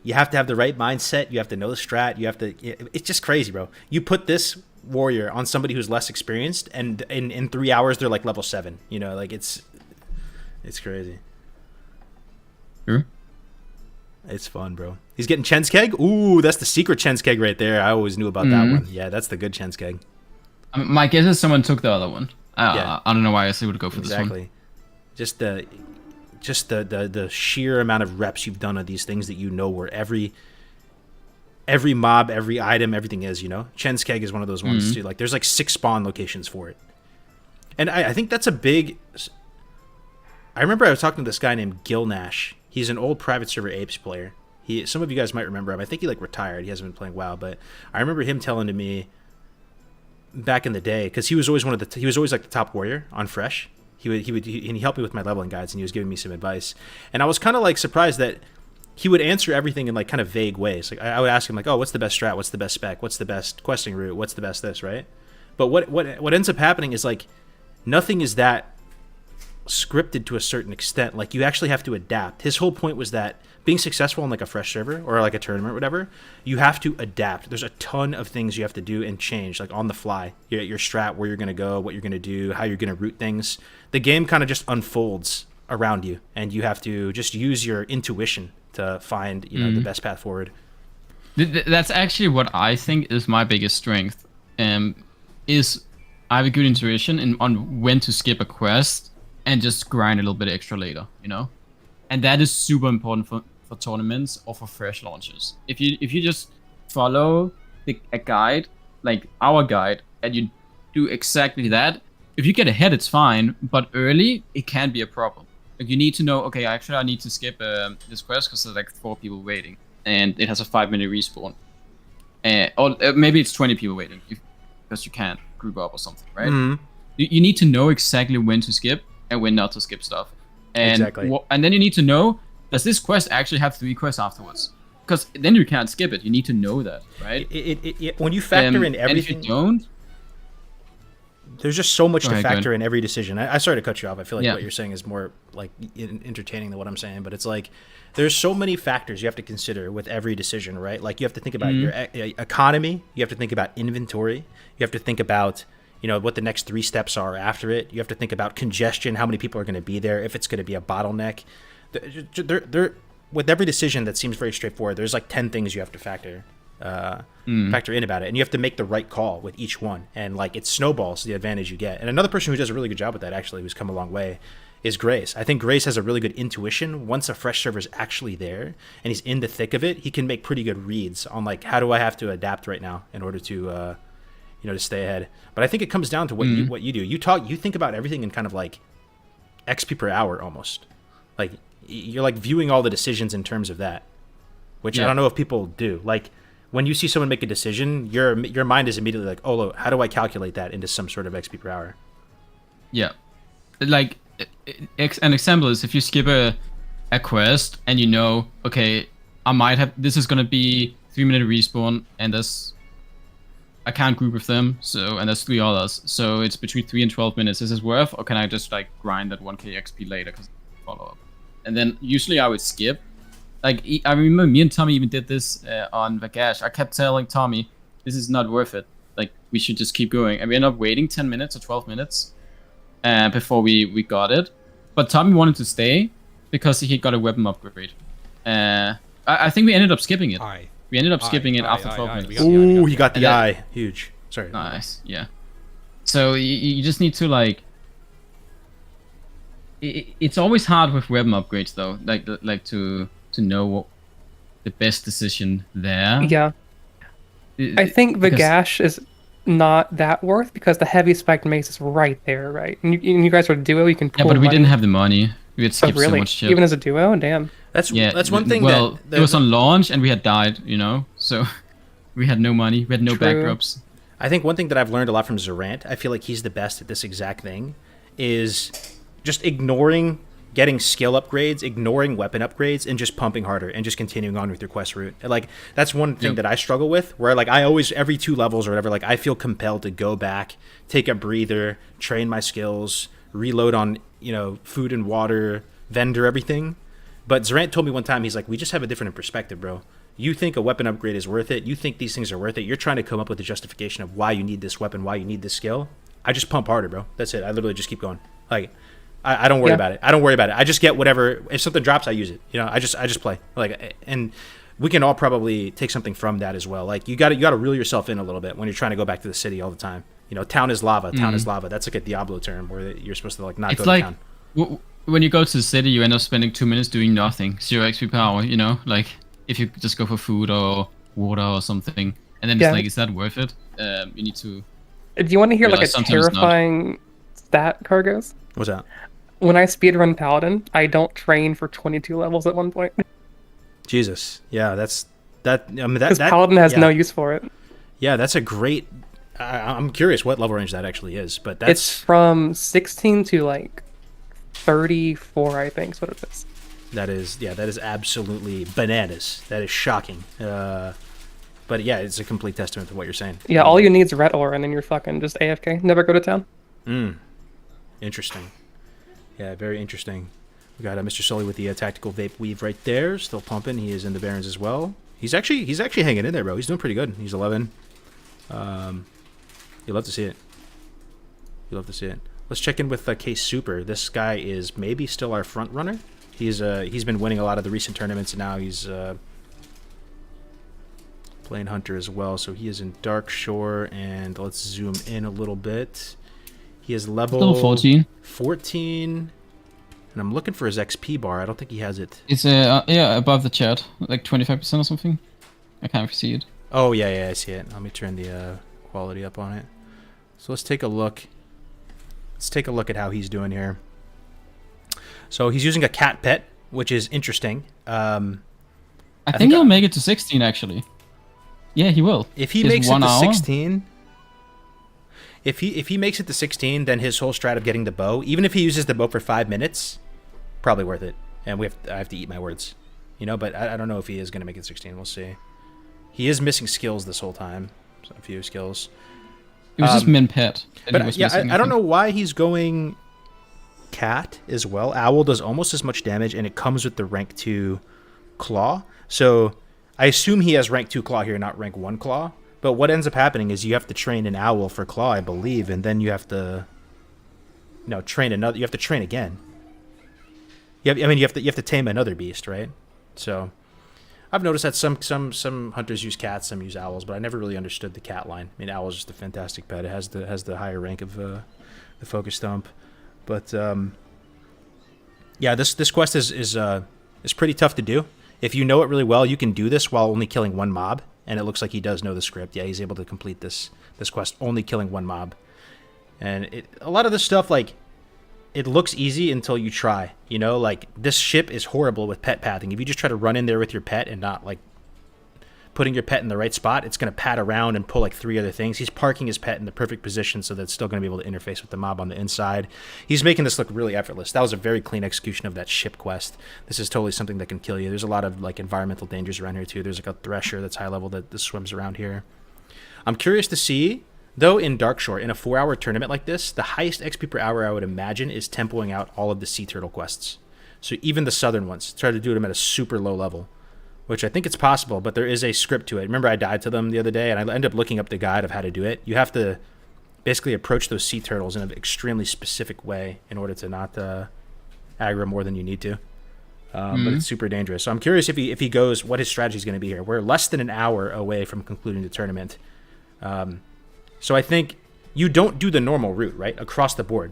You have to have the right mindset. You have to know the strat. You have to... It's just crazy, bro. You put this warrior on somebody who's less experienced, and in 3 hours they're like level 7. You know, like it's crazy. Sure. It's fun, bro. He's getting Chen's keg. Ooh, that's the secret Chen's keg right there. I always knew about that one. Yeah, that's the good Chen's keg. My guess is someone took the other one. Yeah. I don't know why I said would go for this one. Exactly. Just the sheer amount of reps you've done on these things that you know where every mob, every item, everything is, you know. Chen's keg is one of those ones too. Like there's like 6 spawn locations for it. And I think that's a big... I remember I was talking to this guy named Gil Nash. He's an old private server Apes player. Some of you guys might remember him. I think he like retired. He hasn't been playing WoW, but I remember him telling to me back in the day, because he was always he was always like the top warrior on Fresh. And he helped me with my leveling guides, and he was giving me some advice. And I was kind of like surprised that he would answer everything in like kind of vague ways. Like I would ask him like, "Oh, what's the best strat? What's the best spec? What's the best questing route? What's the best this?" Right? But what ends up happening is like nothing is that scripted to a certain extent. Like you actually have to adapt. His whole point was that being successful on like a Fresh server or like a tournament or whatever, you have to adapt. There's a ton of things you have to do and change like on the fly. Your strat, where you're going to go, what you're going to do, how you're going to route things. The game kind of just unfolds around you, and you have to just use your intuition to find, you know, the best path forward. That's actually what I think is my biggest strength. Is I have a good intuition on when to skip a quest and just grind a little bit extra later, you know? And that is super important for tournaments or for Fresh launches. If you just follow a guide, like our guide, and you do exactly that, if you get ahead, it's fine, but early, it can be a problem. Like you need to know, okay, actually I need to skip this quest because there's like 4 people waiting, and it has a 5-minute respawn. Or maybe it's 20 people waiting, because you can't group up or something, right? Mm-hmm. You need to know exactly when to skip and when not to skip stuff. And exactly. And then you need to know, does this quest actually have 3 quests afterwards? Because then you can't skip it. You need to know that, right? When you factor in everything... And if you don't... There's just so much to factor in every decision. I sorry to cut you off. I feel like what you're saying is more like entertaining than what I'm saying, but it's like there's so many factors you have to consider with every decision, right? Like you have to think about your economy, you have to think about inventory, you have to think about, you know, what the next 3 steps are after it. You have to think about congestion, how many people are going to be there, if it's going to be a bottleneck. With every decision that seems very straightforward, there's like 10 things you have to factor in about it, and you have to make the right call with each one, and like it snowballs the advantage you get. And another person who does a really good job with that, actually, who's come a long way, is Grace. I think Grace has a really good intuition. Once a Fresh server is actually there and he's in the thick of it, he can make pretty good reads on like, how do I have to adapt right now in order to to stay ahead. But I think it comes down to what you do. You think about everything in kind of like XP per hour almost. Like you're like viewing all the decisions in terms of that, which I don't know if people do. Like when you see someone make a decision, your mind is immediately like, oh, how do I calculate that into some sort of XP per hour? Yeah. Like an example is if you skip a quest and you know, okay, this is going to be 3-minute respawn, and I can't group with them, and there's 3 others, so it's between 3 and 12 minutes. Is this worth, or can I just like grind that 1k XP later because follow up? And then usually I would skip. Like I remember me and Tommy even did this on Vagash. I kept telling Tommy, this is not worth it. Like we should just keep going, and we ended up waiting 10 minutes or 12 minutes before we got it. But Tommy wanted to stay because he got a weapon upgrade. I think we ended up skipping it. We ended up skipping it after 12 minutes. Ooh, he got the eye. Huge. Sorry. Nice, yeah. So you just need to like... It's always hard with weapon upgrades though, like to know what the best decision there. Yeah. I think Vagash is not that worth because the heavy spiked mace is right there, right? And you guys are a duo, you can pull but we money. didn't have the money. We had skipped really? so much shit. Even as a duo? Damn. That's one thing. Well, it was on launch and we had died, you know, so we had no money, we had no backdrops. I think one thing that I've learned a lot from Zorant, I feel like he's the best at this exact thing, is just ignoring getting skill upgrades, ignoring weapon upgrades, and just pumping harder and just continuing on with your quest route. And like that's one thing that I struggle with, where like I always every 2 levels or whatever, like I feel compelled to go back, take a breather, train my skills, reload on, you know, food and water, vendor, everything. But Zorant told me one time, he's like, we just have a different perspective, bro. You think a weapon upgrade is worth it. You think these things are worth it. You're trying to come up with a justification of why you need this weapon, why you need this skill. I just pump harder, bro. That's it. I literally just keep going. Like, I don't worry about it. I don't worry about it. I just get whatever. If something drops, I use it. You know, I just play. Like, and we can all probably take something from that as well. Like, you got to reel yourself in a little bit when you're trying to go back to the city all the time. You know, town is lava. Town is lava. That's like a Diablo term where you're supposed to like not go to town. When you go to the city, you end up spending 2 minutes doing nothing. 0 XP per hour. You know, like if you just go for food or water or something, and then it's like, is that worth it? You need to. Do you want to hear like a terrifying stat, Cargos? What's that? When I speedrun Paladin, I don't train for 22 levels at one point. Jesus. Yeah, that's that. I mean, because Paladin has no use for it. Yeah, that's a great. I'm curious what level range that actually is, but that's. It's from 16 to like 34, I think. Is what it is. That is absolutely bananas. That is shocking. But yeah, it's a complete testament to what you're saying. Yeah, all you need is red ore, and then you're fucking just AFK. Never go to town. Interesting. Yeah, very interesting. We got Mr. Sully with the tactical vape weave right there, still pumping. He is in the Barons as well. He's actually hanging in there, bro. He's doing pretty good. He's 11. You love to see it. You love to see it. Let's check in with Case Super. This guy is maybe still our front runner. He's been winning a lot of the recent tournaments, and now he's playing Hunter as well. So he is in Dark Shore, and let's zoom in a little bit. He is level 14. 14. And I'm looking for his XP bar. I don't think he has it. It's above the chat, like 25% or something. I can't see it. Oh yeah, I see it. Let me turn the quality up on it. So let's take a look. Let's take a look at how he's doing here. So he's using a cat pet, which is interesting. I think he'll make it to 16 actually. Yeah, he will. If he makes it to 16, if he makes it to 16, then his whole strat of getting the bow, even if he uses the bow for 5 minutes, probably worth it. And I have to eat my words, you know. But I don't know if he is going to make it 16. We'll see. He is missing skills this whole time. So a few skills. It was just min pet. But yeah, I don't know why he's going cat as well. Owl does almost as much damage, and it comes with the rank 2 claw. So I assume he has rank 2 claw here, not rank 1 claw. But what ends up happening is you have to train an owl for claw, I believe, and then you have to, train another. You have to train again. You have to tame another beast, right? So I've noticed that some hunters use cats, some use owls, but I never really understood the cat line. I mean, owl is just a fantastic pet. It has the higher rank of the focus stump, but yeah, this quest is pretty tough to do. If you know it really well, you can do this while only killing 1 mob. And it looks like he does know the script. Yeah, he's able to complete this quest only killing 1 mob. And a lot of this stuff, like, it looks easy until you try. You know, like, this ship is horrible with pet pathing. If you just try to run in there with your pet and not, like, putting your pet in the right spot, it's going to pat around and pull, like, 3 other things. He's parking his pet in the perfect position so that it's still going to be able to interface with the mob on the inside. He's making this look really effortless. That was a very clean execution of that ship quest. This is totally something that can kill you. There's a lot of, like, environmental dangers around here, too. There's, like, a thresher that's high level that swims around here. I'm curious to see, though, in Darkshore, in a 4-hour tournament like this, the highest XP per hour I would imagine is tempoing out all of the sea turtle quests. So even the southern ones, try to do them at a super low level, which I think it's possible, but there is a script to it. Remember, I died to them the other day, and I ended up looking up the guide of how to do it. You have to basically approach those sea turtles in an extremely specific way in order to not aggro more than you need to. But it's super dangerous. So I'm curious if he goes, what his strategy is going to be here. We're less than an hour away from concluding the tournament. So I think you don't do the normal route, right? Across the board.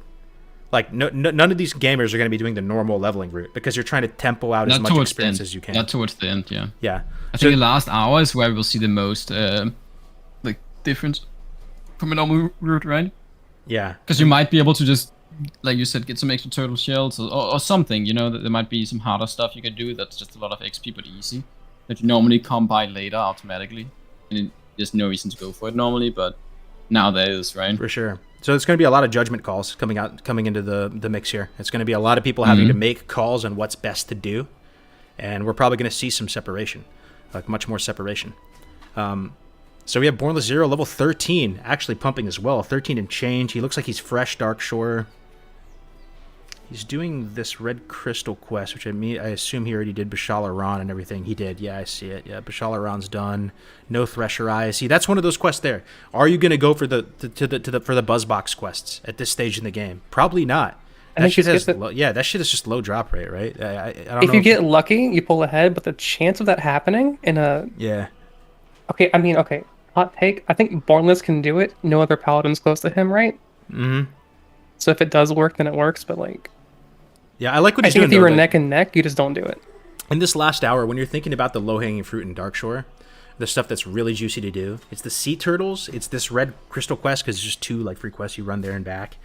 Like, none of these gamers are going to be doing the normal leveling route because you're trying to tempo out as much experience as you can. Not towards the end, yeah. Yeah. I think the last hour is where we'll see the most difference from a normal route, right? Yeah. Because you might be able to just, like you said, get some extra turtle shells or something, you know, that there might be some harder stuff you can do that's just a lot of XP but easy, that you normally come by later automatically. And there's no reason to go for it normally, but now there is, right? For sure. So it's going to be a lot of judgment calls coming into the mix here. It's going to be a lot of people having to make calls on what's best to do, and we're probably going to see some separation, like much more separation. So we have Bornless Zero, level 13, actually pumping as well, 13 and change. He looks like he's fresh Dark Shore. He's doing this red crystal quest, which I assume he already did Bashal Iran and everything. He did. Yeah, I see it. Yeah, Bashal Iran's done. No Thresher Eye. See, that's one of those quests there. Are you going to go for the Buzzbox quests at this stage in the game? Probably not. I think that shit is just low drop rate, right? I don't know if you get lucky, you pull ahead, but the chance of that happening in a Okay. Hot take. I think Bornless can do it. No other paladins close to him, right? Mm-hmm. So if it does work, then it works. But like, yeah, I like what he's doing. doing. If you were neck and neck, you just don't do it. In this last hour, when you're thinking about the low-hanging fruit in Darkshore, the stuff that's really juicy to do, it's the sea turtles. It's this red crystal quest because it's just 2 like free quests you run there and back.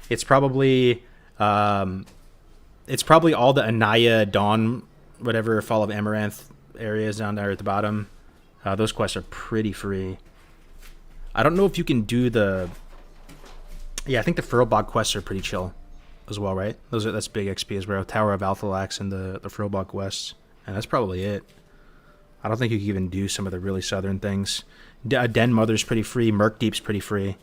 It's probably all the Anaya, Dawn, whatever, Fall of Amaranth areas down there at the bottom. Those quests are pretty free. I don't know if you can do the... Yeah, I think the Furlbog quests are pretty chill as well, right? That's big XP as well. Tower of Althalax and the Furlbog quests. And that's probably it. I don't think you can even do some of the really southern things. Den Mother's pretty free. Murk Deep's pretty free.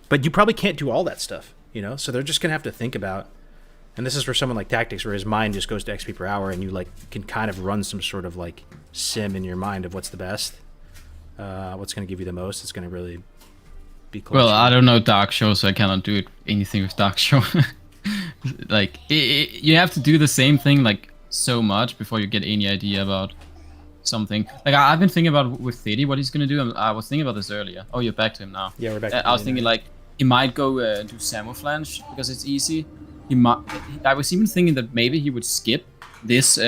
But you probably can't do all that stuff, you know? So they're just going to have to think about... And this is for someone like Tactics, where his mind just goes to XP per hour, and you like can kind of run some sort of like sim in your mind of what's the best, what's going to give you the most. It's going to really be close. Well, I don't know Dark Show, so I cannot do anything with Dark Show. Like you have to do the same thing like so much before you get any idea about something. Like I've been thinking about with Thady what he's going to do. I was thinking about this earlier. Oh, you're back to him now. Yeah, we're back. I was thinking like he might go do Samouflage because it's easy. I was even thinking that maybe he would skip this,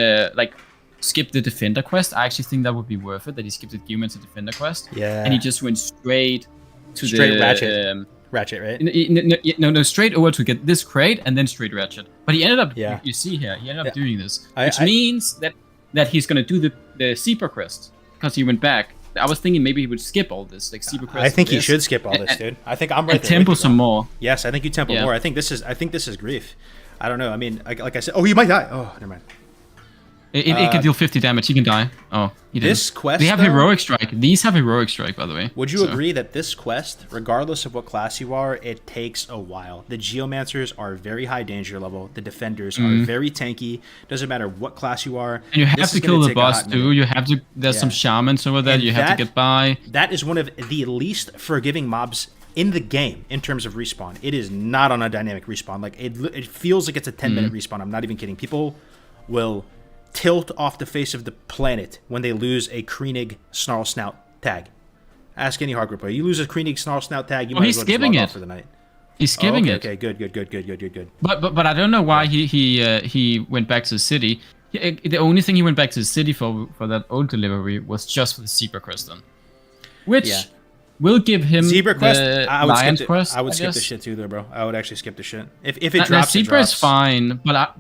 skip the Defender quest. I actually think that would be worth it, that he skipped the Geomancer Defender quest. Yeah. And he just went straight to Ratchet. Ratchet, right? No, straight over to get this crate and then straight Ratchet. But he ended up, you see here, he ended up doing this. Which means that he's going to do the Zebra quest because he went back. I was thinking maybe he would skip all this, like Zebra quest. I think he should skip all this, dude. I think I'm right and there. Tempo some more. Yes, I think you tempo more. I think this is grief. I don't know. I mean, like I said, oh, you might die. Oh, never mind. It can deal 50 damage. He can die. Oh, he didn't. This quest, they have Heroic Strike. These have Heroic Strike, by the way. Would you agree that this quest, regardless of what class you are, it takes a while? The Geomancers are very high danger level. The Defenders are very tanky. Doesn't matter what class you are. And you have to kill the boss too. You have to. There's some shamans over there. You have to get by. That is one of the least forgiving mobs in the game in terms of respawn. It is not on a dynamic respawn. Like it feels like it's a 10-minute respawn. I'm not even kidding. People will tilt off the face of the planet when they lose a Kreenig Snarl Snout tag. Ask any hardcore player. You lose a Kreenig Snarl Snout tag, you might as well just log off for the night. He's skipping it. Okay, good. But I don't know why he went back to the city. The only thing he went back to the city for that old delivery was just for the Zebra quest then. Which will give him Zebra quest. I would skip quest. I would skip the shit too, though, bro. I would actually skip the shit. If it drops, Zebra is fine, but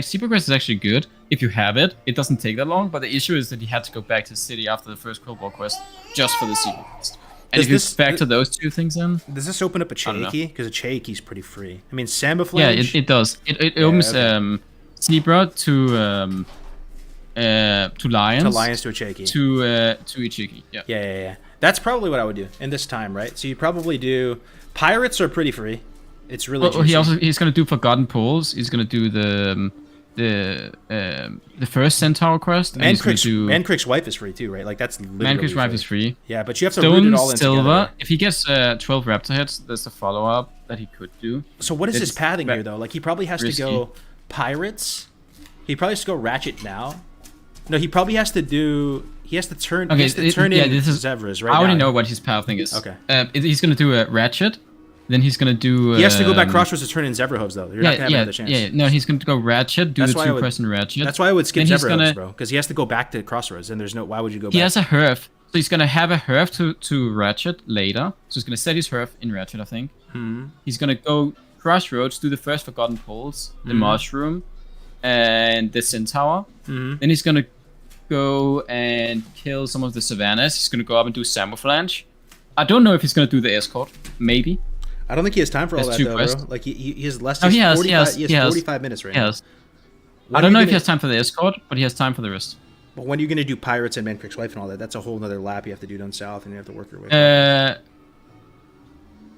Zebra quest is actually good if you have it. It doesn't take that long, but the issue is that he had to go back to the city after the first Cobalt quest just for the Zebra quest. And if you factor those two things in, does this open up a Chaiki? Because a Chaiki is pretty free. I mean, Sambaflange. Yeah, it does. It opens Zebra to Lions. To Lions to a Chaiki. To Ichiki. Yeah. That's probably what I would do in this time, right? So you probably do Pirates are pretty free. It's really juicy. He's gonna do Forgotten Pools. He's gonna do the first Centaur quest. Mancrick's wife is free too, right? Like that's literally Mancrick's wife is free. Yeah, but you have to root it all in Silver. together. If he gets 12 Raptor hits, there's a follow-up that he could do. So what is his pathing here though? Like he probably has to go Pirates. He probably has to go Ratchet now. No, he probably has to do. He has to turn. Okay, this is Zevra's right. I already know what his pathing is. Okay. He's gonna do a Ratchet. Then he's gonna do. He has to go back Crossroads to turn in Zevra hooves though. You're not gonna have another chance. Yeah, no, he's gonna go Ratchet. Do the 2-person Ratchet. That's why I would skip Zevra hooves, bro. Because he has to go back to Crossroads, and there's no. Why would you go back? He has a Herf, so he's gonna have a Herf to Ratchet later. So he's gonna set his Herf in Ratchet, I think. He's gonna go Crossroads, do the first Forgotten Pools, the Mushroom, and the Centaur. Then he's gonna go and kill some of the Savannas. He's gonna go up and do Samouflange. I don't know if he's gonna do the Escort. Maybe. I don't think he has time for all that though, bro. Like he has less than 45 minutes right now. I don't know if he has time for the Escort, but he has time for the rest. But when are you gonna do Pirates and Mancrick's wife and all that? That's a whole nother lap you have to do down south, and you have to work your way.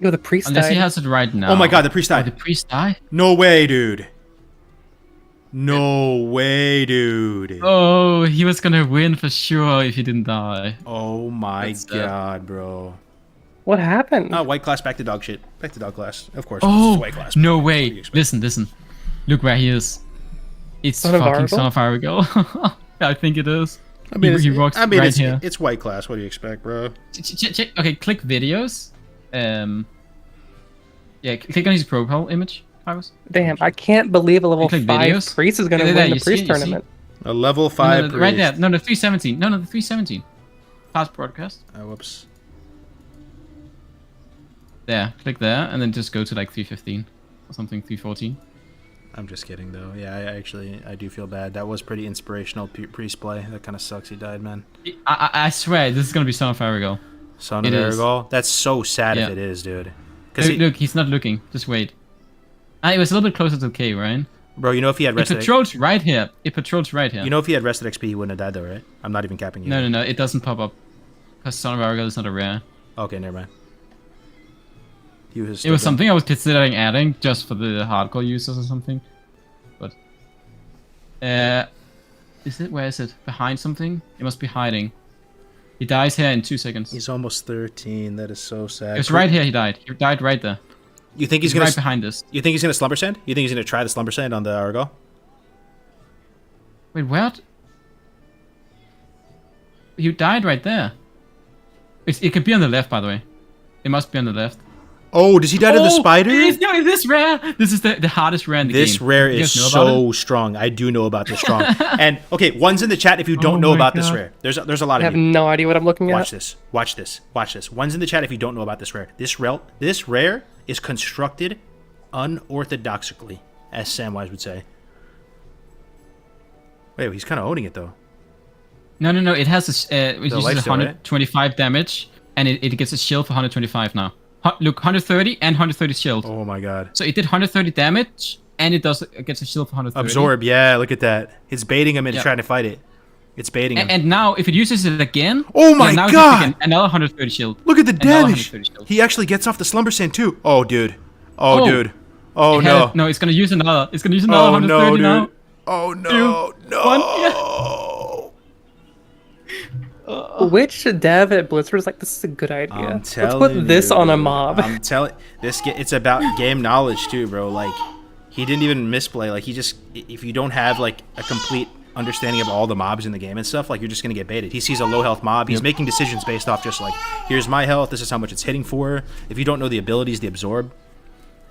Yo, the priest Unless he died. has it right now. Oh my god, the priest Oh, died. the priest died? No way, dude. No way, dude. Oh, he was gonna win for sure if he didn't die. Oh my That's sad. god, bro. What happened? Oh, white class back to dog shit. Back to dog class. Of course. Oh, it's white class. no What do you way. expect? Listen. Look where he is. It's Son of fucking Arago? Son of Arago. I think it is. I mean, he walks right it's, here. it's white class. What do you expect, bro? Check. Okay, click videos. Yeah, click on his profile image. Damn, I can't believe a level Click 5 videos. priest is gonna There, win you the see it, priest you see? tournament. A level 5 No, right priest. there. No, the 317. No, the 317. Past broadcast. Oh, whoops. There, click there, and then just go to like 315 or something, 314. I'm just kidding, though. Yeah, I do feel bad. That was pretty inspirational priest play. That kind of sucks he died, man. I swear, this is gonna be Son of Arago. Son of It is. Aragol? That's so sad Yeah. if it is, dude. Look, he's not looking. Just wait. It was a little bit closer to K, right? Bro, you know if he had It rested... patrols right here. You know if he had rested XP, he wouldn't have died, though, right? I'm not even capping you. No, it doesn't pop up. Because Son of Arago is not a rare. Okay, never mind. It was something I was considering adding just for the hardcore users or something. But is it? Where is it? Behind something? It must be hiding. He dies here in 2 seconds. He's almost 13. That is so sad. It was right here. He died. He died right there. You think he's gonna right behind us? You think he's gonna slumber sand? You think he's gonna try the slumber sand on the Argo? Wait, what? He died right there. It could be on the left, by the way. It must be on the left. Oh, does he die to the spider? No, this rare. This is the hardest rare in the game. This rare You is guys know about so strong. I do know about this strong. And okay, one's in the chat if you don't know my about this God. rare. There's a lot I of have you. no idea what I'm looking at. Watch this. Watch this. Watch this. One's in the chat if you don't know about this rare. This rare is constructed unorthodoxically, as Samwise would say. Wait, he's kind of owning it though. No. It has it uses light steal, right? 125 damage, and it gets a shield for 125 now. Look, 130 and 130 shield. Oh my god. So it did 130 damage, and it gets a shield for 130. Absorb, yeah, look at that. It's baiting him into Yeah. trying to fight it. It's baiting him. And now, if it uses it again, Oh my now it God! gets again another 130 shield. Look at the Another damage. 130 shield. He actually gets off the slumber sand too. Oh, dude. Oh, Oh. dude. Oh, It no. had- No, it's gonna use another. It's gonna use another Oh, 130 no, now. dude. Oh, no. Two, No. one, Which dev at Blizzard is like, this is a good idea. I'm Let's telling put this you, on a dude. mob. I'm telling it's about game knowledge too, bro. Like he didn't even misplay. Like he just if you don't have like a complete understanding of all the mobs in the game and stuff, like you're just gonna get baited. He sees a low health mob. He's making decisions based off just like here's my health. This is how much it's hitting for. If you don't know the abilities, the absorb,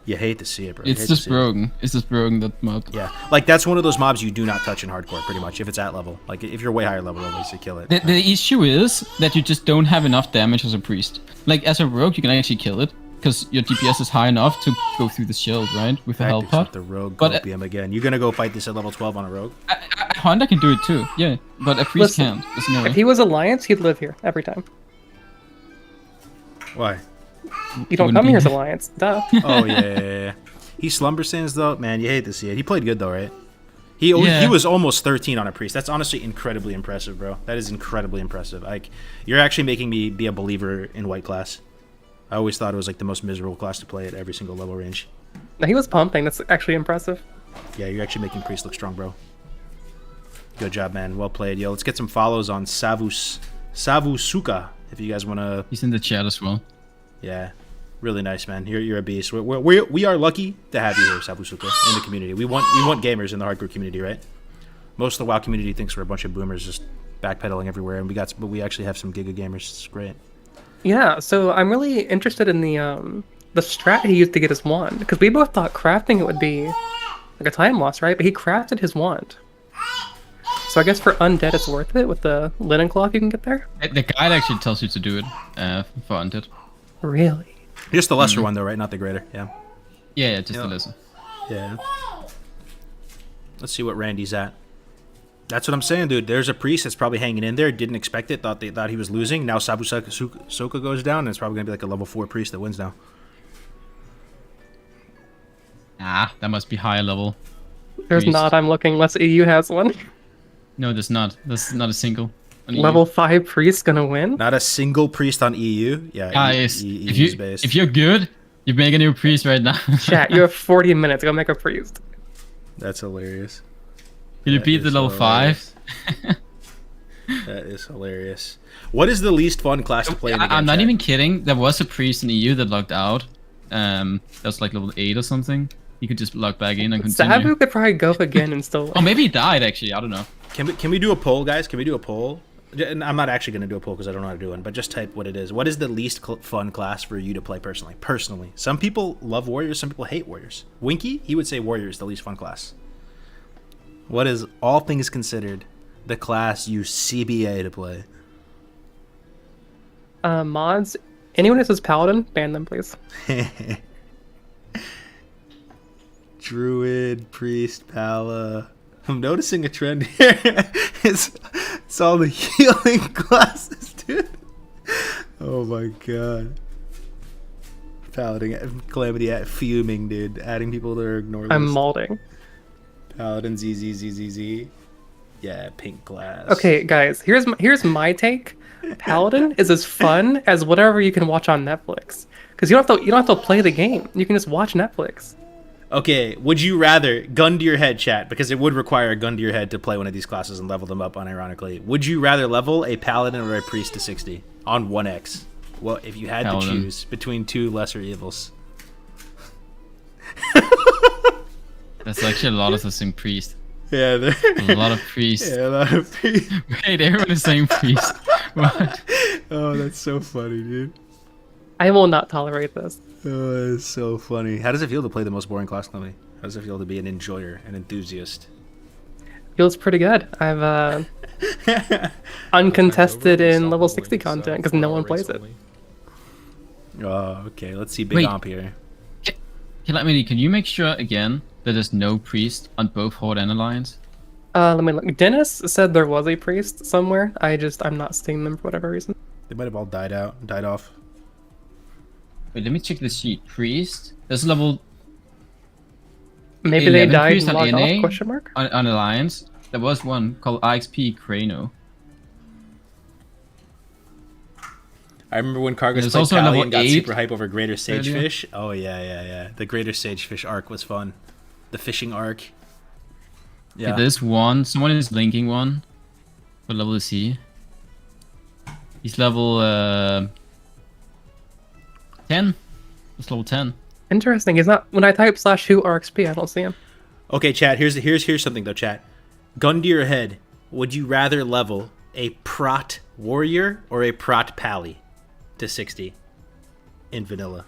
you hate to see it, bro. You It's hate to just see it. broken. It's just broken, that mob. Yeah, like that's one of those mobs you do not touch in hardcore, pretty much. If it's at level, like if you're way higher level, at least you kill it. The issue is that you just don't have enough damage as a priest. Like, as a rogue, you can actually kill it, because your DPS is high enough to go through the shield, right? With the health Tactics with pot. the rogue But, copium again. You gonna go fight this at level 12 on a rogue? A Honda can do it too, yeah. But a priest Listen, can't. There's no If way. he was Alliance, he'd live here every time. Why? You don't wouldn't come be here as here. Alliance. Duh. Oh yeah. He slumber sands though, man. You hate to see it. He played good though, right? He Yeah. was almost 13 on a priest. That's honestly incredibly impressive, bro. That is incredibly impressive. Like you're actually making me be a believer in white class. I always thought it was like the most miserable class to play at every single level range. No, he was pumping. That's actually impressive. Yeah, you're actually making priest look strong, bro. Good job, man. Well played. Yo, let's get some follows on Savusuka if you guys want to. He's in the chat as well. Yeah, really nice, man. You're a beast. We are lucky to have you here, Savusuka, in the community. We want gamers in the hardcore community, right? Most of the WoW community thinks we're a bunch of boomers just backpedaling everywhere, and but we actually have some giga gamers. It's great. Yeah, so I'm really interested in the strat he used to get his wand, because we both thought crafting it would be like a time loss, right? But he crafted his wand. So I guess for undead it's worth it with the linen cloth you can get there? The guide actually tells you to do it for undead. Really? Just the lesser one, though, right? Not the greater. Yeah. Yeah, just the lesser. Yeah. Let's see what Randy's at. That's what I'm saying, dude. There's a priest that's probably hanging in there. Didn't expect it. Thought he was losing. Now Sabusoka goes down, and it's probably gonna be like a level 4 priest that wins now. Ah, that must be higher level. There's Priest. not, I'm looking. Let's EU has one. No, there's not. There's not a single. on EU. Level 5 priest gonna win? Not a single priest on EU. Yeah, Guys, EU's based. if you're good, you make a new priest right now. Chat, you have 40 minutes. Go make a priest. That's hilarious. Can you That beat the is level hilarious. 5? That is hilarious. What is the least fun class to play in the game? I'm not chat? even kidding. There was a priest in EU that logged out. That was like level 8 or something. He could just log back in and continue. Sabu could probably go again and still. Oh, maybe he died actually. I don't know. Can we do a poll, guys? Can we do a poll? And I'm not actually going to do a poll because I don't know how to do one, but just type what it is. What is the least fun class for you to play personally? Personally. Some people love warriors, some people hate warriors. Winky, he would say warrior is the least fun class. What is, all things considered, the class you CBA to play? Mods. Anyone who says paladin, ban them, please. Druid, priest, pala. I'm noticing a trend here. it's all the healing classes, dude. Oh my god. Paladin, Calamity fuming, dude. Adding people to their ignore list. I'm molding. Paladin, ZZZZZ. Yeah, pink class. Okay, guys. Here's my take. Paladin is as fun as whatever you can watch on Netflix. Because you don't have to play the game. You can just watch Netflix. Okay, would you rather, gun to your head, chat, because it would require a gun to your head to play one of these classes and level them up unironically. Would you rather level a paladin or a priest to 60 on 1x? Well, if you had Paladin. to choose between two lesser evils. That's actually a lot of the same priest. Yeah, A lot of priests. Yeah, a lot of priests. Wait, everyone is saying priest. What? Oh, that's so funny, dude. I will not tolerate this. Oh, that's so funny. How does it feel to play the most boring class, Chloe? How does it feel to be an enjoyer, an enthusiast? Feels pretty good. I've uncontested in level 60 content because no one plays it. Oh, okay. Let's see Big Wait. Omp here. Can you make sure again that there's no priest on both Horde and Alliance? Let me look. Dennis said there was a priest somewhere. I'm not seeing them for whatever reason. They might have all died off. Wait, let me check the sheet. Priest. There's level Maybe they 11 died priest and on logged NA off? Question mark. on Alliance. There was one called IXP Crano. I remember when Cargos There's played also Pally level and got 8 super hype over Greater earlier. Sagefish. Oh, yeah. The Greater Sagefish arc was fun. The fishing arc. Yeah. Yeah. There's one. Someone is linking one. What level is he? He's level 10. He's level 10. Interesting. He's not. When I type /who RXP, I don't see him. Okay, chat. Here's something though, chat. Gun to your head. Would you rather level a prot warrior or a prot pally to 60 in vanilla?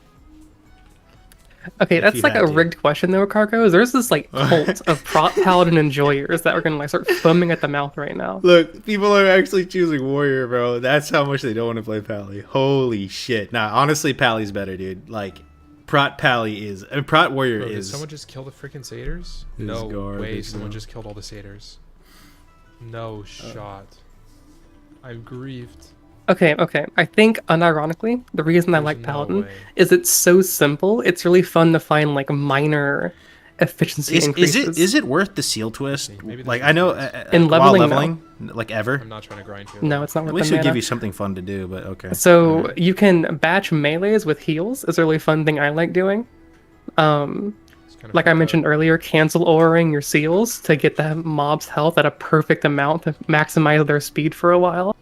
Okay, If that's you like had a to. rigged question though, Carcos. There's this like cult of prot paladin enjoyers that are gonna like start foaming at the mouth right now. Look, people are actually choosing warrior, bro. That's how much they don't want to play pally. Holy shit. Nah, honestly, pally's better, dude. Like, prot pally is, prot warrior Bro, did is. someone just kill the freaking satyrs? Is No way, garbage, someone bro. just killed all the satyrs. No shot. I'm grieved. Okay. I think unironically, the reason I There's like no paladin way. is it's so simple. It's really fun to find like minor efficiency increases. Is it worth the seal twist? Maybe there's Like, no I know twist. In while leveling, leveling, like ever. I'm not trying to grind here. No, it's not At worth least the it'll mana. give you something fun to do, but okay. So you can batch melees with heals. Is a really fun thing I like doing. It's kind of Like I fucked mentioned up. earlier, cancel auring your seals to get the mob's health at a perfect amount to maximize their speed for a while.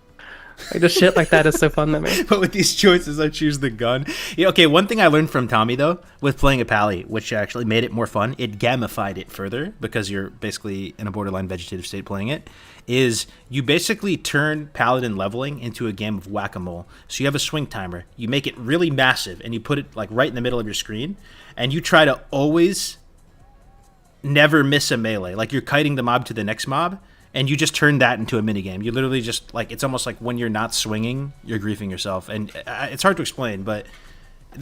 Like just shit like that is so fun to me. But with these choices, I choose the gun. Yeah, okay, one thing I learned from Tommy, though, with playing a pally, which actually made it more fun, it gamified it further, because you're basically in a borderline vegetative state playing it, is you basically turn paladin leveling into a game of whack-a-mole. So you have a swing timer, you make it really massive, and you put it like right in the middle of your screen, and you try to always never miss a melee. Like you're kiting the mob to the next mob, and you just turn that into a minigame. You literally just, like, it's almost like when you're not swinging, you're griefing yourself. And it's hard to explain, but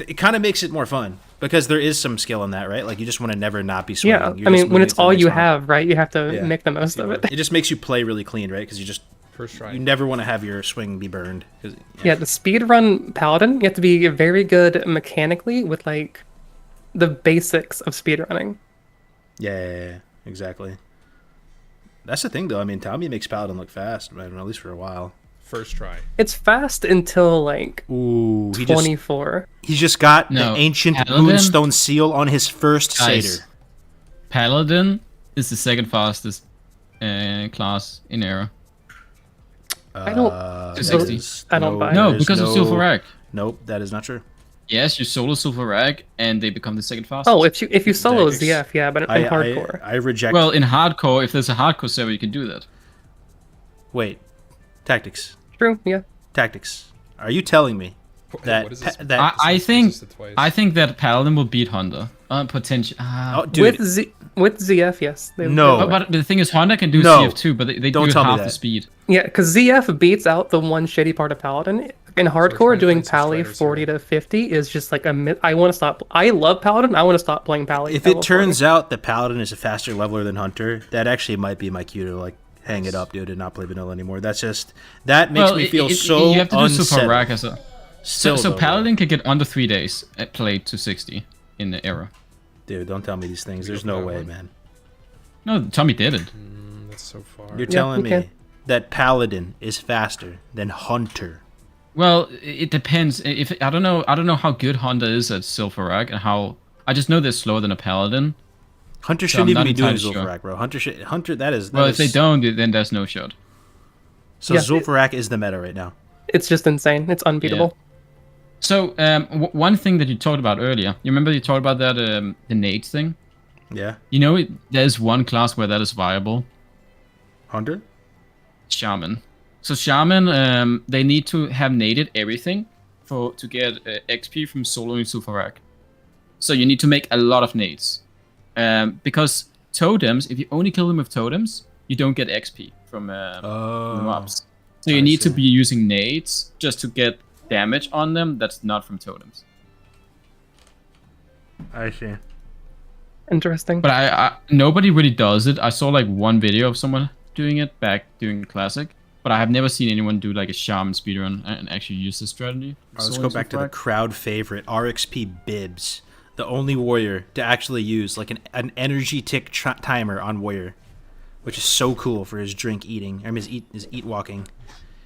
it kind of makes it more fun, because there is some skill in that, right? Like, you just want to never not be swinging. Yeah, You're I just mean, when moving it's to the all next you mob. have, right? You have to Yeah. make the most of it. It just makes you play really clean, right? Because you just, First try. you never want to have your swing be burned. 'Cause- Yeah, the speedrun paladin, you have to be very good mechanically with like the basics of speedrunning. Yeah, exactly. That's the thing, though. I mean, Tommy makes Paladin look fast, right? At least for a while. First try. It's fast until like Ooh, 24. He's just got No, the ancient Paladin? moonstone seal on his first Guys, satyr. Paladin is the second fastest class in era. I don't. To 60. I don't buy it. No, there's because of Sulfurak. Nope, that is not true. Yes, you solo Sulfurak, and they become the second fastest. Oh, if you solo Tactics. ZF, yeah, but in hardcore. I reject. Well, in hardcore, if there's a hardcore server, you can do that. Wait, tactics. True, yeah. Tactics. Are you telling me that What is this? that I think Resisted twice. I think that Paladin will beat Honda. Potential. oh, dude, With ZF, yes. No. But the thing is, Honda can do No. CF too, but they Don't do tell me half that. the speed. Yeah, because ZF beats out the one shitty part of Paladin. In hardcore, trying to doing find some Pally striders 40 to 50 is just like I want to stop. I love Paladin. I want to stop playing Pally. if it turns out that Paladin is a faster leveler than Hunter, that actually might be my cue to like hang it up, dude, and not play vanilla anymore. That makes me feel so you have to do super unsettled. rack as a. Still, So though, Paladin can get under 3 days at play to 60 in the era. dude, don't tell me these things. There's no way, man. No, Tommy did it. That's so far. You're telling okay. me that Paladin is faster than Hunter. Well, it depends. If I don't know how good Honda is at Silverrack and how. I just know they're slower than a Paladin. Hunter So shouldn't I'm even not be doing entirely sure. Zul'Farrak, bro. Hunter, that is. Well, if they don't, then there's no shot. So Yeah. Zul'Farrak is the meta right now. it's just insane. It's unbeatable. So one thing that you talked about earlier, you remember you talked about that the nade thing. Yeah. You know, there's one class where that is viable. Hunter? Shaman. So Shaman, they need to have naded everything to get XP from soloing Sulfurak. So you need to make a lot of nades. Because totems, if you only kill them with totems, you don't get XP from the mobs. So you need to be using nades just to get damage on them that's not from totems. I see. Interesting. But I nobody really does it. I saw like one video of someone doing it back during Classic, but I have never seen anyone do like a Shaman speedrun and actually use this strategy. Let's go back to the crowd favorite, RXP Bibs, the only warrior to actually use like an energy tick timer on warrior, which is so cool for his drink eating, his eat walking.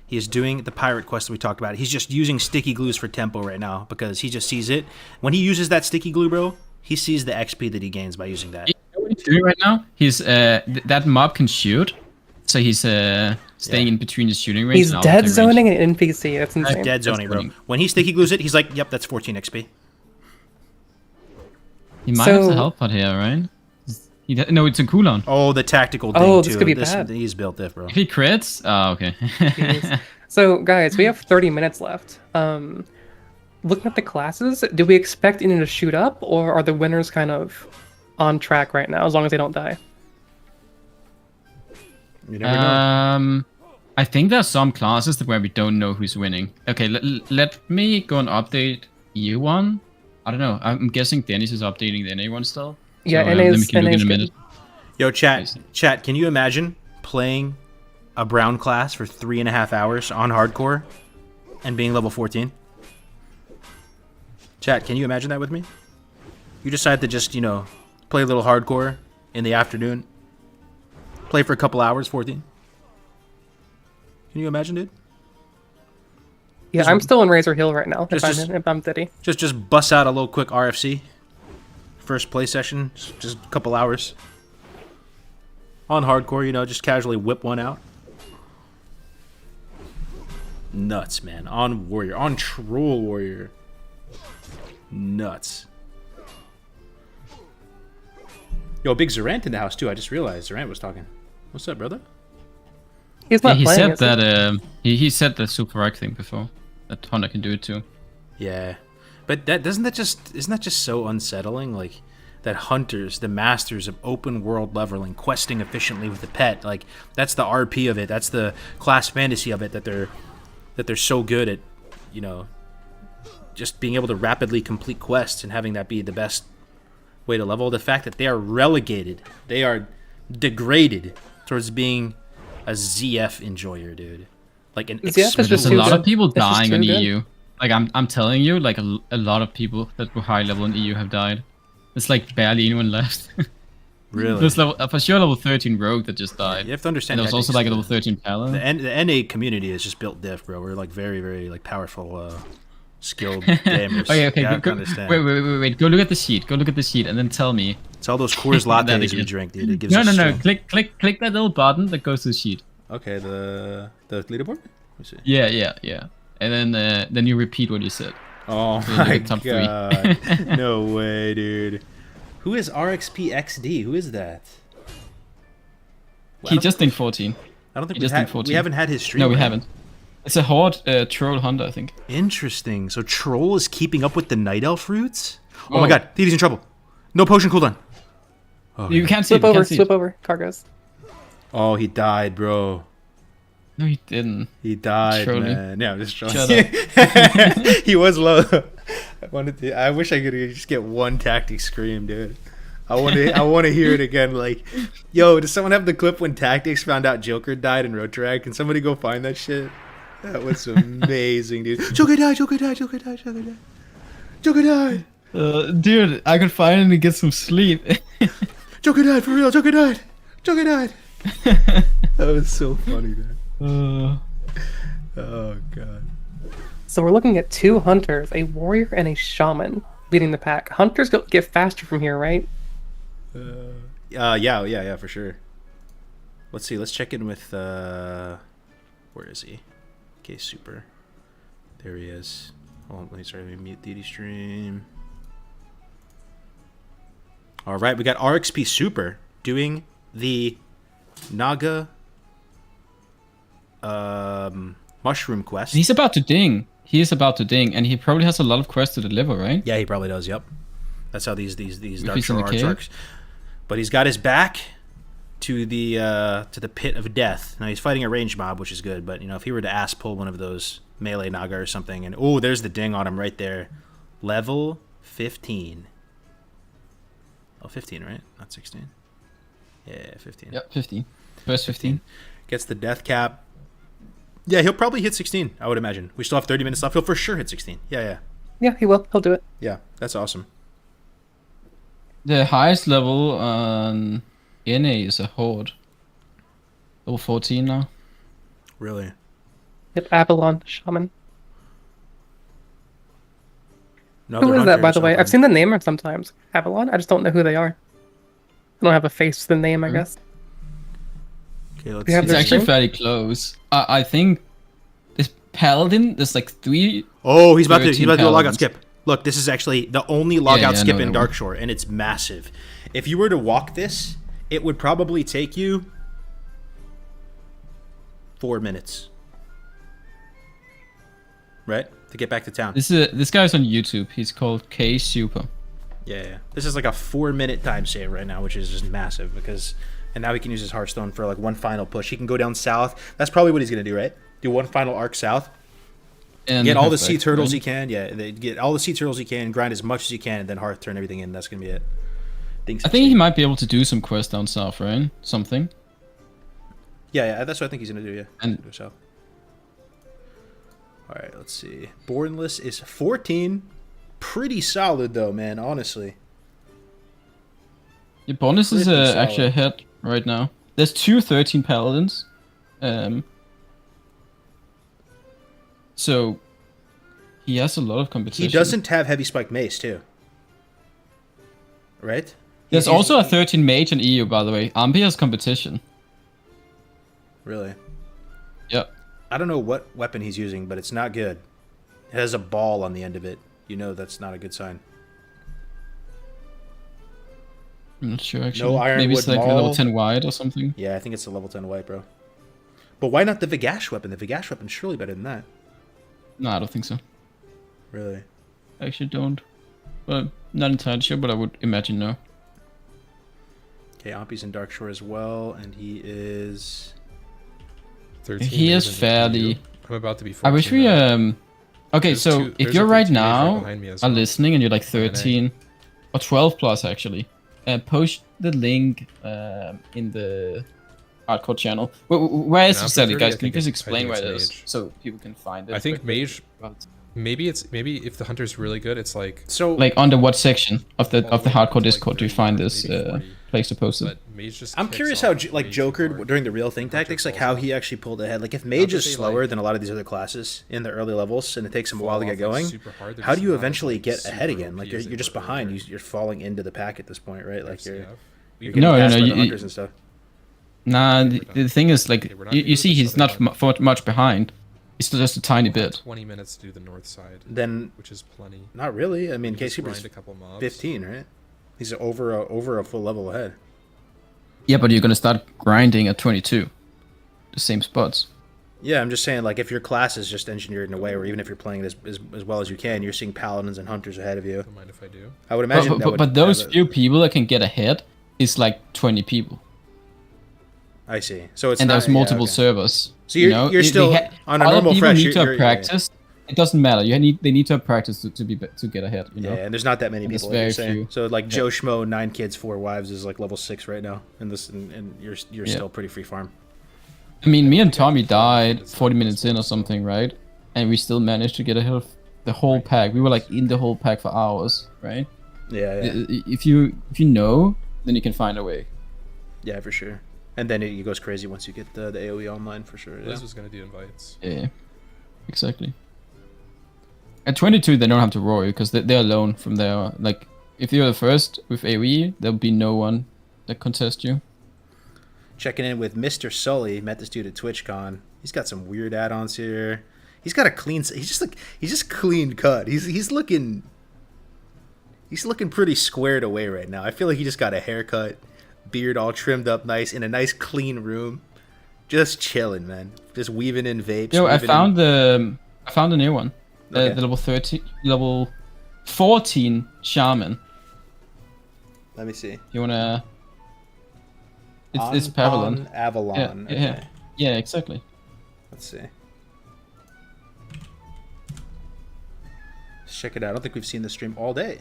He is doing the pirate quest that we talked about. He's just using sticky glues for tempo right now because he just sees it. When he uses that sticky glue, bro, he sees the XP that he gains by using that. You know what he's doing right now? He's that mob can shoot, so he's staying in between the shooting range. He's and dead outputting zoning range. an NPC. That's insane. Dead zoning, bro. funny. When he sticky glues it, he's like, yep, that's 14 XP. He might have So- the health pot here, right? No, it's a cooldown. Oh, the tactical thing, Oh, too. this could be bad. He's built it, bro. If he crits, okay. Jeez. So, guys, we have 30 minutes left. Looking at the classes, do we expect any to shoot up, or are the winners kind of on track right now, as long as they don't die? You never know. I think there's some classes where we don't know who's winning. Okay, let me go and update EU one. I don't know. I'm guessing Dennis is updating the NA one still. Yeah, so, NA's then we can look in a good. minute. Yo, chat, can you imagine playing a brown class for 3.5 hours on hardcore and being level 14? Chat, can you imagine that with me? You decide to just, play a little hardcore in the afternoon, play for a couple hours, 14. Can you imagine, dude? Yeah, I'm still in Razor Hill right now, Just- if I'm Diddy. Just bust out a little quick RFC. First play session, just a couple hours. On hardcore, just casually whip one out. Nuts, man. On warrior. On troll warrior. Nuts. Yo, big Zarant in the house, too. I just realized Zarant was talking. What's up, brother? He's Yeah, not he playing. said is he? that he said the super rack thing before. That Honda can do it too. Yeah. But isn't that just so unsettling? Like, that hunters, the masters of open world leveling, questing efficiently with the pet, like, that's the RP of it. That's the class fantasy of it, that they're so good at, just being able to rapidly complete quests and having that be the best way to level. The fact that they are relegated, they are degraded towards being a ZF enjoyer, dude. Like an ZF is just There's a too lot good. of people It's just dying too on good. EU. Like I'm telling you, like a lot of people that were high level in EU have died. It's like barely anyone left. Really? There's level, for sure level 13 rogue that just died. You have to understand. And there was also like a level 13 paladin. The NA community is just built diff, bro. We're like very, very like powerful, skilled gamers. Okay, you have to go, understand. wait. Go look at the sheet. Go look at the sheet, and then tell me. It's all those Coors lattes we drink, dude. It gives No. us strength. Click that little button that goes to the sheet. Okay, the leaderboard. Let me see. Yeah. And then you repeat what you said. Oh So you my get top god! 3. No way, dude. Who is RXP XD? Who is that? He just think 14. I don't think He just think 14. we haven't had his stream. No, we right? haven't. It's a horde troll hunter, I think. Interesting. So Troll is keeping up with the Night Elf routes? Oh Whoa. my god, he's in trouble. No potion cooldown. Oh, You can't see it. Slip over, Cargos. oh, he died, bro. No, he didn't. He died, Trolling. man. Yeah, I'm just trolling. Shut He was low. I wish I could just get one tactic scream, dude. I want to hear it again. Like, yo, does someone have the clip when Tactics found out Joker died in Rotarag? Can somebody go find that shit? That was amazing, dude. Joker died. Dude, I could finally get some sleep. Joker died, for real. Joker died. That was so funny, man. Oh god. So we're looking at 2 hunters, a warrior and a shaman, leading the pack. Hunters get faster from here, right? Yeah, for sure. Let's see. Let's check in with where is he? Okay, super. There he is. Hold on, let me mute DD stream. All right, we got RXP Super doing the Naga mushroom quest. He's about to ding. He is about to ding, and he probably has a lot of quests to deliver, right? Yeah, he probably does. Yep. That's how these Dark he's in Shore the cave? arcs. But he's got his back to the pit of death. Now he's fighting a ranged mob, which is good. But you know, if he were to ass pull one of those melee Naga or something, and oh, there's the ding on him right there, level 15. Oh, 15, right? Not 16. Yeah, 15. Yep, 15. First 15. Gets the death cap. Yeah, he'll probably hit 16, I would imagine. We still have 30 minutes left. He'll for sure hit 16. Yeah. Yeah, he will. He'll do it. Yeah, that's awesome. The highest level on NA is a horde. Level 14 now. Really? Yep, Avalon Shaman. No, Who they're is that, by hunters, the way? something. I've seen the name sometimes. Avalon? I just don't know who they are. I don't have a face to the name, I guess. Okay, let's We have It's their actually stream? fairly close. I think this paladin, there's like 3. Oh, he's about to 13 do a logout paladins. skip. Look, this is actually the only logout I skip know in that one. Darkshore, and it's massive. If you were to walk this, it would probably take you 4 minutes. Right? To get back to town. This guy's on YouTube. He's called K Super. Yeah. This is like a 4-minute time save right now, which is just massive because... And now he can use his Hearthstone for like one final push. He can go down south. That's probably what he's going to do, right? Do one final arc south. And Get all the Hearth, sea turtles right? he can. Yeah, get all the sea turtles he can, grind as much as he can, and then Hearth turn everything in. That's going to be it. I think he might be able to do some quests down south, right? Something. Yeah, that's what I think he's going to do, yeah. And- Go south. All right, let's see. Bornless is 14. Pretty solid, though, man, honestly. Your bonus is Pretty solid. actually ahead right now. There's 2 13 paladins. So he has a lot of competition. He doesn't have heavy spike mace, too. Right? There's He's also a 13 mage in EU, by the way. Ambi has competition. Really? Yep. I don't know what weapon he's using, but it's not good. It has a ball on the end of it. You know that's not a good sign. I'm not sure actually. No ironwood Maybe it's like a maul. level 10 wide or something. Yeah, I think it's a level 10 white, bro. But why not the Vigash weapon? The Vigash weapon's surely better than that. No, I don't think so. Really? I actually don't. Well, not entirely sure, but I would imagine no. Okay, Ampi's in Darkshore as well, and he is... 13 He is days into fairly. EU. I'm about to be 14 I wish we now. Okay, There's so two- if there's you're a right 13 mage right now behind me as are well. listening and you're like NA. 13 or 12 plus actually, post the link in the hardcore channel. Where is And it after exactly, 30, guys? I Can you think just I explain think where it's it is mage. so people can find it? I think quickly? mage. Maybe if the hunter's really good, it's like So, Like under what section of the all way up hardcore to, like, Discord do you 30, find this maybe 40. place to post it. But Mage just I'm kicks curious how off like way too Joker hard. during the real thing Hunter tactics, like falls how off. he actually pulled ahead. Like if Mage that is they, slower like, than a lot of these other classes in the early levels, and it takes them a fall while to off, get going, super hard, they're how do just you not as, eventually like, get ahead super again? OP Like as you're they just were behind. earlier. You're falling into the pack at this point, right? Like you're FCF. you're Even getting No, no, passed no, by you- the hunters and stuff. Nah, the thing is, like, Okay, we're not you gonna do see, the he's not southern much behind. He's still just a tiny We'll have bit. 20 minutes to do the north side, Then which is plenty. not really. I mean, You just Case grind Keeper's a couple mobs. 15, right? He's over a full level ahead. Yeah, but you're gonna start grinding at 22, the same spots. Yeah, I'm just saying, like, if your class is just engineered in a way where even if you're playing it as well as you can, you're seeing paladins and hunters ahead of you. Don't mind if I do. I would imagine that would But those have a- few people that can get ahead is like 20 people, I see. So it's and not, there's yeah, multiple okay. servers. So you're you know? still on a other normal people fresh. need to have you're- practice. It doesn't matter. They need to have practice to get ahead. You know. Yeah, and there's not that many And there's people. Like you're very saying. few. So like Joe Schmo, 9 kids, 4 wives is like level 6 right now, and you're Yeah. still pretty free farm. I mean, me and Tommy died 40 minutes in or something, right? And we still managed to get ahead of the whole pack. We were like in the whole pack for hours, right? Yeah, yeah, If you know, then you can find a way. yeah, for sure. And then it goes crazy once you get the AOE online for sure. Yeah. Liz was gonna do invites. Yeah, exactly. At 22, they don't have to worry because they're alone from there. Like, if you're the first with AoE, there'll be no one that contests you. Checking in with Mr. Sully. Met this dude at TwitchCon. He's got some weird add-ons here. He's got a clean. He's just clean cut. He's looking pretty squared away right now. I feel like he just got a haircut, beard all trimmed up nice in a nice clean room, just chilling, man. Just weaving in vapes. Yo, I weaving found a new one. Okay. The level 14 shaman. Let me see. You wanna? It's prevalent. Avalon. Yeah, Okay. yeah, exactly. Let's see. Let's check it out. I don't think we've seen this stream all day.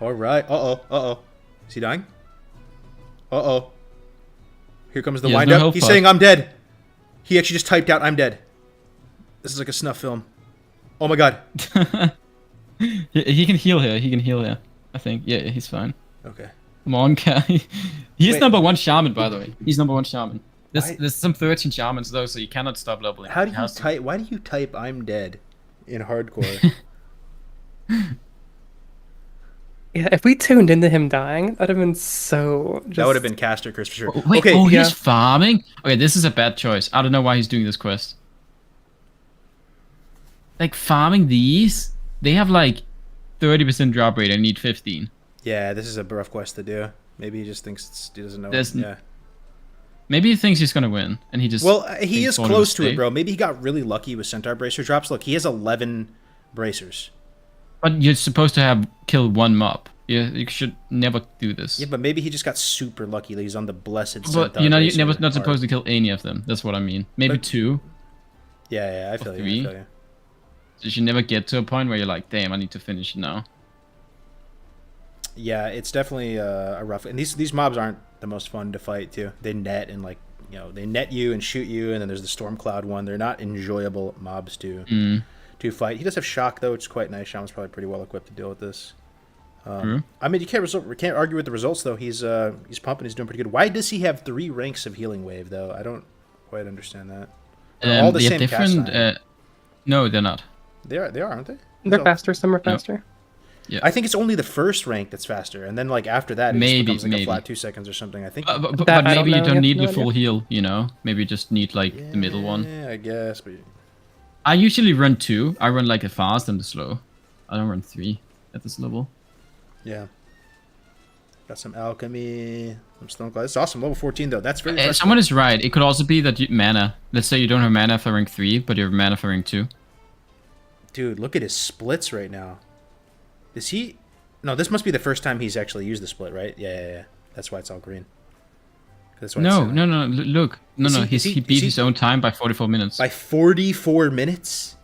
All right. Uh-oh. Is he dying? Uh-oh. Here comes the He has wind no up. health He's bar. saying I'm dead. He actually just typed out I'm dead. This is like a snuff film. Oh my god. He can heal here. He can heal here. I think. Yeah, he's fine. Okay. Come on, guy. He's Wait. number 1 shaman, by the way. He's number 1 shaman. Why- There's some 13 shamans though, so you cannot stop leveling. How do It you has to- type? Why do you type I'm dead in hardcore? Yeah, if we tuned into him dying, that'd have been so. Just... That would have been Caster Curse for sure. Oh, wait, okay. oh, yeah. he's farming? Okay, this is a bad choice. I don't know why he's doing this quest. Like, farming these? They have, like, 30% drop rate and need 15. Yeah, this is a rough quest to do. Maybe he just thinks he doesn't know. There's n- Yeah. Maybe he thinks he's gonna win, and he just... Well, he thinks is someone close to will it, stay. bro. Maybe he got really lucky with Centaur Bracer drops. Look, he has 11 bracers. But you're supposed to have kill 1 mob. You should never do this. Yeah, but maybe he just got super lucky that he's on the blessed But Centaur you're Bracer never not part. supposed to kill any of them. That's what I mean. Maybe But- 2. Yeah, I feel you. I 3. feel you. So you should never get to a point where you're like, damn, I need to finish it now. Yeah, it's definitely a rough. And these mobs aren't the most fun to fight too. They net and they net you and shoot you, and then there's the storm cloud one. They're not enjoyable mobs to fight. He does have shock though, which is quite nice. Shaman's probably pretty well equipped to deal with this. True. I mean, you can't argue with the results though. He's pumping. He's doing pretty good. Why does he have 3 ranks of healing wave though? I don't quite understand that. They're all the They're same cast different. time. No, they're not. They are, aren't they? They're So- faster, some are faster. I think it's only the first rank that's faster, and then like after that, it Maybe, just becomes like maybe. a flat 2 seconds or something. I think. But That I maybe don't you know, don't yeah, need no the full idea. heal, you know? Maybe you just need like the middle one. Yeah, I guess. But I usually run 2. I run like the fast and the slow. I don't run 3 at this level. yeah. Got some alchemy, some stone cloud. It's awesome. Level 14 though. That's very. impressive. Someone is right. It could also be that mana. Let's say you don't have mana for rank 3, but you have mana for rank 2. Dude, look at his splits right now. Is he? No, this must be the first time he's actually used the split, right? Yeah. That's why it's all green. That's why No, it's, look. Is No, he- is he he- beat is he- his own time by 44 minutes. By 44 minutes.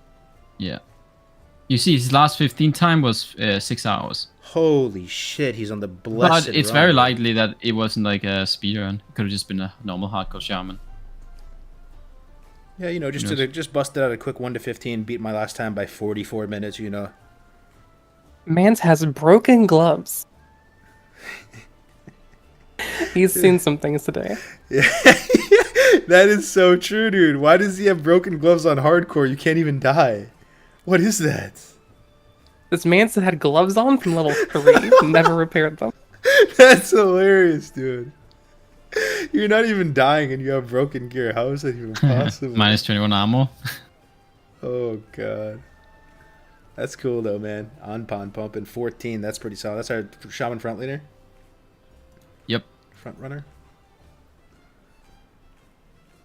Yeah. You see, his last 15 time was 6 hours. Holy shit, he's on the blessed. But it's run, very bro. likely that it wasn't like a speedrun. It could have just been a normal hardcore shaman. Yeah, just busted out a quick 1 to 15, beat my last time by 44 minutes. Mans has broken gloves. He's seen some things today. Yeah. That is so true, dude. Why does he have broken gloves on hardcore? You can't even die. What is that? This man's had gloves on from level 3, never repaired them. That's hilarious, dude. You're not even dying and you have broken gear. How is that even possible? Minus 21 armor. Oh, God. That's cool, though, man. On pond pumping 14. That's pretty solid. That's our shaman front leader? Yep. Front runner?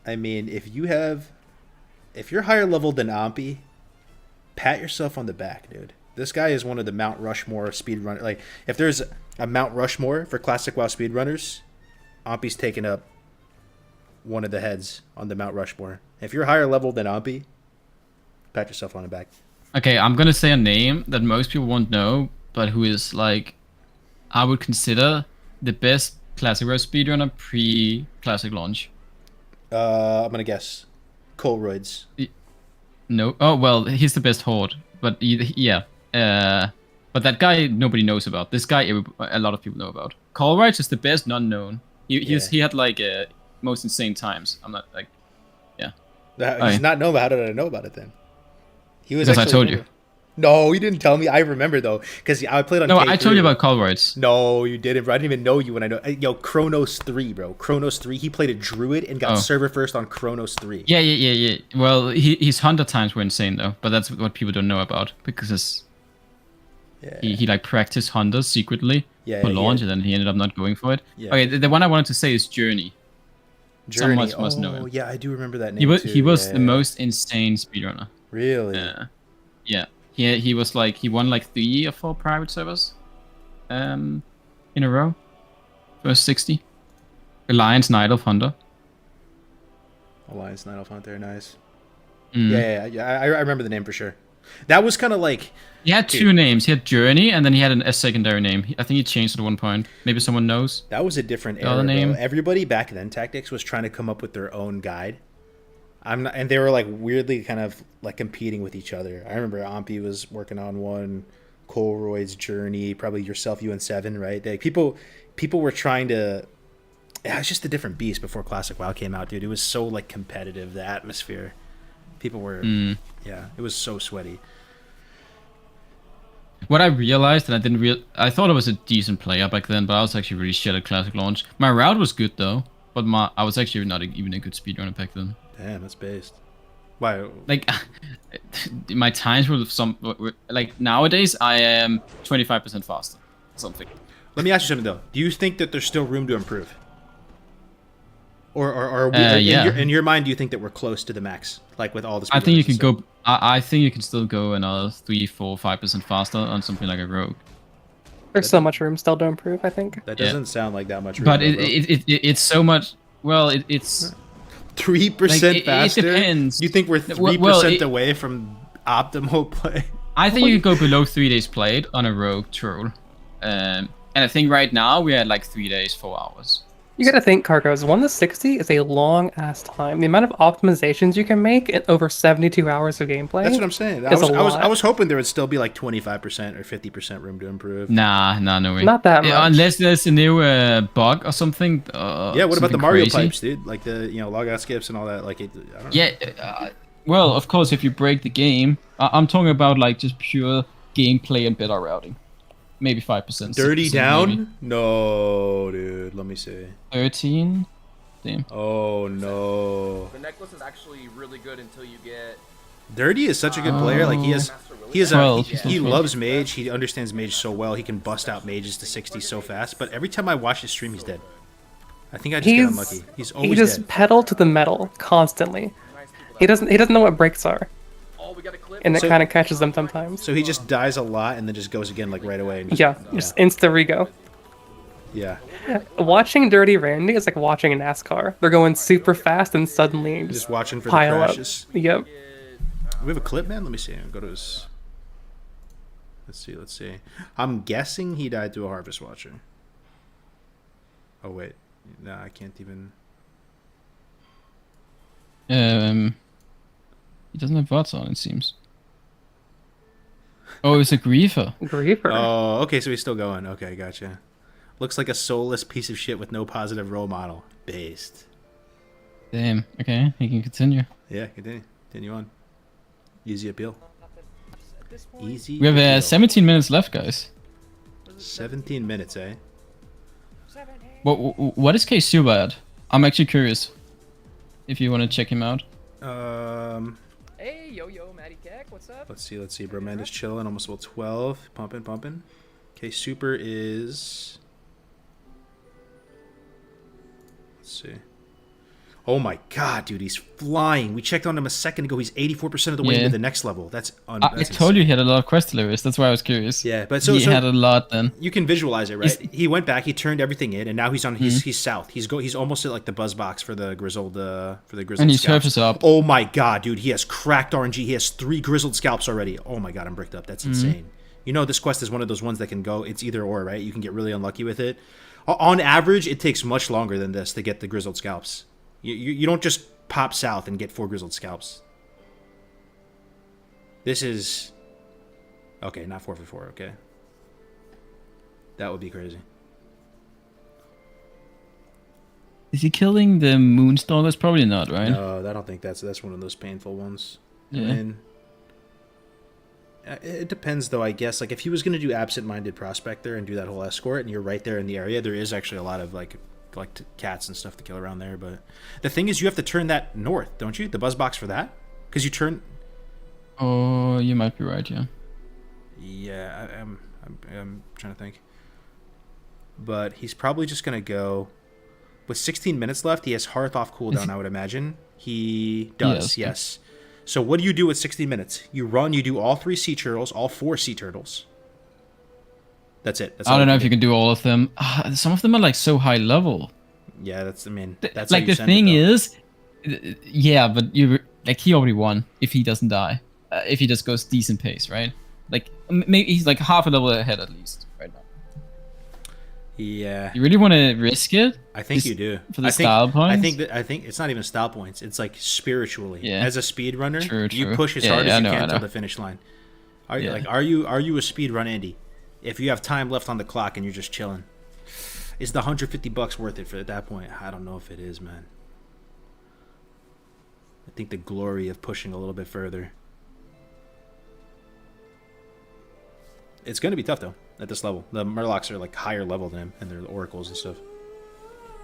I mean, if you're higher level than Ampi, pat yourself on the back, dude. This guy is one of the Mount Rushmore speedrunner. Like, if there's a Mount Rushmore for Classic WoW speedrunners, Ampi's taken up one of the heads on the Mount Rushmore. If you're higher level than Ampi, pat yourself on the back. Okay, I'm gonna say a name that most people won't know, but who is like, I would consider the best Classic WoW speedrunner pre-Classic launch. I'm gonna guess. Colroids. No. Oh well, he's the best horde, but yeah. But that guy nobody knows about. This guy a lot of people know about. Colroids is the best non-known. He had like most insane times. I'm not like, yeah. He's not know. How did I know about it then? He was. Because I told you. No, you didn't tell me. I remember though, because I played on. No, K3. I told you about Colroids. No, you didn't, bro. I didn't even know you when I know. Yo, Chronos 3, bro. Chronos 3. He played a druid and got server first on Chronos 3. Yeah. Well, his hunter times were insane though, but that's what people don't know about because he like practiced hunters secretly for launch, and then he ended up not going for it. Yeah. Okay, the one I wanted to say is Journey. Journey. Someone must know him. Yeah, I do remember that name. He was the most insane speedrunner. Really? Yeah. He was like, he won like 3 or 4 private servers in a row. First 60. Alliance Night of Hunter. Alliance Night of Hunter, nice. Mm. Yeah, I remember the name for sure. That was kind of like... He had 2 names. He had Journey, and then he had a secondary name. I think he changed it at one point. Maybe someone knows. That was a different era, name. Everybody back then, Tactics, was trying to come up with their own guide. And they were like weirdly kind of like competing with each other. I remember Ampi was working on one, Colroyd's Journey, probably yourself, UN7, right? Like people were trying to. Yeah, it's just a different beast before Classic WoW came out, dude. It was so like competitive, the atmosphere. People were, yeah, it was so sweaty. What I realized, and I thought I was a decent player back then, but I was actually really shit at Classic launch. My route was good though, but I was actually not even a good speedrunner back then. Damn, that's based. Why? Like, my times were like nowadays I am 25% faster. Something. Let me ask you something though. Do you think that there's still room to improve? Or are we, in your mind, do you think that we're close to the max? Like with all the. I think you can go. I think you can still go another 3, 4, 5% faster on something like a rogue. There's so much room still to improve, I think. That doesn't sound like that much room. But it's so much. Well, it's 3% faster. It depends. You think we're 3% away from optimal play? I think you can go below 3 days played on a rogue troll, and I think right now we're at like 3 days, 4 hours. You gotta think, Cargos, 1 to 60 is a long ass time. The amount of optimizations you can make in over 72 hours of gameplay. That's what I'm saying. I was hoping there would still be like 25% or 50% room to improve. Nah, no way. Not that much. Unless there's a new bug or something. Yeah, what about the Mario pipes, dude? Like the logout skips and all that. Like I don't know. Yeah, well, of course, if you break the game, I'm talking about like just pure gameplay and better routing. Maybe 5%. Dirty down? Maybe. No, dude. Let me see. 13? Damn. Oh, no. The necklace is actually really good until you get... Dirty is such a good player. Like, he loves mage. He understands mage so well. He can bust out mages to 60 so fast. But every time I watch his stream, he's dead. I think I just get unlucky. He's always dead. He just pedal to the metal constantly. He doesn't know what breaks are. And it kind of catches them sometimes. So he just dies a lot and then just goes again like right away. And just insta rego. Yeah. Watching Dirty Randy is like watching a NASCAR. They're going super fast and suddenly just watching for the crashes. Yep. We have a clip, man. Let me see. I'll go to his. Let's see. I'm guessing he died to a Harvest Watcher. Oh wait, no, I can't even. He doesn't have VODs on, it seems. Oh, it's a griefer. Griefer. Oh, okay, so he's still going. Okay, gotcha. Looks like a soulless piece of shit with no positive role model. Based. Damn. Okay, he can continue. Yeah, continue on. Easy appeal. Easy. We have appeal. 17 minutes left, guys. 17 minutes, eh? What is K Suba at? I'm actually curious. If you want to check him out. Hey, yo, Matty Keck, what's up? Let's see. Bromanda's chilling, almost level 12. Pumping. Okay, Super is... Let's see. Oh my god, dude, he's flying. We checked on him a second ago. He's 84% of the way into the next level. That's I told you he had a lot of quest deliveries. That's why I was curious. Yeah, but he had a lot then. You can visualize it, right? He went back, he turned everything in, and now he's on. He's south. He's almost at like the buzz box for the grizzled And he surfaces up. Oh my god, dude, he has cracked RNG. He has 3 grizzled scalps already. Oh my god, I'm bricked up. That's insane. You know, this quest is one of those ones that can go. It's either or, right? You can get really unlucky with it. On average, it takes much longer than this to get the grizzled scalps. You don't just pop south and get 4 grizzled scalps. This is... Okay, not 4 for 4, okay. That would be crazy. Is he killing the Moonstalkers? Probably not, right? No, I don't think that's one of those painful ones. Yeah. I mean, it depends, though, I guess. Like, if he was going to do Absent-Minded Prospector and do that whole escort, and you're right there in the area, there is actually a lot of, like cats and stuff to kill around there. But the thing is, you have to turn that north, don't you? The buzz box for that? Because you turn... Oh, you might be right, yeah. Yeah, I'm trying to think. But he's probably just going to go... With 16 minutes left, he has Hearth off cooldown, I would imagine. He does, yes. So what do you do with 16 minutes? You run, you do all 3 sea turtles, all 4 sea turtles. That's it. That's I don't know if you can do all of them. Some of them are like so high level. Yeah, that's like the thing is, yeah, but you like he already won if he doesn't die, if he just goes decent pace, right? Like maybe he's like half a level ahead at least right now. Yeah. You really want to risk it? I think you do for the style points. I think it's not even style points. It's like spiritually. Yeah. As a speedrunner, True. you push as hard as you can to the finish line. Are you a speedrun Andy? If you have time left on the clock and you're just chilling, is the $150 worth it for at that point? I don't know if it is, man. I think the glory of pushing a little bit further. It's going to be tough though at this level. The Murlocs are like higher level than him, and they're the oracles and stuff.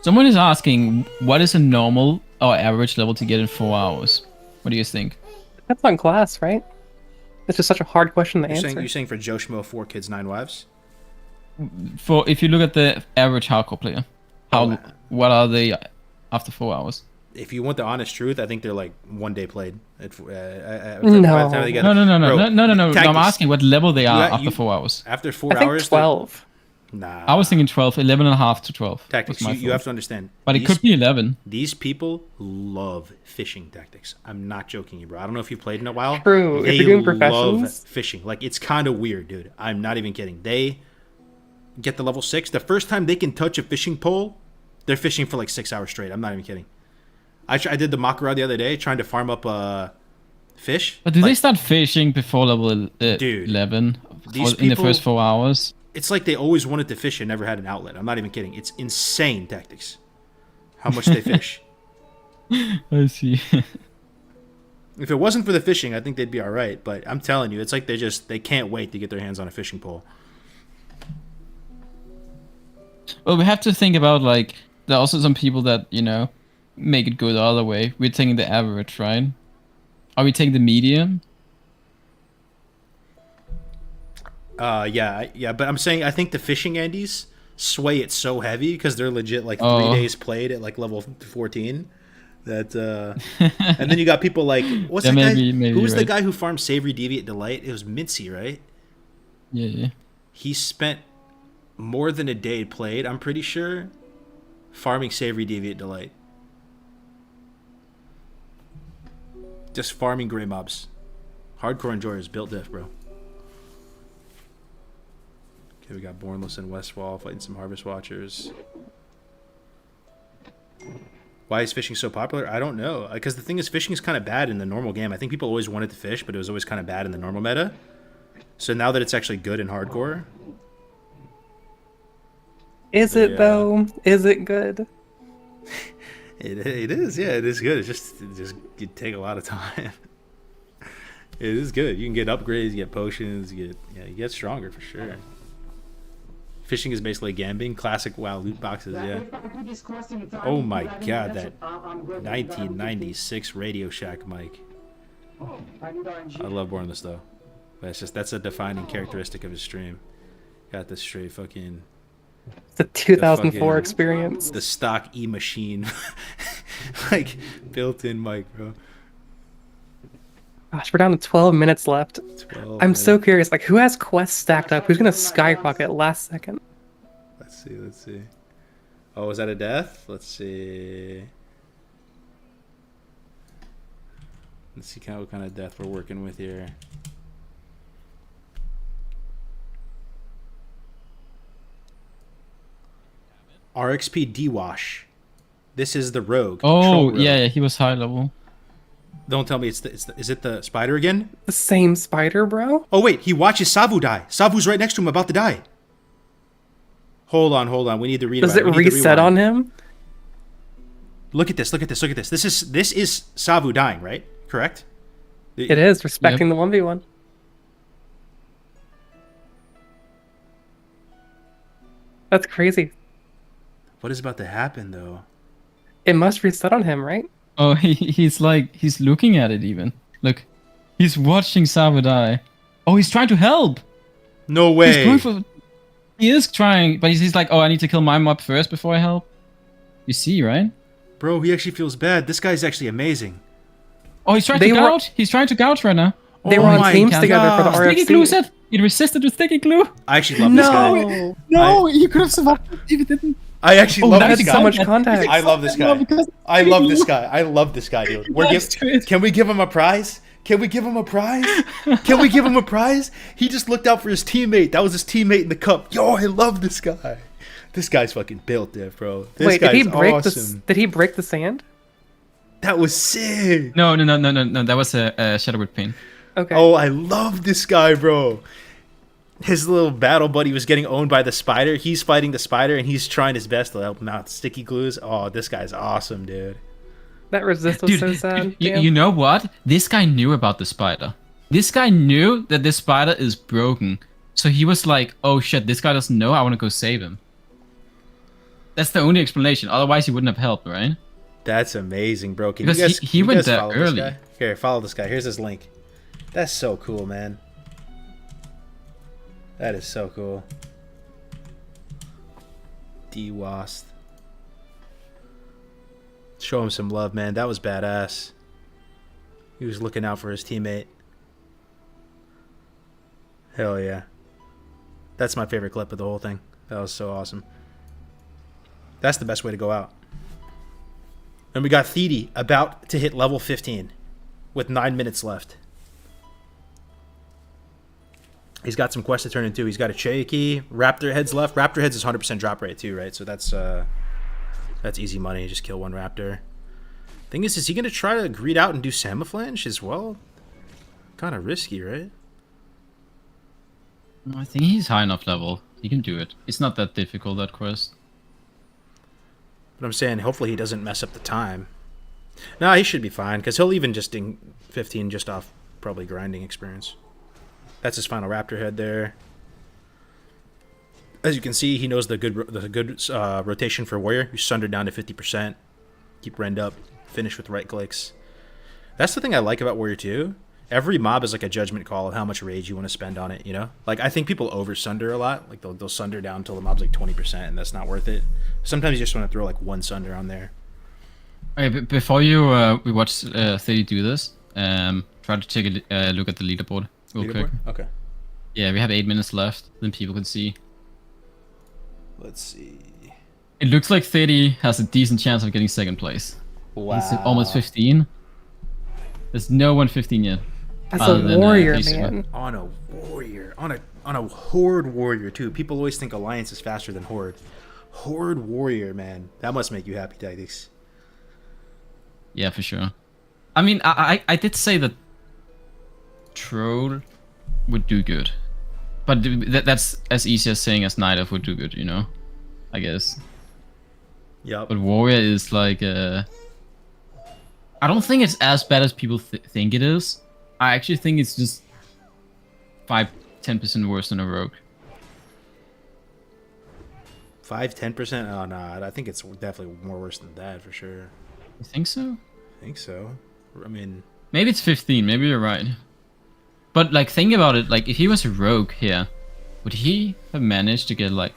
Someone is asking, what is a normal or average level to get in 4 hours? What do you think? Depends on class, right? It's just such a hard question to answer. You're saying for Joe Schmo, 4 kids, 9 wives? For if you look at the average hardcore player, what are they after 4 hours? If you want the honest truth, I think they're like 1 day played. No, I'm asking what level they are after 4 hours. After 4 I think hours, 12. Nah. I was thinking 12, 11 and a half to 12. Tactics, you have to understand. But it could be 11. These people love fishing tactics. I'm not joking you, bro. I don't know if you played in a while. True. They if you're doing love professions, fishing. Like, it's kind of weird, dude. I'm not even kidding. They get to level 6. The first time they can touch a fishing pole, they're fishing for like 6 hours straight. I'm not even kidding. I did the Makara the other day, trying to farm up fish. But do they start fishing before level 11? In the first 4 hours? It's like they always wanted to fish and never had an outlet. I'm not even kidding. It's insane tactics. How much they fish. I see. If it wasn't for the fishing, I think they'd be all right. But I'm telling you, it's like they can't wait to get their hands on a fishing pole. Well, we have to think about, like, there are also some people that, you know, make it go the other way. We're taking the average, right? Are we taking the medium? Yeah, but I'm saying I think the fishing Andes sway it so heavy because they're legit like 3 days played at like level 14 that and then you got people like what's that guy? Who was the guy who farmed Savory Deviant Delight? It was Mitzi, right? Yeah. He spent more than a day played, I'm pretty sure, farming Savory Deviant Delight. Just farming gray mobs. Hardcore enjoyers built diff, bro. Okay, we got Bornless and Westwall fighting some Harvest Watchers. Why is fishing so popular? I don't know. Because the thing is, fishing is kind of bad in the normal game. I think people always wanted to fish, but it was always kind of bad in the normal meta. So now that it's actually good in hardcore... Is it though? Is it good? It is, yeah, it is good. It just it take a lot of time. It is good. You can get upgrades, you get potions, you get stronger for sure. Fishing is basically gambling. Classic WoW loot boxes, yeah. Oh my god, that 1996 Radio Shack mic. I love born this though. But that's a defining characteristic of his stream. Got this straight fucking. It's a 2004 experience. The stock E-machine, like built-in mic, bro. Gosh, we're down to 12 minutes left. I'm so curious, like, who has quests stacked up? Who's gonna skyrocket last second? Let's see. Oh, is that a death? Let's see. Let's see what kind of death we're working with here. RXP D-Wash. This is the rogue. Oh, rogue. yeah, he was high level. Don't tell me is it the spider again? The same spider, bro? Oh wait, he watches Savu die. Savu's right next to him, about to die. Hold on. We need to read. Does it reset on him? Look at this. This is Savu dying, right? Correct? It is, respecting the 1v1. That's crazy. What is about to happen though? It must reset on him, right? Oh, he's looking at it even. Look, he's watching Sabu die. Oh, he's trying to help. No way. He is trying, but he's like, oh, I need to kill my mob first before I help. You see, right? Bro, he actually feels bad. This guy's actually amazing. Oh, he's trying to gouge. He's trying to gouge right now. They were on teams together for the RFC. Sticky glue set. He resisted with sticky glue. I actually love this guy. No, you could have survived if he didn't. I actually love this guy. So much context. I love this guy. I love this guy. I love this guy, dude. Can we give him a prize? Can we give him a prize? He just looked out for his teammate. That was his teammate in the cup. Yo, I love this guy. This guy's fucking built there, bro. This guy's awesome. Did he break the sand? That was sick. No. That was a Shadow with Pain. Okay. Oh, I love this guy, bro. His little battle buddy was getting owned by the spider. He's fighting the spider, and he's trying his best to help him out. Sticky glues. Oh, this guy's awesome, dude. That resist was so sad. You know what? This guy knew about the spider. This guy knew that this spider is broken. So he was like, oh shit, this guy doesn't know. I want to go save him. That's the only explanation. Otherwise, he wouldn't have helped, right? That's amazing, bro. Can because you guys, he went there early. Here, follow this guy. Here's his link. That's so cool, man. That is so cool. D-Wasp. Show him some love, man. That was badass. He was looking out for his teammate. Hell yeah. That's my favorite clip of the whole thing. That was so awesome. That's the best way to go out. And we got Thede about to hit level 15 with 9 minutes left. He's got some quests to turn into. He's got a Cherokee, Raptor Heads left. Raptor Heads is 100% drop rate too, right? So that's easy money. Just kill one Raptor. Thing is he going to try to greed out and do Samaflange as well? Kind of risky, right? I think he's high enough level. He can do it. It's not that difficult, that quest. But I'm saying hopefully he doesn't mess up the time. No, he should be fine because he'll even just ding 15 just off probably grinding experience. That's his final Raptor head there. As you can see, he knows the good rotation for Warrior. You sunder down to 50%. Keep rend up. Finish with right clicks. That's the thing I like about Warrior 2. Every mob is like a judgment call of how much rage you want to spend on it, you know? Like, I think people over-sunder a lot. Like, they'll sunder down until the mob's like 20%, and that's not worth it. Sometimes you just want to throw like one sunder on there. Okay, before you we watch Thede do this, try to take a look at the leaderboard. Real quick. Okay. Yeah, we have 8 minutes left. Then people can see. Let's see. It looks like Thede has a decent chance of getting second place. Wow. He's almost 15. There's no one 15 yet. That's a warrior, man. On a warrior. On a horde warrior, too. People always think Alliance is faster than horde. Horde warrior, man. That must make you happy, Tactics. Yeah, for sure. I mean, I did say that Troll would do good, but that's as easy as saying as Night Elf would do good, you know. I guess. Yep. But warrior is like I don't think it's as bad as people think it is. I actually think it's just 5-10% worse than a rogue. 5-10%? Oh no, I think it's definitely more worse than that for sure. You think so? I think so. I mean, maybe it's 15. Maybe you're right. But like, think about it. Like, if he was a rogue here, would he have managed to get like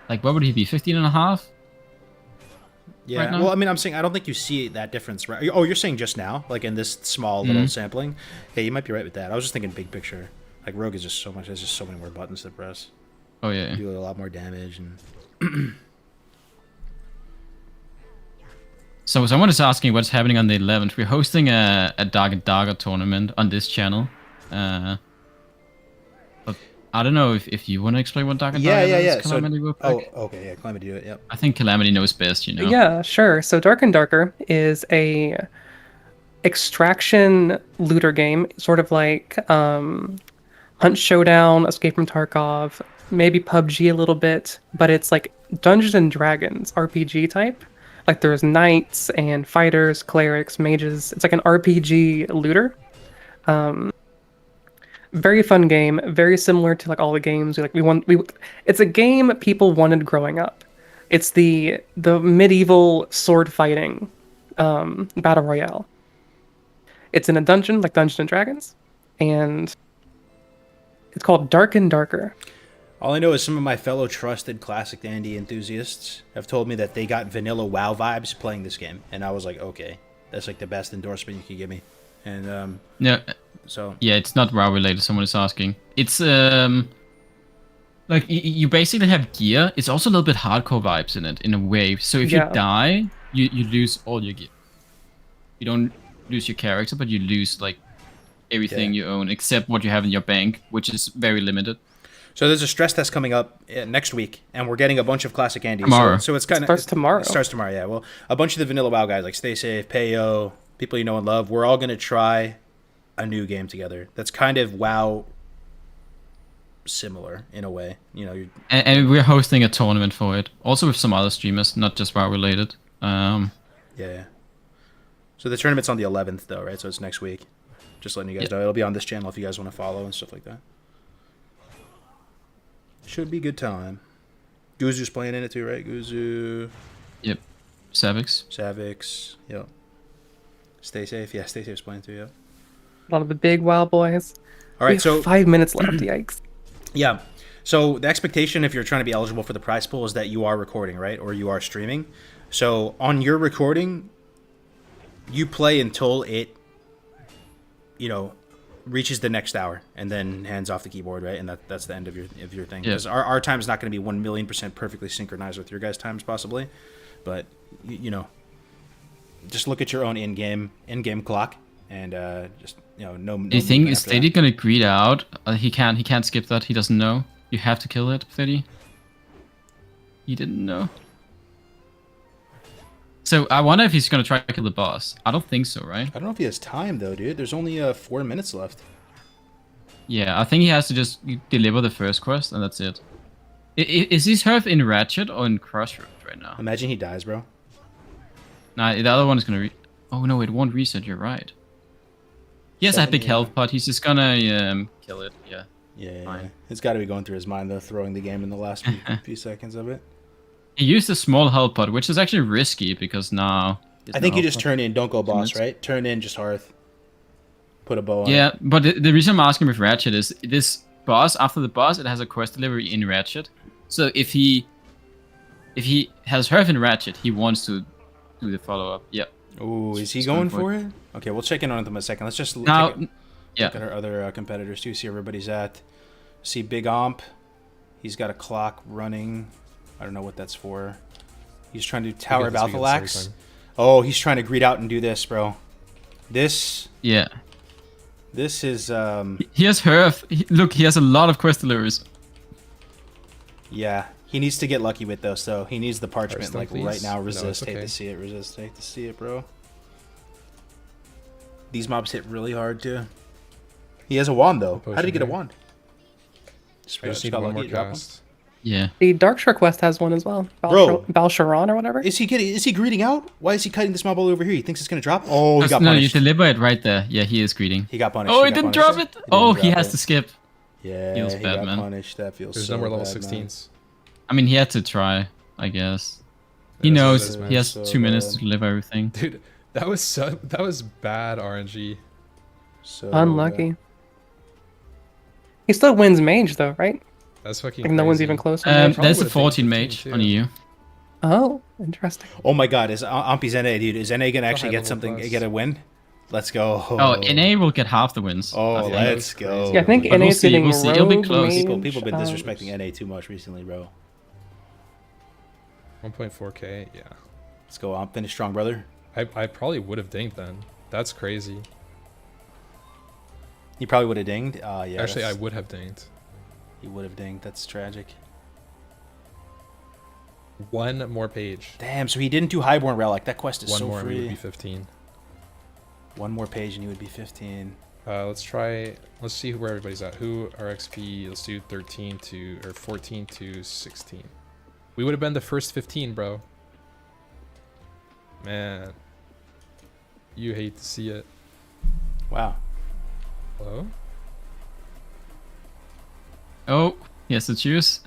what would he be? 15.5? yeah. Right now? Well, I mean, I'm saying I don't think you see that difference, right? Oh, you're saying just now, like in this small little sampling. Yeah, you might be right with that. I was just thinking big picture. Like rogue is just so much. There's just so many more buttons to press. Oh yeah. You do a lot more damage and. So someone is asking what's happening on the 11th. We're hosting a Dark and Darker tournament on this channel. But I don't know if you want to explain what Dark and Darker is. Calamity, okay, yeah, Calamity do it, yep. I think Calamity knows best, you know. Yeah, sure. So Dark and Darker is a extraction looter game, sort of like Hunt Showdown, Escape from Tarkov, maybe PUBG a little bit, but it's like Dungeons and Dragons RPG type. Like there's knights and fighters, clerics, mages. It's like an RPG looter. Very fun game, very similar to like all the games it's a game people wanted growing up. It's the medieval sword fighting battle royale. It's in a dungeon like Dungeons and Dragons, and it's called Dark and Darker. All I know is some of my fellow trusted Classic Dandy enthusiasts have told me that they got vanilla WoW vibes playing this game, and I was like, okay, that's like the best endorsement you could give me. And yeah, so yeah, it's not WoW related. Someone is asking. It's like you basically have gear. It's also a little bit hardcore vibes in it in a way. So if you die, you lose all your gear. You don't lose your character, but you lose like everything you own except what you have in your bank, which is very limited. So there's a stress test coming up next week, and we're getting a bunch of Classic Andes. Tomorrow. So it's kind of starts tomorrow. It starts tomorrow, yeah. Well, a bunch of the vanilla WoW guys like Stay Safe, Payo, people you know and love. We're all gonna try a new game together. That's kind of WoW similar in a way, you know. And we're hosting a tournament for it, also with some other streamers, not just WoW related. Yeah. So the tournament's on the 11th, though, right? So it's next week. Just letting you guys know. It'll be on this channel if you guys want to follow and stuff like that. Should be good time. Guzu's playing in it too, right? Guzu. Yep. Savix. Yep. Stay Safe. Yeah, Stay Safe's playing too, yep. A lot of the big WoW boys. All right, so 5 minutes left. Yikes. Yeah. So the expectation, if you're trying to be eligible for the prize pool, is that you are recording, right? Or you are streaming. So on your recording, you play until it, reaches the next hour and then hands off the keyboard, right? And that's the end of your thing. Because our time is not going to be 1,000,000% perfectly synchronized with your guys' times, possibly. But, just look at your own in-game clock and just, no. Do you think is Thady going to greed out? He can't skip that. He doesn't know. You have to kill it, Thady. He didn't know. So I wonder if he's going to try to kill the boss. I don't think so, right? I don't know if he has time, though, dude. There's only 4 minutes left. Yeah, I think he has to just deliver the first quest, and that's it. Is his health in Ratchet or in Crossroads right now? Imagine he dies, bro. Nah, the other one is going to... Oh, no, it won't reset. You're right. He has a big health pot. He's just going to kill it. Yeah. Yeah. It's got to be going through his mind, though, throwing the game in the last few seconds of it. He used a small health pot, which is actually risky because now... I think you just turn in, don't go boss, right? Turn in just Hearth. Put a bow on. Yeah, but the reason I'm asking with Ratchet is this boss, after the boss, it has a quest delivery in Ratchet. So if he has Hearth in Ratchet, he wants to do the follow-up. Yep. Ooh, is he going for it? Okay, we'll check in on them in a second. Let's just look at our other competitors too, see where everybody's at. See Big Omp. He's got a clock running. I don't know what that's for. He's trying to do Tower of Alphalax. Oh, he's trying to greed out and do this, bro. This... Yeah. This is... He has Hearth. Look, he has a lot of quest deliveries. Yeah. He needs to get lucky with those, though. He needs the parchment, like, please. right now. Resist. No, hate to see it. Resist. Hate to see it, bro. These mobs hit really hard, too. He has a wand, though. How did he get a wand? I just need one more cast. Yeah. The Darkshore quest has one as well. Bro. Balsharan or whatever. Is he greeting out? Why is he cutting this mob all over here? He thinks it's gonna drop? Oh, he got No, you punished. deliver it right there. Yeah, he is greeting. He got punished. Oh, he he got didn't punished. drop it. He didn't Oh, he drop has it. to skip. Yeah, Feels he bad, got man. punished. That feels There's so no more level bad, man. 16s. I mean, he had to try, I guess. He It is what it knows is, man. he has So 2 minutes bad. to deliver everything. Dude, that was bad RNG. So Unlucky. He still wins mage though, right? That's fucking Like no one's crazy. even close. on probably mage. There's a would've taken 14 15 mage too. on EU. Oh, interesting. Oh my God, is Ampy's NA, dude? Is NA gonna actually high get level something? plus. Get a win? Let's go. Oh, NA will get half the wins. Oh, I think. let's that's go. crazy. Yeah, I think But NA we'll is see, getting we'll see. It'll be rogue, close. mage, People been disrespecting NA too much recently, bro. 1.4k, yeah. Let's go, Amp. Finish strong, brother. I probably would have dinked then. That's crazy. You probably would have dinged. Yeah. Actually, I that's- would have dinked. You would have dinged. That's tragic. One more page. Damn. So he didn't do Highborn Relic. That quest is One so more and we would free. be 15. One more page and you would be 15. Let's see where everybody's at. Who RXP, let's do 13 to, or 14 to 16. We would have been the first 15, bro. Man. You hate to see it. Wow. Hello? Oh, he has to choose.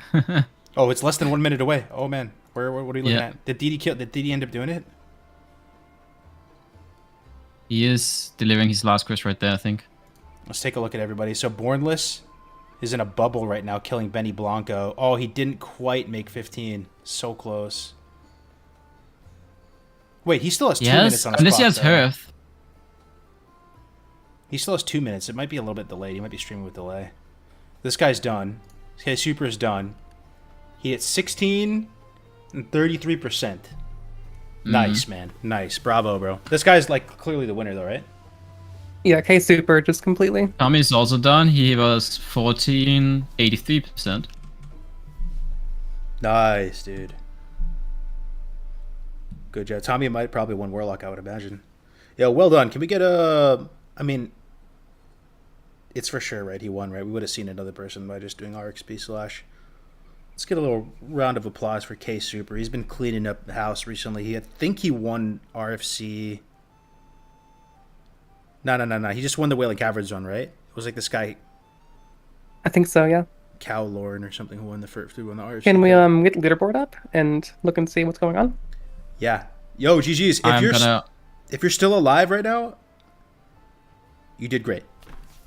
Oh, it's less than 1 minute away. Oh man. What are you looking Yeah. at? Did DD end up doing it? He is delivering his last quest right there, I think. Let's take a look at everybody. So Bornless is in a bubble right now, killing Benny Blanco. Oh, he didn't quite make 15. So close. Wait, he still has 2 minutes Yes, on his unless he clock, has though. Hearth. He still has 2 minutes. It might be a little bit delayed. He might be streaming with delay. This guy's done. This guy's super is done. He hit 16 and 33%. Nice, man. Nice. Bravo, bro. This guy's like clearly the winner, though, right? Yeah, K Super just completely. Tommy is also done. He was 14, 83%. Nice, dude. Good job. Tommy might probably win Warlock, I would imagine. Yeah, well done. Can we get a... I mean, it's for sure, right? He won, right? We would have seen another person by just doing RXP slash. Let's get a little round of applause for K Super. He's been cleaning up the house recently. I think he won RFC. No. He just won the Wailing Caverns one, right? It was like this guy, I think so, yeah. Cow Lauren or something, who won the first, who won the RFC. Can we Cup. get leaderboard up and look and see what's going on? Yeah. Yo, GG's. If you're still alive right now, you did great.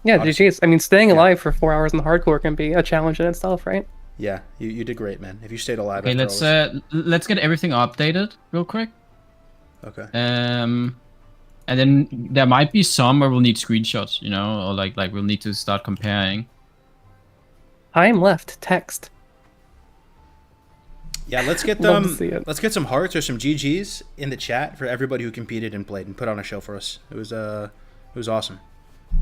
Yeah, Honestly. GG's. I mean, staying alive for 4 hours in the hardcore can be a challenge in itself, right? Yeah, you did great, man. If you stayed alive. Okay, after all this. let's get everything updated real quick. Okay. And then there might be some where we'll need screenshots, you know, or like we'll need to start comparing. Time left. Text. Yeah, let's get Love them. to see it. Let's get some hearts or some GGs in the chat for everybody who competed and played and put on a show for us. It was awesome.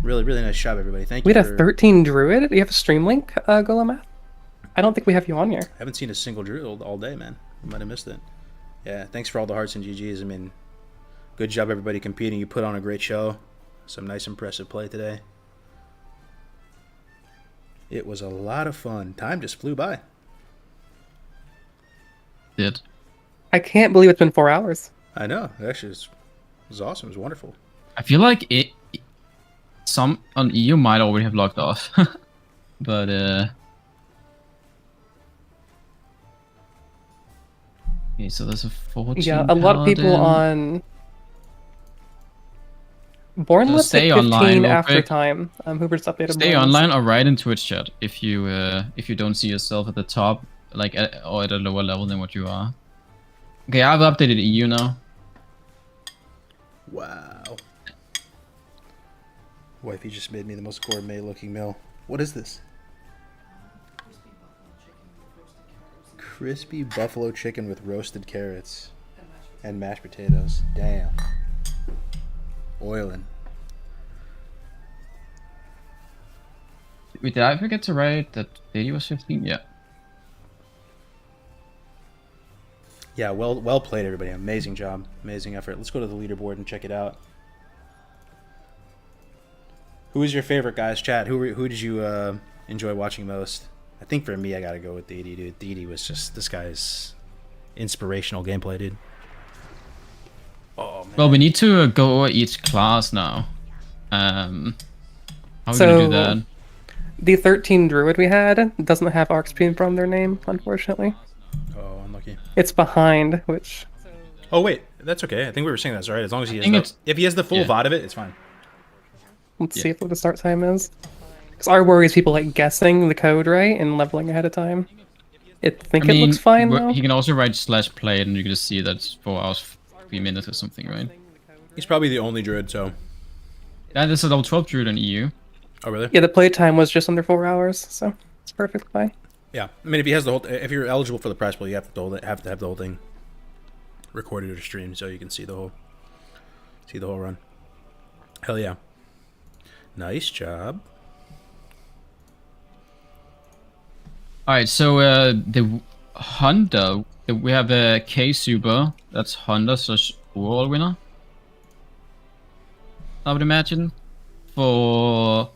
Really, really nice job, everybody. Thank We you. had a 13 Druid. Do you have a stream link, Golemath? I don't think we have you on here. I haven't seen a single drill all day, man. I might have missed it. Yeah, thanks for all the hearts and GGs. I mean, good job, everybody competing. You put on a great show. Some nice, impressive play today. It was a lot of fun. Time just flew by. Did. I can't believe it's been 4 hours. I know. Actually, it was awesome. It was wonderful. I feel like some on EU might already have logged off, but okay, so there's a 14. Yeah, a lot of people Paladin. on Bornless hit stay 15 online real after quick. time. Hoover's updated. Stay Bornless. online or write in Twitch chat if you don't see yourself at the top, like or at a lower level than what you are. Okay, I've updated EU now. Wow. Wifey just made me the most gourmet looking meal. What is this? Crispy buffalo chicken with roasted carrots and mashed potatoes. Damn. Oiling. Wait, did I forget to write that Lady was 15? Yeah. Yeah, well played, everybody. Amazing job. Amazing effort. Let's go to the leaderboard and check it out. Who is your favorite, guys? Chat. Who did you enjoy watching most? I think for me, I gotta go with DD, dude. DD was just, this guy's inspirational gameplay, dude. Oh, man. Well, we need to go over each class now. How are we So- gonna do that? The 13 druid we had doesn't have RxP from their name, unfortunately. Oh, unlucky. It's behind, which Oh, wait. That's okay. I think we were saying that's all right. As long as he think has it's- if he has the full yeah. VOD of it, it's fine. let's Yeah. see what the start time is. Because our worry is people like guessing the code right and leveling ahead of time. I think it looks fine though. He can also write /play and you can just see that it's 4 hours, 3 minutes or something, right? He's probably the only druid, so. Yeah, there's a level 12 druid in EU. Oh, really? Yeah, the playtime was just under 4 hours, so it's perfectly fine. Yeah. I mean, if he has the whole, if you're eligible for the prize pool, you have to have the whole thing recorded or streamed so you can see the whole run. Hell yeah. Nice job. Alright, so the Honda, we have a K Super, that's Honda / overall winner. I would imagine. For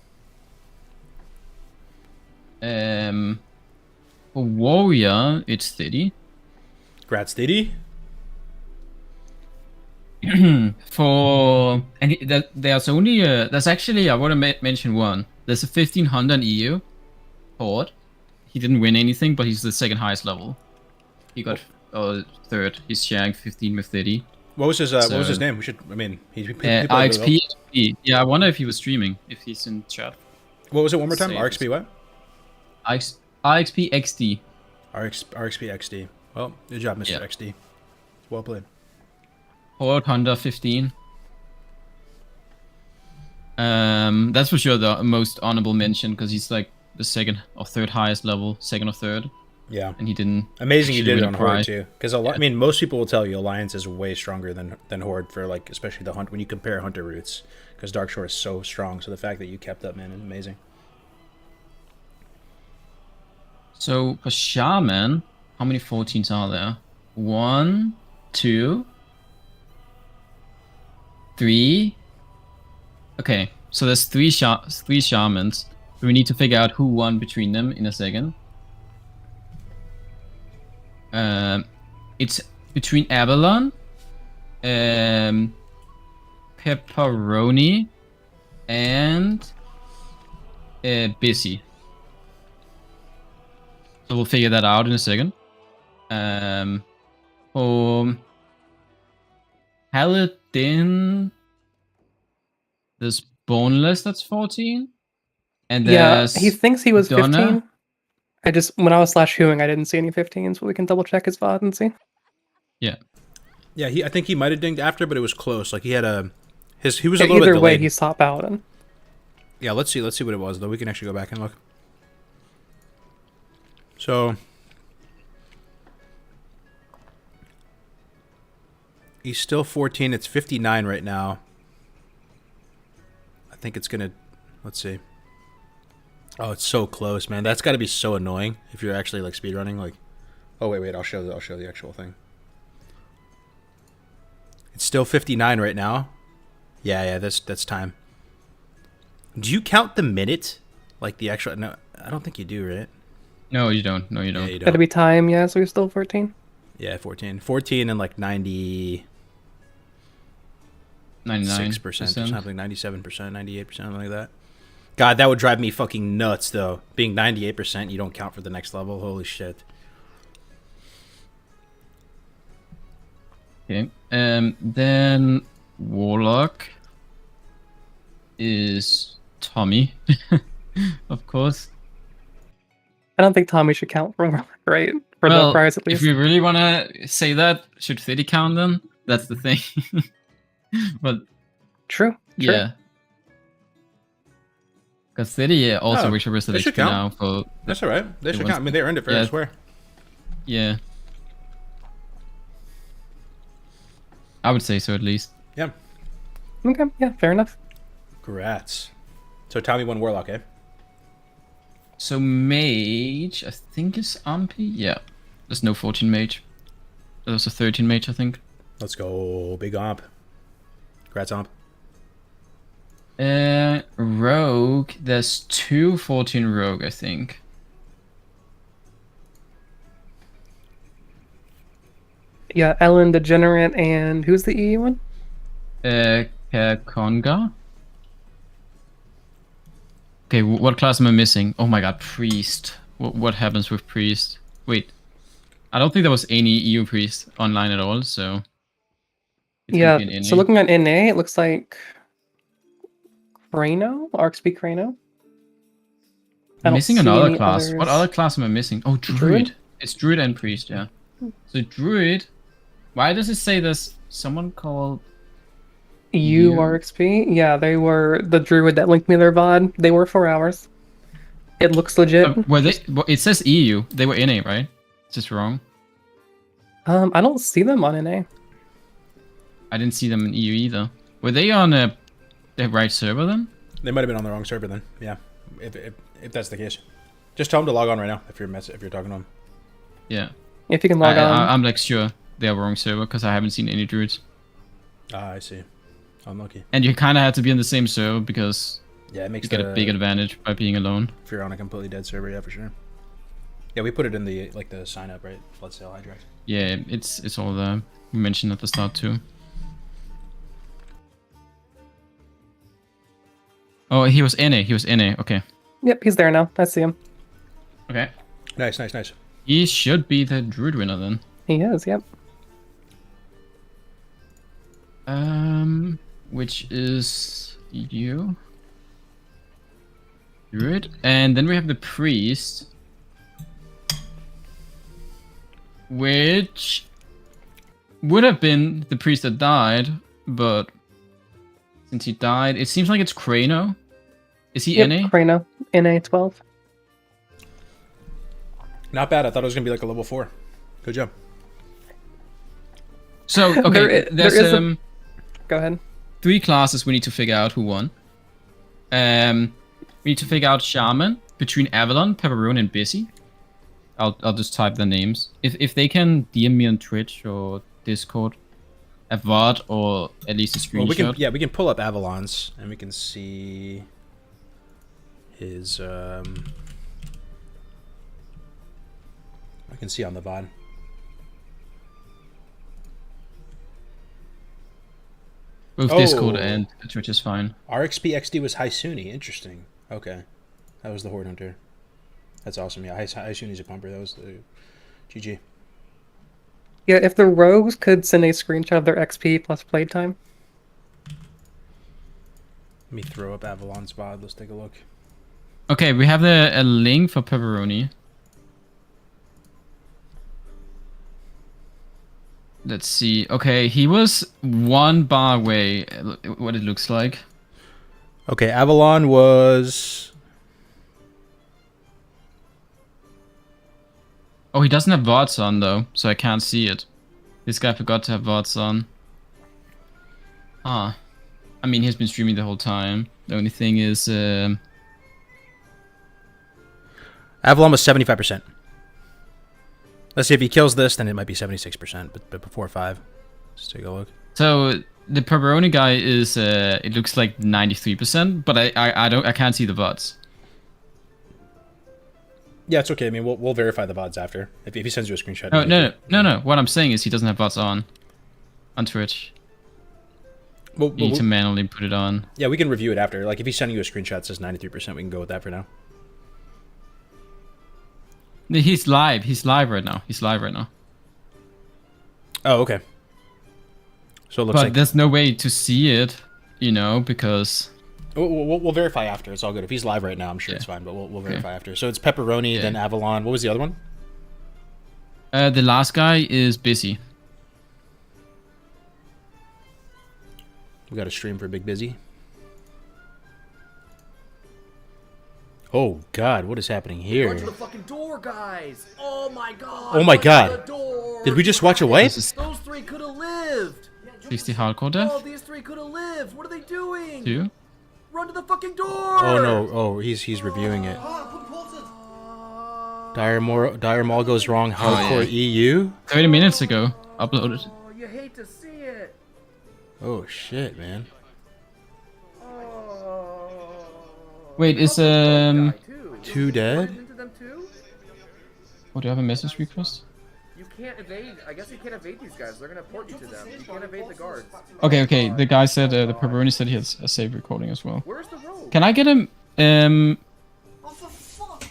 Warrior, it's 30. Grats, Diddy. There's only there's actually, I want to mention one. There's a 1500 in EU Horde. He didn't win anything, but he's the second highest level. He got third. He's sharing 15 with 30. What was his name? We should. I mean, he played RXP. really well. Yeah, I wonder if he was streaming. If he's in chat. What was it? One more time. Save. RXP what? RXP XD. RXP XD. Well, good job, Mr. Yeah. XD. Well played. Horde Honda 15. That's for sure the most honorable mention because he's like the second or third highest level, second or third. Yeah. And he didn't. Amazing you actually did it win on a Horde prize. too, because I mean, most people will tell you Alliance is way stronger than Horde for like, especially the hunt when you compare Hunter routes, because Dark Shore is so strong. So the fact that you kept up, man, is amazing. So for Shaman, how many 14s are there? 1, 2, 3. Okay, so there's three shamans. We need to figure out who won between them in a second. It's between Avalon, Pepperoni, and Busy. So we'll figure that out in a second. For Paladin, there's Boneless, that's 14. And Yeah, there's he thinks he was Donna. 15. When I was /hewing, I didn't see any 15s, but we can double check his VOD and see. Yeah. Yeah, I think he might have dinged after, but it was close. Like he had he was a Yeah, little bit either way, delayed. he's top out. And Yeah, let's see what it was though. We can actually go back and look. So he's still 14. It's 59 right now. I think it's gonna. Let's see. Oh, it's so close, man. That's got to be so annoying if you're actually like speedrunning. Like, oh wait, I'll show the actual thing. It's still 59 right now. Yeah, that's time. Do you count the minute? Like the actual? No, I don't think you do, right? No, you don't. No, you don't. Yeah, you gotta don't. be time, yeah, so he's still 14. Yeah, 14. 14 and like 96%, 99%. or something, 97%, 98%, something like that. God, that would drive me fucking nuts, though. Being 98%, you don't count for the next level. Holy shit. Okay. Then Warlock is Tommy, of course. I don't think Tommy should count for Warlock, right? For the prize, at if least. we really want to say that, should 30 count then? That's the thing. But True. yeah. Because 30 also wish they XP should now count. for... That's all right. They should ones- count. I mean, they earned it fair, I Yeah. swear. Yeah. I would say so at least. Yeah. Okay, yeah, fair enough. Congrats. So Tommy won Warlock, eh? So Mage, I think is Ampy? Yeah. There's no 14 Mage. There's a 13 Mage, I think. Let's go, big Omp. Congrats, Omp. Rogue, there's two 14 Rogue, I think. Yeah, Ellen Degenerate, and who's the EU one? Conga. Okay, what class am I missing? Oh my god, priest. What happens with priest? Wait, I don't think there was any EU priest online at all, so... it's gonna Yeah, be an so NA. looking at NA, it looks like Crano, RxP Crano. I I'm don't missing see another any class. What others. other class am I missing? Oh, Druid. Druid? It's Druid and Priest, yeah. So Druid... Why does it say there's someone called... EU RxP? Yeah, they were the druid that linked me their VOD. They were 4 hours. It looks legit. Were they... It says EU. They were NA, right? Is this wrong? I don't see them on NA. I didn't see them in EU either. Were they on the right server then? They might have been on the wrong server then. Yeah, if that's the case, just tell them to log on right now if you're talking to them. Yeah. If you can log on. I'm like sure they're wrong server because I haven't seen any druids. Ah, I see. Unlucky. And you kind of have to be on the same server because yeah, it makes you get a big advantage by being alone. If you're on a completely dead server, yeah, for sure. Yeah, we put it in the the sign up, right? Blood Sail Hydrax. Yeah, it's all there. We mentioned at the start too. Oh, he was NA. He was NA. Okay. Yep, he's there now. I see him. Okay. Nice. He should be the druid winner then. He is. Yep. Which is you, druid, and then we have the priest, which would have been the priest that died, but since he died, it seems like it's Crano. Is he NA? Crano, NA 12. Not bad. I thought it was gonna be like a level 4. Good job. So okay, there's Go ahead. 3 classes we need to figure out who won. We need to figure out Shaman between Avalon, Pepperoni, and Busy. I'll just type the names. If they can DM me on Twitch or Discord, a VOD or at least a screenshot. Well, we can pull up Avalon's and we can see his. I can see on the VOD. Both Discord and Twitch is fine. RXP XD was Haisuni. Interesting. Okay. That was the Horde Hunter. That's awesome. Yeah, Haisuni's a pumper. That was the GG. Yeah, if the rogues could send a screenshot of their XP plus playtime. Let me throw up Avalon's VOD. Let's take a look. Okay, we have a link for Pepperoni. Let's see. Okay, he was 1 bar away, what it looks like. Okay, Avalon was... Oh, he doesn't have VODs on, though, so I can't see it. This guy forgot to have VODs on. Ah. I mean, he's been streaming the whole time. The only thing is... Avalon was 75%. Let's see, if he kills this, then it might be 76%, but before 5. Let's take a look. So the Pepperoni guy is it looks like 93%, but I can't see the VODs. Yeah, it's okay. I mean, we'll verify the VODs after. If he sends you a screenshot. No. What I'm saying is he doesn't have VODs on Twitch. You need to manually put it on. Yeah, we can review it after. Like, if he's sending you a screenshot that says 93%, we can go with that for now. He's live. He's live right now. Oh, okay. So it looks like... But there's no way to see it, you know, because... We'll verify after. It's all good. If he's live right now, I'm sure it's fine, but we'll verify after. So it's Pepperoni, then Avalon. What was the other one? The last guy is Busy. We got a stream for Big Busy. Oh God, what is happening here? Run to the fucking door, guys! Oh my God! Oh my God! Did we just watch a wipe? Those 3 could have lived. 60 hardcore death. Oh, these 3 could have lived. What are they doing? 2. Run to the fucking door! Oh no! Oh, he's reviewing it. Dire Maul goes wrong. Hardcore EU. 30 minutes ago, uploaded. Oh, you hate to see it. Oh shit, man. Wait, is 2 dead? Oh, do you have a message request? You can't evade. I guess you can't evade these guys. They're gonna port you to them. You can't evade the guards. Okay. The guy said the pepperoni said he has a save recording as well. Where's the rogue? Can I get him?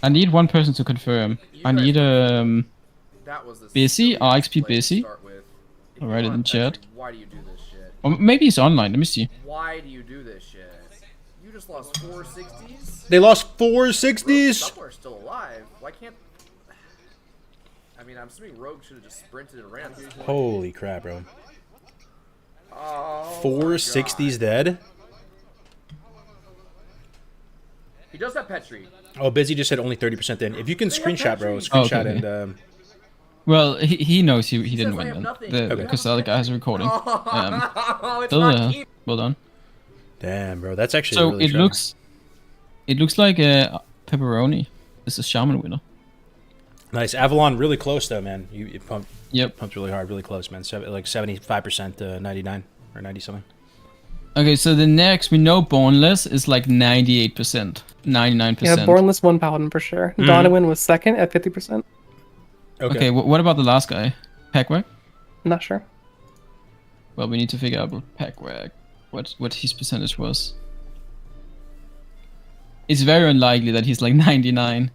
I need one person to confirm. I need That was the busy silliest RXP play to busy. start with. If I'll you write it want in chat. Petri, why do you do this shit? Or maybe he's online. Let me see. Why do you do this shit? You just lost 460s. They lost 460s. Somewhere still alive. Why can't? I mean, I'm assuming Rogue should have just sprinted and ran. Holy crap, bro. Oh, 460s dead. He does have Petri. Oh, Busy just said only 30% dead. If you can They have screenshot, bro, Petri. screenshot Okay. and Well, he knows he didn't says I win have then. nothing. Okay. Because the other guy has a recording. Oh, it's Still not there. keep. Well done. damn, bro, that's actually So really it looks like pepperoni is a shaman winner. nice. Avalon really close though, man. You pumped Yep. really hard, really close, man. Like 75% to 99 or 90 something. Okay, so the next we know Bornless is like 98%, 99%. Yeah, Bornless won Paladin for sure. Donovan was second at 50%. Okay, what about the last guy? Packwag? Not sure. Well, we need to figure out what Packwag, what his percentage was. It's very unlikely that he's like 99.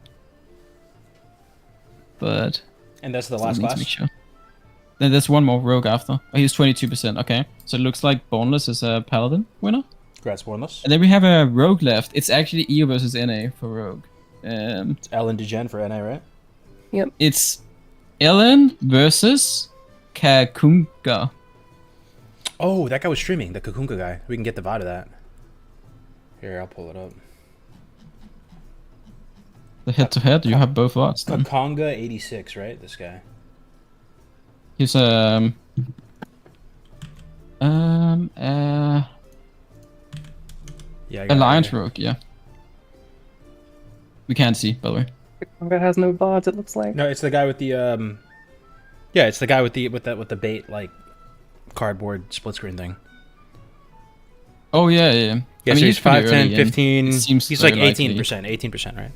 But And that's the I last need to class. make sure. Then there's one more rogue after. Oh, he's 22%. Okay, so it looks like Bornless is a paladin winner. Congrats, Bornless. And then we have a rogue left. It's actually EU versus NA for rogue. It's Ellen DeGen for NA, right? Yep. It's Ellen versus Kakunga. Oh, that guy was streaming, the Kakunka guy. We can get the VOD of that. Here, I'll pull it up. The head-to-head, you have both lots. Then. Kakonga 86, right? This guy. He's Yeah, I got it Alliance right here. rogue, yeah. We can't see, by the way. Conga has no VODs, it looks like. No, it's the guy with the yeah, it's the guy with the bait like cardboard split screen thing. Oh yeah. Yeah, I mean, so he's pretty 5, early 10, in. 15. It seems He's like very likely. 18%. 18%, right?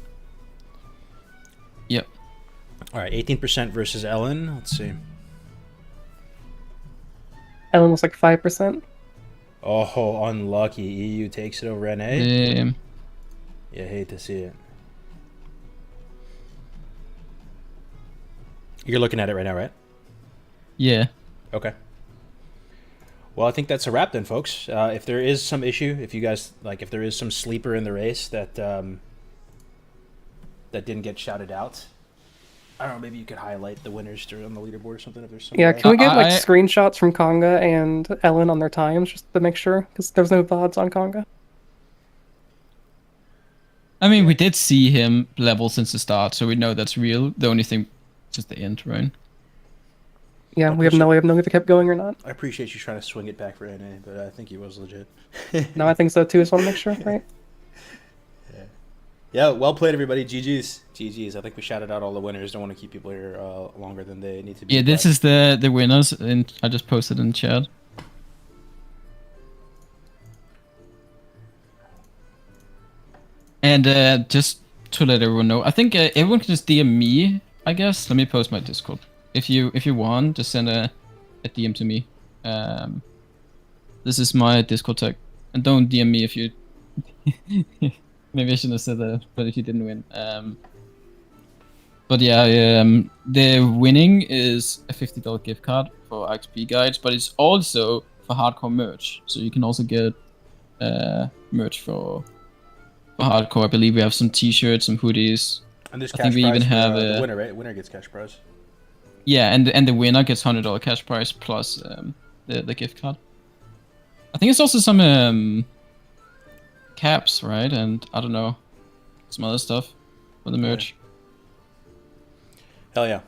Yep. All right, 18% versus Ellen. Let's see. Ellen was like 5%. Oh, unlucky. EU takes it over NA. Yeah, hate to see it. You're looking at it right now, right? Yeah. Okay. Well, I think that's a wrap then, folks. If there is some issue, if you guys if there is some sleeper in the race that that didn't get shouted out, I don't know. Maybe you could highlight the winners on the leaderboard or something. If there's some. Yeah, can we get like I- screenshots from Conga and Ellen on their times just to make sure? Because there's no VODs on Conga. I mean, we did see him level since the start, so we know that's real. The only thing, just the end, right? Yeah, we have no way of knowing if it kept going or not. I appreciate you trying to swing it back for NA, but I think he was legit. No, I think so too. Just want to make sure, right? Yeah, well played, everybody. GG's. GG's. I think we shouted out all the winners. Don't want to keep people here longer than they need to be. Yeah, this is the winners, and I just posted in chat. And just to let everyone know, I think everyone can just DM me, I guess. Let me post my Discord. If you want, just send a DM to me. This is my Discord tag. And don't DM me if you... Maybe I shouldn't have said that, but if you didn't win. But yeah, the winning is a $50 gift card for XP guides, but it's also for hardcore merch. So you can also get merch for hardcore. I believe we have some t-shirts, some hoodies. And there's I cash think we prize even for, have the winner, right? Winner gets cash prize. Yeah, and the winner gets $100 cash prize plus the gift card. I think it's also some caps, right? And I don't know, some other stuff for the merch. Hell yeah.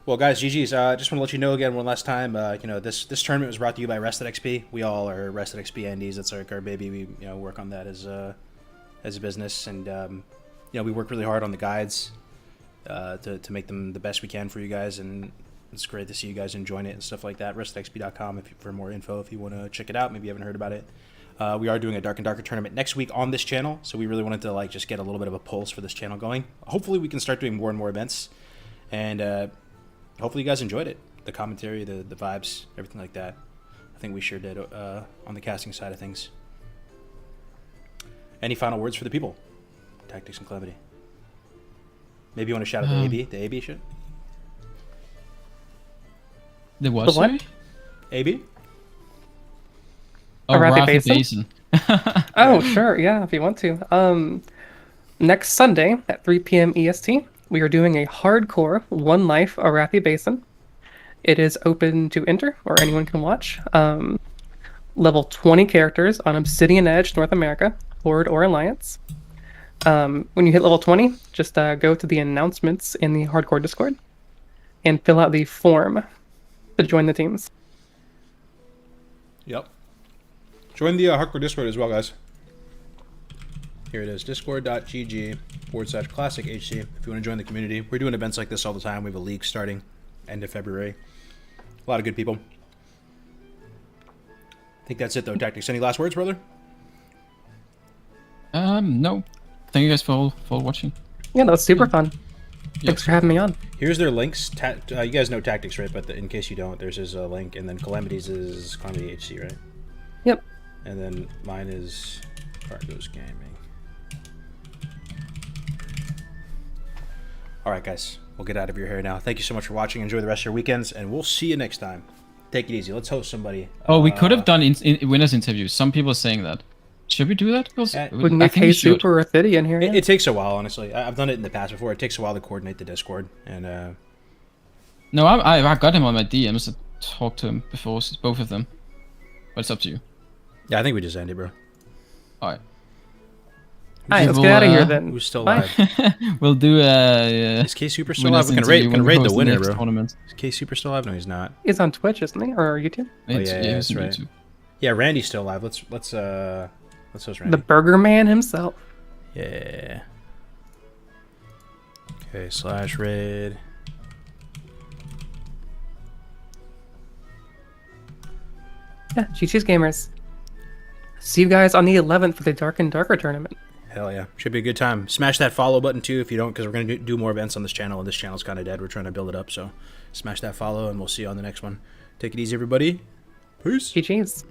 Well, guys, GG's. Just want to let you know again one last time. This tournament was brought to you by Rested XP. We all are Rested XP Andes. That's like our baby. We work on that as a business, and we work really hard on the guides to make them the best we can for you guys. And it's great to see you guys enjoying it and stuff like that. RestedXP.com for more info if you want to check it out. Maybe you haven't heard about it. We are doing a Dark and Darker tournament next week on this channel, so we really wanted to just get a little bit of a pulse for this channel going. Hopefully, we can start doing more and more events. And hopefully you guys enjoyed it. The commentary, the vibes, everything like that. I think we sure did on the casting side of things. Any final words for the people? Tactics and Calamity. Maybe you want to shout out the AB shit? The what? The what? sorry? AB? Oh, Arathi Arathi Basin? Basin. Oh, sure, yeah, if you want to. Next Sunday at 3 p.m. EST, we are doing a hardcore One Life Arathi Basin. It is open to enter, or anyone can watch. Level 20 characters on Obsidian Edge, North America, Horde or Alliance. When you hit level 20, just go to the announcements in the Hardcore Discord and fill out the form to join the teams. Yep. Join the Hardcore Discord as well, guys. Here it is, discord.gg/classichc if you want to join the community. We're doing events like this all the time. We have a league starting end of February. A lot of good people. I think that's it, though, Tactics. Any last words, brother? No. Thank you guys for watching. Yeah, that was super fun. Thanks for having me on. Here's their links. You guys know Tactics, right? But in case you don't, there's his link. And then Calamity's is Calamity HC, right? Yep. And then mine is Cargos Gaming. All right, guys. We'll get out of your hair now. Thank you so much for watching. Enjoy the rest of your weekends, and we'll see you next time. Take it easy. Let's host somebody. Oh, we could have done winners interviews. Some people are saying that. Should we do that? Because We can get K-Super or Thiddy in here. Yeah? It takes a while, honestly. I've done it in the past before. It takes a while to coordinate the Discord, and No, I got him on my DMs to talk to him before, both of them. But it's up to you. yeah, I think we just end it, bro. Alright. Alright, let's get out of here then. Who's still Bye. alive? We'll do Is K Super still alive? We can raid the winner, bro. Tournament. Is K Super still alive? No, he's not. He's on Twitch, isn't he? Or YouTube? It's, yeah, it's that's on right. YouTube. Yeah, Randy's still alive. Let's host Randy. The Burger Man himself. Yeah. Okay, /raid. Yeah, GG's Gamers. See you guys on the 11th for the Dark and Darker tournament. Hell yeah. Should be a good time. Smash that follow button too if you don't, because we're going to do more events on this channel, and this channel's kind of dead. We're trying to build it up, so smash that follow, and we'll see you on the next one. Take it easy, everybody. Peace. GG's.